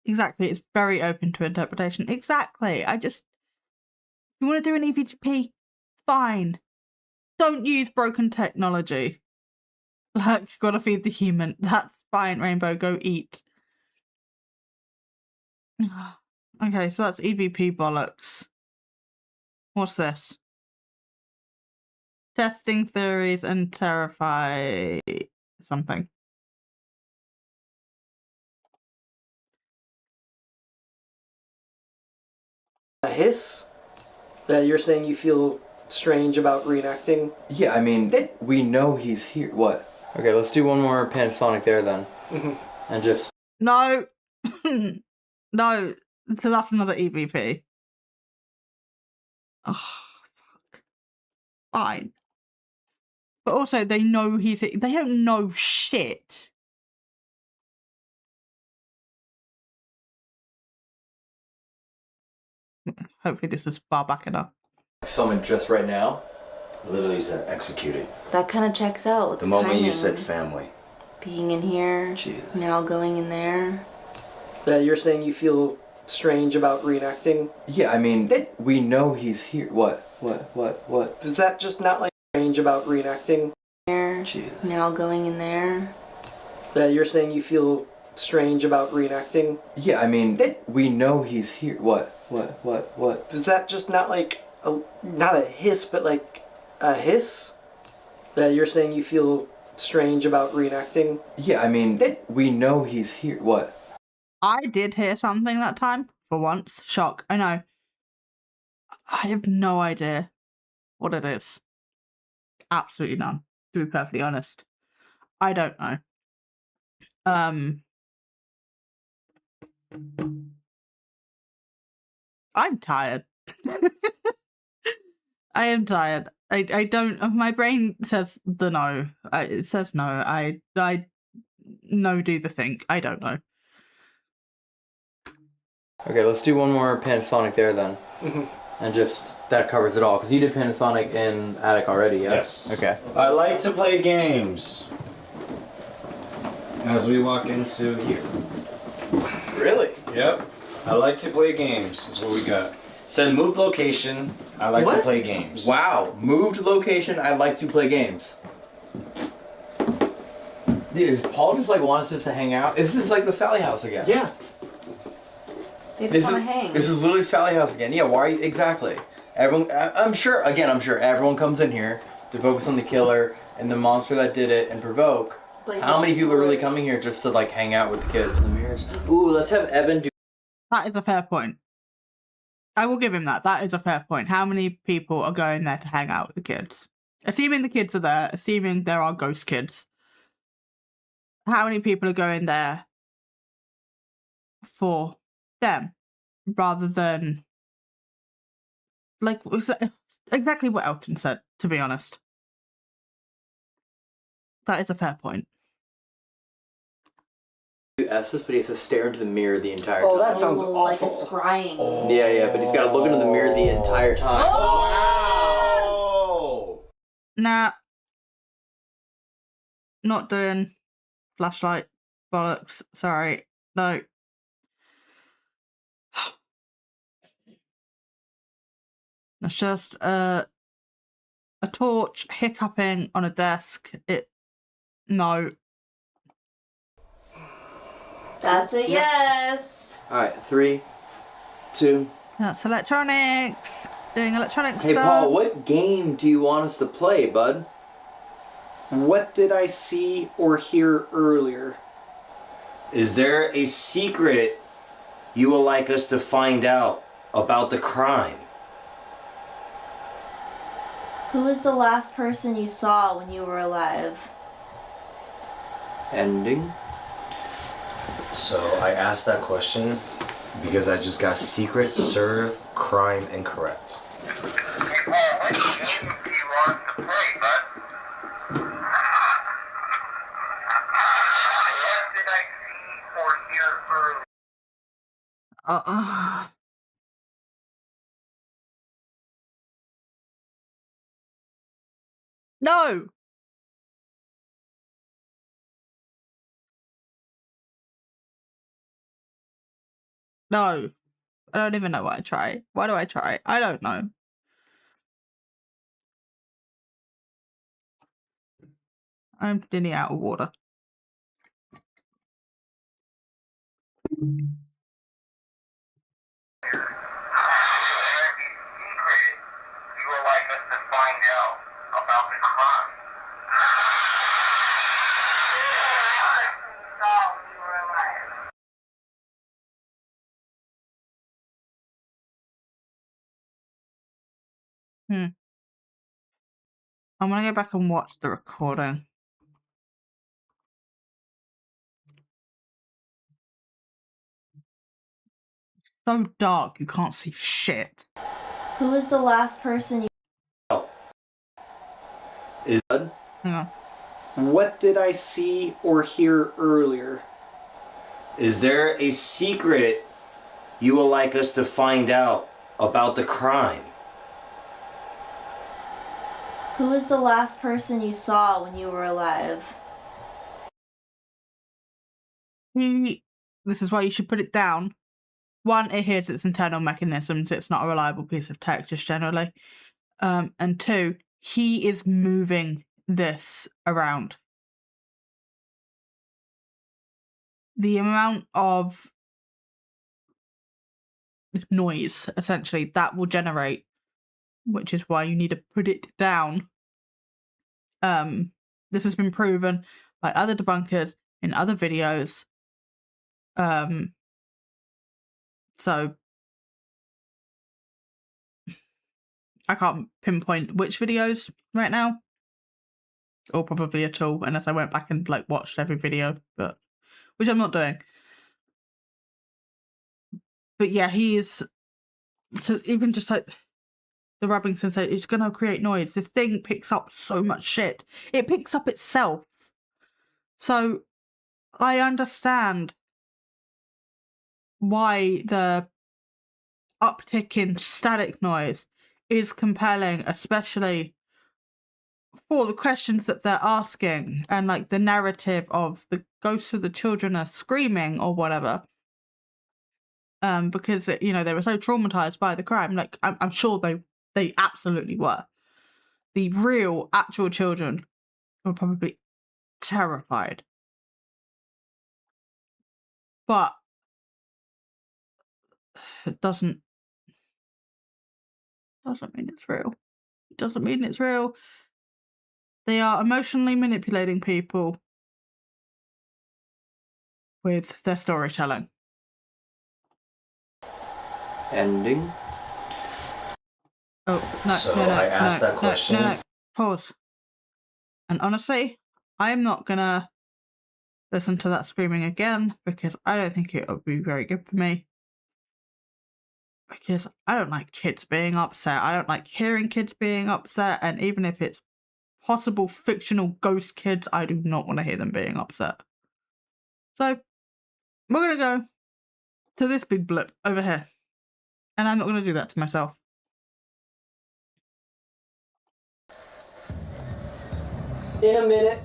exactly, it's very open to interpretation. Exactly. If you want to do an EVP, fine. Don't use broken technology. Like, gotta feed the human. That's fine, Rainbow. Go eat. Okay, so that's EVP bollocks. What's this? Testing theories and terrify something. A hiss that you're saying you feel strange about reenacting? Yeah, I mean, we know he's here. What? Okay, let's do one more Panasonic there then. And just... No. No. So that's another EVP. Oh, fuck. Fine. But also, they know they don't know shit. Hopefully this is far back enough. Summon just right now? Literally said executed. That kind of checks out with The moment timing. you said family. Being in here, now going in there. That you're saying you feel strange about reenacting? Yeah, I mean, we know he's here. What? Is that just not like strange about reenacting? Here, now going in there. That you're saying you feel strange about reenacting? Yeah, I mean, we know he's here. What? Is that just not like not a hiss, but like a hiss? That you're saying you feel strange about reenacting? Yeah, I mean, we know he's here. What? I did hear something that time, for once. Shock, I know. I have no idea what it is. Absolutely none, to be perfectly honest. I don't know. I'm tired. I am tired. I don't. My brain says the no. It says no. I no. Do the think. I don't know. Okay, let's do one more Panasonic there then. And just, that covers it all. Because you did Panasonic in Attic already, yeah? Yes. Okay. I like to play games. As we walk into here. Really? Yep. I like to play games, is what we got. Said moved location, I like to play games. Wow, moved location, I like to play games. Dude, is Paul just like wants us to hang out? Is this like the Sally house again? Yeah. They just want to hang. This is literally Sally house again. Yeah, why? Exactly. Everyone, I'm sure everyone comes in here to focus on the killer and the monster that did it and provoke. But how many people are really coming here just to like hang out with the kids in the mirrors? Ooh, let's have Evan do. That is a fair point. I will give him that. That is a fair point. How many people are going there to hang out with the kids? Assuming the kids are there, assuming there are ghost kids. How many people are going there for them rather than like exactly what Elton said, to be honest. That is a fair point. Estes, but he has to stare into the mirror the entire time. Oh, that sounds awful. Like a scrying. Oh. Yeah, but he's got to look into the mirror the entire time. Oh! Nah. Not doing flashlight bollocks. Sorry. No. It's just a torch hiccuping on a desk. No. That's a yes. Alright, 3, 2. That's electronics. Doing electronic Hey, stuff. Paul, what game do you want us to play, bud? What did I see or hear earlier? Is there a secret you would like us to find out about the crime? Who was the last person you saw when you were alive? Ending. So I asked that question because I just got secret, serve, crime, and correct. Hey Paul, what game do you want to play, bud? What did I see or hear earlier? No! No. I don't even know what I try. Why do I try? I don't know. I'm nearly out of water. You would like us to find out about the crime? I'm gonna go back and watch the recording. It's so dark you can't see shit. Who was the last person you... Is Hang on. What did I see or hear earlier? Is there a secret you would like us to find out about the crime? Who was the last person you saw when you were alive? This is why you should put it down. One, it hears its internal mechanisms. It's not a reliable piece of text, just generally. And two, he is moving this around. The amount of noise, essentially, that will generate, which is why you need to put it down. This has been proven by other debunkers in other videos. So I can't pinpoint which videos right now, or probably at all, unless I went back and like watched every video, but which I'm not doing. But yeah, he's so even just like the rubbing sensation, it's gonna create noise. This thing picks up so much shit. It picks up itself. So I understand why the uptick in static noise is compelling, especially for the questions that they're asking and like the narrative of the ghosts of the children are screaming or whatever. Because you know, they were so traumatized by the crime. Like I'm sure they absolutely were. The real actual children were probably terrified. But it doesn't mean it's real. It doesn't mean it's real. They are emotionally manipulating people with their storytelling. Ending. Oh, no, So no, I asked that question. No. Pause. And honestly, I'm not gonna listen to that screaming again because I don't think it would be very good for me. Because I don't like kids being upset. I don't like hearing kids being upset. And even if it's possible fictional ghost kids, I do not want to hear them being upset. So, we're going to go to this big blip over here. And I'm not going to do that to myself. In a minute.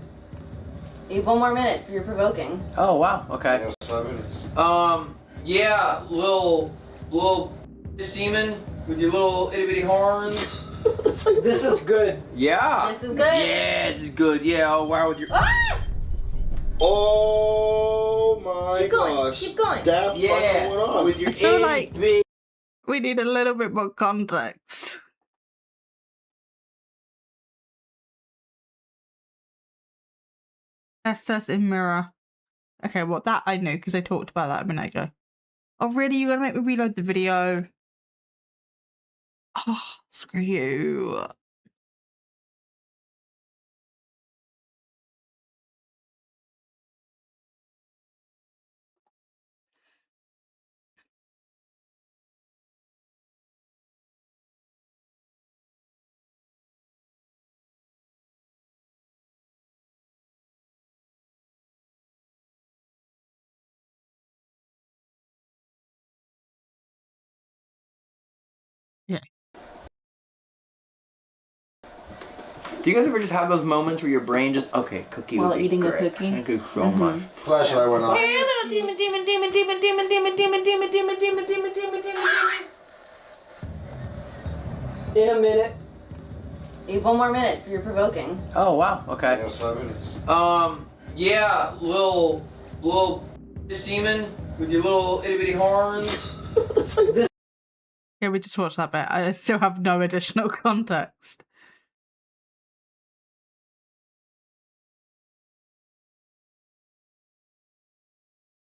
You have 1 more minute for your provoking. Oh wow. Okay. Yeah, it was 5 minutes. Yeah, little demon with your little itty bitty horns. This is good. Yeah. This is good. Yeah, this is good. Yeah. Oh wow, with your. Ah! Oh my Keep going. gosh. Keep going. That fucking went off. With your feel itty like- bitty We need a little bit more context. SS in mirror. Okay, well, that I knew because I talked about that a minute ago. Oh, really? You're gonna make me reload the video? Oh, screw you. Yeah. Do you guys ever just have those moments where your brain just cookie While would be eating a great. cookie? Thank you so much. Flashlight went off. Hey, little demon, demon, demon, demon, demon, demon, demon, demon, demon, demon, demon, demon, demon. In a minute. You have 1 more minute for your provoking. Oh wow, okay. Yeah, it was 5 minutes. Yeah, little demon with your little itty bitty horns. Yeah, we just watched that bit. I still have no additional context.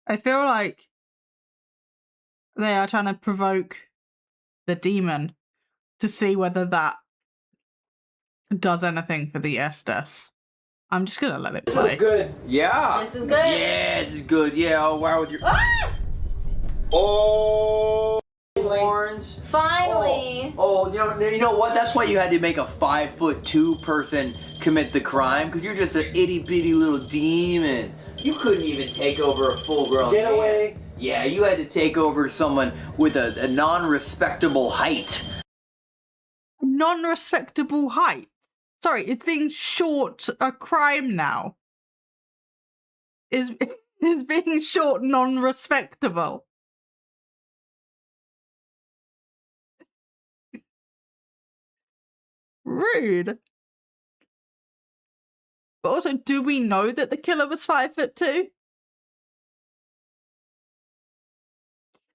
I feel like they are trying to provoke the demon to see whether that does anything for the Estes. I'm just gonna let it play. This is good. Yeah. This is good. Yeah, this is good. Yeah, oh wow with your Oh, horns. Finally. Oh, you know what? That's why you had to make a 5'2" person commit the crime, because you're just an itty bitty little demon. You couldn't even take over a full-grown Get man. away. Yeah, you had to take over someone with a non-respectable height. Non-respectable height? Sorry, it's being short a crime now? Is being short non-respectable? Rude. But also, do we know that the killer was 5'2"?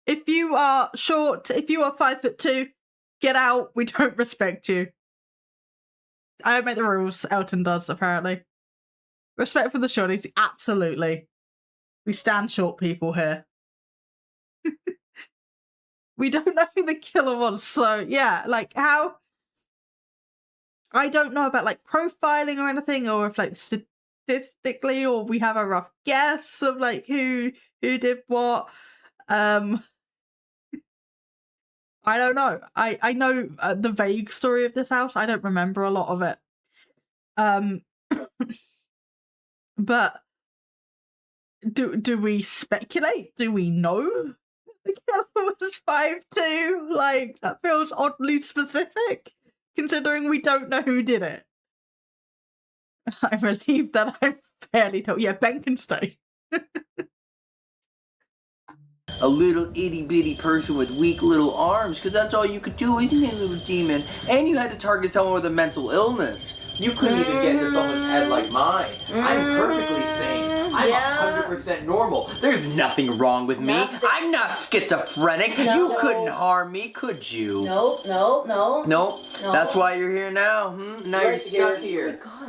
If you are short, if you are 5'2", get out. We don't respect you. I don't make the rules. Elton does, apparently. Respect for the shorties, absolutely. We stand short people here. We don't know who the killer was, so yeah, like how... I don't know about like profiling or anything, or if like statistically, or we have a rough guess of like who did what. I don't know. I know the vague story of this house. I don't remember a lot of it. But do we speculate? Do we know the killer was 5'2"? Like, that feels oddly specific, considering we don't know who did it. I'm relieved that I'm fairly told. Yeah, Ben can stay. A little itty bitty person with weak little arms, because that's all you could do, isn't it, little demon? And you had to target someone with a mental illness. You couldn't even get into someone's head like mine. I'm perfectly sane. I'm 100% normal. There's nothing wrong with me. I'm not schizophrenic. You couldn't harm me, could you? Nope. Nope. That's why you're here now. Now you're stuck here. Oh my God.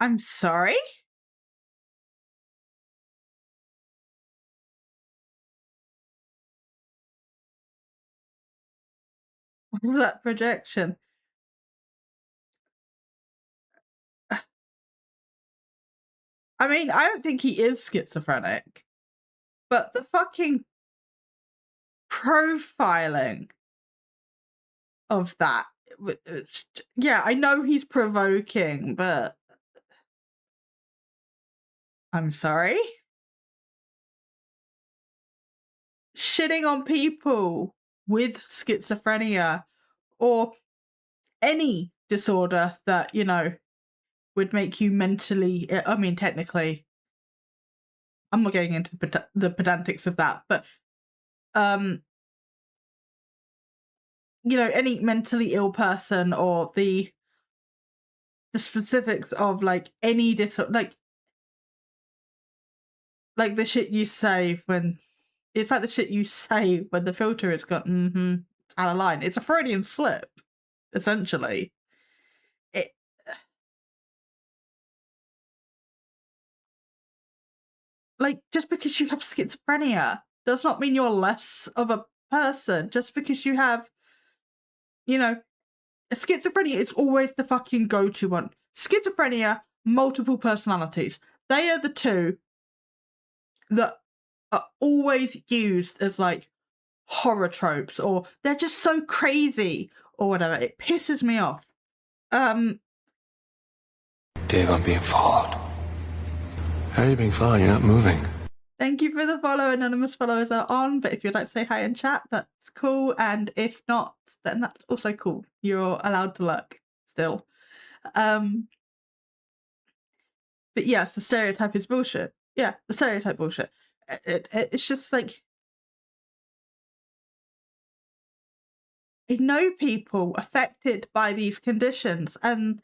I'm sorry? What was that projection? I mean, I don't think he is schizophrenic, but the fucking profiling of that, yeah, I know he's provoking, but I'm sorry? Shitting on people with schizophrenia or any disorder that, you know, would make you mentally, I mean, technically, I'm not getting into the pedantics of that, but, you know, any mentally ill person or the the specifics of like any disorder, like the shit you say when it's like the shit you say when the filter has got out of line. It's a Freudian slip, essentially. Like, just because you have schizophrenia does not mean you're less of a person. Just because you have, you know, schizophrenia is always the fucking go-to one. Schizophrenia, multiple personalities. They are the two that are always used as, like, horror tropes, or they're just so crazy, or whatever. It pisses me off. Dave, I'm being followed. How are you being followed? You're not moving. Thank you for the follow. Anonymous followers are on, but if you'd like to say hi in chat, that's cool. And if not, then that's also cool. You're allowed to lurk still. But yes, the stereotype is bullshit. Yeah, the stereotype bullshit. It's just like, I know people affected by these conditions, and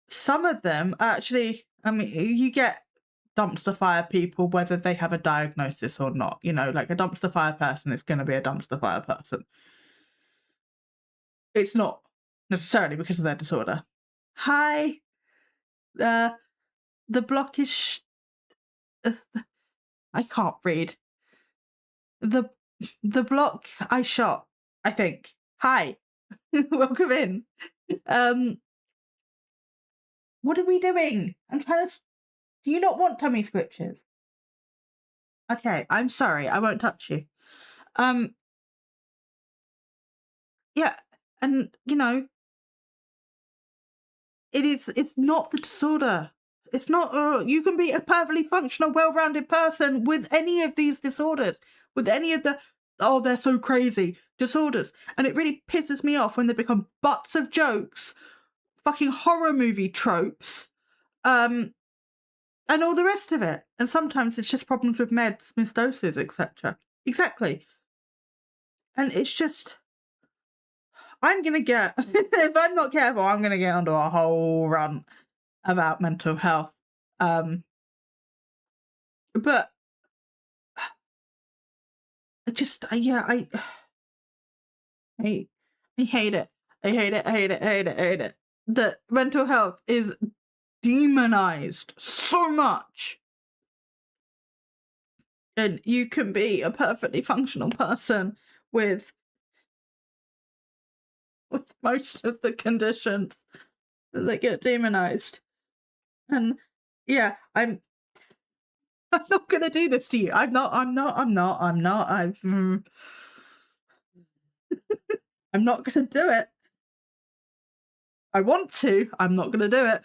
some of them actually, I mean, you get dumpster fire people, whether they have a diagnosis or not. You know, like a dumpster fire person is going to be a dumpster fire person. It's not necessarily because of their disorder. Hi. The block is... I can't read. The block I shot, I think. Hi. Welcome in. What are we doing? I'm trying to... Do you not want tummy scritches? Okay, I'm sorry. I won't touch you. Yeah, and, you know, it's not the disorder. It's not... you can be a perfectly functional, well-rounded person with any of these disorders. With any of the... Oh, they're so crazy disorders. And it really pisses me off when they become butts of jokes, fucking horror movie tropes, and all the rest of it. And sometimes it's just problems with meds, misdoses, etc. Exactly. And it's just... I'm going to get... if I'm not careful, I'm going to get onto a whole rant about mental health. But... I just... yeah, I hate it. I hate it. That mental health is demonized so much. And you can be a perfectly functional person with most of the conditions that get demonized. And yeah, I'm not gonna do this to you. I'm not I'm not gonna do it. I want to, I'm not gonna do it.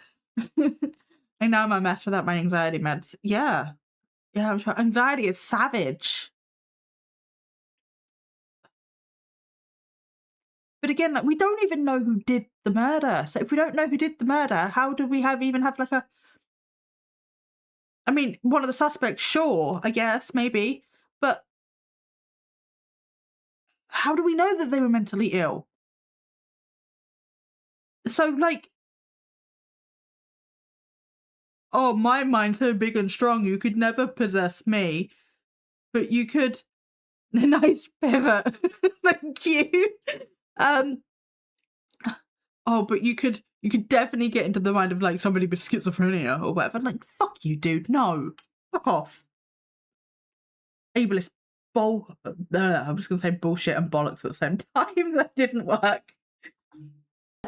I know I'm a mess without my anxiety meds. Yeah. Yeah, I'm trying. Anxiety is savage. But again, like, we don't even know who did the murder. So if we don't know who did the murder, how do we even have like a... I mean, one of the suspects, sure, I guess, maybe. But how do we know that they were mentally ill? So, like... Oh, my mind's so big and strong, you could never possess me. But you could... Nice pivot. Thank you. Oh, but you could definitely get into the mind of like somebody with schizophrenia or whatever. Like, fuck you, dude. No. Fuck off. Ableist I was gonna say bullshit and bollocks at the same time. That didn't work.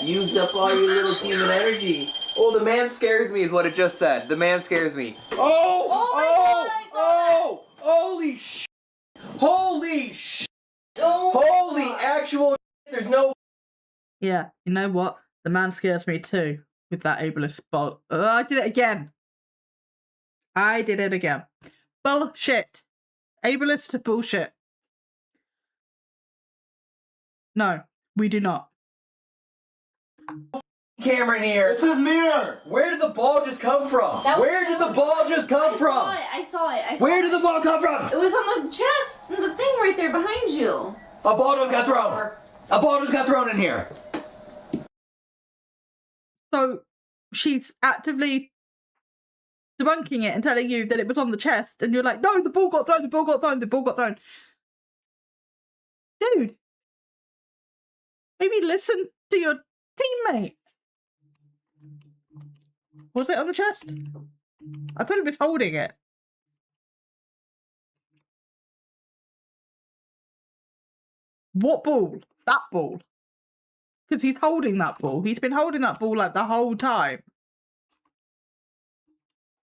Used up all your little demon energy. Oh, the man scares me is what it just said. The man scares me. Holy sh! Holy sh! Holy actual sh! There's no... Yeah, you know what? The man scares me too with that ableist bull. Oh, I did it again. Bullshit. Ableist bullshit. No, we do not. Camera in here. This is mirror. Where did the ball just come from? Where did the ball just come from? I saw it. Where did the ball come from? It was on the chest, and the thing right there behind you. A ball just got thrown. A ball just got thrown in here. So she's actively debunking it and telling you that it was on the chest, and you're like, no, the ball got thrown, the ball got thrown, the ball got thrown. Dude, maybe listen to your teammate. Was it on the chest? I thought he was holding it. What ball? That ball. Because he's holding that ball. He's been holding that ball like the whole time.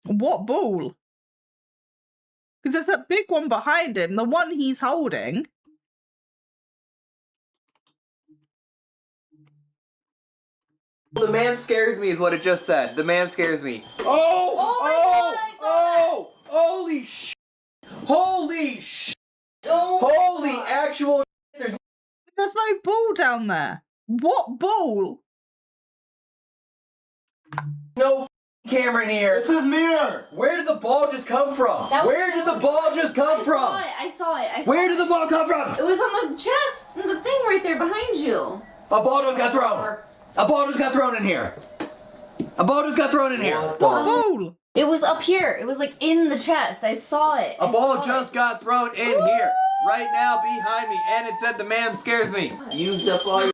What ball? Because there's that big one behind him, the one he's holding. The man scares me is what it just said. The man scares me. Holy sh! Holy sh! Holy actual sh! There's no ball down there. What ball? No camera in here. This is mirror. Where did the ball just come from? Where did the ball just come from? I saw it. Where did the ball come from? It was on the chest and the thing right there behind you. A ball just got thrown. A ball just got thrown in here. A ball just got thrown in here. What ball? It was up here. It was like in the chest. I saw it. A ball just got thrown in here. Right now behind me. And it said the man scares me. Used up all your...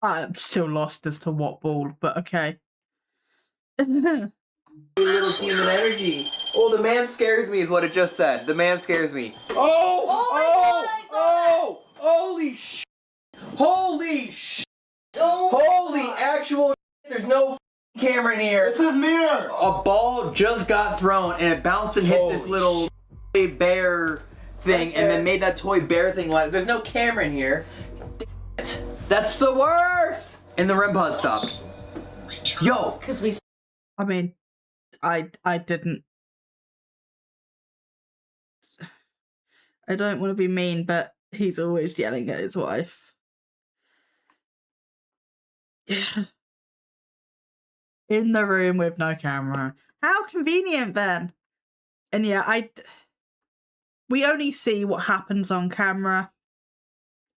I'm still lost as to what ball, but okay. Little demon energy. Oh, the man scares me is what it just said. The man scares me. Holy sh! Holy sh! Holy actual sh! There's no camera in here. This is mirror. A ball just got thrown and it bounced and hit this little bear thing and then made that toy bear thing like. There's no camera in here. That's the worst. And the REM pod stopped. Yo. Because we. I mean, I didn't. I don't want to be mean, but he's always yelling at his wife. In the room with no camera. How convenient then. And yeah, we only see what happens on camera.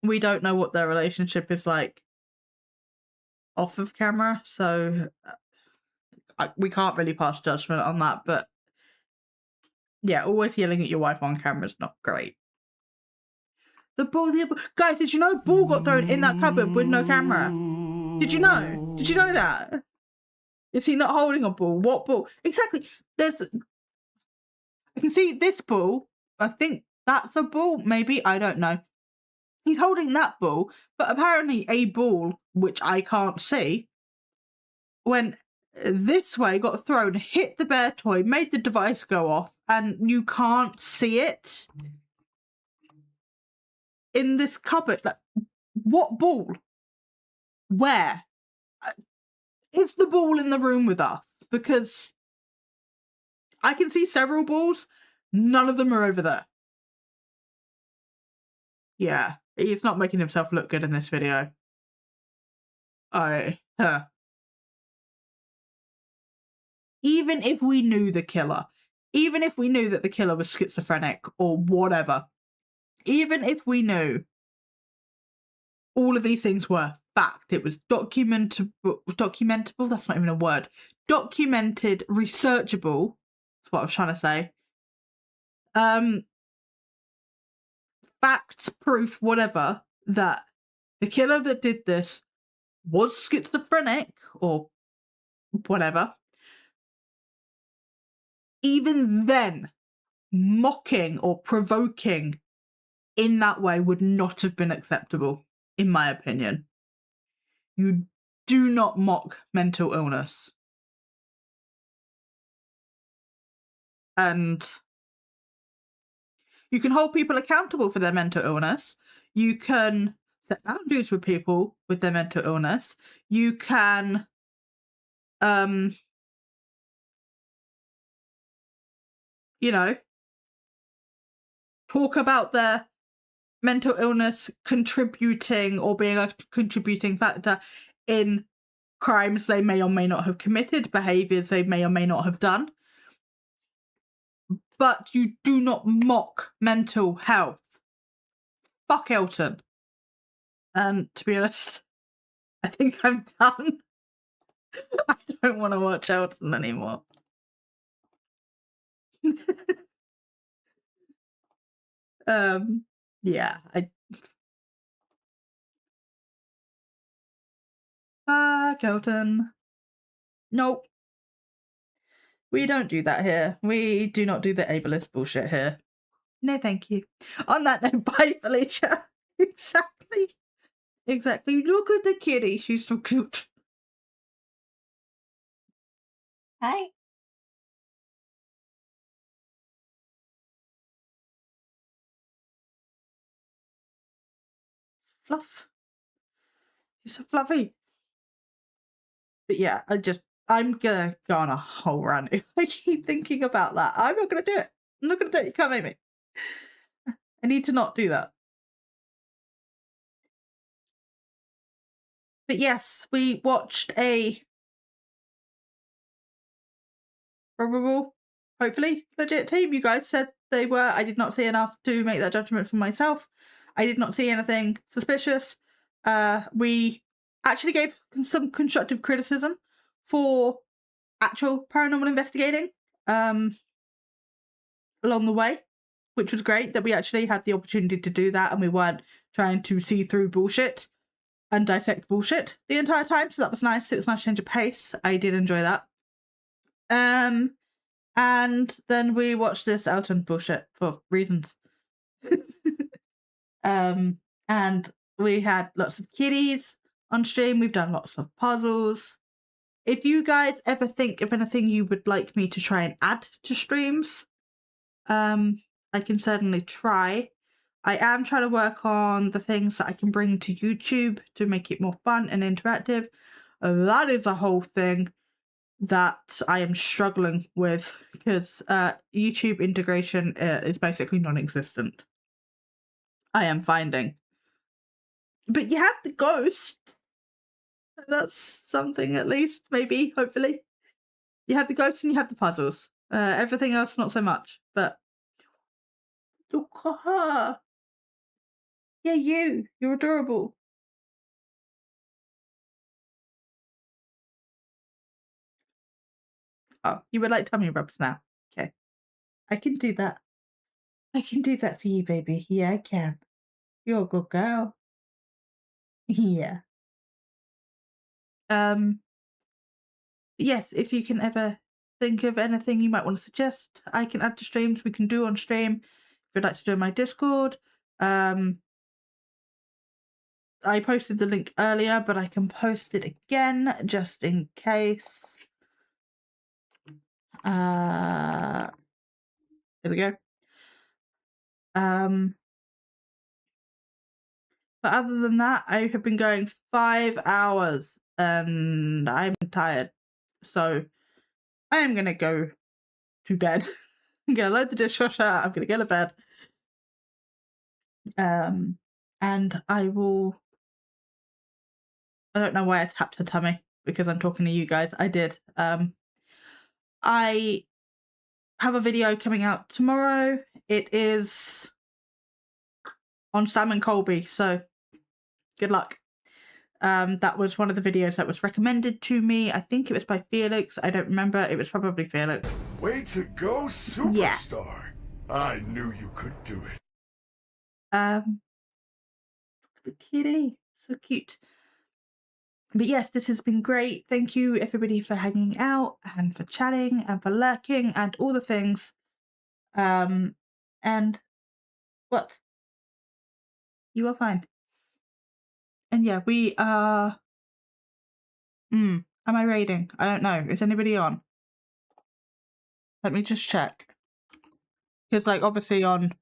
We don't know what their relationship is like off of camera, so we can't really pass judgment on that, but yeah, always yelling at your wife on camera is not great. The ball, guys, did you know a ball got thrown in that cupboard with no camera? Did you know? Did you know that? Is he not holding a ball? What ball? Exactly. I can see this ball. I think that's a ball. Maybe. I don't know. He's holding that ball, but apparently a ball, which I can't see, went this way, got thrown, hit the bear toy, made the device go off, and you can't see it in this cupboard. Like, what ball? Where? Is the ball in the room with us? Because I can see several balls. None of them are over there. Yeah, he's not making himself look good in this video. Even if we knew the killer, even if we knew that the killer was schizophrenic or whatever, even if we knew all of these things were fact, it was documentable, that's not even a word, documented, researchable, that's what I was trying to say, facts, proof, whatever, that the killer that did this was schizophrenic or whatever, even then, mocking or provoking in that way would not have been acceptable, in my opinion. You do not mock mental illness. And you can hold people accountable for their mental illness. You can set boundaries with people with their mental illness. You can you know, talk about their mental illness contributing or being a contributing factor in crimes they may or may not have committed, behaviours they may or may not have done. But you do not mock mental health. Fuck Elton. And to be honest, I think I'm done. I don't want to watch Elton anymore. Yeah, fuck Elton. Nope. We don't do that here. We do not do the ableist bullshit here. No, thank you. On that note, bye, Felicia. Exactly. Exactly. Look at the kitty. She's so cute. Hi. Fluff. She's so fluffy. But yeah, I'm gonna go on a whole rant if I keep thinking about that. I'm not gonna do it. I'm not gonna do it. You can't make me. I need to not do that. But yes, we watched a probable, hopefully, legit team. You guys said they were. I did not see enough to make that judgment for myself. I did not see anything suspicious. We actually gave some constructive criticism for actual paranormal investigating along the way, which was great that we actually had the opportunity to do that and we weren't trying to see through bullshit and dissect bullshit the entire time. So that was nice. It was a nice change of pace. I did enjoy that. And then we watched this Elton bullshit for reasons. And we had lots of kitties on stream. We've done lots of puzzles. If you guys ever think of anything you would like me to try and add to streams, I can certainly try. I am trying to work on the things that I can bring to YouTube to make it more fun and interactive. That is a whole thing that I am struggling with because YouTube integration is basically non-existent. I am finding. But you have the ghost. That's something at least, maybe, hopefully. You have the ghosts and you have the puzzles. Everything else, not so much. But look at her. Yeah, you're adorable. Oh, you would like tummy rubs now? Okay. I can do that. I can do that for you, baby. Yeah, I can. You're a good girl. Yeah. Yes, if you can ever think of anything you might want to suggest, I can add to streams. We can do on stream. If you'd like to join my Discord, I posted the link earlier, but I can post it again just in case. There we go. But other than that, I have been going 5 hours and I'm tired. So I am going to go to bed. I'm going to load the dishwasher. I'm going to go to bed. And I will... I don't know why I tapped her tummy because I'm talking to you guys. I did. I have a video coming out tomorrow. It is on Sam and Colby, so good luck. That was one of the videos that was recommended to me. I think it was by Felix. I don't remember. It was probably Felix. Way to go, superstar. Yeah. I knew you could do it. The kitty. So cute. But yes, this has been great. Thank you, everybody, for hanging out and for chatting and for lurking and all the things. And what? You are fine. And yeah, we are... am I raiding? I don't know. Is anybody on? Let me just check. Because, like, obviously on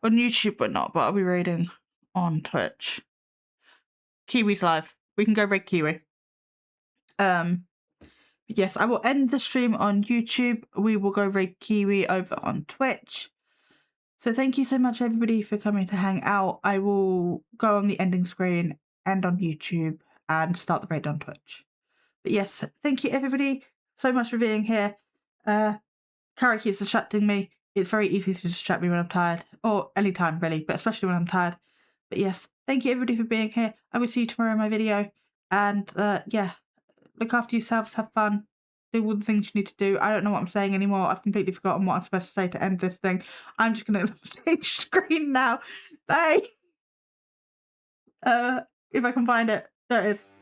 YouTube we're not, but I'll be raiding on Twitch. Kiwi's live. We can go raid Kiwi. Yes, I will end the stream on YouTube. We will go raid Kiwi over on Twitch. So thank you so much, everybody, for coming to hang out. I will go on the ending screen, end on YouTube, and start the raid on Twitch. But yes, thank you, everybody, so much for being here. Kara keeps distracting me. It's very easy to distract me when I'm tired, or anytime, really, but especially when I'm tired. But yes, thank you, everybody, for being here. I will see you tomorrow in my video. And yeah, look after yourselves, have fun, do all the things you need to do. I don't know what I'm saying anymore. I've completely forgotten what I'm supposed to say to end this thing. I'm just going to change screen now. Bye. If I can find it. There it is.